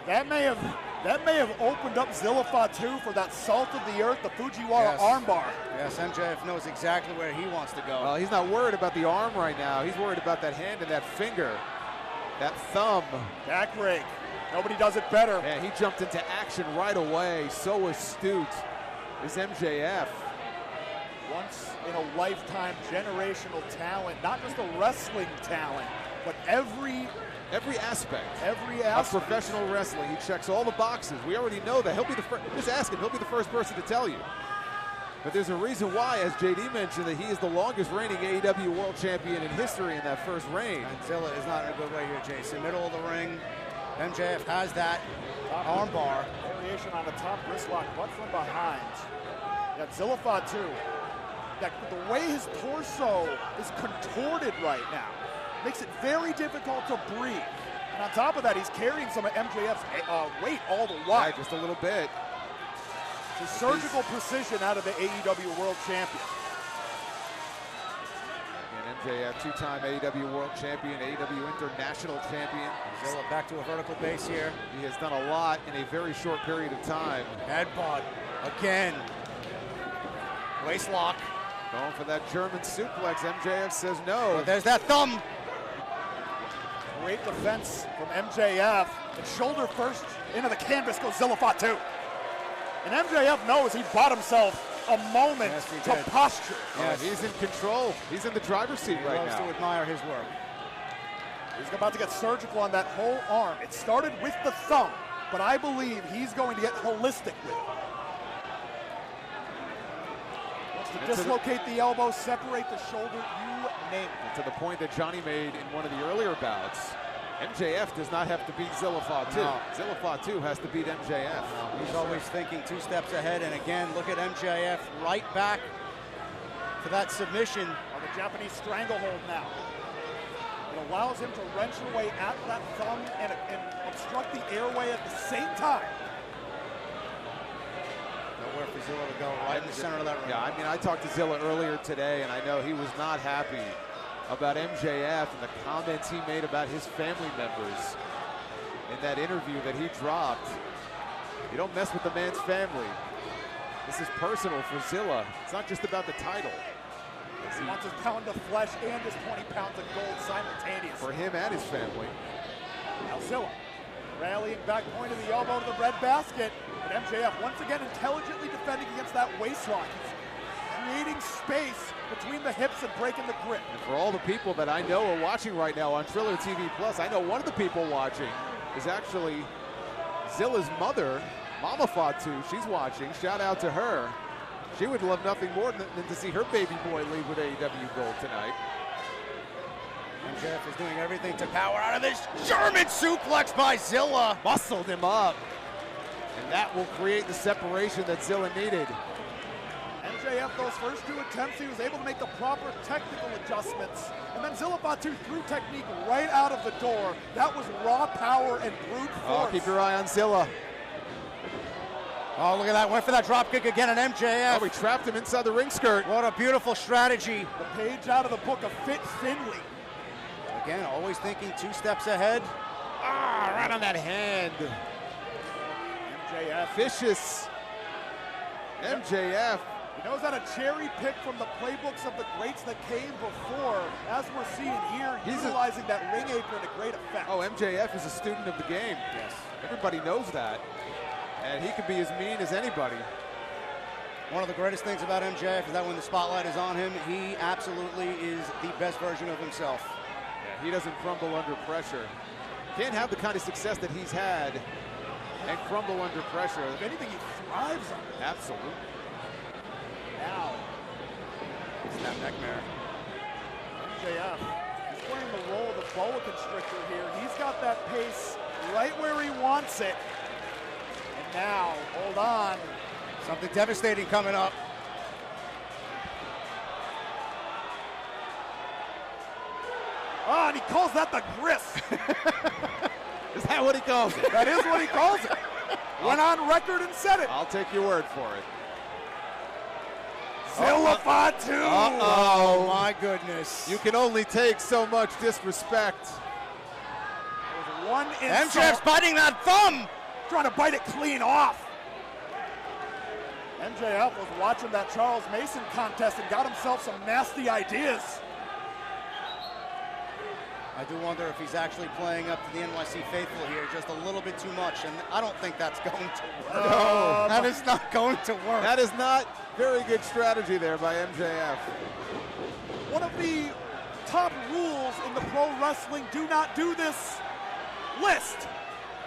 Speaker 6: And that may have opened up Zilla Fatu for that salt of the earth, the Fujiwara armbar.
Speaker 7: Yes, MJF knows exactly where he wants to go.
Speaker 8: Well, he's not worried about the arm right now. He's worried about that hand and that finger, that thumb.
Speaker 6: Back rake. Nobody does it better.
Speaker 8: Yeah, he jumped into action right away. So astute is MJF.
Speaker 6: Once in a lifetime generational talent, not just a wrestling talent, but every
Speaker 8: aspect
Speaker 6: of
Speaker 8: professional wrestling. He checks all the boxes. We already know that. He'll be the first. Just ask him. He'll be the first person to tell you. But there's a reason why, as JD mentioned, that he is the longest reigning AEW World Champion in history in that first reign.
Speaker 7: And Zilla is not in a good way here, Jason. Middle of the ring. MJF has that armbar.
Speaker 6: Variation on the top wrist lock, but from behind. Got Zilla Fatu. The way his torso is contorted right now makes it very difficult to breathe. And on top of that, he's carrying some of MJF's weight all the while.
Speaker 8: Yeah, just a little bit.
Speaker 6: The surgical precision out of the AEW World Champion.
Speaker 8: And MJF, two-time AEW World Champion, AEW International Champion.
Speaker 7: Zilla back to a vertical base here.
Speaker 8: He has done a lot in a very short period of time.
Speaker 7: Headbutt again. Waist lock.
Speaker 8: Going for that German suplex. MJF says no.
Speaker 7: But there's that thumb.
Speaker 6: Great defense from MJF. And shoulder first into the canvas goes Zilla Fatu. And MJF knows he bought himself a moment to posture.
Speaker 8: Yes. He's in control. He's in the driver's seat right now.
Speaker 7: He loves to admire his work.
Speaker 6: He's about to get surgical on that whole arm. It started with the thumb. but I believe he's going to get holistic with it. Wants to dislocate the elbow, separate the shoulder, you name it.
Speaker 8: And to the point that Johnny made in one of the earlier bouts, MJF does not have to beat Zilla Fatu.
Speaker 7: No.
Speaker 8: Zilla Fatu has to beat MJF.
Speaker 7: He's always thinking 2 steps ahead, and again, look at MJF right back for that submission.
Speaker 6: On the Japanese stranglehold now. It allows him to wrench away at that thumb and obstruct the airway at the same time.
Speaker 7: Nowhere for Zilla to go, right in the center of that ring.
Speaker 8: Yeah, I mean, I talked to Zilla earlier today, and I know he was not happy about MJF and the comments he made about his family members in that interview that he dropped. You don't mess with the man's family. This is personal for Zilla. It's not just about the title.
Speaker 6: He wants his pound of flesh and his 20 pounds of gold simultaneously.
Speaker 8: For him and his family.
Speaker 6: Now Zilla rallying back point of the elbow to the red basket. But MJF once again intelligently defending against that waistlock. He's creating space between the hips and breaking the grip.
Speaker 8: And for all the people that I know are watching right now on Triller TV Plus, I know one of the people watching is actually Zilla's mother, Mama Fatu. She's watching. Shout out to her. She would love nothing more than to see her baby boy leave with AEW gold tonight.
Speaker 7: MJF is doing everything to power out of this German suplex by Zilla.
Speaker 8: Muscled him up. And that will create the separation that Zilla needed.
Speaker 6: MJF, those first 2 attempts, he was able to make the proper technical adjustments. And then Zilla Fatu threw technique right out of the door. That was raw power and brute force.
Speaker 8: Oh, keep your eye on Zilla.
Speaker 7: Oh, look at that. Went for that drop kick again on MJF.
Speaker 8: Oh, he trapped him inside the ring skirt.
Speaker 7: What a beautiful strategy.
Speaker 6: The page out of the book of Fit Finley.
Speaker 7: Again, always thinking 2 steps ahead.
Speaker 8: Ah, right on that hand.
Speaker 6: MJF.
Speaker 8: Vicious. MJF.
Speaker 6: He knows how to cherry pick from the playbooks of the greats that came before. As we're seeing here, he's utilizing that ring apron to great effect.
Speaker 8: Oh, MJF is a student of the game.
Speaker 7: Yes.
Speaker 8: Everybody knows that. And he can be as mean as anybody.
Speaker 7: One of the greatest things about MJF is that when the spotlight is on him, he absolutely is the best version of himself.
Speaker 8: Yeah, he doesn't crumble under pressure. Can't have the kind of success that he's had and crumble under pressure.
Speaker 6: If anything, he thrives on it.
Speaker 8: Absolutely.
Speaker 6: Now,
Speaker 7: snap neck mare.
Speaker 6: MJF, he's playing the role of the boa constrictor here. He's got that pace right where he wants it. And now, hold on.
Speaker 7: Something devastating coming up.
Speaker 6: Oh, and he calls that the grist.
Speaker 8: Is that what he calls it?
Speaker 6: That is what he calls it. Went on record and said it.
Speaker 8: I'll take your word for it.
Speaker 6: Zilla Fatu.
Speaker 7: Oh my goodness.
Speaker 8: You can only take so much disrespect.
Speaker 6: There's one insult.
Speaker 7: MJF's biting that thumb.
Speaker 6: Trying to bite it clean off. MJF was watching that Charles Mason contest and got himself some nasty ideas.
Speaker 7: I do wonder if he's actually playing up to the NYC faithful here just a little bit too much, and I don't think that's going to work.
Speaker 8: No.
Speaker 7: That is not going to work.
Speaker 8: That is not very good strategy there by MJF.
Speaker 6: One of the top rules in the pro wrestling do not do this list.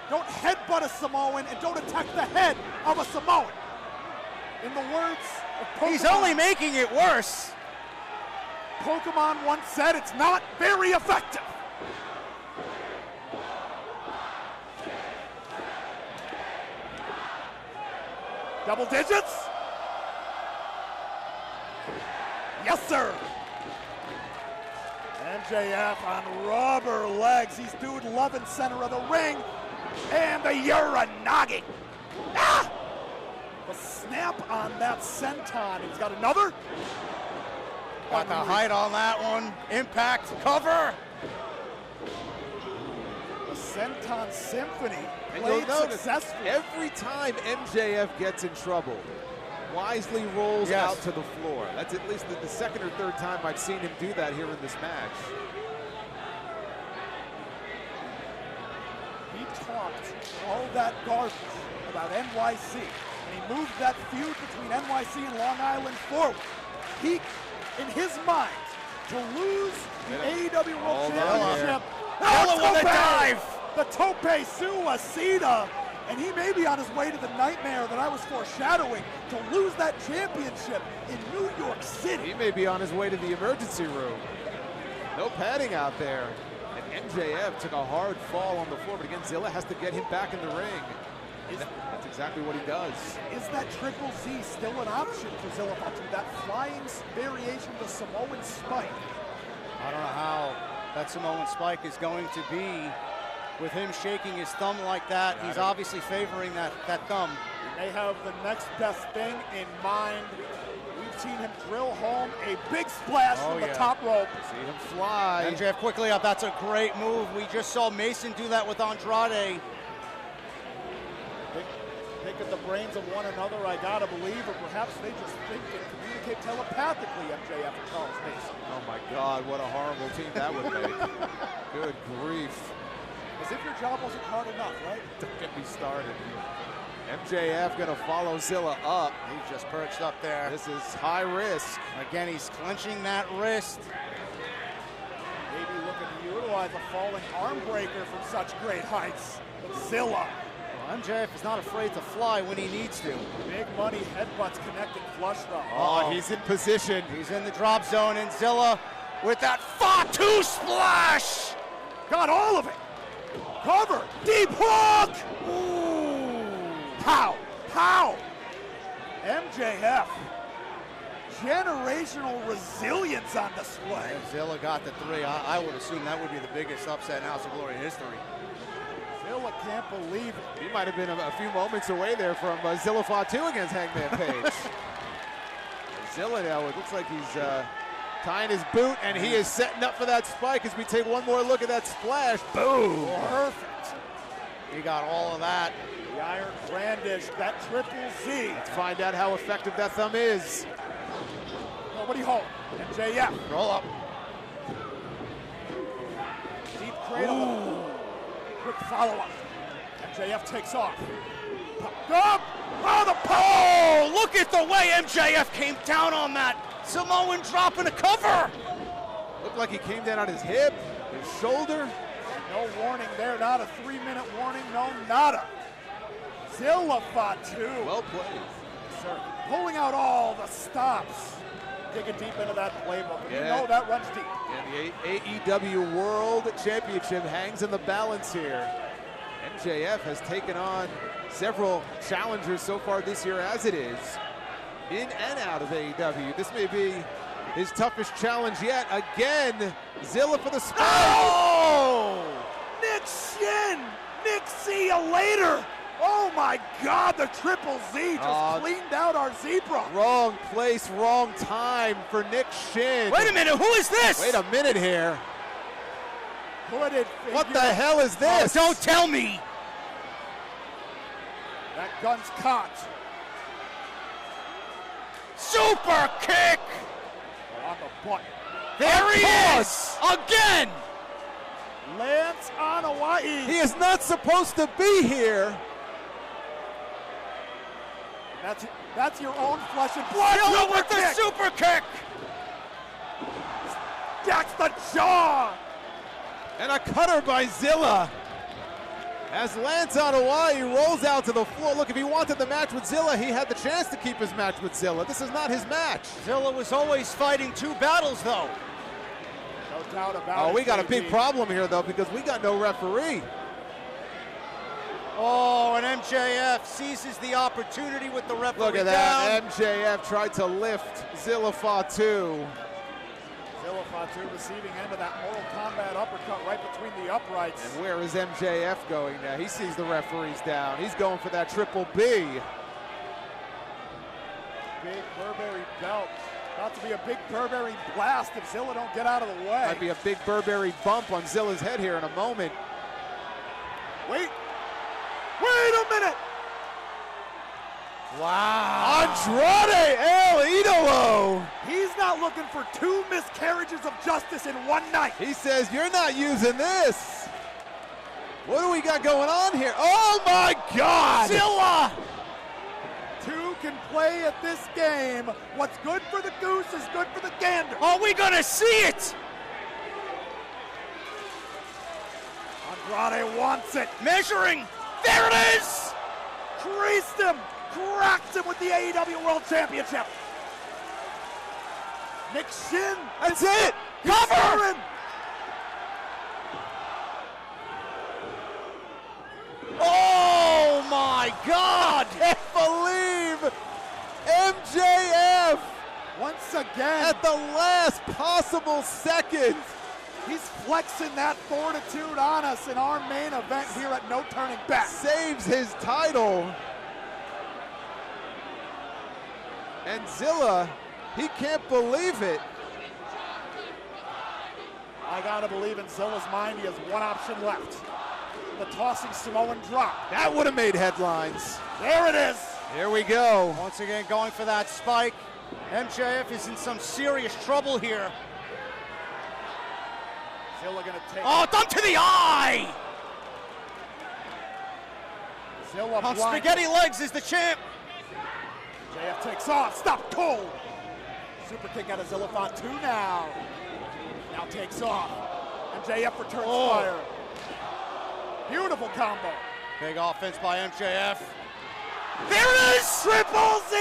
Speaker 6: Don't headbutt a Samoan and don't attack the head of a Samoan. In the words of Pokemon,
Speaker 7: he's only making it worse.
Speaker 6: Pokemon once said it's not very effective. Double digits? Yes, sir. MJF on rubber legs. He's dude loving center of the ring. And the Uranagi. Ah! The snap on that senton. He's got another.
Speaker 7: Got the height on that one. Impact cover.
Speaker 6: The senton symphony.
Speaker 8: And
Speaker 6: Played
Speaker 8: you'll notice
Speaker 6: successfully.
Speaker 8: every time MJF gets in trouble, wisely rolls out to the floor. That's at least the second or third time I've seen him do that here in this match.
Speaker 6: He talked all that garbage about NYC, and he moved that feud between NYC and Long Island forward. He, in his mind, to lose the AEW World Championship.
Speaker 7: Oh, with a dive.
Speaker 6: The tope suicida. And he may be on his way to the nightmare that I was foreshadowing, to lose that championship in New York City.
Speaker 8: He may be on his way to the emergency room. No padding out there. And MJF took a hard fall on the floor, but again, Zilla has to get him back in the ring. That's exactly what he does.
Speaker 6: Is that Triple Z still an option for Zilla Fatu? That flying variation of the Samoan spike?
Speaker 7: I don't know how that Samoan spike is going to be with him shaking his thumb like that. He's obviously favoring that thumb.
Speaker 6: He may have the next best thing in mind. We've seen him drill home a big splash from the top rope.
Speaker 8: See him fly.
Speaker 7: MJF quickly up. That's a great move. We just saw Mason do that with Andrade.
Speaker 6: Think of the brains of one another, I gotta believe, or perhaps they just think and communicate telepathically, MJF and Charles Mason.
Speaker 8: Oh my God, what a horrible team that would make. Good grief.
Speaker 6: As if your job wasn't hard enough, right?
Speaker 8: Don't get me started. MJF gonna follow Zilla up.
Speaker 7: He's just perched up there.
Speaker 8: This is high risk.
Speaker 7: Again, he's clenching that wrist.
Speaker 6: Maybe looking to utilize a falling arm breaker from such great heights. But Zilla.
Speaker 7: Well, MJF is not afraid to fly when he needs to.
Speaker 6: Big money headbutts connecting flush though.
Speaker 8: Oh, he's in position.
Speaker 7: He's in the drop zone, and Zilla with that Fatu splash.
Speaker 6: Got all of it. Cover, deep hook! Ooh! Pow! Pow! MJF. Generational resilience on display.
Speaker 7: If Zilla got the 3, I would assume that would be the biggest upset in House of Glory history.
Speaker 6: Zilla can't believe it.
Speaker 8: He might have been a few moments away there from Zilla Fatu against Hangman Page. Zilla now, it looks like he's tying his boot, and he is setting up for that spike as we take one more look at that splash. Boom!
Speaker 6: Perfect.
Speaker 7: He got all of that.
Speaker 6: The iron brandish, that Triple Z.
Speaker 8: Let's find out how effective that thumb is.
Speaker 6: Nobody home. MJF.
Speaker 7: Roll up.
Speaker 6: Deep cradle. Quick follow-up. MJF takes off. Up! Oh, the
Speaker 7: pole! Look at the way MJF came down on that. Samoan dropping a cover.
Speaker 8: Looked like he came down on his hip, his shoulder.
Speaker 6: No warning there, not a 3-minute warning, no nada. Zilla Fatu.
Speaker 8: Well played.
Speaker 6: Sir, pulling out all the stops. Digging deep into that playbook. And you know that runs deep.
Speaker 8: And the AEW World Championship hangs in the balance here. MJF has taken on several challengers so far this year as it is. In and out of AEW. This may be his toughest challenge yet. Again, Zilla for the spike.
Speaker 6: Oh! Nick Shin! Nick, see you later! Oh my God, the Triple Z just cleaned out our zebra.
Speaker 8: Wrong place, wrong time for Nick Shin.
Speaker 7: Wait a minute, who is this?
Speaker 8: Wait a minute here.
Speaker 6: Hooded
Speaker 8: what the hell is this?
Speaker 7: Oh, don't tell me.
Speaker 6: That gun's cocked.
Speaker 7: Super kick!
Speaker 6: On the butt.
Speaker 7: There he is! Again!
Speaker 6: Lance on Hawaii.
Speaker 8: He is not supposed to be here.
Speaker 6: That's your own flesh and blood.
Speaker 7: Zilla with the super kick!
Speaker 6: Stacks the jaw!
Speaker 8: And a cutter by Zilla. As Lance on Hawaii rolls out to the floor. Look, if he wanted the match with Zilla, he had the chance to keep his match with Zilla. This is not his match.
Speaker 7: Zilla was always fighting 2 battles, though.
Speaker 6: No doubt about it.
Speaker 8: Oh, we got a big problem here, though, because we got no referee.
Speaker 7: Oh, and MJF seizes the opportunity with the referee.
Speaker 8: Look at that. MJF tried to lift Zilla Fatu.
Speaker 6: Zilla Fatu receiving end of that Mortal Kombat uppercut right between the uprights.
Speaker 8: And where is MJF going now? He sees the referees down. He's going for that Triple B.
Speaker 6: Big Burberry belt. About to be a big Burberry blast if Zilla don't get out of the way.
Speaker 8: Might be a big Burberry bump on Zilla's head here in a moment.
Speaker 6: Wait a minute!
Speaker 7: Wow.
Speaker 8: Andrade El Idolo.
Speaker 6: He's not looking for 2 miscarriages of justice in one night.
Speaker 8: He says, you're not using this. What do we got going on here? Oh my God!
Speaker 7: Zilla!
Speaker 6: 2 can play at this game. What's good for the goose is good for the gander.
Speaker 7: Are we gonna see it?
Speaker 6: Andrade wants it.
Speaker 7: Measuring. There it is!
Speaker 6: creased him, cracked him with the AEW World Championship. Nick Shin.
Speaker 8: That's it.
Speaker 6: Cover!
Speaker 7: Oh my God!
Speaker 8: I can't believe MJF
Speaker 6: once again
Speaker 8: at the last possible second.
Speaker 6: He's flexing that fortitude on us in our main event here at No Turning Back.
Speaker 8: Saves his title. And Zilla, he can't believe it.
Speaker 6: I gotta believe in Zilla's mind, he has one option left. The tossing Samoan drop.
Speaker 8: That would have made headlines.
Speaker 6: There it is.
Speaker 8: Here we go.
Speaker 7: Once again, going for that spike. MJF is in some serious trouble here.
Speaker 6: Zilla gonna take.
Speaker 7: Oh, thumb to the eye!
Speaker 6: Zilla
Speaker 7: on
Speaker 6: blind.
Speaker 7: spaghetti legs is the champ.
Speaker 6: JF takes off. Stop cold. Super kick out of Zilla Fatu now. Now takes off. MJF returns fire. Beautiful combo.
Speaker 7: Big offense by MJF.
Speaker 6: There it is! Triple Z!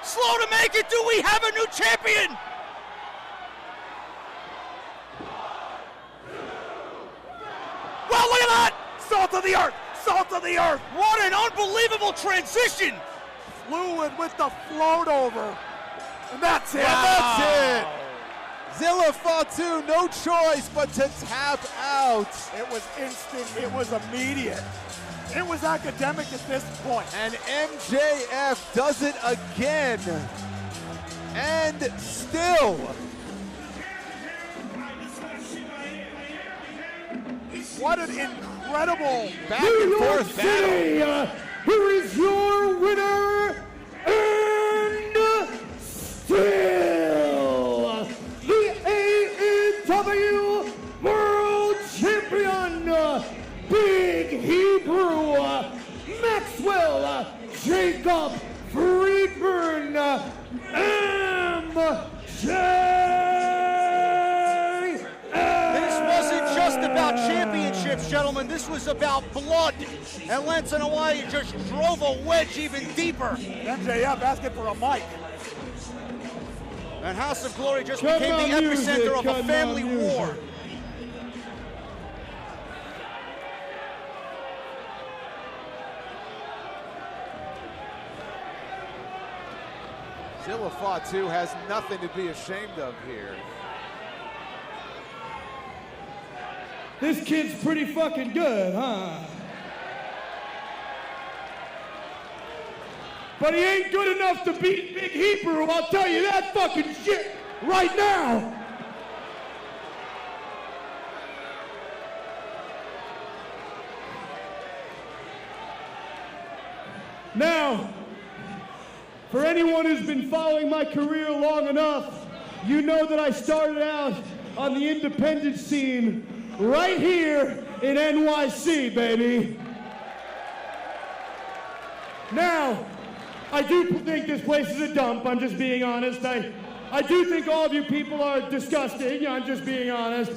Speaker 7: Slow to make it. Do we have a new champion? Well, look at that!
Speaker 6: Salt of the earth! Salt of the earth!
Speaker 7: What an unbelievable transition!
Speaker 6: Fluid with the float over. And that's it.
Speaker 8: Wow. That's it. Zilla Fatu, no choice but to tap out.
Speaker 6: It was instant. It was immediate. It was academic at this point.
Speaker 8: And MJF does it again. And still.
Speaker 6: What an incredible
Speaker 8: back and forth battle.
Speaker 5: Here is your winner and still the AEW World Champion, Big Hebrew, Maxwell Jacob Friedman,
Speaker 7: This wasn't just about championships, gentlemen. This was about blood. And Lance and Hawaii just drove a wedge even deeper.
Speaker 6: MJF asking for a mic.
Speaker 7: And House of Glory just became the epicenter of a family war.
Speaker 8: Zilla Fatu has nothing to be ashamed of here.
Speaker 5: This kid's pretty fucking good, huh? But he ain't good enough to beat Big Hebrew, I'll tell you that fucking shit right now. Now, for anyone who's been following my career long enough, you know that I started out on the independent scene right here in NYC, baby. Now, I do think this place is a dump, I'm just being honest. I do think all of you people are disgusting, I'm just being honest.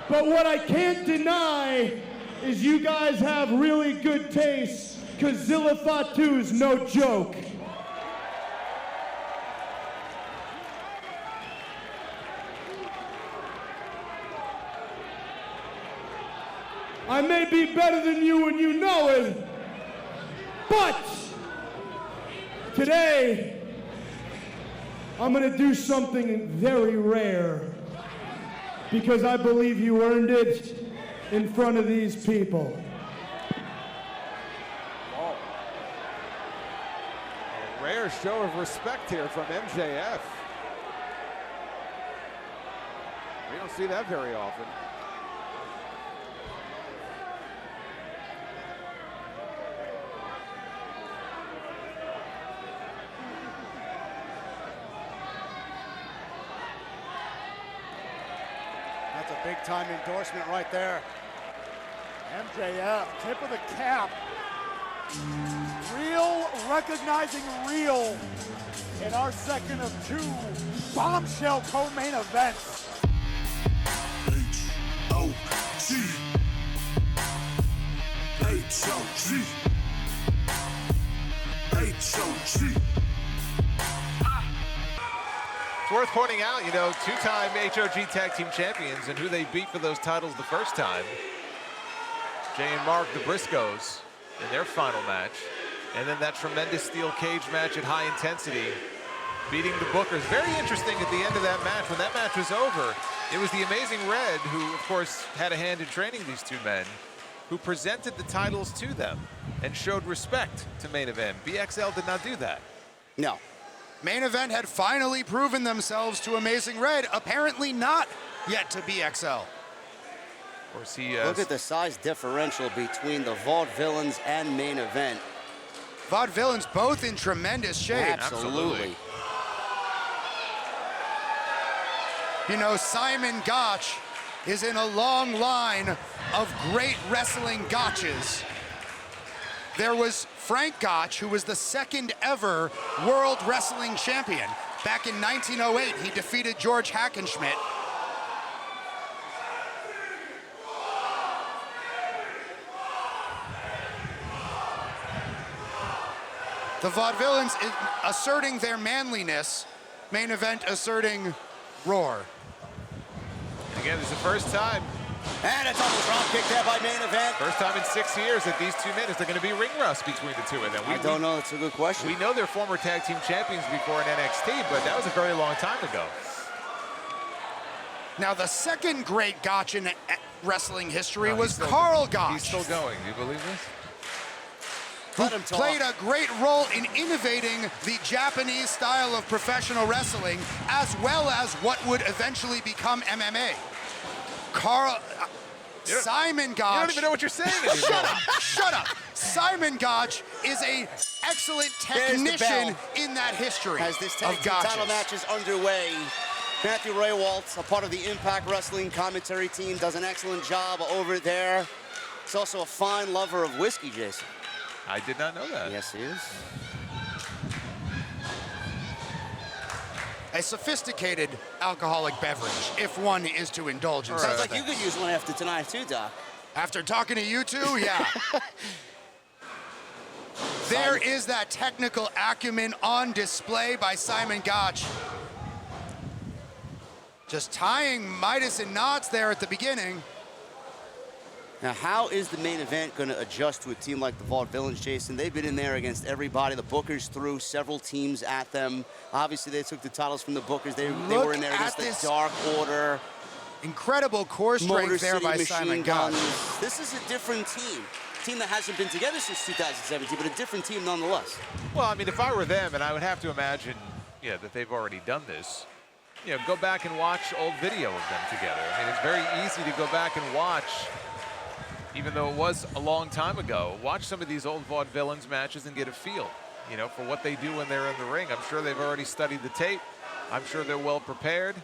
Speaker 5: But what I can't deny is you guys have really good taste, because Zilla Fatu's no joke. I may be better than you and you know it, but today I'm gonna do something very rare because I believe you earned it in front of these people.
Speaker 8: A rare show of respect here from MJF. We don't see that very often.
Speaker 7: That's a big-time endorsement right there.
Speaker 6: MJF, tip of the cap. Real, recognizing real in our second of two bombshell co-main events.
Speaker 4: HOG
Speaker 19: HOG. HOG.
Speaker 3: It's worth pointing out, you know, two-time HOG Tag Team Champions and who they beat for those titles the first time. Jay and Mark, the Briscoes, in their final match. And then that tremendous steel cage match at high intensity, beating the Bookers. Very interesting at the end of that match. When that match was over, it was the Amazing Red, who, of course, had a hand in training these two men, who presented the titles to them and showed respect to Main Event. BXL did not do that.
Speaker 17: No.
Speaker 2: Main Event had finally proven themselves to Amazing Red, apparently not yet to BXL.
Speaker 3: Of course, he,
Speaker 7: Look at the size differential between the Vaudevillains and Main Event.
Speaker 2: Vaudevillains both in tremendous shape.
Speaker 7: Absolutely.
Speaker 2: You know, Simon Gotch is in a long line of great wrestling gotches. There was Frank Gotch, who was the second ever World Wrestling Champion. Back in 1908, he defeated George Hackenschmidt. The Vaudevillains asserting their manliness, Main Event asserting roar.
Speaker 3: Again, this is the first time.
Speaker 7: And a double drop kick there by Main Event.
Speaker 3: First time in 6 years that these 2 men, is there going to be ring rust between the two of them?
Speaker 7: I don't know, that's a good question.
Speaker 3: We know they're former tag team champions before in NXT, but that was a very long time ago.
Speaker 2: Now, the second great Gotch in wrestling history was Carl Gotch.
Speaker 3: He's still going, do you believe this?
Speaker 2: Who played a great role in innovating the Japanese style of professional wrestling, as well as what would eventually become MMA. Simon Gotch.
Speaker 3: You don't even know what you're saying anymore.
Speaker 2: Shut up, shut up. Simon Gotch is an excellent technician in that history
Speaker 7: as this tag
Speaker 2: of
Speaker 7: team
Speaker 2: Gotches.
Speaker 7: title match is underway. Matthew Raywalt, a part of the Impact Wrestling commentary team, does an excellent job over there. He's also a fine lover of whiskey, Jason.
Speaker 3: I did not know that.
Speaker 7: Yes, he is.
Speaker 2: A sophisticated alcoholic beverage, if one is to indulge in
Speaker 7: Sounds
Speaker 2: such
Speaker 7: like you
Speaker 2: things.
Speaker 7: could use one after tonight, too, Doc.
Speaker 2: After talking to you two, yeah. There is that technical acumen on display by Simon Gotch. Just tying Midas in knots there at the beginning.
Speaker 7: Now, how is the Main Event going to adjust to a team like the Vaudevillains, Jason? They've been in there against everybody. The Bookers threw several teams at them. Obviously, they took the titles from the Bookers. They were in there against the Dark Order.
Speaker 2: Incredible core strength there by Simon Gotch.
Speaker 7: This is a different team. A team that hasn't been together since 2017, but a different team nonetheless.
Speaker 3: Well, I mean, if I were them, and I would have to imagine, yeah, that they've already done this, you know, go back and watch old video of them together. I mean, it's very easy to go back and watch, even though it was a long time ago, watch some of these old Vaudevillains matches and get a feel, you know, for what they do when they're in the ring. I'm sure they've already studied the tape. I'm sure they're well prepared.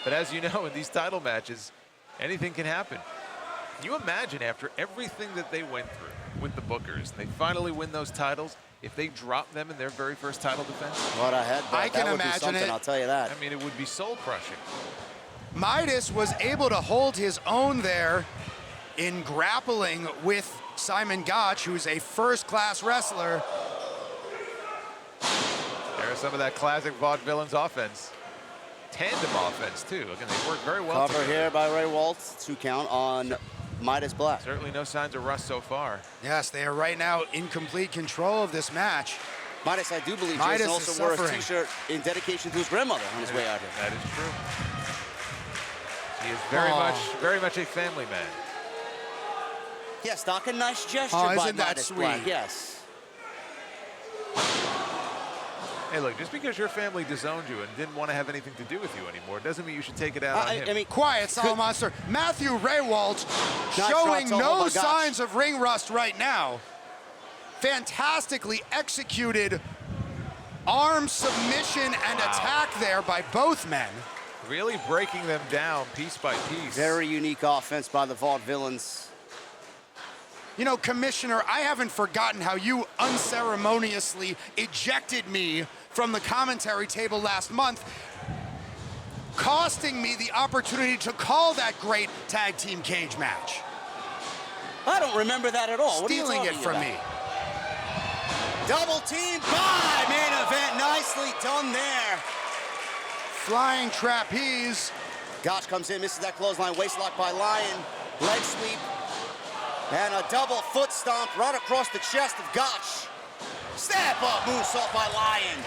Speaker 3: But as you know, in these title matches, anything can happen. Can you imagine after everything that they went through with the Bookers, and they finally win those titles, if they drop them in their very first title defense?
Speaker 7: What a headbutt.
Speaker 2: I can
Speaker 7: that would
Speaker 2: imagine
Speaker 7: be something,
Speaker 2: it.
Speaker 7: I'll tell you that.
Speaker 3: I mean, it would be soul-crushing.
Speaker 2: Midas was able to hold his own there in grappling with Simon Gotch, who's a first-class wrestler.
Speaker 3: There's some of that classic Vaudevillains offense. Tandem offense, too. Again, they work very well
Speaker 7: Cover
Speaker 3: together.
Speaker 7: here by Ray Waltz, 2 count on Midas Black.
Speaker 3: Certainly no signs of rust so far.
Speaker 2: Yes, they are right now in complete control of this match.
Speaker 7: Midas, I do believe,
Speaker 2: Midas
Speaker 7: Jason
Speaker 2: is
Speaker 7: also wore a
Speaker 2: suffering.
Speaker 7: t-shirt in dedication to his grandmother on his way out here.
Speaker 3: That is true. He is very much a family man.
Speaker 7: Yes, Doc, a nice gesture
Speaker 2: Oh,
Speaker 7: by
Speaker 2: isn't that
Speaker 7: Midas
Speaker 2: sweet?
Speaker 7: Black, yes.
Speaker 3: Hey, look, just because your family disowned you and didn't want to have anything to do with you anymore doesn't mean you should take it out on him.
Speaker 2: I mean, quiet, Solid Monster. Matthew Raywalt
Speaker 7: Nice
Speaker 2: showing
Speaker 7: shot,
Speaker 2: no
Speaker 7: oh my gosh.
Speaker 2: signs of ring rust right now. Fantastically executed arm submission and attack there by both men.
Speaker 3: Really breaking them down piece by piece.
Speaker 7: Very unique offense by the Vaudevillains.
Speaker 2: You know, Commissioner, I haven't forgotten how you unceremoniously ejected me from the commentary table last month, costing me the opportunity to call that great tag team cage match.
Speaker 1: I don't remember that at all.
Speaker 2: Stealing it from me.
Speaker 1: Double team by main event. Nicely done there.
Speaker 2: Flying trapeze.
Speaker 1: Gotch comes in, misses that clothesline. Waist lock by Lion. Leg sweep. And a double foot stomp right across the chest of Gotch. Step up moonsault by Lion.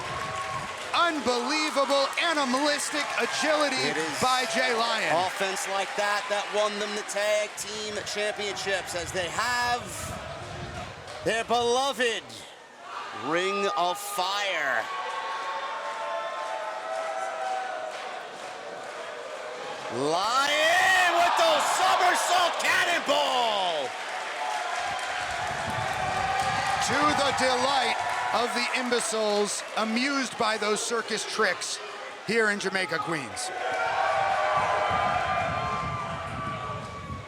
Speaker 2: Unbelievable animalistic agility by Jay Lion.
Speaker 1: Offense like that won them the tag team championships as they have their beloved Ring of Fire. Lion with those somersault cannonball.
Speaker 2: To the delight of the imbeciles amused by those circus tricks here in Jamaica, Queens.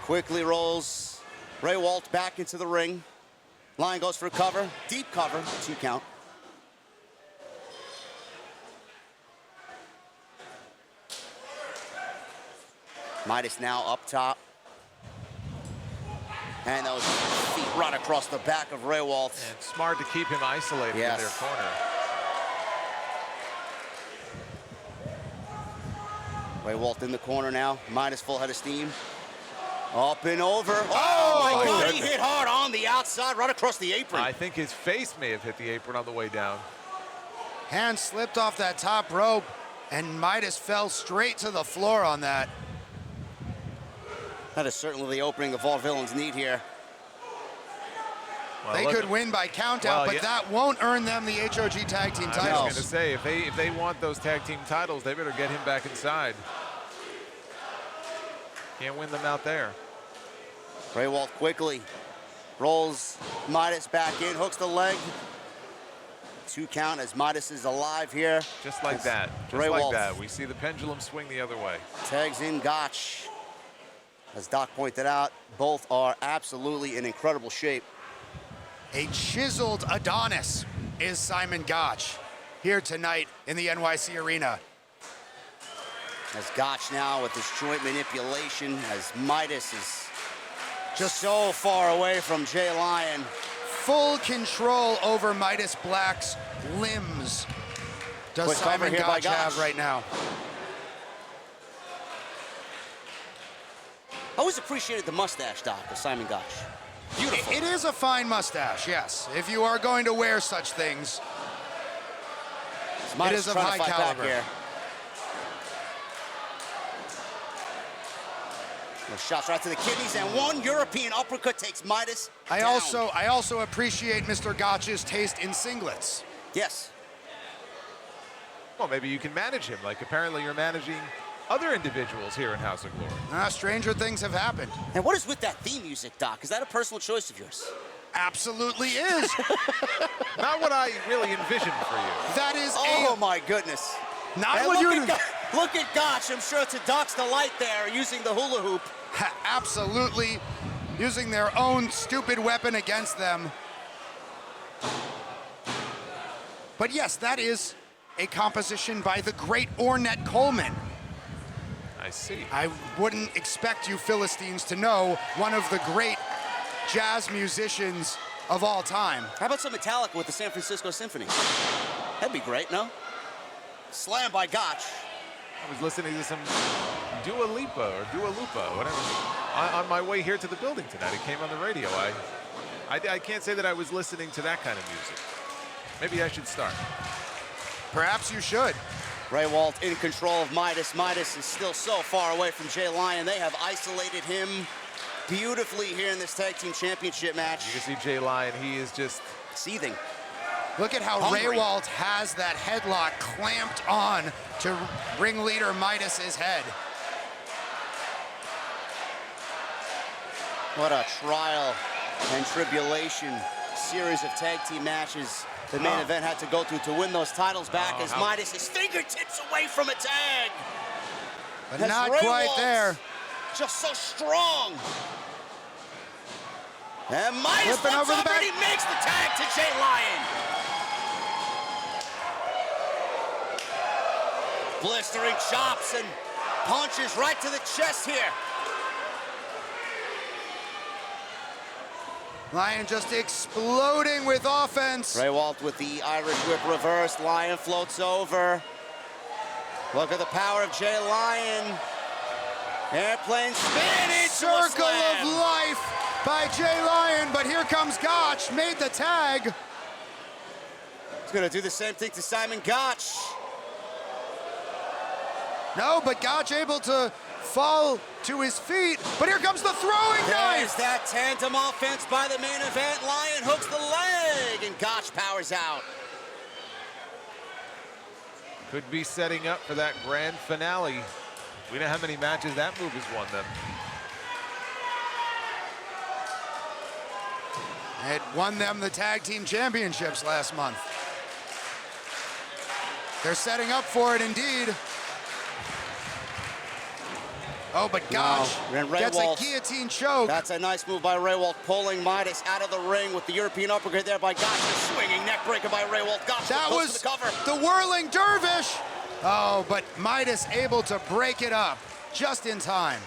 Speaker 1: Quickly rolls Ray Walt back into the ring. Lion goes for a cover, deep cover, 2 count. Midas now up top. And those feet run across the back of Ray Walt.
Speaker 3: And smart to keep him isolated in their corner.
Speaker 1: Ray Walt in the corner now. Midas full head of steam. Up and over. Oh my God, he hit hard on the outside, right across the apron.
Speaker 3: I think his face may have hit the apron on the way down.
Speaker 2: Hand slipped off that top rope, and Midas fell straight to the floor on that.
Speaker 1: That is certainly the opening the Vaudevillains need here.
Speaker 3: Well,
Speaker 2: they could win by countout, but that won't earn them the HOG Tag Team titles.
Speaker 3: I was going to say, if they want those tag team titles, they better get him back inside. Can't win them out there.
Speaker 1: Ray Walt quickly rolls Midas back in, hooks the leg. 2 count as Midas is alive here.
Speaker 3: Just like that. Just
Speaker 1: Ray
Speaker 3: like
Speaker 1: Walt
Speaker 3: that. We see the pendulum swing the other way.
Speaker 1: Tags in Gotch. As Doc pointed out, both are absolutely in incredible shape.
Speaker 2: A chiseled Adonis is Simon Gotch here tonight in the NYC Arena.
Speaker 1: As Gotch now with his joint manipulation, as Midas is just so far away from Jay Lion.
Speaker 2: Full control over Midas Black's limbs does
Speaker 1: Quick
Speaker 2: Simon
Speaker 1: cover here by
Speaker 2: Gotch have
Speaker 1: Gotch.
Speaker 2: right now.
Speaker 1: I always appreciated the mustache, Doc, of Simon Gotch. Beautiful.
Speaker 2: It is a fine mustache, yes. If you are going to wear such things, it is of high caliber.
Speaker 1: Shots right to the kidneys, and one European uppercut takes Midas
Speaker 2: I
Speaker 1: down.
Speaker 2: also appreciate Mr. Gotch's taste in singlets.
Speaker 1: Yes.
Speaker 3: Well, maybe you can manage him, like apparently you're managing other individuals here in House of Glory.
Speaker 2: Stranger things have happened.
Speaker 1: And what is with that theme music, Doc? Is that a personal choice of yours?
Speaker 2: Absolutely is.
Speaker 3: Not what I really envisioned for you.
Speaker 2: That is
Speaker 1: oh my goodness.
Speaker 2: Not what you...
Speaker 1: Look at Gotch. I'm sure to Doc's delight there, using the hula hoop.
Speaker 2: Absolutely. Using their own stupid weapon against them. But yes, that is a composition by the great Ornette Coleman.
Speaker 3: I see.
Speaker 2: I wouldn't expect you Philistines to know one of the great jazz musicians of all time.
Speaker 1: How about some Metallica with the San Francisco Symphony? That'd be great, no? Slam by Gotch.
Speaker 3: I was listening to some Dua Lipa, whatever, on my way here to the building tonight. It came on the radio. I can't say that I was listening to that kind of music. Maybe I should start.
Speaker 2: Perhaps you should.
Speaker 1: Ray Walt in control of Midas. Midas is still so far away from Jay Lion. They have isolated him beautifully here in this tag team championship match.
Speaker 3: You can see Jay Lion, he is just
Speaker 1: seething.
Speaker 2: Look at how Ray Walt has that headlock clamped on to ringleader Midas's head.
Speaker 1: What a trial and tribulation series of tag team matches the main event had to go through to win those titles back as Midas is fingertips away from a tag.
Speaker 2: But not quite there.
Speaker 1: Just so strong. And Midas
Speaker 2: flipping over the back.
Speaker 1: He makes the tag to Jay Lion. Blistering chops and punches right to the chest here.
Speaker 19: Lion just exploding with offense.
Speaker 1: Raywalt with the Irish whip reverse. Lion floats over. Look at the power of Jay Lion. Airplane spin into
Speaker 19: Circle of life by Jay Lion, but here comes Gotch, made the tag.
Speaker 1: He's gonna do the same thing to Simon Gotch.
Speaker 19: No, but Gotch able to fall to his feet, but here comes the throwing knife.
Speaker 1: There's that tandem offense by the main event. Lion hooks the leg, and Gotch powers out.
Speaker 3: Could be setting up for that grand finale. We know how many matches that move has won them.
Speaker 19: It won them the tag team championships last month. They're setting up for it indeed. Oh, but Gotch gets a guillotine choke.
Speaker 1: That's a nice move by Raywalt, pulling Midas out of the ring with the European uppercut there by Gotch. A swinging neck breaker by Raywalt. Gotch
Speaker 19: that was
Speaker 1: to the cover.
Speaker 19: The whirling dervish. Oh, but Midas able to break it up just in time.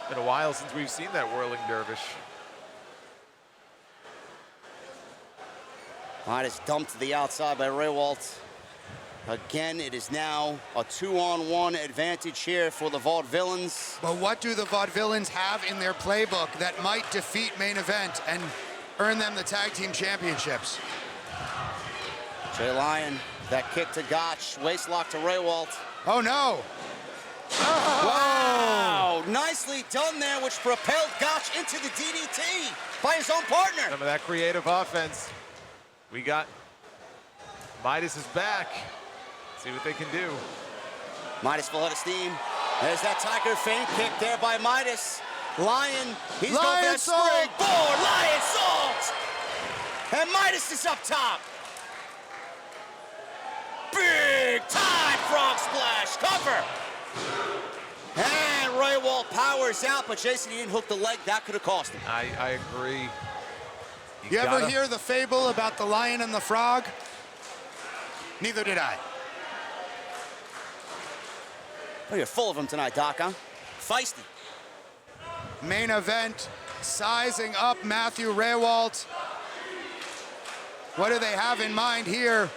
Speaker 3: Been a while since we've seen that whirling dervish.
Speaker 1: Midas dumped to the outside by Raywalt. Again, it is now a 2-on-1 advantage here for the Vaudevillains.
Speaker 19: But what do the Vaudevillains have in their playbook that might defeat main event and earn them the tag team championships?
Speaker 1: Jay Lion, that kick to Gotch, waistlock to Raywalt.
Speaker 19: Oh no!
Speaker 1: Wow! Nicely done there, which propelled Gotch into the DDT by his own partner.
Speaker 3: Some of that creative offense. We got Midas is back. See what they can do.
Speaker 1: Midas full head of steam. There's that Tiger feint kick there by Midas. Lion, he's going for that springboard. Lion salt! And Midas is up top. Big time frog splash cover. And Raywalt powers out, but Jason, he didn't hook the leg. That could have cost him.
Speaker 3: I agree.
Speaker 19: You ever hear the fable about the lion and the frog? Neither did I.
Speaker 1: Oh, you're full of them tonight, Doc, huh? Feisty.
Speaker 19: Main event, sizing up Matthew Raywalt. What do they have in mind here?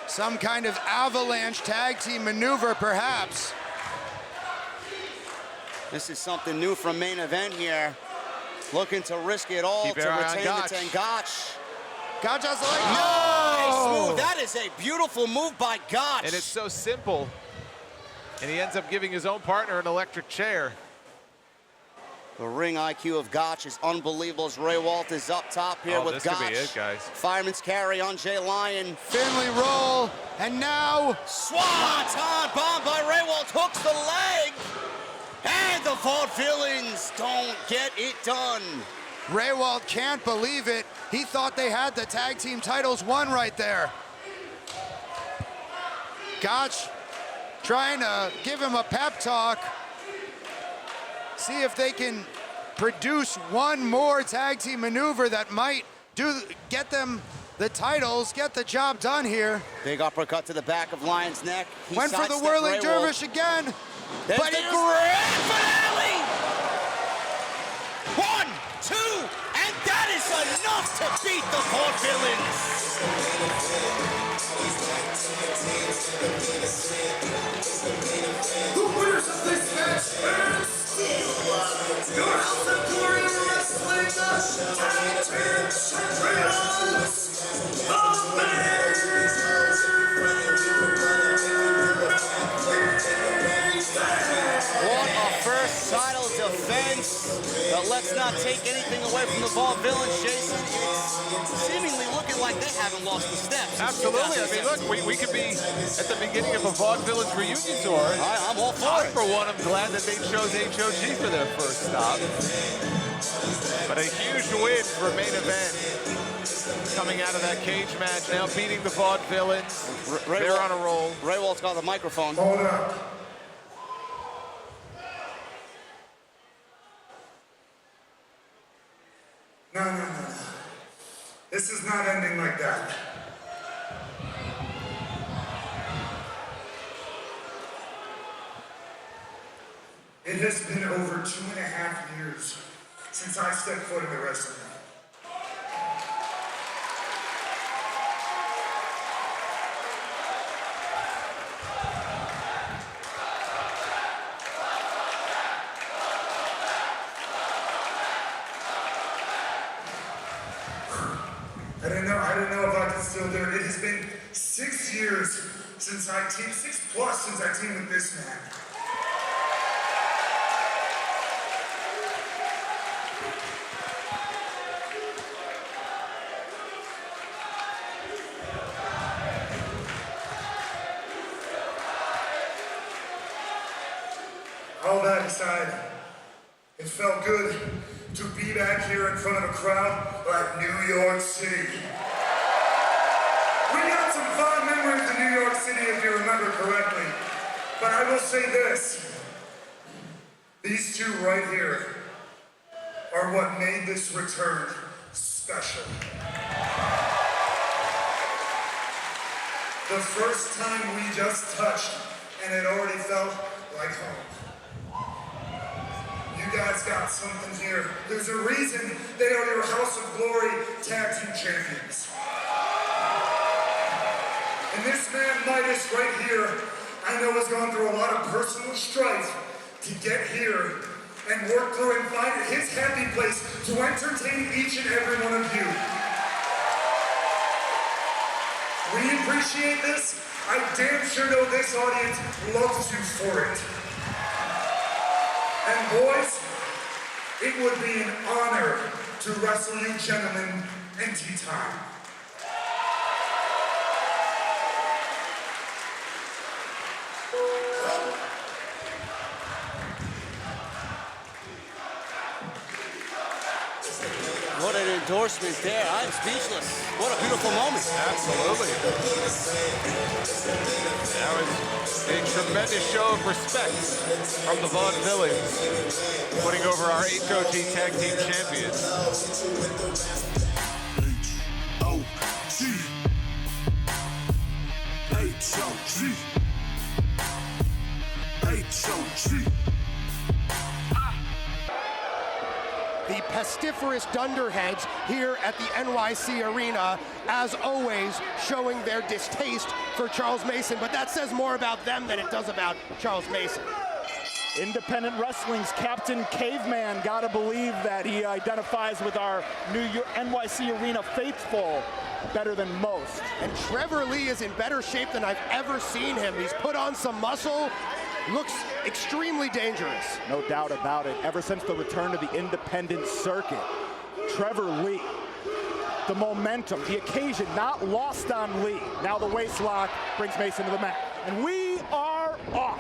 Speaker 19: Some kind of avalanche tag team maneuver, perhaps.
Speaker 1: This is something new from main event here. Looking to risk it all to retain the 10. Gotch.
Speaker 19: Gotch has like,
Speaker 1: nice move. That is a beautiful move by Gotch.
Speaker 3: And it's so simple. And he ends up giving his own partner an electric chair.
Speaker 1: The ring IQ of Gotch is unbelievable as Raywalt is up top here with Gotch.
Speaker 3: This could be it, guys.
Speaker 1: Fireman's carry on Jay Lion.
Speaker 19: Finley roll, and now...
Speaker 1: Swanton bomb by Raywalt, hooks the leg. And the Vaudevillains don't get it done.
Speaker 19: Raywalt can't believe it. He thought they had the tag team titles won right there. Gotch trying to give him a pep talk. See if they can produce one more tag team maneuver that might get them the titles, get the job done here.
Speaker 1: Big uppercut to the back of Lion's neck. He
Speaker 19: went for the whirling dervish again.
Speaker 1: There's
Speaker 19: but
Speaker 1: the grand finale! 1, 2, and that is enough to beat the Vaudevillains.
Speaker 4: The winners of this match are still your House of Glory Wrestling Tag Team Champions, the
Speaker 1: What a first title defense. But let's not take anything away from the Vaudevillains, Jason. It's seemingly looking like they haven't lost the steps.
Speaker 3: Absolutely. I mean, look, we could be at the beginning of a Vaudevillains reunion tour.
Speaker 1: I'm all for it.
Speaker 3: For one, I'm glad that they chose HOG for their first stop. But a huge win for main event. Coming out of that cage match, now beating the Vaudevillains. They're on a roll.
Speaker 1: Raywalt's got the microphone.
Speaker 4: Hold up. No. This is not ending like that. It has been over 2.5 years since I stepped foot in the wrestling ring. I didn't know if I could still do it. It has been 6 years since I teamed, 6+ since I teamed with this man. All that aside, it felt good to be back here in front of a crowd like New York City. We got some fond memories of New York City, if you remember correctly. But I will say this, these two right here are what made this return special. The first time we just touched, and it already felt like home. You guys got something here. There's a reason they are your House of Glory Tag Team Champions. And this man, Midas, right here, I know has gone through a lot of personal strife to get here and work through and find his happy place to entertain each and every one of you. We appreciate this. I damn sure know this audience loves you for it. And boys, it would be an honor to wrestle you gentlemen in tea time.
Speaker 7: What an endorsement there. I'm speechless. What a beautiful moment.
Speaker 3: Absolutely. That was a tremendous show of respect from the Vaudevillains, putting over our HOG Tag Team Champions.
Speaker 2: HOG. The pestiferous dunderheads here at the NYC Arena, as always, showing their distaste for Charles Mason, but that says more about them than it does about Charles Mason.
Speaker 6: Independent Wrestling's Captain Caveman, gotta believe that he identifies with our NYC Arena faithful better than most.
Speaker 2: And Trevor Lee is in better shape than I've ever seen him. He's put on some muscle, looks extremely dangerous.
Speaker 6: No doubt about it. Ever since the return to the independent circuit, Trevor Lee, the momentum, the occasion not lost on Lee. Now the waist lock brings Mason to the mat. And we are off.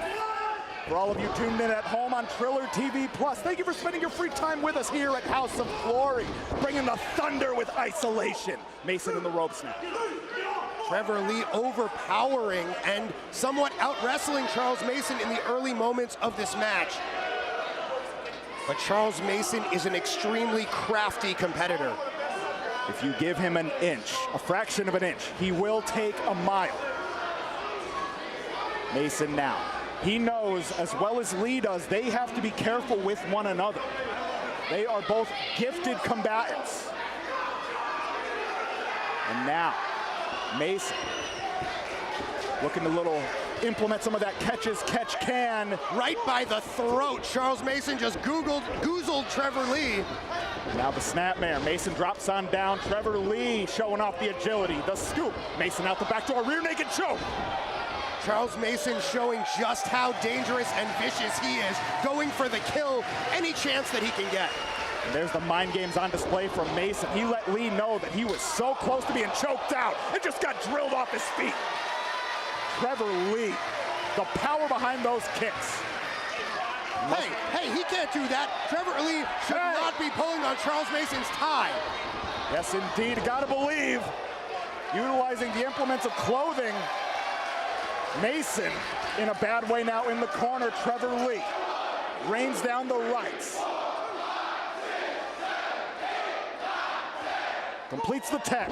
Speaker 6: For all of you tuned in at home on Triller TV Plus, thank you for spending your free time with us here at House of Glory, bringing the thunder with isolation. Mason in the ropes now.
Speaker 2: Trevor Lee overpowering and somewhat out-wrestling Charles Mason in the early moments of this match. But Charles Mason is an extremely crafty competitor.
Speaker 6: If you give him an inch, a fraction of an inch, he will take a mile. Mason now. He knows, as well as Lee does, they have to be careful with one another. They are both gifted combatants. And now, Mason looking to implement some of that catch as catch can.
Speaker 2: Right by the throat. Charles Mason just goozled Trevor Lee.
Speaker 6: Now the snapmare. Mason drops on down. Trevor Lee showing off the agility. The scoop. Mason out the back door. Rear naked choke.
Speaker 2: Charles Mason showing just how dangerous and vicious he is, going for the kill any chance that he can get.
Speaker 6: And there's the mind games on display from Mason. He let Lee know that he was so close to being choked out and just got drilled off his feet. Trevor Lee, the power behind those kicks.
Speaker 2: Hey, he can't do that. Trevor Lee should not be pulling on Charles Mason's tie.
Speaker 6: Yes, indeed. Gotta believe, utilizing the implements of clothing. Mason in a bad way now in the corner. Trevor Lee rains down the rights. Completes the 10.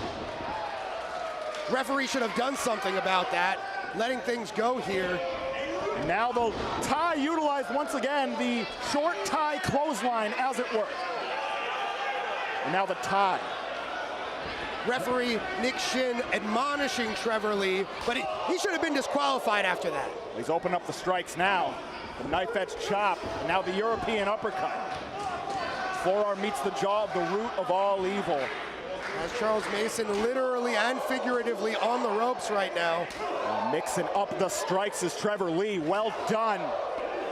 Speaker 2: Referee should have done something about that, letting things go here.
Speaker 6: And now they'll tie utilized once again the short tie clothesline as it were. And now the tie.
Speaker 2: Referee Nick Shin admonishing Trevor Lee, but he should have been disqualified after that.
Speaker 6: He's opened up the strikes now. The knife edge chop, and now the European uppercut. Forearm meets the jaw of the root of all evil.
Speaker 2: As Charles Mason literally and figuratively on the ropes right now.
Speaker 6: Mixing up the strikes is Trevor Lee. Well done.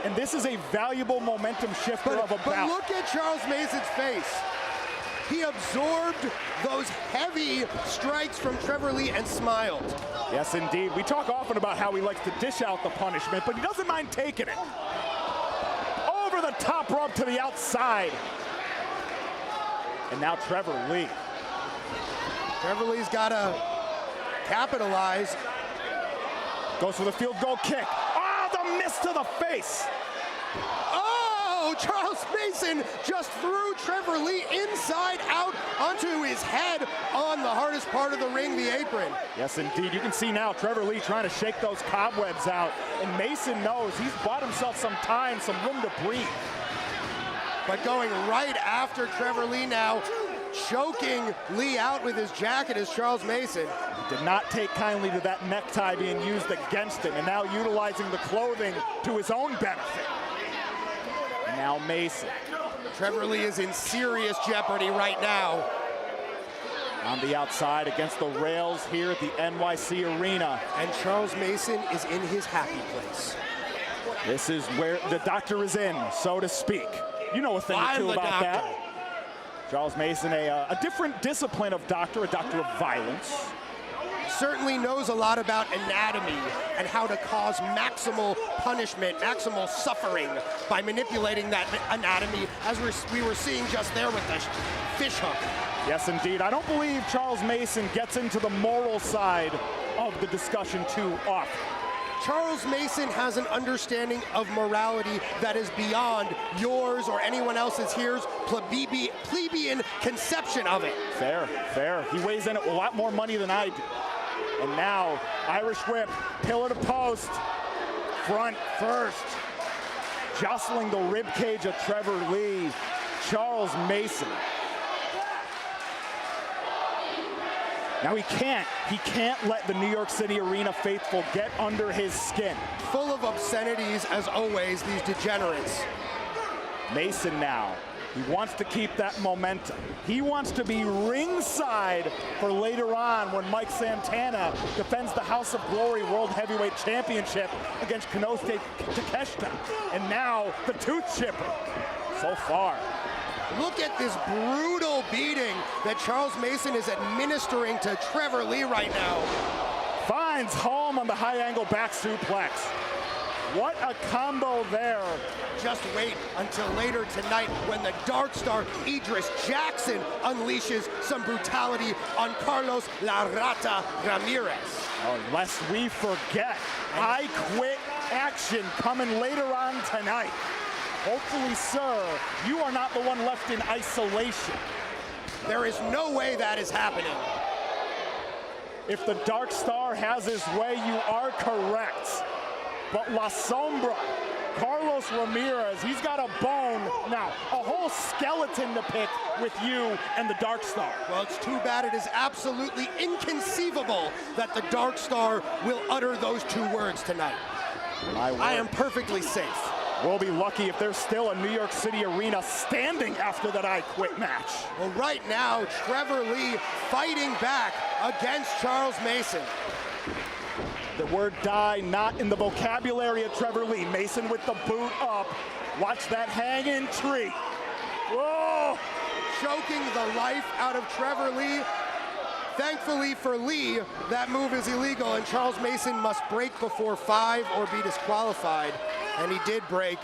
Speaker 6: And this is a valuable momentum shifter of a bout.
Speaker 2: But look at Charles Mason's face. He absorbed those heavy strikes from Trevor Lee and smiled.
Speaker 6: Yes, indeed. We talk often about how he likes to dish out the punishment, but he doesn't mind taking it. Over the top rope to the outside. And now Trevor Lee.
Speaker 2: Trevor Lee's got to capitalize.
Speaker 6: Goes for the field goal kick. Oh, the miss to the face.
Speaker 2: Oh, Charles Mason just threw Trevor Lee inside out onto his head on the hardest part of the ring, the apron.
Speaker 6: Yes, indeed. You can see now Trevor Lee trying to shake those cobwebs out. And Mason knows he's bought himself some time, some room to breathe.
Speaker 2: But going right after Trevor Lee now, choking Lee out with his jacket is Charles Mason.
Speaker 6: He did not take kindly to that necktie being used against him, and now utilizing the clothing to his own benefit. And now Mason.
Speaker 2: Trevor Lee is in serious jeopardy right now.
Speaker 6: On the outside against the rails here at the NYC Arena.
Speaker 2: And Charles Mason is in his happy place.
Speaker 6: This is where the doctor is in, so to speak. You know a thing or two about that. Charles Mason, a different discipline of doctor, a doctor of violence.
Speaker 2: Certainly knows a lot about anatomy and how to cause maximal punishment, maximal suffering by manipulating that anatomy, as we were seeing just there with the fish hook.
Speaker 6: Yes, indeed. I don't believe Charles Mason gets into the moral side of the discussion too often.
Speaker 2: Charles Mason has an understanding of morality that is beyond yours or anyone else's here's plebeian conception of it.
Speaker 6: Fair, fair. He weighs in at a lot more money than I do. And now, Irish whip, pillar to post, front first. Jostling the rib cage of Trevor Lee, Charles Mason. Now he can't let the New York City Arena faithful get under his skin.
Speaker 2: Full of obscenities, as always, these degenerates.
Speaker 6: Mason now, he wants to keep that momentum. He wants to be ringside for later on when Mike Santana defends the House of Glory World Heavyweight Championship against Konosuke Takeshita. And now, the tooth chipper. So far.
Speaker 2: Look at this brutal beating that Charles Mason is administering to Trevor Lee right now.
Speaker 6: Finds home on the high angle back suplex. What a combo there.
Speaker 2: Just wait until later tonight when the Dark Star Idris Jackson unleashes some brutality on Carlos La Rata Ramirez.
Speaker 6: Oh, lest we forget, I Quit action coming later on tonight. Hopefully, sir, you are not the one left in isolation.
Speaker 2: There is no way that is happening.
Speaker 6: If the Dark Star has his way, you are correct. But La Sombra, Carlos Ramirez, he's got a bone, now a whole skeleton to pick with you and the Dark Star.
Speaker 2: Well, it's too bad. It is absolutely inconceivable that the Dark Star will utter those two words tonight. I am perfectly safe.
Speaker 6: We'll be lucky if there's still a New York City Arena standing after that I Quit match.
Speaker 2: Well, right now, Trevor Lee fighting back against Charles Mason.
Speaker 6: The word die not in the vocabulary of Trevor Lee. Mason with the boot up. Watch that hanging tree. Whoa!
Speaker 2: Choking the life out of Trevor Lee. Thankfully for Lee, that move is illegal, and Charles Mason must break before 5 or be disqualified. And he did break.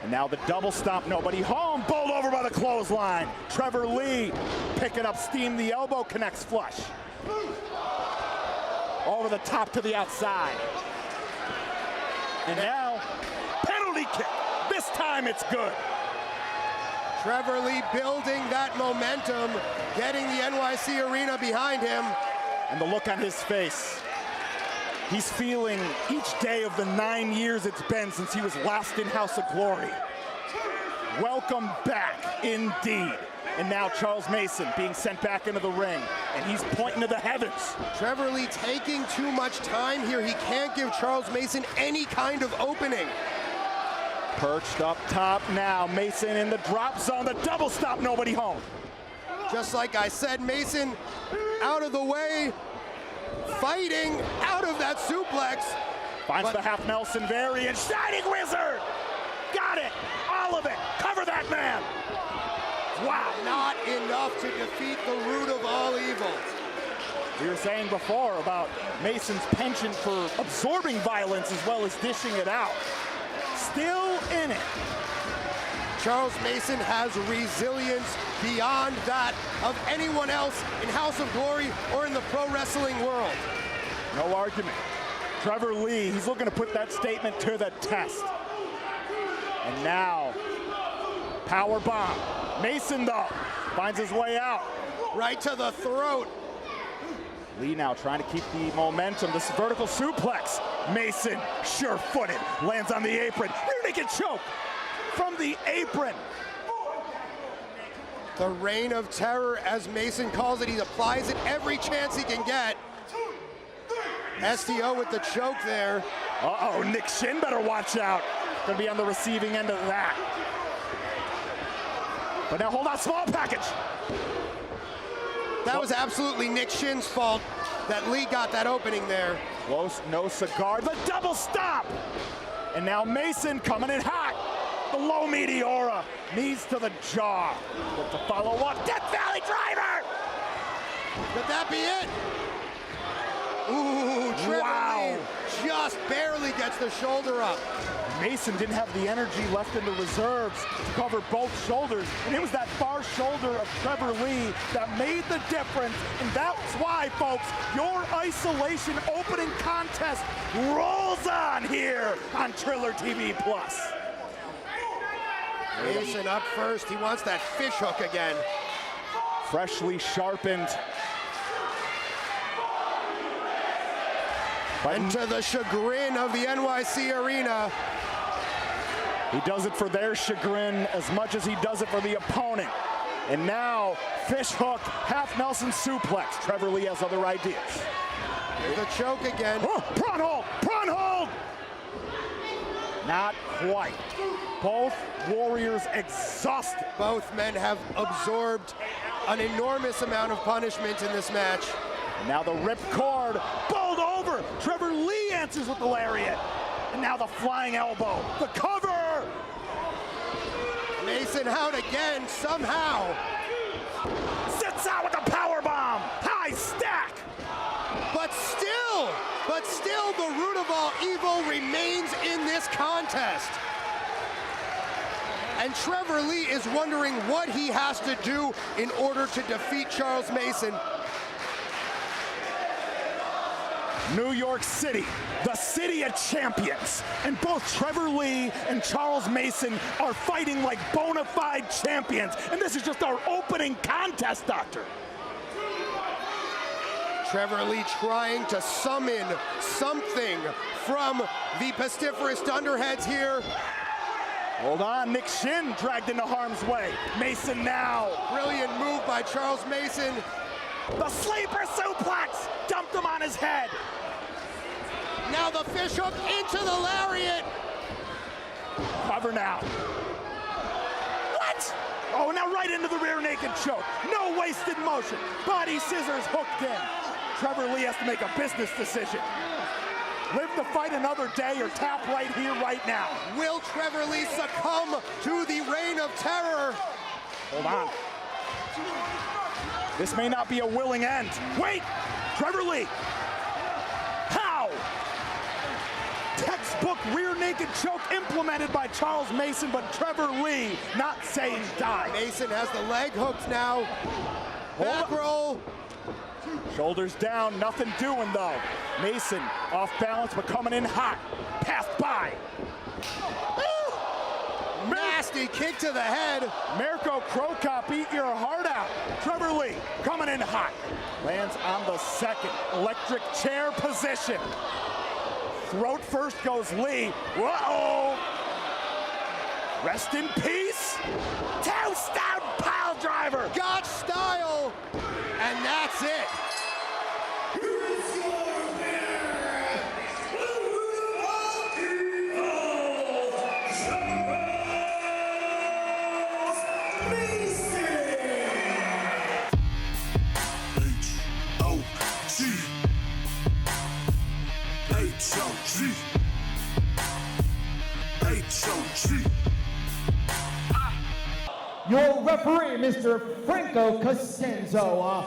Speaker 6: And now the double stomp, nobody home, bowled over by the clothesline. Trevor Lee picking up steam, the elbow connects flush. Over the top to the outside. And now, penalty kick. This time it's good.
Speaker 2: Trevor Lee building that momentum, getting the NYC Arena behind him.
Speaker 6: And the look on his face. He's feeling each day of the 9 years it's been since he was last in House of Glory. Welcome back, indeed. And now Charles Mason being sent back into the ring, and he's pointing to the heavens.
Speaker 2: Trevor Lee taking too much time here. He can't give Charles Mason any kind of opening.
Speaker 6: Perched up top now, Mason in the drop zone, the double stop, nobody home.
Speaker 2: Just like I said, Mason out of the way, fighting out of that suplex.
Speaker 6: Finds the half Nelson variant, Shining Wizard! Got it, all of it, cover that man! Wow.
Speaker 2: Not enough to defeat the root of all evil.
Speaker 6: We were saying before about Mason's penchant for absorbing violence as well as dishing it out. Still in it.
Speaker 2: Charles Mason has resilience beyond that of anyone else in House of Glory or in the pro wrestling world.
Speaker 6: No argument. Trevor Lee, he's looking to put that statement to the test. And now, power bomb. Mason, though, finds his way out.
Speaker 2: Right to the throat.
Speaker 6: Lee now trying to keep the momentum. This vertical suplex. Mason, sure-footed, lands on the apron. Rear naked choke from the apron.
Speaker 2: The reign of terror, as Mason calls it. He applies it every chance he can get. STO with the choke there.
Speaker 6: Uh-oh, Nick Shin better watch out. Gonna be on the receiving end of that. But now hold on, small package.
Speaker 2: That was absolutely Nick Shin's fault that Lee got that opening there.
Speaker 6: Close, no cigar, the double stop. And now Mason coming in hot. The low Meteora, knees to the jaw. Look to follow up, Death Valley driver.
Speaker 2: Could that be it? Ooh, Trevor Lee just barely gets the shoulder up.
Speaker 6: Mason didn't have the energy left in the reserves to cover both shoulders, and it was that far shoulder of Trevor Lee that made the difference, and that's why, folks, your isolation opening contest rolls on here on Triller TV+.
Speaker 2: Mason up first, he wants that fish hook again.
Speaker 6: Freshly sharpened.
Speaker 2: And to the chagrin of the NYC Arena.
Speaker 6: He does it for their chagrin as much as he does it for the opponent. And now, fish hook, half Nelson suplex. Trevor Lee has other ideas.
Speaker 2: Here's the choke again.
Speaker 6: Oh, prawn hold, prawn hold! Not quite. Both warriors exhausted.
Speaker 2: Both men have absorbed an enormous amount of punishment in this match.
Speaker 6: And now the ripped cord, bowled over. Trevor Lee answers with the lariat. And now the flying elbow, the cover.
Speaker 2: Mason out again, somehow.
Speaker 6: Sits out with the power bomb, high stack.
Speaker 2: But still the root of all evil remains in this contest. And Trevor Lee is wondering what he has to do in order to defeat Charles Mason.
Speaker 6: New York City, the city of champions. And both Trevor Lee and Charles Mason are fighting like bona fide champions. And this is just our opening contest, Doctor.
Speaker 2: Trevor Lee trying to summon something from the pestiferous dunderheads here.
Speaker 6: Hold on, Nick Shin dragged into harm's way. Mason now.
Speaker 2: Brilliant move by Charles Mason.
Speaker 6: The sleeper suplex, dumped him on his head.
Speaker 2: Now the fish hook into the lariat.
Speaker 6: Cover now. What? Oh, now right into the rear naked choke. No wasted motion. Body scissors hooked in. Trevor Lee has to make a business decision. Live to fight another day or tap right here, right now.
Speaker 2: Will Trevor Lee succumb to the reign of terror?
Speaker 6: Hold on. This may not be a willing end. Wait! Trevor Lee! How? Textbook rear naked choke implemented by Charles Mason, but Trevor Lee not saying die.
Speaker 2: Mason has the leg hooked now. Back roll.
Speaker 6: Shoulders down, nothing doing though. Mason off balance, but coming in hot. Passed by.
Speaker 2: Nasty kick to the head.
Speaker 6: Mirko Krokop, eat your heart out. Trevor Lee coming in hot. Lands on the second. Electric chair position. Throat first goes Lee. Whoa! Rest in peace. Toast down pile driver.
Speaker 2: Got style, and that's it.
Speaker 5: Your referee, Mr. Franco Cosenzo.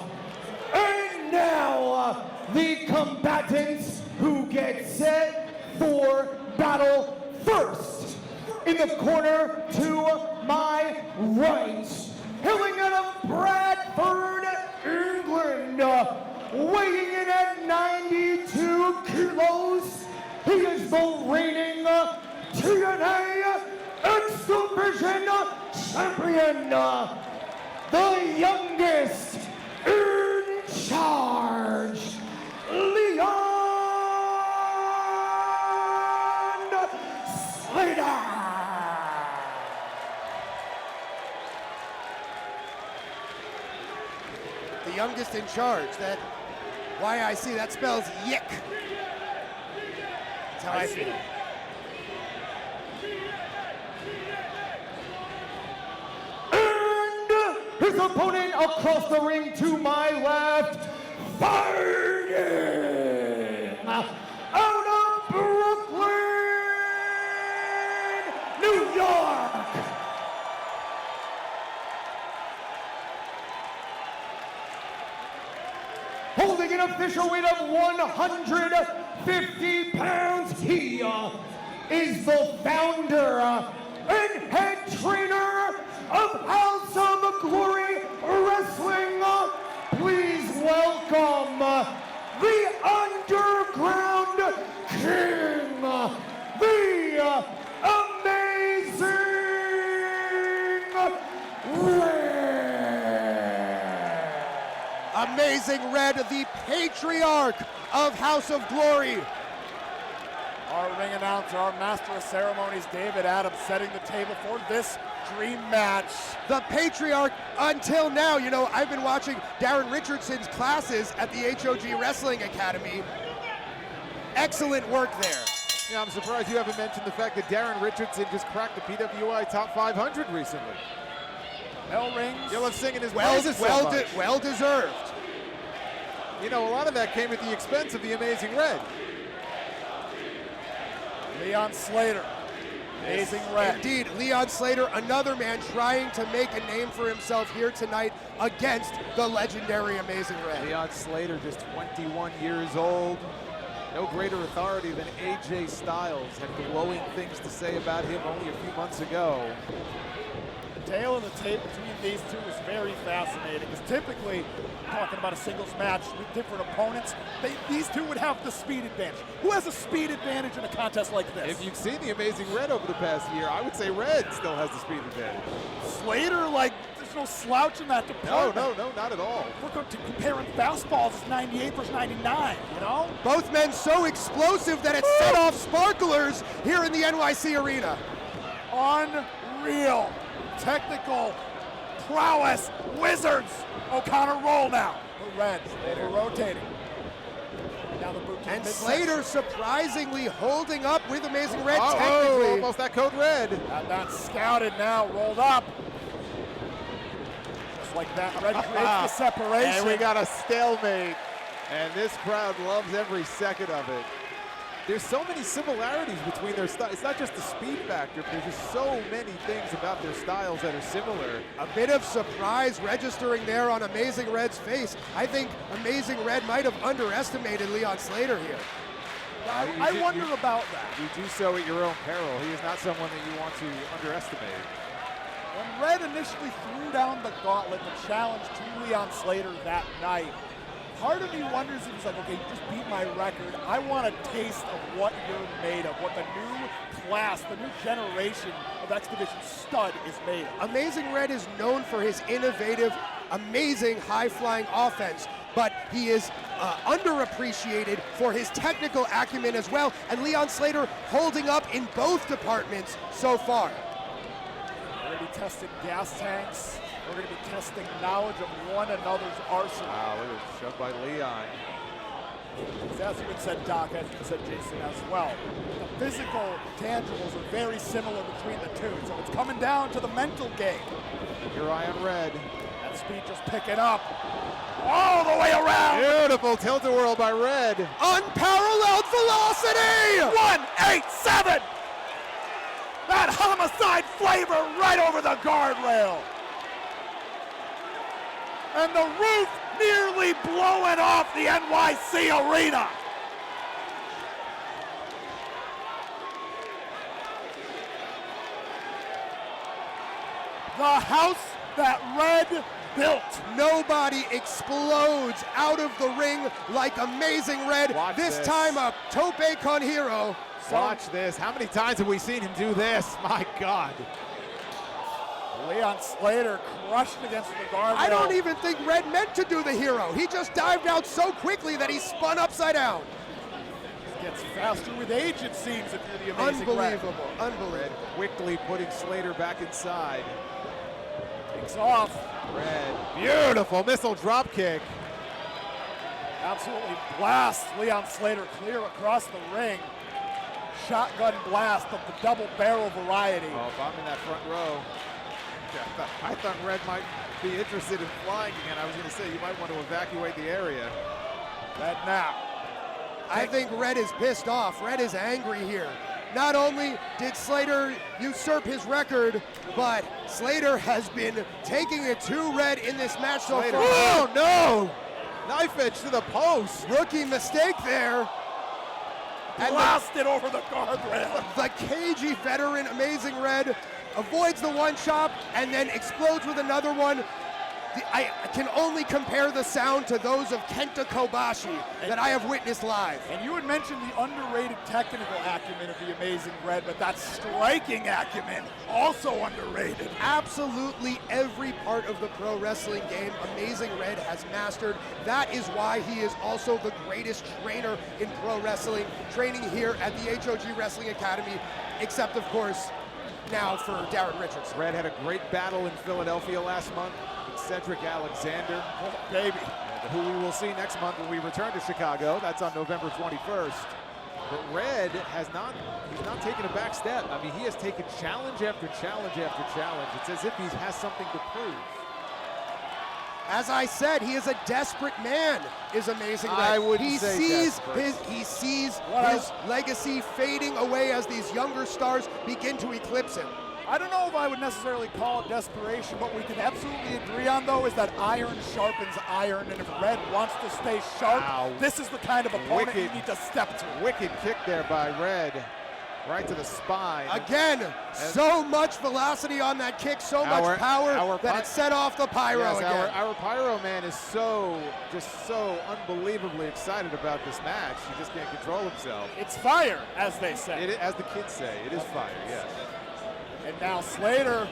Speaker 5: And now, the combatants who get set for battle first. In the corner to my right, hailing out of Bradford, England, weighing in at 92 kilos, he is the reigning TNA Exhibition champion, the youngest in charge, Leon Slater.
Speaker 2: The youngest in charge. That YIC, that spells yick. That's how I feel.
Speaker 5: His opponent across the ring to my left, fighting out of Brooklyn, New York. Holding an official weight of 150 pounds, he is the founder and head trainer of House of Glory Wrestling. Please welcome the Underground King, the Amazing Red.
Speaker 2: Amazing Red, the patriarch of House of Glory.
Speaker 6: Our ring announcer, our master of ceremonies, David Adams, setting the table for this dream match.
Speaker 2: The patriarch until now. You know, I've been watching Darren Richardson's classes at the HOG Wrestling Academy. Excellent work there.
Speaker 8: Yeah, I'm surprised you haven't mentioned the fact that Darren Richardson just cracked the PWI Top 500 recently.
Speaker 6: Bell rings.
Speaker 8: You'll have singing his praises so much.
Speaker 2: Well deserved.
Speaker 8: You know, a lot of that came at the expense of the Amazing Red.
Speaker 6: Leon Slater, Amazing Red.
Speaker 2: Indeed, Leon Slater, another man trying to make a name for himself here tonight against the legendary Amazing Red.
Speaker 8: Leon Slater, just 21 years old. No greater authority than AJ Styles. Had glowing things to say about him only a few months ago.
Speaker 6: The tale of the tape between these two is very fascinating, because typically, talking about a singles match with different opponents, these two would have the speed advantage. Who has a speed advantage in a contest like this?
Speaker 8: If you've seen the Amazing Red over the past year, I would say Red still has the speed advantage.
Speaker 6: Slater, like, there's no slouch in that department.
Speaker 8: No, not at all.
Speaker 6: We're going to comparing fastballs, it's 98 versus 99, you know?
Speaker 2: Both men so explosive that it set off sparklers here in the NYC arena.
Speaker 6: Unreal. Technical prowess, wizards. O'Connor roll now. The Reds, they're rotating. Now the boot
Speaker 2: and Slater surprisingly holding up with Amazing Red
Speaker 8: technically.
Speaker 2: technically.
Speaker 8: Almost that code red.
Speaker 6: And that's scouted now, rolled up. Just like that, Red creates the separation.
Speaker 8: And we got a stalemate. And this crowd loves every second of it. There's so many similarities between their styles. It's not just the speed factor, but there's just so many things about their styles that are similar.
Speaker 2: A bit of surprise registering there on Amazing Red's face. I think Amazing Red might have underestimated Leon Slater here.
Speaker 6: I wonder about that.
Speaker 8: You do so at your own peril. He is not someone that you want to underestimate.
Speaker 6: When Red initially threw down the gauntlet, the challenge to Leon Slater that night, part of me wonders if he's like, okay, you just beat my record. I want a taste of what you're made of, what the new class, the new generation of X Division stud is made of.
Speaker 2: Amazing Red is known for his innovative, amazing high-flying offense. but he is underappreciated for his technical acumen as well, and Leon Slater holding up in both departments so far.
Speaker 6: We're going to be testing gas tanks. We're going to be testing knowledge of one another's arsenal.
Speaker 8: Wow, look at it, shoved by Leon.
Speaker 6: As you had said, Doc, as you said, Jason, as well. The physical tangibles are very similar between the two, so it's coming down to the mental game.
Speaker 8: Your eye on Red.
Speaker 6: That speed just picking up. All the way around.
Speaker 8: Beautiful tilt-a-whirl by Red.
Speaker 2: Unparalleled velocity!
Speaker 6: 187! That homicide flavor right over the guardrail. And the roof nearly blowing off the NYC arena. The house that Red built.
Speaker 2: Nobody explodes out of the ring like Amazing Red. This time a tope con hero.
Speaker 8: Watch this. How many times have we seen him do this? My God.
Speaker 6: Leon Slater crushed against the guardrail.
Speaker 2: I don't even think Red meant to do the hero. He just dived out so quickly that he spun upside down.
Speaker 6: Gets faster with age, it seems, if you're the Amazing
Speaker 2: Unbelievable,
Speaker 6: Red.
Speaker 2: unbelievable.
Speaker 8: Quickly putting Slater back inside.
Speaker 6: Takes off.
Speaker 8: Red, beautiful missile drop kick.
Speaker 6: Absolutely blast Leon Slater clear across the ring. Shotgun blast of the double barrel variety.
Speaker 8: Oh, if I'm in that front row, I thought Red might be interested in flying again. I was going to say you might want to evacuate the area.
Speaker 6: Red now.
Speaker 2: I think Red is pissed off. Red is angry here. Not only did Slater usurp his record, but Slater has been taking it to Red in this match so far.
Speaker 8: Oh no! Knife edge to the post.
Speaker 2: Rookie mistake there. And
Speaker 6: blasted over the guardrail.
Speaker 2: The cagey veteran Amazing Red avoids the one chop and then explodes with another one. I can only compare the sound to those of Kenta Kobashi that I have witnessed live.
Speaker 6: And you had mentioned the underrated technical acumen of the Amazing Red, but that striking acumen also underrated.
Speaker 2: Absolutely every part of the pro wrestling game Amazing Red has mastered. That is why he is also the greatest trainer in pro wrestling, training here at the HOG Wrestling Academy, except of course now for Darren Richardson.
Speaker 8: Red had a great battle in Philadelphia last month. Cedric Alexander,
Speaker 6: baby,
Speaker 8: who we will see next month when we return to Chicago. That's on November 21st. But Red he's not taken a back step. I mean, he has taken challenge after challenge after challenge. It's as if he has something to prove.
Speaker 2: As I said, he is a desperate man, is Amazing Red.
Speaker 8: I wouldn't
Speaker 2: he
Speaker 8: say
Speaker 2: sees
Speaker 8: desperate.
Speaker 2: He sees his legacy fading away as these younger stars begin to eclipse him.
Speaker 6: I don't know if I would necessarily call it desperation. What we can absolutely agree on, though, is that iron sharpens iron, and if Red wants to stay sharp, this is the kind of opponent you need to step to.
Speaker 8: Wicked kick there by Red, right to the spine.
Speaker 2: Again, so much velocity on that kick, so much power that it set off the pyro again.
Speaker 8: Our pyro man is just so unbelievably excited about this match. He just can't control himself.
Speaker 6: It's fire, as they say.
Speaker 8: As the kids say, it is fire, yes.
Speaker 6: And now Slater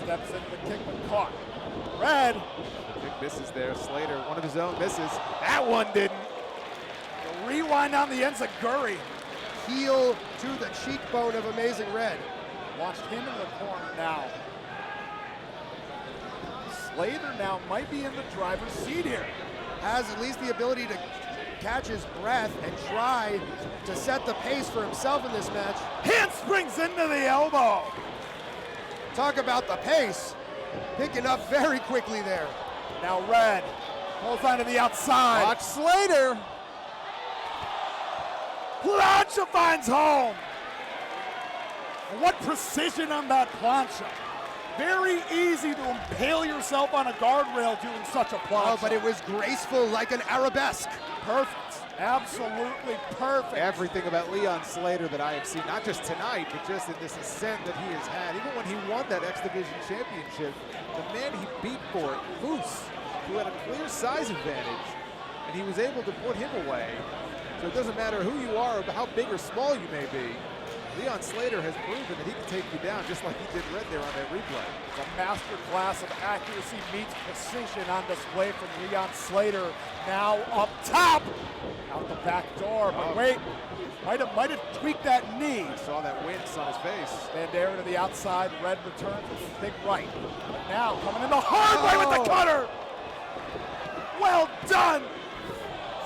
Speaker 6: steps in the kick but caught. Red.
Speaker 8: Big misses there. Slater, one of his own misses. That one didn't.
Speaker 6: The rewind on the enziguri.
Speaker 2: Heel to the cheekbone of Amazing Red.
Speaker 6: Watched him in the corner now. Slater now might be in the driver's seat here.
Speaker 2: Has at least the ability to catch his breath and try to set the pace for himself in this match.
Speaker 6: Handsprings into the elbow.
Speaker 2: Talk about the pace. Picking up very quickly there.
Speaker 6: Now Red pulls onto the outside.
Speaker 8: Watch Slater.
Speaker 6: Plancha finds home. What precision on that plancha. Very easy to impale yourself on a guardrail doing such a plancha.
Speaker 2: Oh, but it was graceful like an arabesque.
Speaker 6: Perfect. Absolutely perfect.
Speaker 8: Everything about Leon Slater that I have seen, not just tonight, but just in this ascent that he has had. Even when he won that X Division championship, the man he beat for it, Moose, who had a clear size advantage, and he was able to put him away. So it doesn't matter who you are or how big or small you may be. Leon Slater has proven that he can take you down just like he did Red there on that replay.
Speaker 6: The master class of accuracy meets precision on display from Leon Slater. Now up top, out the back door, but wait, might have tweaked that knee.
Speaker 8: I saw that wince on his face.
Speaker 6: Bandera to the outside, Red returns with a big right. But now coming in the hard way with the cutter. Well done.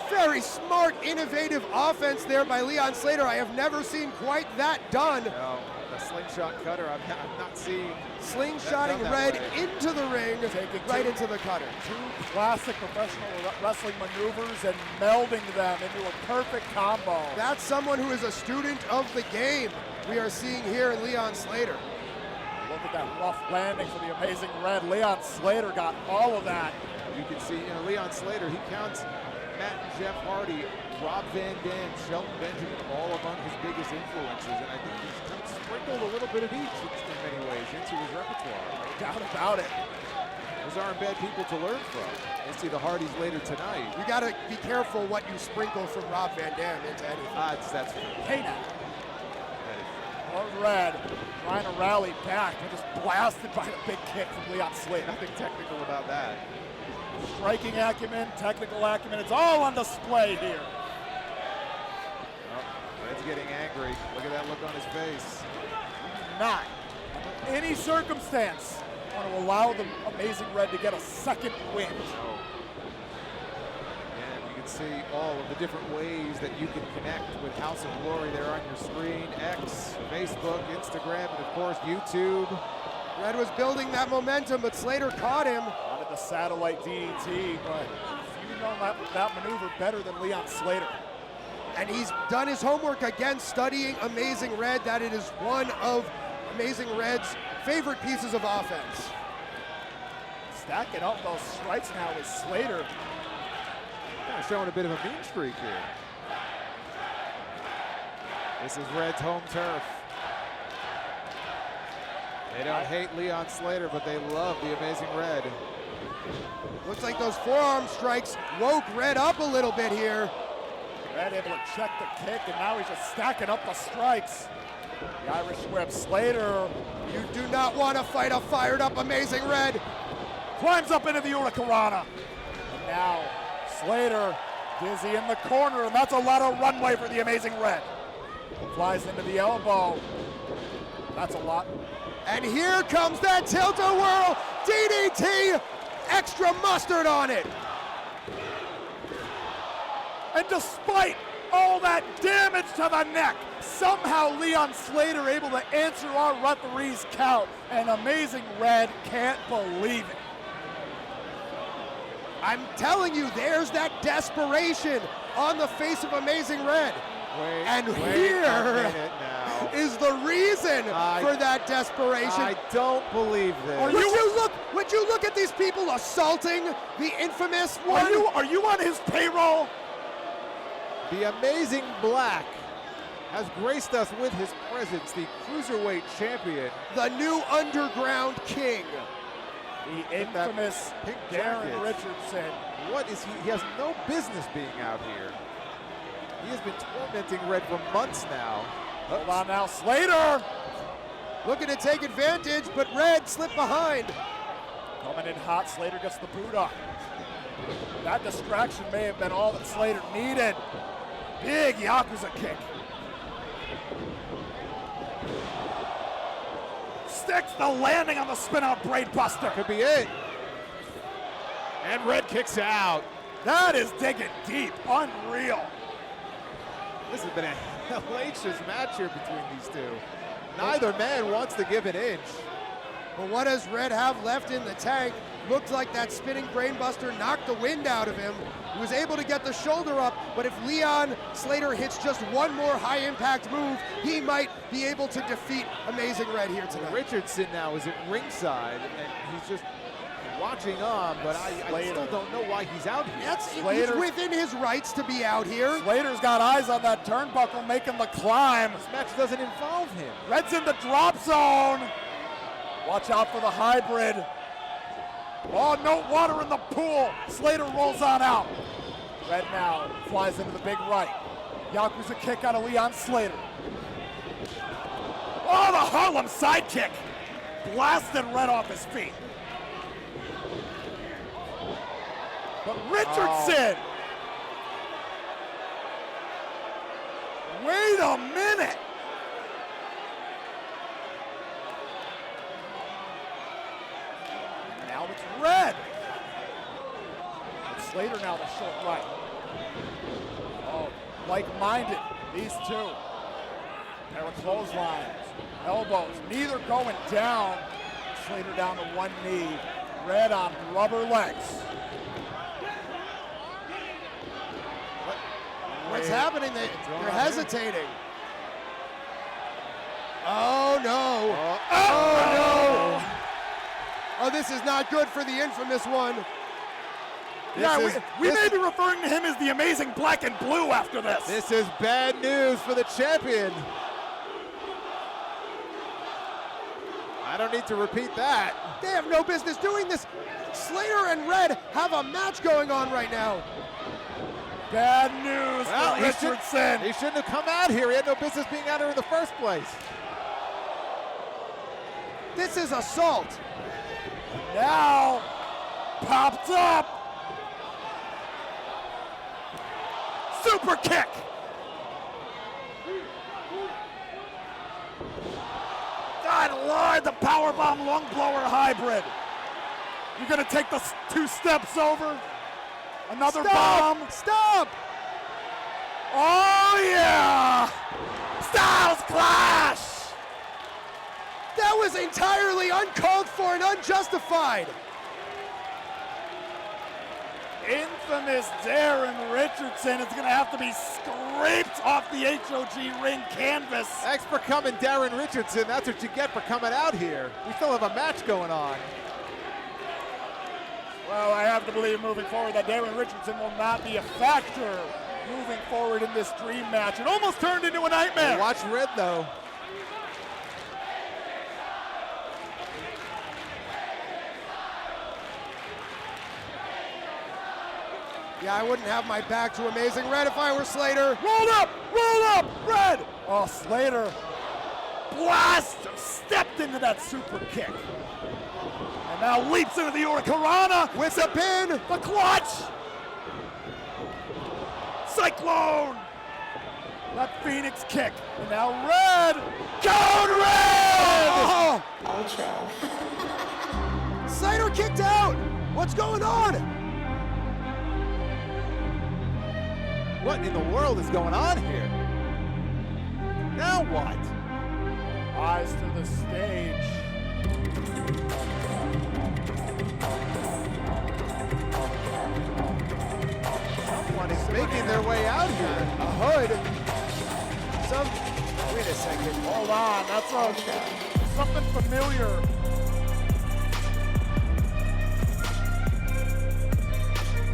Speaker 2: Very smart, innovative offense there by Leon Slater. I have never seen quite that done.
Speaker 8: No, the slingshot cutter, I've not seen.
Speaker 2: Slingshotting Red into the ring, right into the cutter.
Speaker 6: Two classic professional wrestling maneuvers and melding them into a perfect combo.
Speaker 2: That's someone who is a student of the game we are seeing here in Leon Slater.
Speaker 6: Look at that rough landing for the amazing Red. Leon Slater got all of that.
Speaker 8: You can see, Leon Slater, he counts Matt and Jeff Hardy, Rob Van Dam, Shelton Benjamin, all among his biggest influences, and I think he's kind of sprinkled a little bit of each in many ways into his repertoire.
Speaker 6: No doubt about it.
Speaker 8: Those aren't bad people to learn from. We'll see the Hardys later tonight.
Speaker 2: You got to be careful what you sprinkle from Rob Van Dam into anything.
Speaker 8: That's true.
Speaker 6: Hey now. Red trying to rally back, but just blasted by the big kick from Leon Slater.
Speaker 8: Nothing technical about that.
Speaker 6: Striking acumen, technical acumen, it's all on display here.
Speaker 8: Oh, Red's getting angry. Look at that look on his face.
Speaker 6: Not under any circumstance want to allow the amazing Red to get a second win.
Speaker 8: And you can see all of the different ways that you can connect with House of Glory there on your screen. X, Facebook, Instagram, and of course YouTube.
Speaker 2: Red was building that momentum, but Slater caught him.
Speaker 6: Wanted the satellite DDT, but you know that maneuver better than Leon Slater.
Speaker 2: And he's done his homework again, studying Amazing Red, that it is one of Amazing Red's favorite pieces of offense.
Speaker 6: Stacking up those strikes now with Slater.
Speaker 8: Kind of showing a bit of a mean streak here. This is Red's home turf. They don't hate Leon Slater, but they love the Amazing Red.
Speaker 2: Looks like those forearm strikes woke Red up a little bit here.
Speaker 6: Red able to check the kick, and now he's just stacking up the strikes. The Irish whip, Slater.
Speaker 2: You do not want to fight a fired up Amazing Red.
Speaker 6: Climbs up into the Hurricanrana. And now Slater dizzy in the corner, and that's a lot of runway for the Amazing Red. Flies into the elbow. That's a lot.
Speaker 2: And here comes that tilt-a-whirl DDT, extra mustard on it.
Speaker 6: And despite all that damage to the neck, somehow Leon Slater able to answer our referee's count, and Amazing Red can't believe it.
Speaker 2: I'm telling you, there's that desperation on the face of Amazing Red. And here is the reason for that desperation.
Speaker 8: I don't believe this.
Speaker 2: Would you look at these people assaulting the infamous one?
Speaker 6: Are you on his payroll?
Speaker 8: The Amazing Black has graced us with his presence, the Cruiserweight Champion.
Speaker 2: The new Underground King.
Speaker 6: The infamous Darren Richardson.
Speaker 8: What is he? He has no business being out here. He has been tormenting Red for months now.
Speaker 6: Hold on now, Slater!
Speaker 2: Looking to take advantage, but Red slipped behind.
Speaker 6: Coming in hot, Slater gets the boot up. That distraction may have been all that Slater needed. Big Yakuza kick. Sticks the landing on the spin-out braid buster.
Speaker 8: Could be it. And Red kicks out.
Speaker 6: That is digging deep, unreal.
Speaker 8: This has been a hellacious match here between these two. Neither man wants to give an inch.
Speaker 2: But what does Red have left in the tank? Looked like that spinning brainbuster knocked the wind out of him. He was able to get the shoulder up, but if Leon Slater hits just one more high-impact move, he might be able to defeat Amazing Red here tonight.
Speaker 8: Richardson now is at ringside, and he's just watching on, but I still don't know why he's out here.
Speaker 2: He's within his rights to be out here.
Speaker 6: Slater's got eyes on that turnbuckle, making the climb.
Speaker 8: This match doesn't involve him.
Speaker 6: Red's in the drop zone. Watch out for the hybrid. Oh, no water in the pool. Slater rolls on out. Red now flies into the big right. Yakuza kick out of Leon Slater. Oh, the Harlem sidekick. Blasted Red off his feet. But Richardson. Wait a minute. Now it's Red. And Slater now the short right. Oh, like-minded, these two. Pair of clotheslines, elbows, neither going down. Slater down to one knee. Red on rubber legs.
Speaker 2: What's happening? They're hesitating. Oh no! Oh no! Oh, this is not good for the infamous one.
Speaker 6: We may be referring to him as the amazing black and blue after this.
Speaker 8: This is bad news for the champion. I don't need to repeat that.
Speaker 2: They have no business doing this. Slater and Red have a match going on right now.
Speaker 6: Bad news for Richardson.
Speaker 8: He shouldn't have come out here. He had no business being out here in the first place.
Speaker 2: This is assault.
Speaker 6: Now, popped up. Super kick. God, Lord, the powerbomb lung blower hybrid. You're gonna take the 2 steps over. Another bomb.
Speaker 2: Stop!
Speaker 6: Oh yeah! Styles clash!
Speaker 2: That was entirely uncalled for and unjustified.
Speaker 6: Infamous Darren Richardson is gonna have to be scraped off the HOG ring canvas.
Speaker 8: Thanks for coming, Darren Richardson. That's what you get for coming out here. We still have a match going on.
Speaker 6: Well, I have to believe moving forward that Darren Richardson will not be a factor moving forward in this dream match. It almost turned into a nightmare.
Speaker 8: Well, watch Red, though.
Speaker 2: Yeah, I wouldn't have my back to Amazing Red if I were Slater.
Speaker 6: Roll up, Red! Oh, Slater stepped into that super kick. And now leaps into the Hurricanrana
Speaker 2: with the pin.
Speaker 6: The clutch. Cyclone. That Phoenix kick. And now Red. Code Red!
Speaker 2: Oh. Slater kicked out. What's going on?
Speaker 8: What in the world is going on here? Now what?
Speaker 6: Eyes to the stage.
Speaker 8: Someone is making their way out here.
Speaker 2: A hood. Wait a second.
Speaker 6: Hold on. That's something familiar.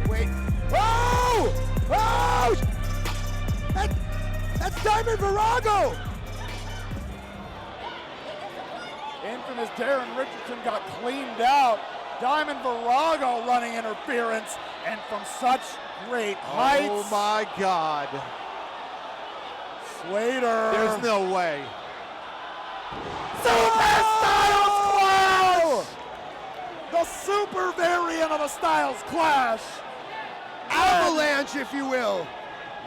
Speaker 2: Wait. Oh! Oh! That's Diamond Virago!
Speaker 6: Infamous Darren Richardson got cleaned out. Diamond Virago running interference, and from such great heights.
Speaker 8: Oh my God.
Speaker 6: Slater.
Speaker 8: There's no way.
Speaker 6: Super Styles Clash! The super variant of a Styles Clash.
Speaker 2: Avalanche, if you will.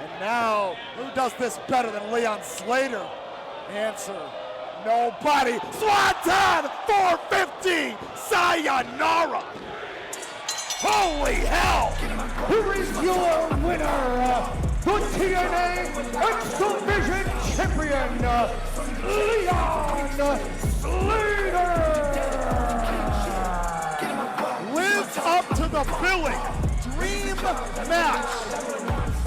Speaker 6: And now, who does this better than Leon Slater? Answer, nobody. Swanton 450, sayonara. Holy hell!
Speaker 5: Here is your winner, the TNA X Division Champion, Leon Slater!
Speaker 6: Lives up to the billing. Dream match.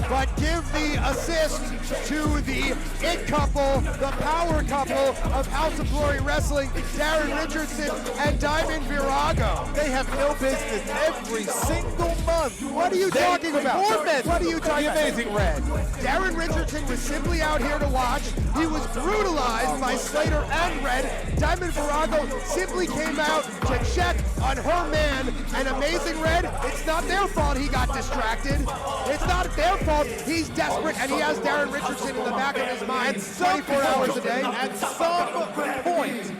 Speaker 2: But give the assist to the it couple, the power couple of House of Glory Wrestling, Darren Richardson and Diamond Virago.
Speaker 8: They have no business every single month.
Speaker 2: What are you talking about? What are you talking about?
Speaker 8: Amazing Red.
Speaker 2: Darren Richardson was simply out here to watch. He was brutalized by Slater and Red. Diamond Virago simply came out to check on her man, And Amazing Red, it's not their fault he got distracted. It's not their fault. He's desperate, and he has Darren Richardson in the back of his mind 24 hours a day.
Speaker 8: At some point,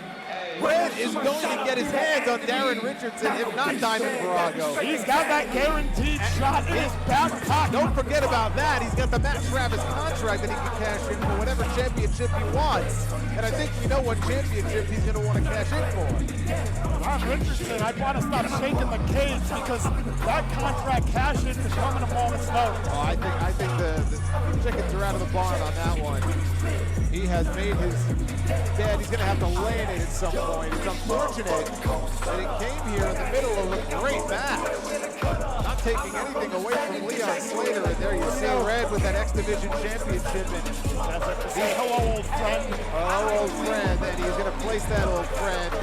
Speaker 8: Red is going to get his hands on Darren Richardson, if not Diamond Virago.
Speaker 6: He's got that guaranteed shot in his back pocket.
Speaker 8: Don't forget about that. He's got the Matt Travis contract that he can cash in for whatever championship he wants. And I think we know what championship he's going to want to cash in for.
Speaker 6: Ron Richardson, I'd want to stop shaking the cage because that contract cash-in is coming a moment's notice.
Speaker 8: Oh, I think the chickens are out of the barn on that one. He has made his bed. He's going to have to lay in it at some point. It's unfortunate that he came here in the middle of a great match. Not taking anything away from Leon Slater. And there you see Red with that X Division championship. And
Speaker 6: hello, old friend.
Speaker 8: Hello, old friend. And he's going to place that old friend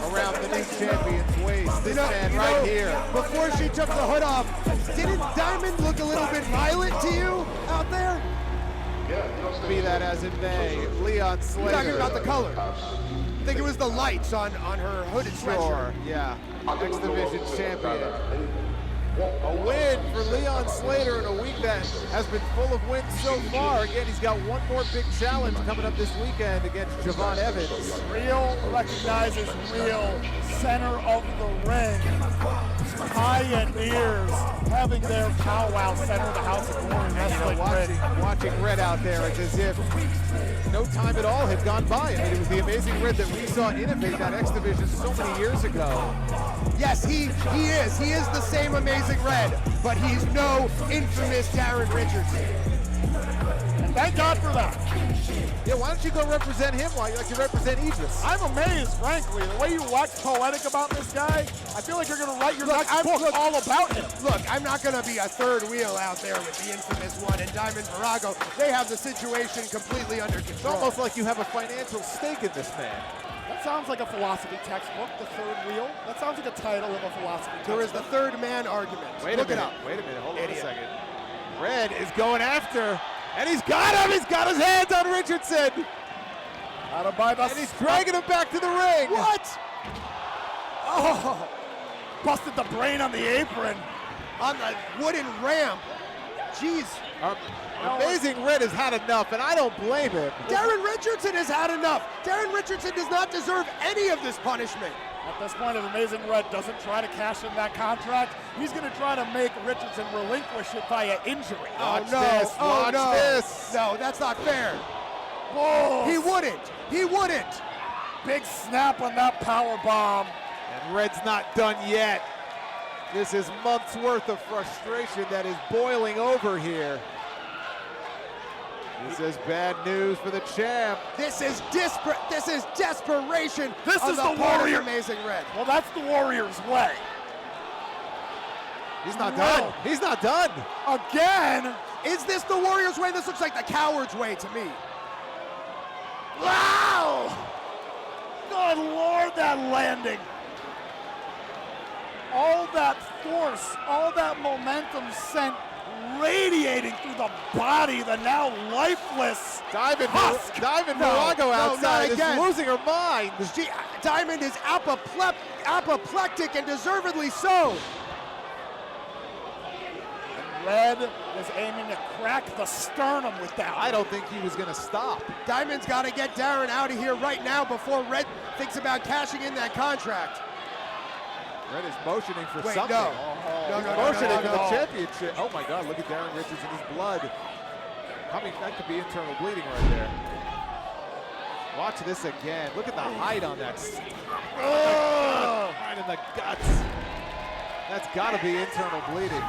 Speaker 8: around the new champion's waist. This man right here.
Speaker 2: Before she took the hood off, didn't Diamond look a little bit violent to you out there?
Speaker 8: Be that as it may, Leon Slater.
Speaker 2: You're talking about the color. I think it was the lights on her hooded sweatshirt.
Speaker 8: Sure, yeah. X Division champion. A win for Leon Slater in a week that has been full of wins so far. Again, he's got one more big challenge coming up this weekend against Javon Evans.
Speaker 6: Real recognizes real, center of the ring. Pioneers having their powwow center of the House of Glory.
Speaker 8: Watching Red out there, it's as if no time at all had gone by. I mean, it was the Amazing Red that we saw innovate that X Division so many years ago.
Speaker 2: Yes, he is. He is the same Amazing Red, but he's no infamous Darren Richardson.
Speaker 6: And thank God for that.
Speaker 8: Yeah, why don't you go represent him like you represent Aegis?
Speaker 6: I'm amazed, frankly. The way you wax poetic about this guy, I feel like you're going to write your next book all about him.
Speaker 2: Look, I'm not going to be a third wheel out there with the infamous one and Diamond Virago. They have the situation completely under control.
Speaker 8: It's almost like you have a financial stake in this man.
Speaker 6: That sounds like a philosophy textbook, the third wheel. That sounds like a title of a philosophy textbook.
Speaker 2: There is the third man argument.
Speaker 8: Look it up. Wait a minute, hold on a second. Red is going after, and he's got him! He's got his hands on Richardson! And he's dragging him back to the ring!
Speaker 6: What? Oh! Busted the brain on the apron.
Speaker 2: On the wooden ramp. Jeez.
Speaker 8: Amazing Red has had enough, and I don't blame him.
Speaker 2: Darren Richardson has had enough. Darren Richardson does not deserve any of this punishment.
Speaker 6: At this point, if Amazing Red doesn't try to cash in that contract, he's going to try to make Richardson relinquish it via injury.
Speaker 8: Watch this.
Speaker 2: No, that's not fair.
Speaker 6: Whoa.
Speaker 2: He wouldn't. He wouldn't.
Speaker 6: Big snap on that power bomb.
Speaker 8: And Red's not done yet. This is months worth of frustration that is boiling over here. This is bad news for the champ.
Speaker 2: This is desperation.
Speaker 6: This is the Warrior.
Speaker 2: Amazing Red.
Speaker 6: Well, that's the Warrior's way.
Speaker 8: He's not done. He's not done.
Speaker 6: Again.
Speaker 2: Is this the Warrior's way? This looks like the coward's way to me.
Speaker 6: Wow! Good Lord, that landing. All that force, all that momentum sent radiating through the body, the now lifeless
Speaker 8: Diamond
Speaker 6: husk.
Speaker 8: Virago outside is losing her mind.
Speaker 2: Diamond is apoplectic and deservedly so.
Speaker 6: Red was aiming to crack the sternum with that.
Speaker 8: I don't think he was going to stop.
Speaker 2: Diamond's got to get Darren out of here right now before Red thinks about cashing in that contract.
Speaker 8: Red is motioning for something.
Speaker 2: No,
Speaker 8: motioning for the championship. Oh my God, look at Darren Richardson, his blood. That could be internal bleeding right there. Watch this again. Look at the height on that. Right in the guts. That's got to be internal bleeding.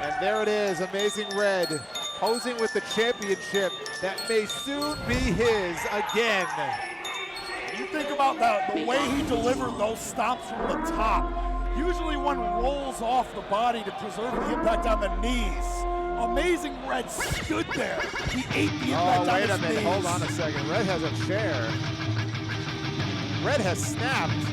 Speaker 8: And there it is, Amazing Red, posing with the championship that may soon be his again.
Speaker 6: You think about that, the way he delivered those stomps from the top. Usually one rolls off the body to preserve the impact on the knees. Amazing Red stood there. He ate the impact on his knees.
Speaker 8: Wait a minute, hold on a second. Red has a chair. Red has snapped.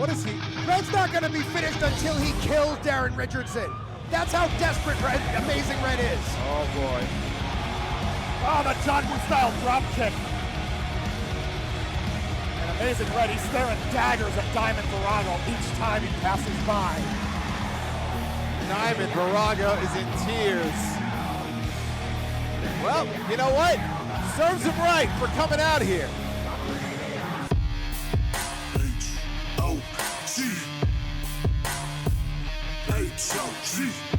Speaker 8: What is he?
Speaker 2: Red's not going to be finished until he kills Darren Richardson. That's how desperate Amazing Red is.
Speaker 8: Oh boy.
Speaker 6: Oh, the John Woo style drop kick. And Amazing Red, he's staring daggers at Diamond Virago each time he passes by.
Speaker 8: Diamond Virago is in tears. Well, you know what? Serves him right for coming out here.
Speaker 20: HOG. HOG.